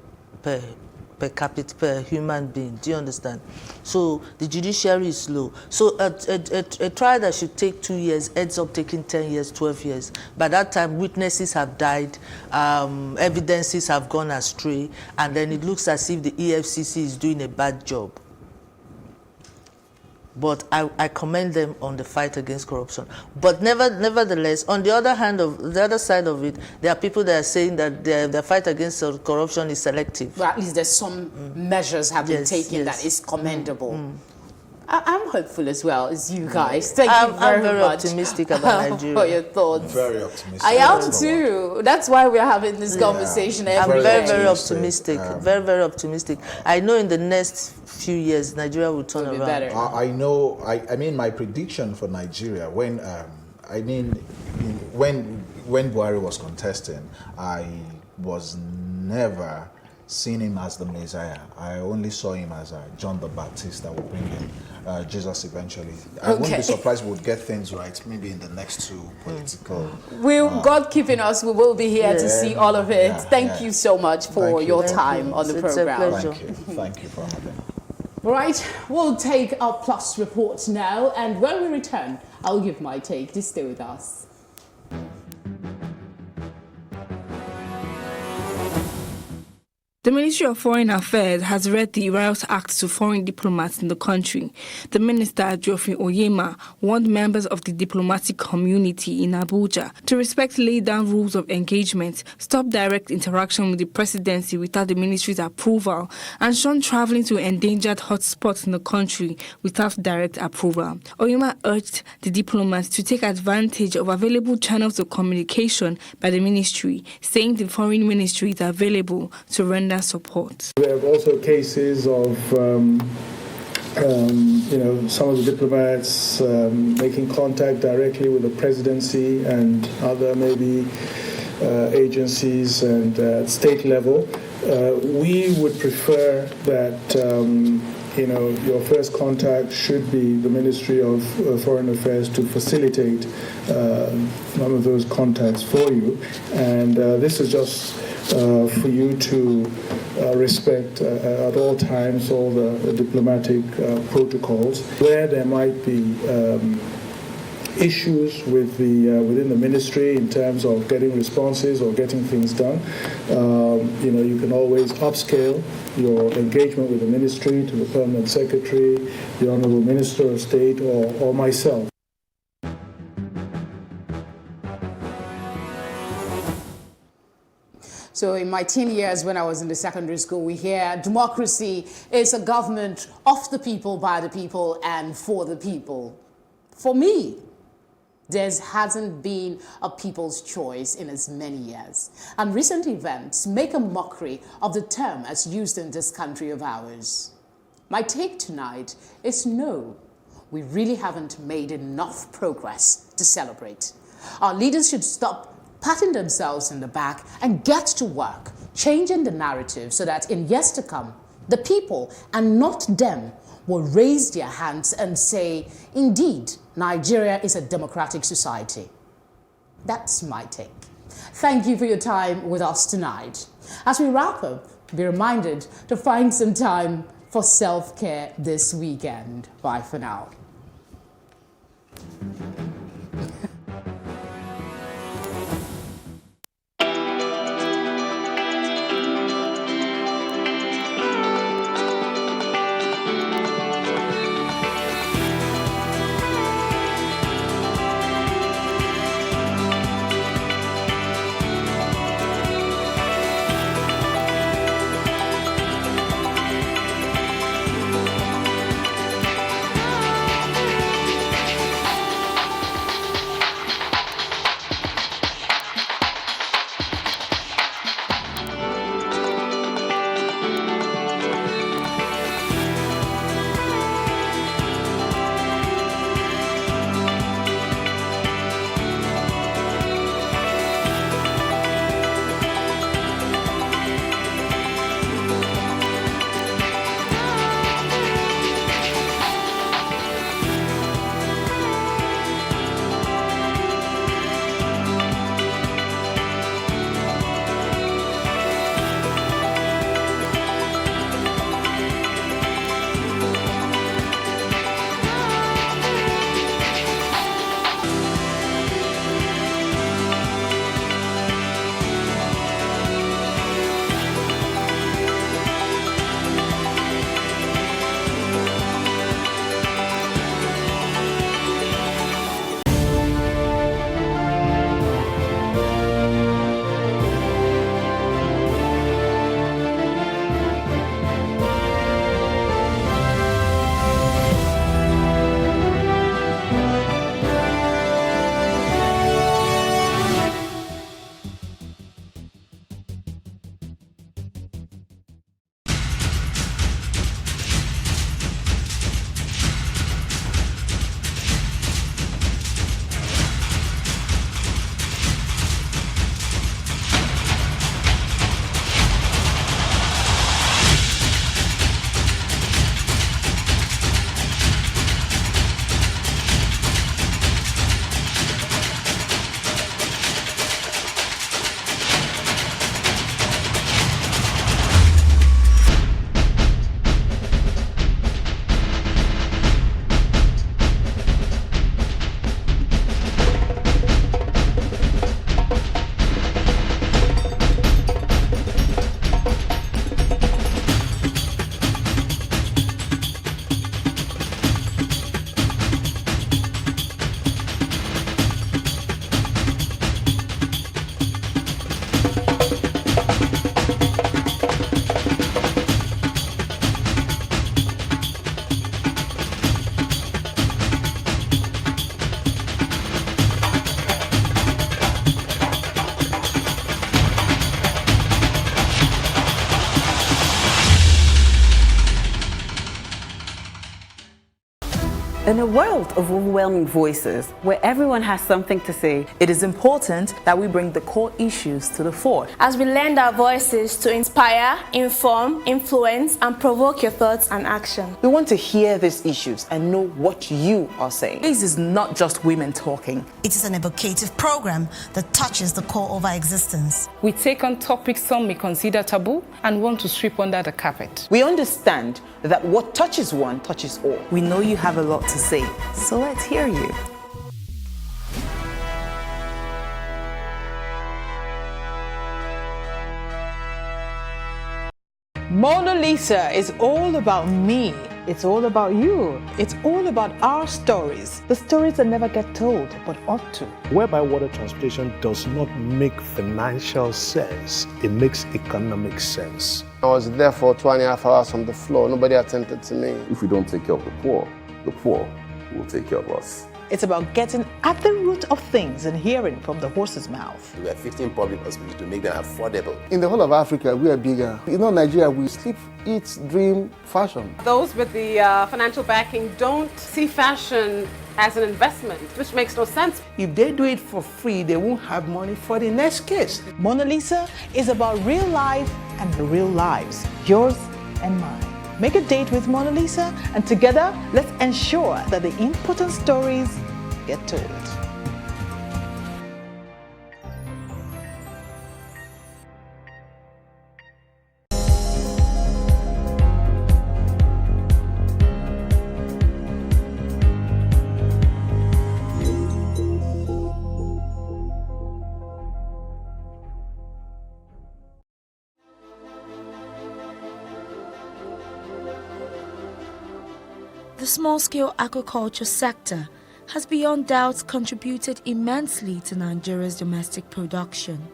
per capita, per human being. Do you understand? So the judiciary is slow. So a trial that should take 2 years ends up taking 10 years, 12 years. By that time, witnesses have died, evidences have gone astray, and then it looks as if the EFCC is doing a bad job. But I commend them on the fight against corruption. But nevertheless, on the other hand, the other side of it, there are people that are saying that the fight against corruption is selective. Well, at least there's some measures have been taken that is commendable. I'm hopeful as well as you guys. Thank you very much. I'm very optimistic about Nigeria. For your thoughts. Very optimistic. I am too. That's why we're having this conversation every day. I'm very optimistic. Very optimistic. I know in the next few years, Nigeria will turn around. Better. I know. I mean, my prediction for Nigeria when Buhari was contesting, I was never seen him as the Messiah. I only saw him as John the Baptist that would bring in Jesus eventually. I wouldn't be surprised we would get things right maybe in the next two political... God keeping us, we will be here to see all of it. Thank you so much for your time on the program. Thank you for having me. Right, we'll take our Plus report now, and when we return, I'll give my take. Just stay with us. The Ministry of Foreign Affairs has read the Riot Act to foreign diplomats in the country. The minister, Geoffrey Oyema, warned members of the diplomatic community in Abuja to respect laid-down rules of engagement, stop direct interaction with the presidency without the ministry's approval, and shun traveling to endangered hotspots in the country without direct approval. Oyema urged the diplomats to take advantage of available channels of communication by the ministry, saying the foreign ministry is available to render support. We have also cases of, some of the diplomats making contact directly with the presidency and other maybe agencies and state level. We would prefer that, your first contact should be the Ministry of Foreign Affairs to facilitate some of those contacts for you. And this is just for you to respect at all times all the diplomatic protocols. Where there might be issues with within the ministry in terms of getting responses or getting things done, you can always upscale your engagement with the ministry to the Permanent Secretary, the Honourable Minister of State, or myself. So in my teen years when I was in the secondary school, we hear democracy is a government of the people, by the people, and for the people. For me, there hasn't been a people's choice in as many years. And recent events make a mockery of the term as used in this country of ours. My take tonight is no, we really haven't made enough progress to celebrate. Our leaders should stop patting themselves in the back and get to work, changing the narrative so that in years to come, the people and not them will raise their hands and say, indeed, Nigeria is a democratic society. That's my take. Thank you for your time with us tonight. As we wrap up, be reminded to find some time for self-care this weekend. Bye for now. In a world of overwhelming voices, where everyone has something to say, it is important that we bring the core issues to the fore. As we lend our voices to inspire, inform, influence, and provoke your thoughts and action. We want to hear these issues and know what you are saying. This is not just women talking. It is an evocative program that touches the core of our existence. We take on topics some may consider taboo and want to sweep under the carpet. We understand that what touches one touches all. We know you have a lot to say, so let's hear you. Mona Lisa is all about me. It's all about you. It's all about our stories. The stories that never get told, but ought to. Whereby water transportation does not make financial sense, it makes economic sense. I was there for 2.5 hours on the floor. Nobody attended to me. If we don't take care of the poor will take care of us. It's about getting at the root of things and hearing from the horse's mouth. We have 15 public hospitals to make them affordable. In the whole of Africa, we are bigger. You know, Nigeria, we sleep, eat, dream, fashion. Those with the financial backing don't see fashion as an investment, which makes no sense. If they do it for free, they won't have money for the next case. Mona Lisa is about real life and the real lives, yours and mine. Make a date with Mona Lisa, and together, let's ensure that the important stories get told. The small-scale aquaculture sector has beyond doubt contributed immensely to Nigeria's domestic production.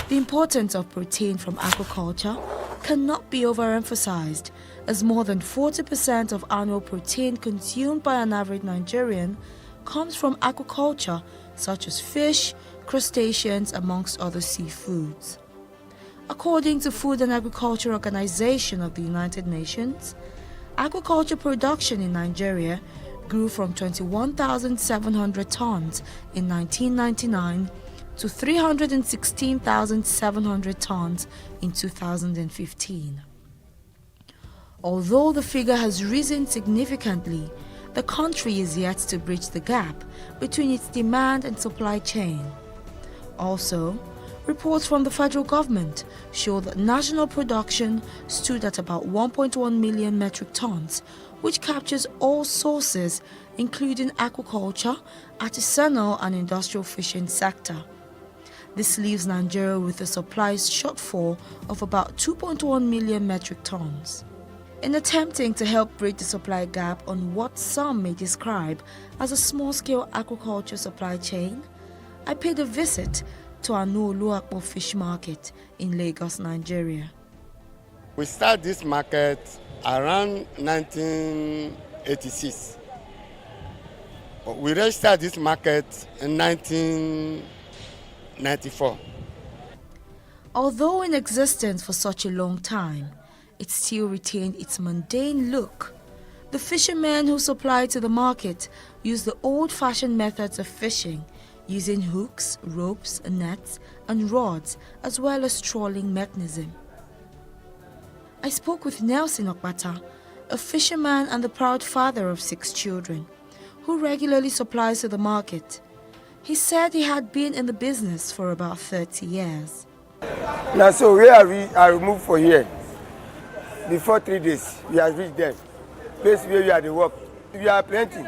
The importance of protein from aquaculture cannot be overemphasized, as more than 40% of annual protein consumed by an average Nigerian comes from aquaculture, such as fish, crustaceans, amongst other seafoods. According to Food and Agriculture Organization of the United Nations, aquaculture production in Nigeria grew from 21,700 tons in 1999 to 316,700 tons in 2015. Although the figure has risen significantly, the country is yet to bridge the gap between its demand and supply chain. Also, reports from the federal government show that national production stood at about 1.1 million metric tons, which captures all sources, including aquaculture, artisanal and industrial fishing sector. This leaves Nigeria with a supply shortfall of about 2.1 million metric tons. In attempting to help bridge the supply gap on what some may describe as a small-scale aquaculture supply chain, I paid a visit to Anu Oluwapo Fish Market in Lagos, Nigeria. We started this market around 1986. We registered this market in 1994. Although in existence for such a long time, it still retained its mundane look. The fishermen who supplied to the market used the old-fashioned methods of fishing, using hooks, ropes, nets, and rods, as well as trawling mechanism. I spoke with Nelson Okbata, a fisherman and the proud father of 6 children, who regularly supplies to the market. He said he had been in the business for about 30 years. Now, so where are we moved for here? Before 3 days, we have reached there. Place where we are the work. We are plenty.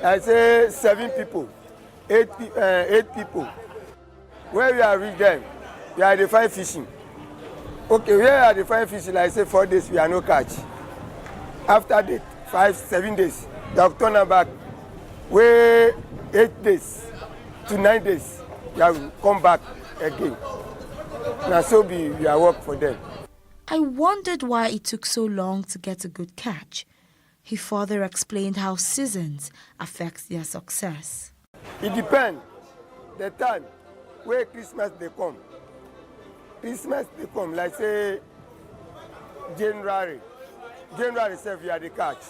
I say 7 people, 8 people. Where we are reached there, we are the 5 fishing. Okay, where are the 5 fishing? I say 4 days, we are no catch. After that, 7 days, they have turned back. Where 8 days to 9 days, we have come back again. Now, so we are work for them. I wondered why it took so long to get a good catch. He further explained how seasons affect their success. It depends. The time where Christmas they come. Christmas they come, like say January. January itself we are the catch.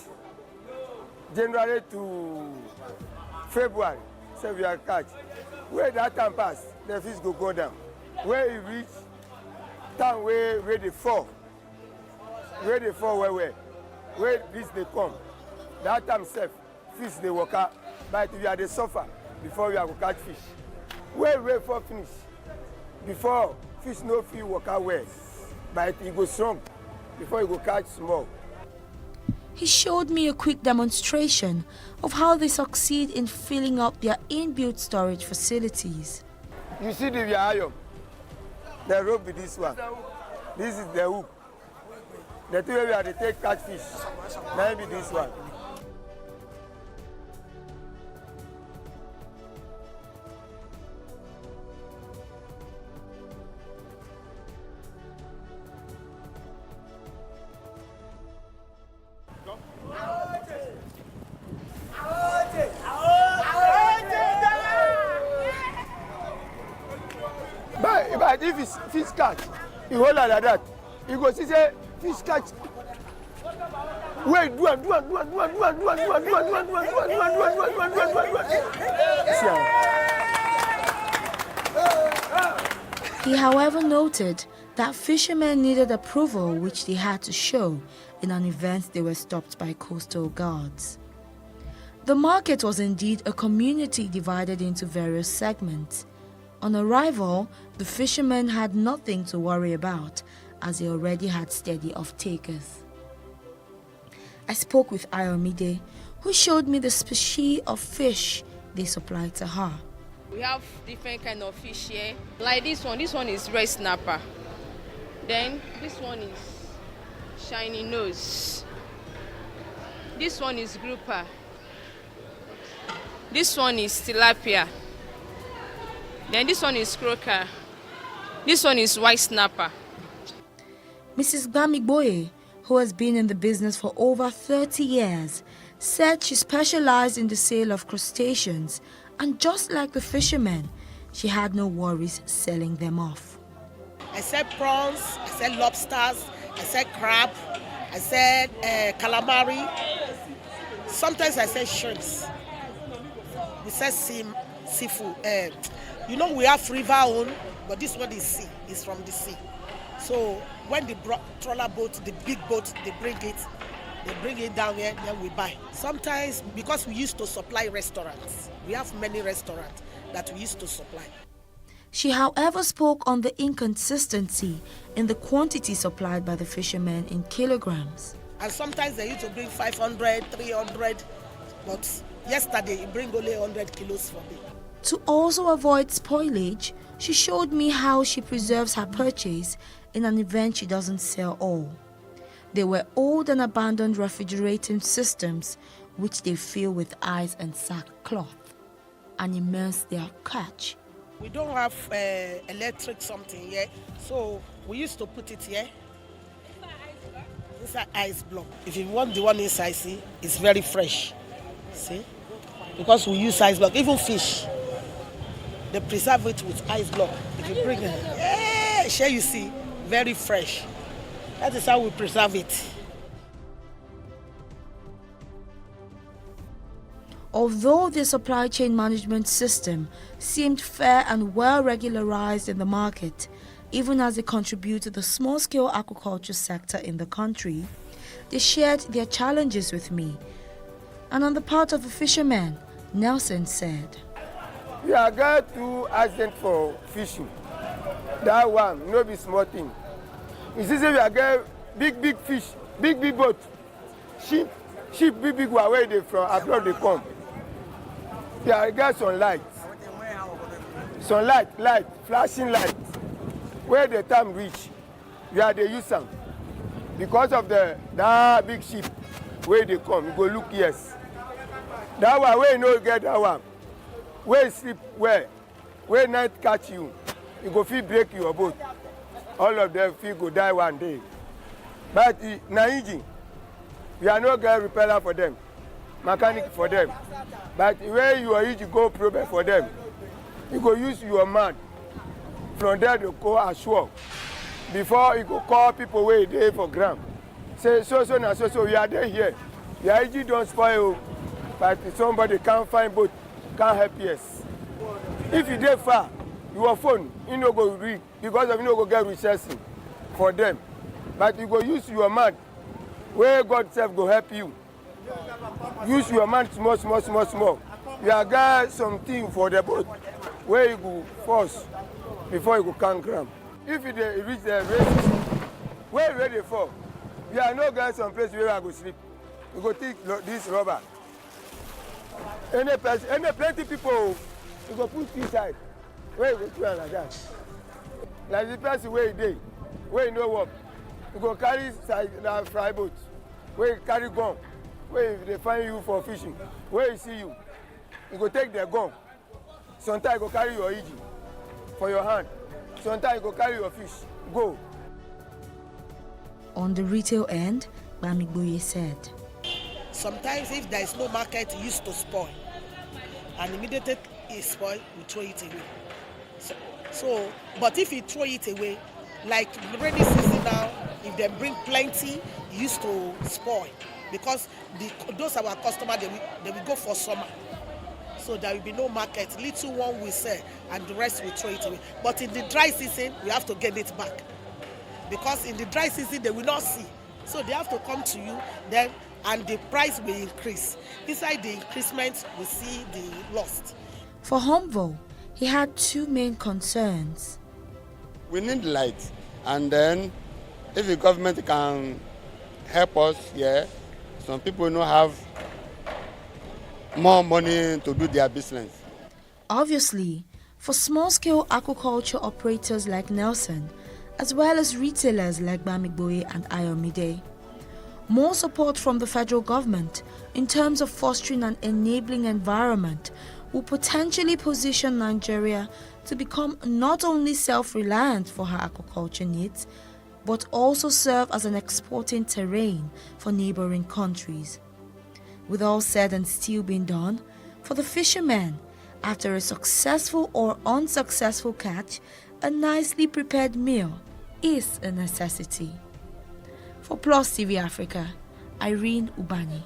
January to February, so we are catch. Where that time pass, the fish go down. Where you reach time where they fall. Where they fall where this they come. That time safe, fish they walk out. But we are the suffer before we are go catch fish. Where for finish. Before fish no feel walk out well. But it go strong before you go catch small. He showed me a quick demonstration of how they succeed in filling up their inbuilt storage facilities. You see the iron, the rope with this one. This is the hook. The two we are to take catch fish. Maybe this one. But if it's fish catch, you hold like that. You go see say fish catch. Wait, do it. He, however, noted that fishermen needed approval which they had to show in an event they were stopped by coastal guards. The market was indeed a community divided into various segments. On arrival, the fishermen had nothing to worry about as they already had steady off-takers. I spoke with Ayomide, who showed me the species of fish they supplied to her. We have different kind of fish here. Like this one is red snapper. Then this one is shiny nose. This one is grouper. This one is tilapia. Then this one is croaker. This one is white snapper. Mrs. Bamigboye, who has been in the business for over 30 years, said she specialized in the sale of crustaceans, and just like the fishermen, she had no worries selling them off. I sell prawns, I sell lobsters, I sell crab, I sell calamari. Sometimes I sell shrimps. We sell seafood. We have river own, but this one is sea. It's from the sea. So when the trawler boat, the big boat, they bring it down here, then we buy. Sometimes, because we used to supply restaurants, we have many restaurants that we used to supply. She, however, spoke on the inconsistency in the quantity supplied by the fishermen in kilograms. And sometimes they used to bring 500, 300, but yesterday he bring only 100 kilos for me. To also avoid spoilage, she showed me how she preserves her purchase in an event she doesn't sell all. They were old and abandoned refrigerating systems which they fill with ice and sackcloth and immerse their catch. We don't have electric something yet, so we used to put it here. Inside ice block. If you want the one inside, see, it's very fresh. See? Because we use ice block, even fish. They preserve it with ice block. If you bring it, here you see, very fresh. That is how we preserve it. Although the supply chain management system seemed fair and well regularized in the market, even as they contribute to the small-scale aquaculture sector in the country, they shared their challenges with me. And on the part of the fishermen, Nelson said, We are going to accident for fishing. That one, no be small thing. You see, we are getting big fish, big boat, sheep, big one where they from abroad they come. We are getting light, flashing light. Where the time reach, we are the use them. Because of that big ship, where they come, you go look, yes. That one, where you no get that one, where you sleep, where night catch you, you go feel break your boat. All of them feel go die one day. But na engine, we are not get repeller for them, mechanic for them. But where you are engine go probe for them, you go use your man. From there to go ashore. Before you go call people where they for ground. Say so we are there here. The engine don't spoil. But somebody can't find boat, can't help yes. If you dey far, your phone, you no go read because of you no go get resourcing for them. But you go use your mind, where God self go help you. Use your mind small. You are get something for the boat where you go first before you go can gram. If you reach the race, where you ready for? You are not get some place where I go sleep. You go take this rubber. Any plenty people, you go put inside. Where you go do like that? Like the person where you dey, where you no work, you go carry that fry boat, where you carry gun, where they find you for fishing, where you see you go take their gun. Sometimes you go carry your EG for your hand. Sometimes you go carry your fish. Go. On the retail end, Bamigboye said, sometimes if there is no market, it used to spoil. And immediately it spoil, we throw it away. So, but if you throw it away, like rainy season now, if they bring plenty, it used to spoil. Because those are our customers, they will go for summer. So there will be no market. Little one will sell, and the rest will throw it away. But in the dry season, we have to get it back. Because in the dry season, they will not see. So they have to come to you, then, and the price will increase. Inside the increment, we see the loss. For Humvo, he had two main concerns. We need light, and then if the government can help us here, some people don't have more money to do their business. Obviously, for small-scale aquaculture operators like Nelson, as well as retailers like Bamigboye and Ayomide, more support from the federal government in terms of fostering an enabling environment will potentially position Nigeria to become not only self-reliant for her aquaculture needs, but also serve as an exporting terrain for neighboring countries. With all said and still being done, for the fishermen, after a successful or unsuccessful catch, a nicely prepared meal is a necessity. For Plus TV Africa, Irene Ubani.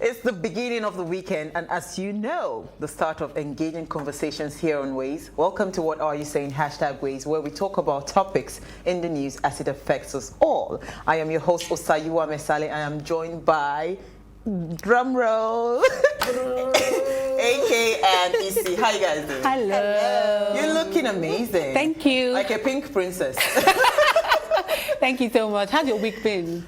It's the beginning of the weekend, and as you know, the start of engaging conversations here on Ways. Welcome to What Are You Saying? #Ways, where we talk about topics in the news as it affects us all. I am your host, Osayuwa Mesale. I am joined by, drum roll, AK and EC. How you guys doing? Hello. You're looking amazing. Thank you. Like a pink princess. Thank you so much. How's your week been?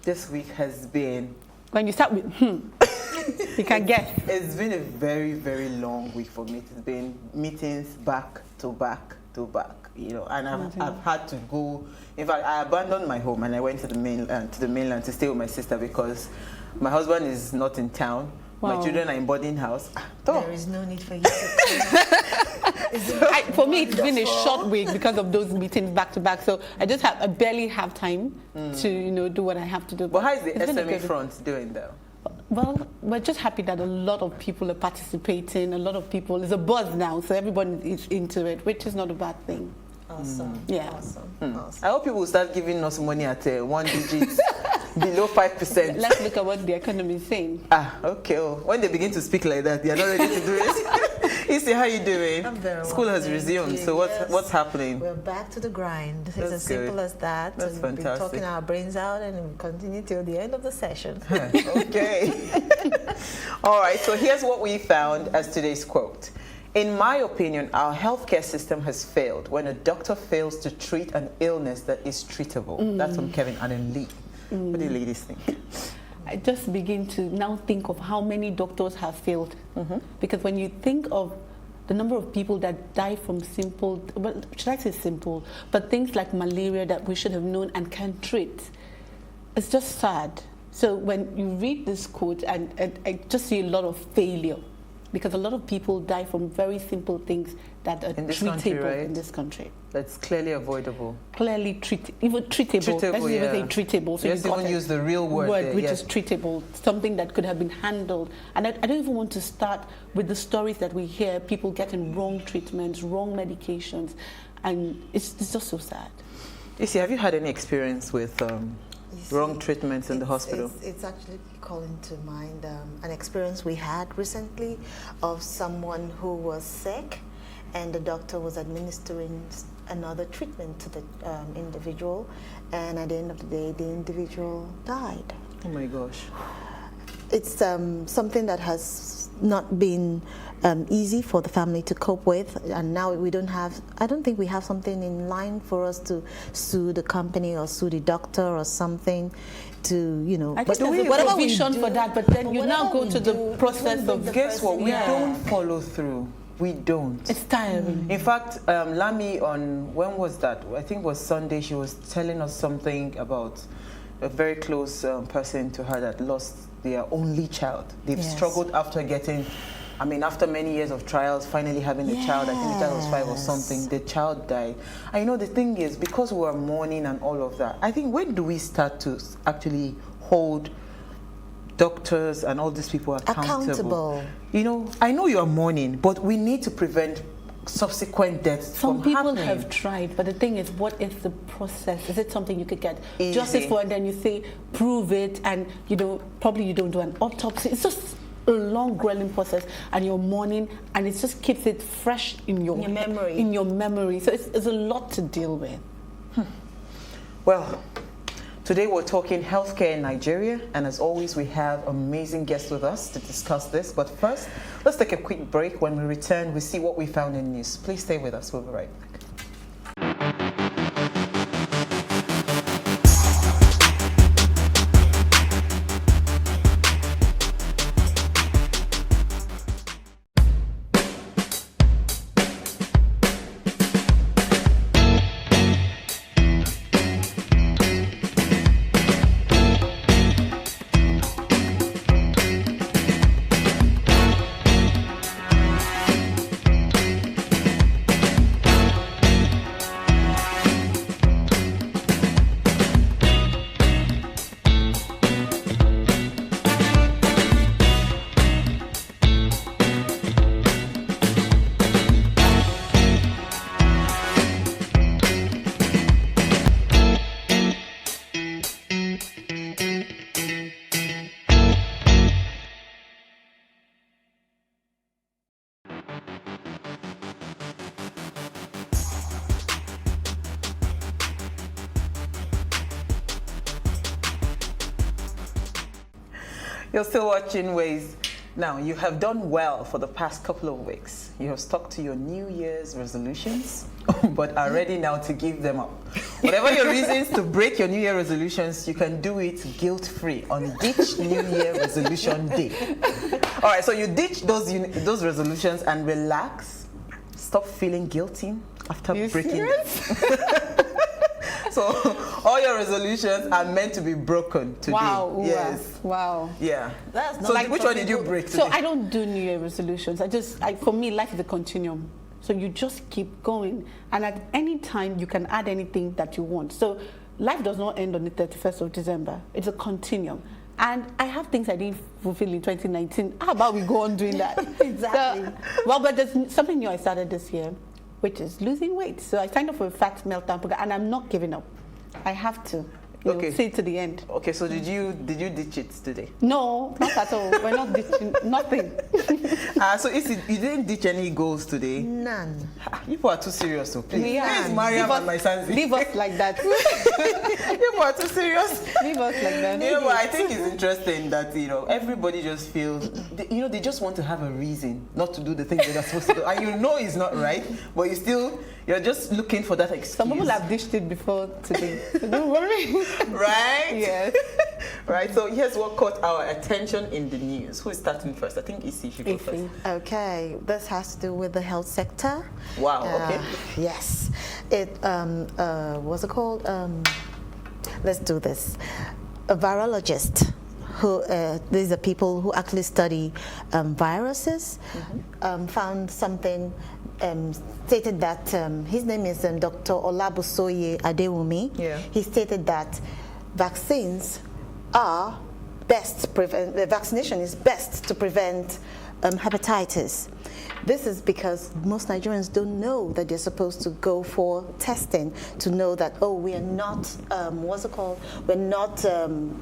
This week has been... When you start with you can guess. It's been a very, very long week for me. It's been meetings back to back to back, you know, and I've had to go. In fact, I abandoned my home and I went to the mainland to stay with my sister because my husband is not in town. Wow. My children are in boarding house. There is no need for you to for me, it's been a short week because of those meetings back to back. So I barely have time to, do what I have to do. But how is the SME front doing though? Well, we're just happy that a lot of people are participating. A lot of people, it's a buzz now, so everyone is into it, which is not a bad thing. Awesome. Yeah. Awesome. Awesome. I hope people will start giving us money at 1 digit below 5%. Let's look at what the economy is saying. Ah, okay. Oh, when they begin to speak like that, they are not ready to do it. Isi, how are you doing? I'm very well. School has resumed, so what's happening? We're back to the grind. It's That's as simple good. as that. That's We've been fantastic. talking our brains out and we'll continue till the end of the session. Okay. All right, so here's what we found as today's quote. In my opinion, our healthcare system has failed when a doctor fails to treat an illness that is treatable. That's from Kevin and Lee. What do you ladies think? I just begin to now think of how many doctors have failed. Because when you think of the number of people that die from simple, well, should I say simple, but things like malaria that we should have known and can treat, it's just sad. So when you read this quote, and I just see a lot of failure, because a lot of people die from very simple things that are treatable in this country. That's clearly avoidable. Clearly even treatable. Let's even say treatable. So let's even use the real word there, which is treatable, something that could have been handled. And I don't even want to start with the stories that we hear, people getting wrong treatments, wrong medications, and it's just so sad. Isi, have you had any experience with wrong treatments in the hospital? It's actually calling to mind an experience we had recently of someone who was sick and the doctor was administering another treatment to the individual, and at the end of the day the individual died. Oh my gosh. It's something that has not been easy for the family to cope with, and now I don't think we have something in line for us to sue the company or sue the doctor or something to, you know. I think there's a provision for that, but then you now go to the process of... Guess what? We don't follow through. We don't. It's tiring. In fact, Lami when was that? I think it was Sunday, she was telling us something about a very close person to her that lost their only child. They've struggled after after many years of trials, finally having a child. I think the child was 5 or something. The child died. And you know, the thing is, because we are mourning and all of that, I think when do we start to actually hold doctors and all these people accountable? You know, I know you are mourning, but we need to prevent subsequent deaths Some from people happening. have tried, but the thing is, what is the process? Is it something you could get Easy. justice for, and then you say, prove it, and probably you don't do an autopsy? It's just a long, grueling process, and you're mourning, and it just keeps it fresh in your memory. So it's a lot to deal with. Well, today we're talking healthcare in Nigeria, and as always, we have amazing guests with us to discuss this. But first, let's take a quick break. When we return, we see what we found in news. Please stay with us. We'll be right back. You're still watching Ways. Now, you have done well for the past couple of weeks. You have stuck to your New Year's resolutions, but are ready now to give them up. Whatever your reasons to break your New Year resolutions, you can do it guilt-free on Ditch New Year Resolution Day. All right, so you ditch those resolutions and relax. Stop feeling guilty after breaking them. So all your resolutions are meant to be broken today. Wow. Yes. Wow. Yeah. That's not so like, which one did you break today? So I don't do New Year resolutions. For me, life is a continuum. So you just keep going. And at any time, you can add anything that you want. So life does not end on the 31st of December. It's a continuum. And I have things I didn't fulfill in 2019. How about we go on doing that? Exactly. So, but there's something new I started this year, which is losing weight. So I signed up for a fat meltdown program, and I'm not giving up. I have to. see it to the end. Okay, so did you ditch it today? No, not at all. We're not ditching nothing. So you didn't ditch any goals today? None. You people are too serious, so please. Yeah. Please, Mariam and my sons. Leave us like that. You people are too serious. Leave us like that. You know what? I think it's interesting that everybody just feels they just want to have a reason not to do the things they're supposed to do, and it's not right, but you're just looking for that excuse. Some people have ditched it before today, so don't worry. Right? Yes. Right. So here's what caught our attention in the news. Who is starting first? I think Isi should go first. Okay, this has to do with the health sector. Wow. Okay. Yes. What's it called? Let's do this. A virologist who these are people who actually study viruses, found something, stated that his name is Dr. Olabusoye Adewumi. Yeah. He stated that vaccines are vaccination is best to prevent hepatitis. This is because most Nigerians don't know that they're supposed to go for testing to know that, we are not, what's it called? We're not,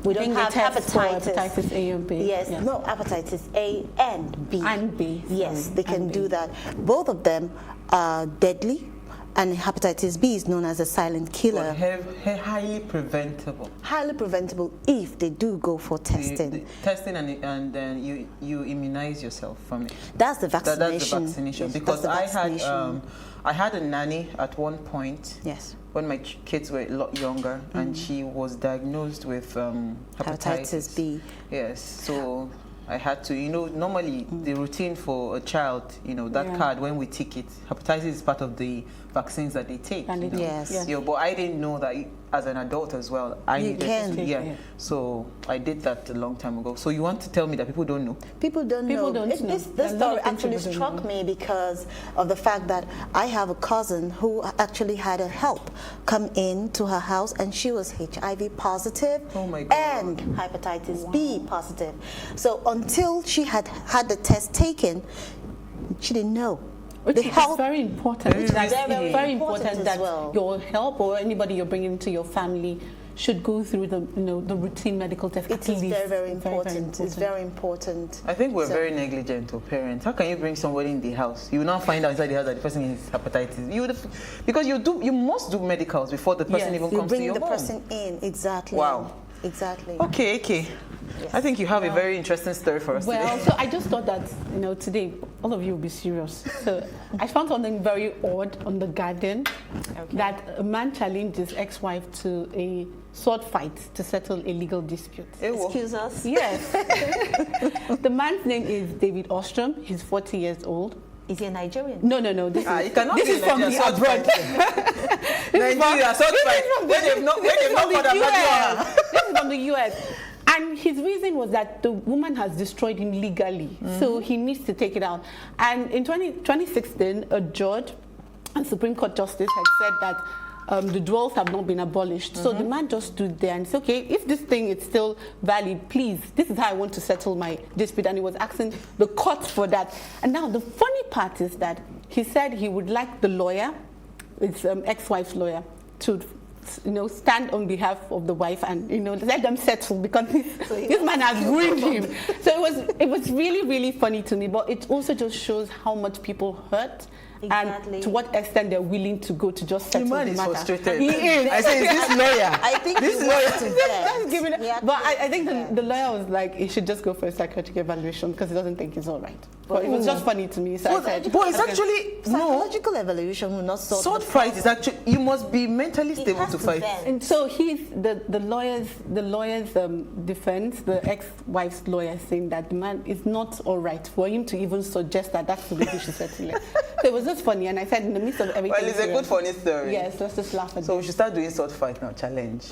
we don't have hepatitis. A and B. Yes, no, hepatitis A and B. And B. Yes, they can do that. Both of them are deadly. And hepatitis B is known as a silent killer. But highly preventable. Highly preventable if they do go for testing. Testing and then you immunize yourself from it. That's the vaccination. That's the vaccination. Yes, because vaccination. I had a nanny at one point. Yes. When my kids were a lot younger, and she was diagnosed with hepatitis B. Yes. So I had to, normally the routine for a child, that card, when we tick it, hepatitis is part of the vaccines that they take. Yes. But I didn't know that as an adult as well. I You needed can. to. Yeah. So I did that a long time ago. So you want to tell me that people don't know? People don't know. This story actually struck me because of the fact that I have a cousin who actually had a help come in to her house, and she was HIV positive and hepatitis B positive. So until she had the test taken, she didn't know. Which is very important. It's very important that your help or anybody you're bringing into your family should go through the routine medical test. It is very important. It's very important. I think we're very negligent of parents. How can you bring somebody in the house? You will now find out inside the house that the person has hepatitis. Because you must do medicals before the person even comes to your home. You bring the person in, exactly. Wow. Exactly. Okay. Yes. I think you have a very interesting story for us today. So I just thought that, today, all of you will be serious. So I found something very odd on The Guardian, that a man challenged his ex-wife to a sword fight to settle a legal dispute. Excuse us? Yes. The man's name is David Ostrom. He's 40 years old. Is he a Nigerian? No. This is from the abroad. Nigeria, sword fight. When they've not This is from the US. And his reason was that the woman has destroyed him legally, so he needs to take it out. And in 2016, a judge and Supreme Court justice had said that the duels have not been abolished. So the man just stood there and said, okay, if this thing is still valid, please, this is how I want to settle my dispute. And he was asking the court for that. And now the funny part is that he said he would like the lawyer, his ex-wife's lawyer, to stand on behalf of the wife and let them settle, because this man has ruined him. So it was really, really funny to me, but it also just shows how much people hurt. Exactly. And to what extent they're willing to go to just settle the matter. The man is frustrated. He is. I say, is this lawyer? I think this lawyer. But I think the lawyer was like, he should just go for a psychiatric evaluation because he doesn't think he's all right. But it was just funny to me. So I said, but it's actually psychological evaluation will not solve. Sword fight is actually, you must be mentally stable to fight. And so he's the lawyer's defense, the ex-wife's lawyer, saying that the man is not all right for him to even suggest that that's the way he should settle it. So it was just funny, and I said in the midst of everything. Well, it's a good funny story. Yes, let's just laugh at it. So we should start doing sword fight now, challenge.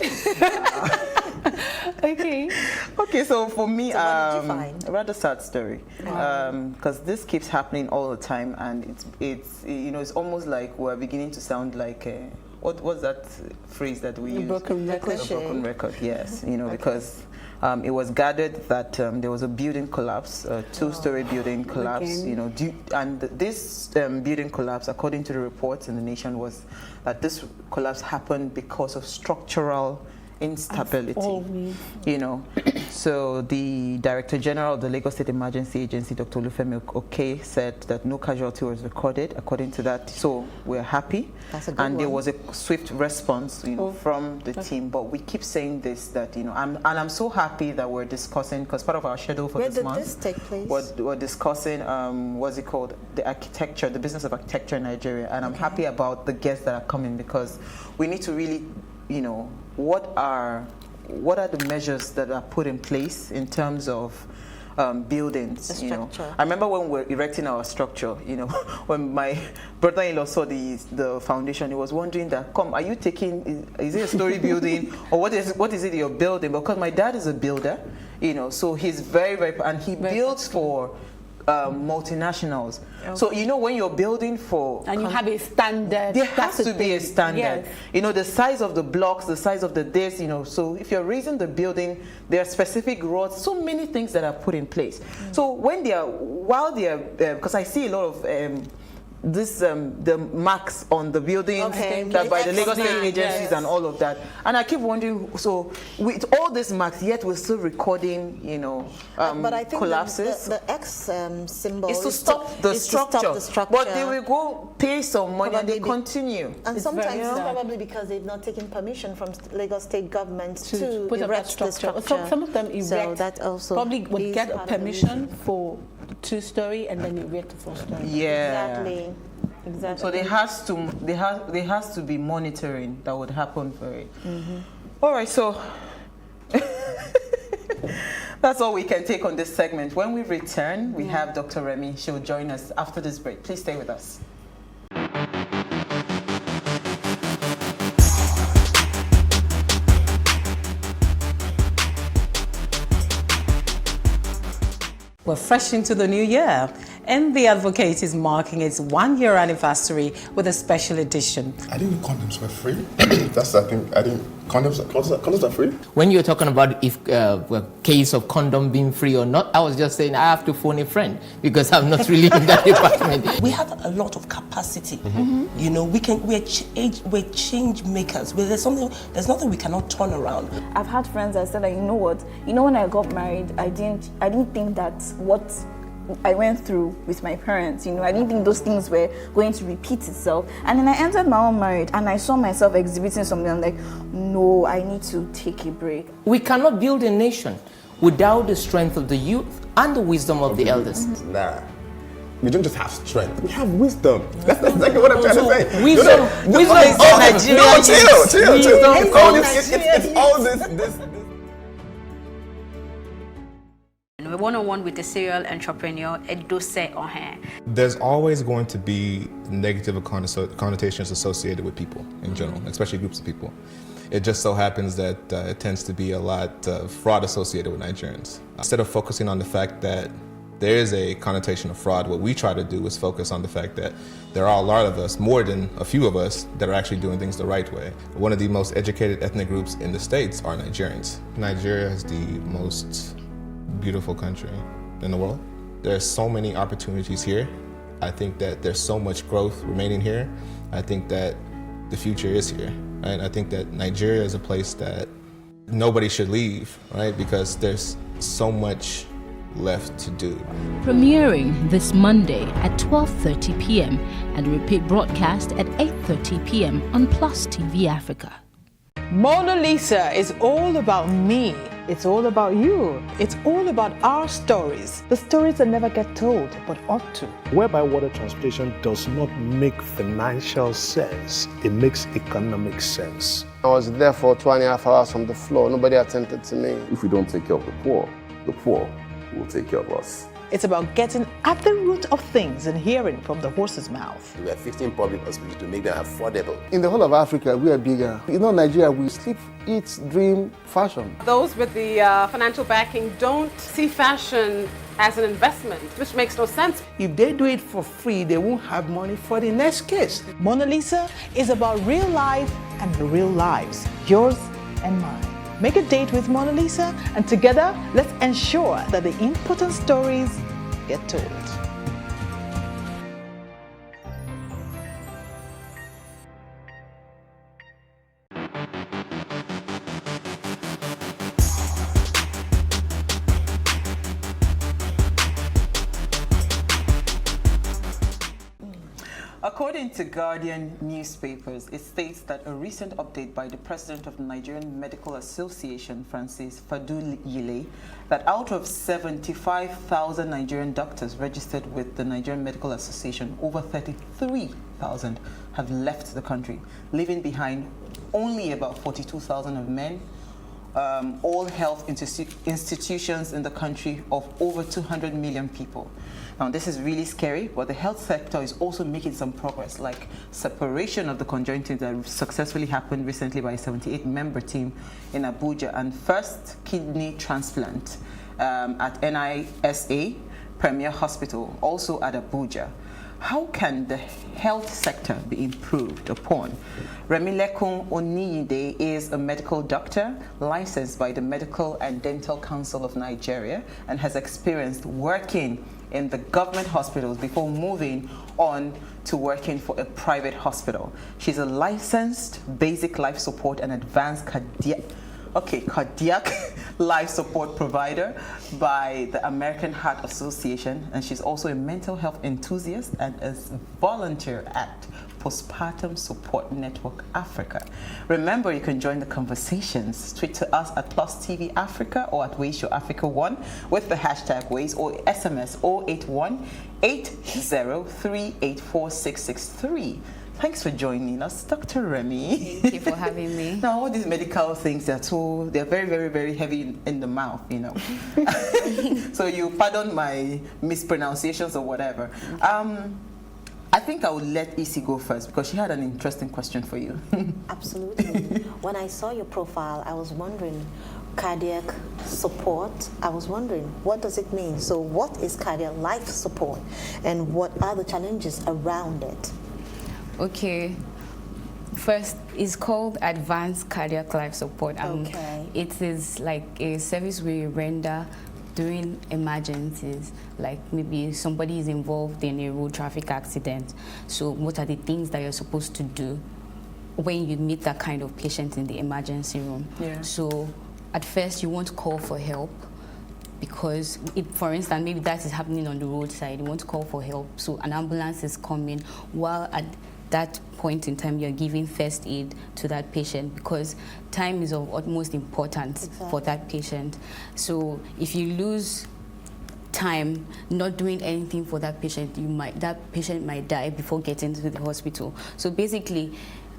Okay, so for me, a rather sad story, because this keeps happening all the time, and it's almost like we're beginning to sound like what was that phrase that we use? Broken record. A broken record, yes. Because it was gathered that there was a building collapse, a two-story building collapse. And this building collapse, according to the reports in the Nation, was that this collapse happened because of structural instability. Always. You know, so the Director General of the Lagos State Emergency Agency, Dr. Olufemi Oke, said that no casualty was recorded according to that. So we're happy. That's a good and there one. was a swift response, you know, from the team. But we keep saying this, that, you know, I'm so happy that we're discussing, because part of our schedule for this month. Where did this take place? We're discussing, what's it called? The architecture, the business of architecture in Nigeria. And I'm happy about the guests that are coming, because we need to really, you know, what are the measures that are put in place in terms of buildings, you know. I remember when we were erecting our structure, you know, when my brother-in-law saw the foundation, he was wondering that, are you taking, is it a story building, or what is it you're building? Because my dad is a builder, you know, so he's very, and he builds for multinationals. Okay. So, you know, when you're building for... And you have a standard. There has to be a standard. Yes. You know, the size of the blocks, the size of the this, you know. So if you're raising the building, there are specific roads, so many things that are put in place. So when they are, while they are, because I see a lot of the marks on the buildings that by the Lagos State agencies and all of that, and I keep wondering, so with all these marks, yet we're still recording, you know, but I think collapses. The X symbol is to stop the structure, but they will go pay some money and they continue. And it's sometimes probably because they've not taken permission from Lagos State government to put erect the structure. So some of them erect, so that also probably would get a permission for 2-story and then erect a 4-story. Yeah. Exactly. So there has to be monitoring that would happen for it. All right, so that's all we can take on this segment. When we return, we have Dr. Remy. She'll join us after this break. Please stay with us. We're fresh into the new year, and The Advocate is marking its 1-year anniversary with a special edition. I didn't know condoms were free. That's the thing. Condoms are free? When you were talking about if a case of condom being free or not, I was just saying I have to phone a friend because I'm not really in that department. We have a lot of capacity. You know, we're change makers. There's nothing we cannot turn around. I've had friends that said that, you know what, when I got married, I didn't think that what I went through with my parents, I didn't think those things were going to repeat itself. And then I entered my own marriage and I saw myself exhibiting something. I'm like, no, I need to take a break. We cannot build a nation without the strength of the youth and the wisdom of the elders. Nah. We don't just have strength, we have wisdom. That's exactly what I'm trying to say. Wisdom is Nigeria. Chill. It's all this. We're one-on-one with the serial entrepreneur, Edose Ohen. There's always going to be negative connotations associated with people in general, especially groups of people. It just so happens that it tends to be a lot of fraud associated with Nigerians. Instead of focusing on the fact that there is a connotation of fraud, what we try to do is focus on the fact that there are a lot of us, more than a few of us, that are actually doing things the right way. One of the most educated ethnic groups in the States are Nigerians. Nigeria is the most beautiful country in the world. There's so many opportunities here. I think that there's so much growth remaining here. I think that the future is here. Right? I think that Nigeria is a place that nobody should leave, right? Because there's so much left to do. Premiering this Monday at 12:30 p.m. and repeat broadcast at 8:30 p.m. on Plus TV Africa. Mona Lisa is all about me. It's all about you. It's all about our stories. The stories that never get told, but ought to. Whereby water transportation does not make financial sense, it makes economic sense. I was there for 2.5 hours on the floor. Nobody attended to me. If we don't take care of the poor will take care of us. It's about getting at the root of things and hearing from the horse's mouth. We are fixing public hospitals to make them affordable. In the whole of Africa, we are bigger. Nigeria, we sleep, eat, dream, fashion. Those with the financial backing don't see fashion as an investment, which makes no sense. If they do it for free, they won't have money for the next case. Mona Lisa is about real life and real lives, yours and mine. Make a date with Mona Lisa, and together, let's ensure that the important stories get told. According to Guardian newspapers, it states that a recent update by the president of the Nigerian Medical Association, Francis Faduyile, that out of 75,000 Nigerian doctors registered with the Nigerian Medical Association, over 33,000 have left the country, leaving behind only about 42,000 of men. All health institutions in the country of over 200 million people. Now, this is really scary, but the health sector is also making some progress, like separation of the conjoined that successfully happened recently by a 78-member team in Abuja, and first kidney transplant at NISA Premier Hospital, also at Abuja. How can the health sector be improved upon? Remilekun Oniyide is a medical doctor licensed by the Medical and Dental Council of Nigeria and has experienced working in the government hospitals before moving on to working for a private hospital. She's a licensed basic life support and advanced cardiac life support provider by the American Heart Association, and she's also a mental health enthusiast and a volunteer at Postpartum Support Network Africa. Remember, you can join the conversations. Tweet to us at +TV Africa or at Ways Your Africa 1 with the hashtag Ways, or SMS 081-80384663. Thanks for joining us, Dr. Remy. Thank you for having me. Now, all these medical things, they're very, very, very heavy in the mouth, you know. So you pardon my mispronunciations or whatever. I think I would let Isi go first because she had an interesting question for you. Absolutely. When I saw your profile, I was wondering, cardiac support, I was wondering, what does it mean? So what is cardiac life support and what are the challenges around it? Okay, first, it's called Advanced Cardiac Life Support. Okay. It is like a service we render during emergencies, like maybe somebody is involved in a road traffic accident. So what are the things that you're supposed to do when you meet that kind of patient in the emergency room? Yeah. So at first you won't call for help, because for instance, maybe that is happening on the roadside, you want to call for help. So an ambulance is coming while at that point in time you're giving first aid to that patient, because time is of utmost importance for that patient. So if you lose time not doing anything for that patient, that patient might die before getting to the hospital. So basically,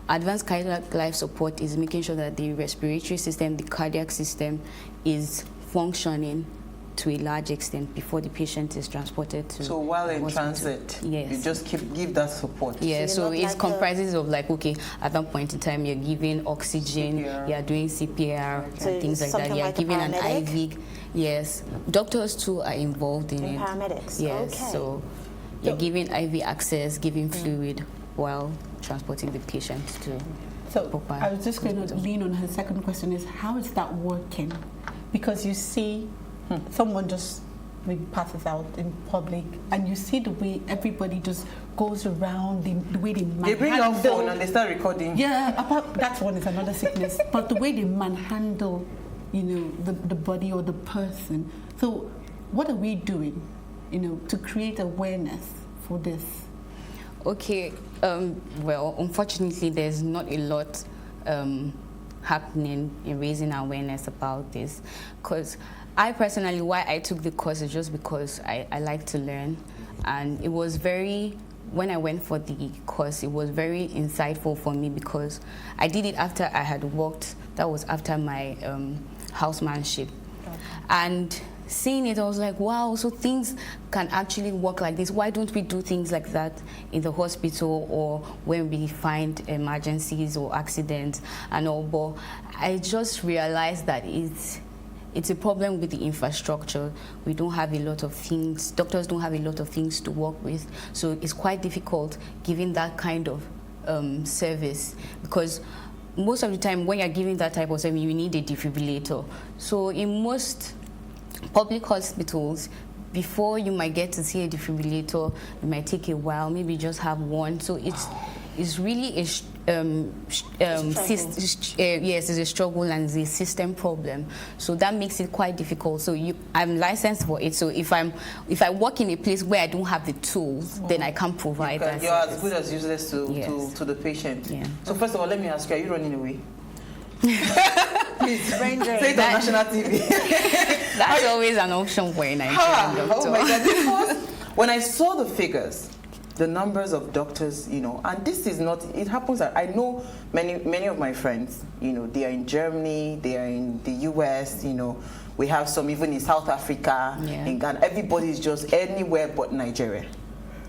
advanced cardiac life support is making sure that the respiratory system, the cardiac system is functioning to a large extent before the patient is transported to. So while in hospital. Transit, yes, you just give that support. Yeah, so it comprises of like, okay, at that point in time you're giving oxygen, you're doing CPR, and things like that. You're giving an IV. Yes, doctors too are involved in it. Paramedics. Yes, okay. so you're giving IV access, giving fluid while transporting the patient to. So I was just going to lean on her second question is, how is that working? Because you see someone just maybe passes out in public, and you see the way everybody just goes around, the way they manhandle. They bring out phone and they start recording. Yeah, that one is another sickness. But the way they manhandle, you know, the body or the person. So what are we doing, you know, to create awareness for this? Okay, well, unfortunately, there's not a lot happening in raising awareness about this, because I personally, why I took the course is just because I like to learn, and it was when I went for the course, it was very insightful for me because I did it after I had worked, that was after my housemanship, and seeing it, I was like, wow, so things can actually work like this. Why don't we do things like that in the hospital or when we find emergencies or accidents and all? But I just realized that it's a problem with the infrastructure. We don't have a lot of things, doctors don't have a lot of things to work with. So it's quite difficult giving that kind of service, because most of the time when you're giving that type of service, you need a defibrillator. So in most public hospitals, before you might get to see a defibrillator, it might take a while, maybe just have one. So it's really a yes, it's a struggle and it's a system problem. So that makes it quite difficult. So I'm licensed for it. So if I work in a place where I don't have the tools, then I can't provide that. You're as good as useless to the patient. Yeah. So first of all, let me ask you: are you running away? Please, say it on national TV. That's always an option for a Nigerian doctor. Oh my God! Because when I saw the figures, the numbers of doctors, and this is not, it happens that I know many of my friends, they are in Germany, they are in the US, we have some even in South Africa, in Ghana. Everybody is just anywhere but Nigeria,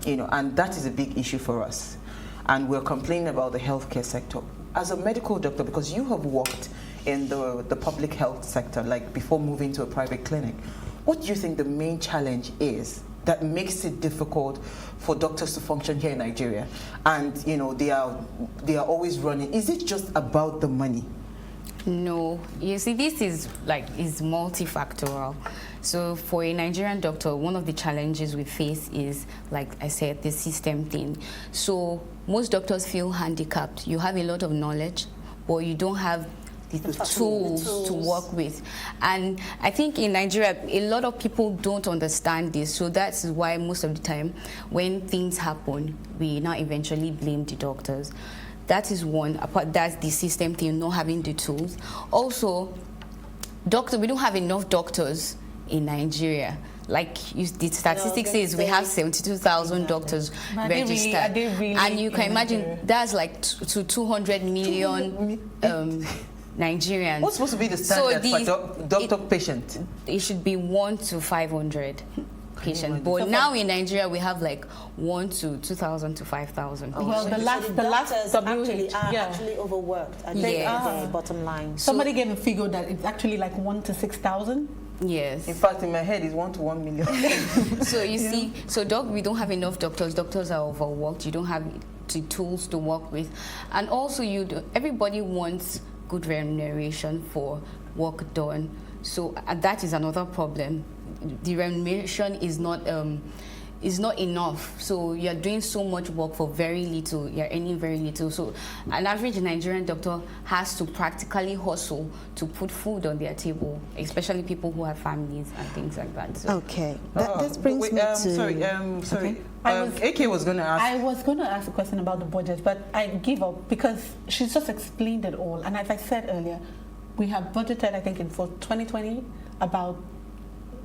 and that is a big issue for us. And we're complaining about the healthcare sector. As a medical doctor, because you have worked in the public health sector, like before moving to a private clinic, what do you think the main challenge is that makes it difficult for doctors to function here in Nigeria? And they are always running. Is it just about the money? No, you see, this is multifactorial. So for a Nigerian doctor, one of the challenges we face is, like I said, the system thing. So most doctors feel handicapped. You have a lot of knowledge, but you don't have the tools to work with. And I think in Nigeria, a lot of people don't understand this. So that's why most of the time when things happen, we now eventually blame the doctors. That is one. That's the system thing, not having the tools. Also, we don't have enough doctors in Nigeria. Like the statistics says, we have 72,000 doctors registered. And you can imagine that's like to 200 million Nigerians. What's supposed to be the standard for doctor-patient? It should be 1 to 500 patients. But now in Nigeria, we have like 1 to 2,000 to 5,000 patients. Well, the last actually overworked at the bottom line. Somebody gave a figure that it's actually like 1 to 6,000. Yes. In fact, in my head, it's 1 to 1 million. So you see, we don't have enough doctors. Doctors are overworked. You don't have the tools to work with, and also everybody wants good remuneration for work done. So that is another problem. The remuneration is not enough. So you're doing so much work for very little. You're earning very little. So an average Nigerian doctor has to practically hustle to put food on their table, especially people who have families and things like that. So. Okay, that brings me to. Sorry. AK was going to ask. I was going to ask a question about the budget, but I give up because she's just explained it all. And as I said earlier, we have budgeted, I think, for 2020 about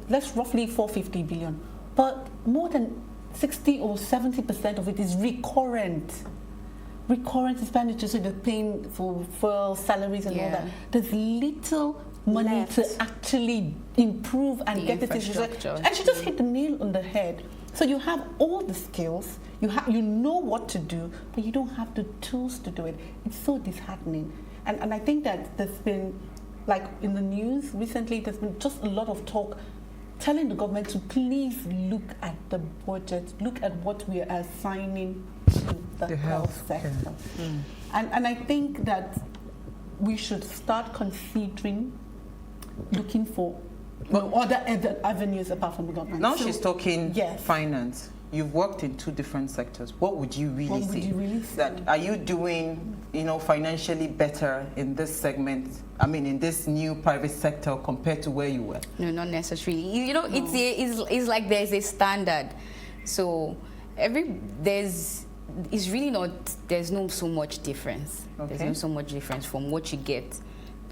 roughly 450 billion. But more than 60 or 70% of it is recurrent expenditure. So they're paying for salaries and all that. There's little money to actually improve and get the infrastructure. And she just hit the nail on the head. So you have all the skills, you know what to do, but you don't have the tools to do it. It's so disheartening. And I think that there's been, like in the news recently, there's been just a lot of talk telling the government to please look at the budget, look at what we are assigning to the health sector. And I think that we should start considering looking for other avenues apart from the government. Now she's talking finance. You've worked in 2 different sectors. What would you really say? Are you doing, financially better in this segment? I mean, in this new private sector compared to where you were? No, not necessarily. It's like there's a standard. So there's no so much difference. Okay. There's no so much difference from what you get,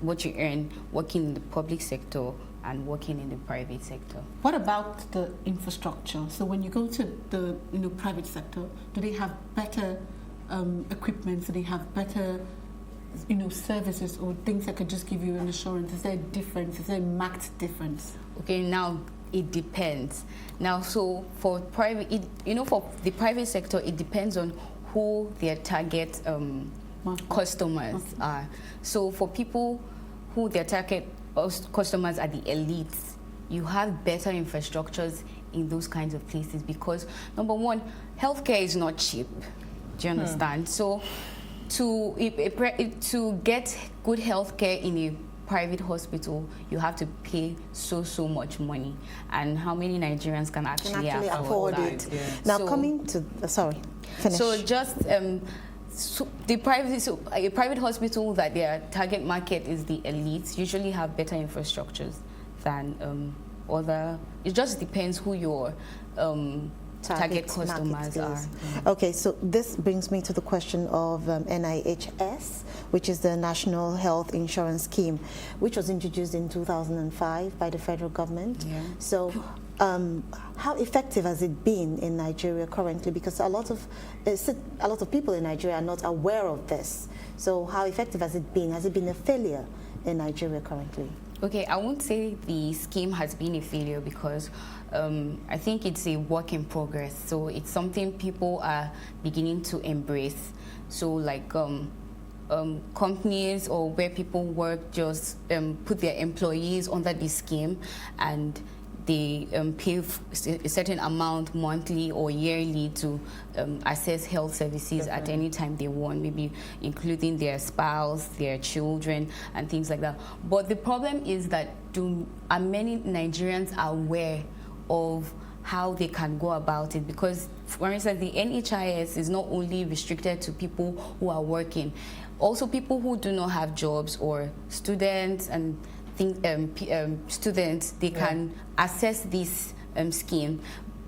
what you earn working in the public sector and working in the private sector. What about the infrastructure? So when you go to the private sector, do they have better equipment? Do they have better services or things that could just give you an assurance? Is there a difference? Is there a marked difference? Okay, now it depends. Now, so for private, for the private sector, it depends on who their target customers are. So for people who their target customers are the elites, you have better infrastructures in those kinds of places because, number one, healthcare is not cheap. Do you understand? So to get good healthcare in a private hospital, you have to pay so much money. And how many Nigerians can actually afford it? Yeah. Now coming to, sorry, finish. So just a private hospital that their target market is the elites usually have better infrastructures than other. It just depends who your target customers are. Okay, so this brings me to the question of NIHS, which is the National Health Insurance Scheme, which was introduced in 2005 by the federal government. Yeah. So how effective has it been in Nigeria currently? Because a lot of people in Nigeria are not aware of this. So how effective has it been? Has it been a failure in Nigeria currently? Okay, I won't say the scheme has been a failure because I think it's a work in progress. So it's something people are beginning to embrace. So like companies or where people work just put their employees under the scheme, and they pay a certain amount monthly or yearly to access health services at any time they want, maybe including their spouse, their children, and things like that. But the problem is that are many Nigerians aware of how they can go about it? Because, for instance, the NHIS is not only restricted to people who are working, also people who do not have jobs or students and students, they can access this scheme,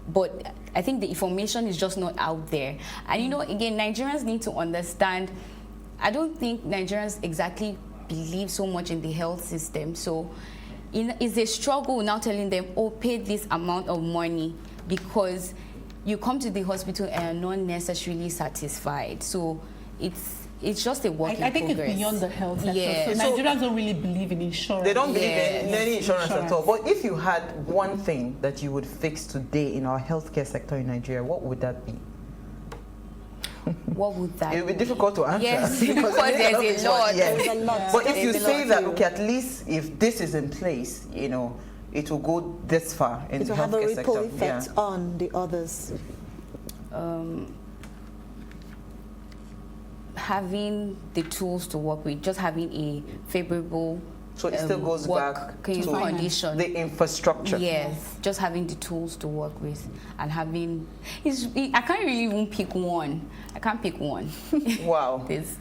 but I think the information is just not out there. And you know, again, Nigerians need to understand, I don't think Nigerians exactly believe so much in the health system, so it's a struggle now telling them, oh, pay this amount of money, because you come to the hospital and are not necessarily satisfied. So it's just a work in progress. I think it's beyond the health sector. Yeah. So Nigerians don't really believe in insurance. They don't believe in any insurance at all. But if you had one thing that you would fix today in our healthcare sector in Nigeria, what would that be? What would that be? It would be difficult to answer. Yes, because there's a lot. Yes. There's a lot. But if you say that, okay, at least if this is in place, you know, it will go this far in the healthcare sector. It will have a ripple effect on the others. Having the tools to work with, just having a favorable so it still goes back to condition. The infrastructure. Yes, just having the tools to work with and having. I can't really even pick one. I can't pick one. Wow. there's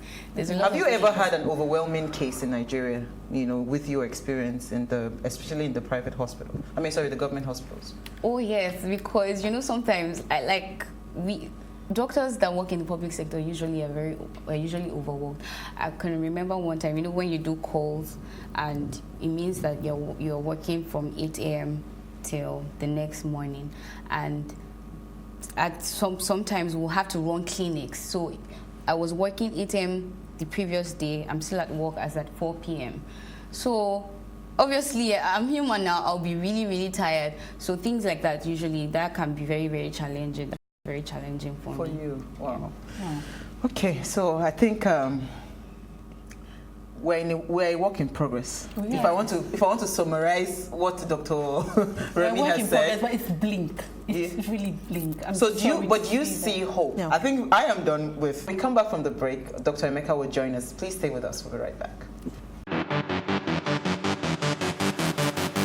a lot. Have you ever had an overwhelming case in Nigeria? You know, with your experience especially in the private hospital. The government hospitals. Oh yes, because you know sometimes doctors that work in the public sector usually are usually overworked. I can remember one time, you know, when you do calls, and it means that you're working from 8 a.m. till the next morning, and sometimes we'll have to run clinics. So I was working 8 a.m. the previous day. I'm still at work as at 4 p.m. So obviously, I'm human now. I'll be really, really tired. So things like that, usually, that can be very, very challenging. Very challenging for me. You. Wow. Yeah. Okay, so I think we're a work in progress. Oh, yeah. If I want to summarize what Dr. Remy has said, but it's blink. It's really blink. But you see hope. Yeah. I think I am done with. We come back from the break. Dr. Emeka will join us. Please stay with us. We'll be right back.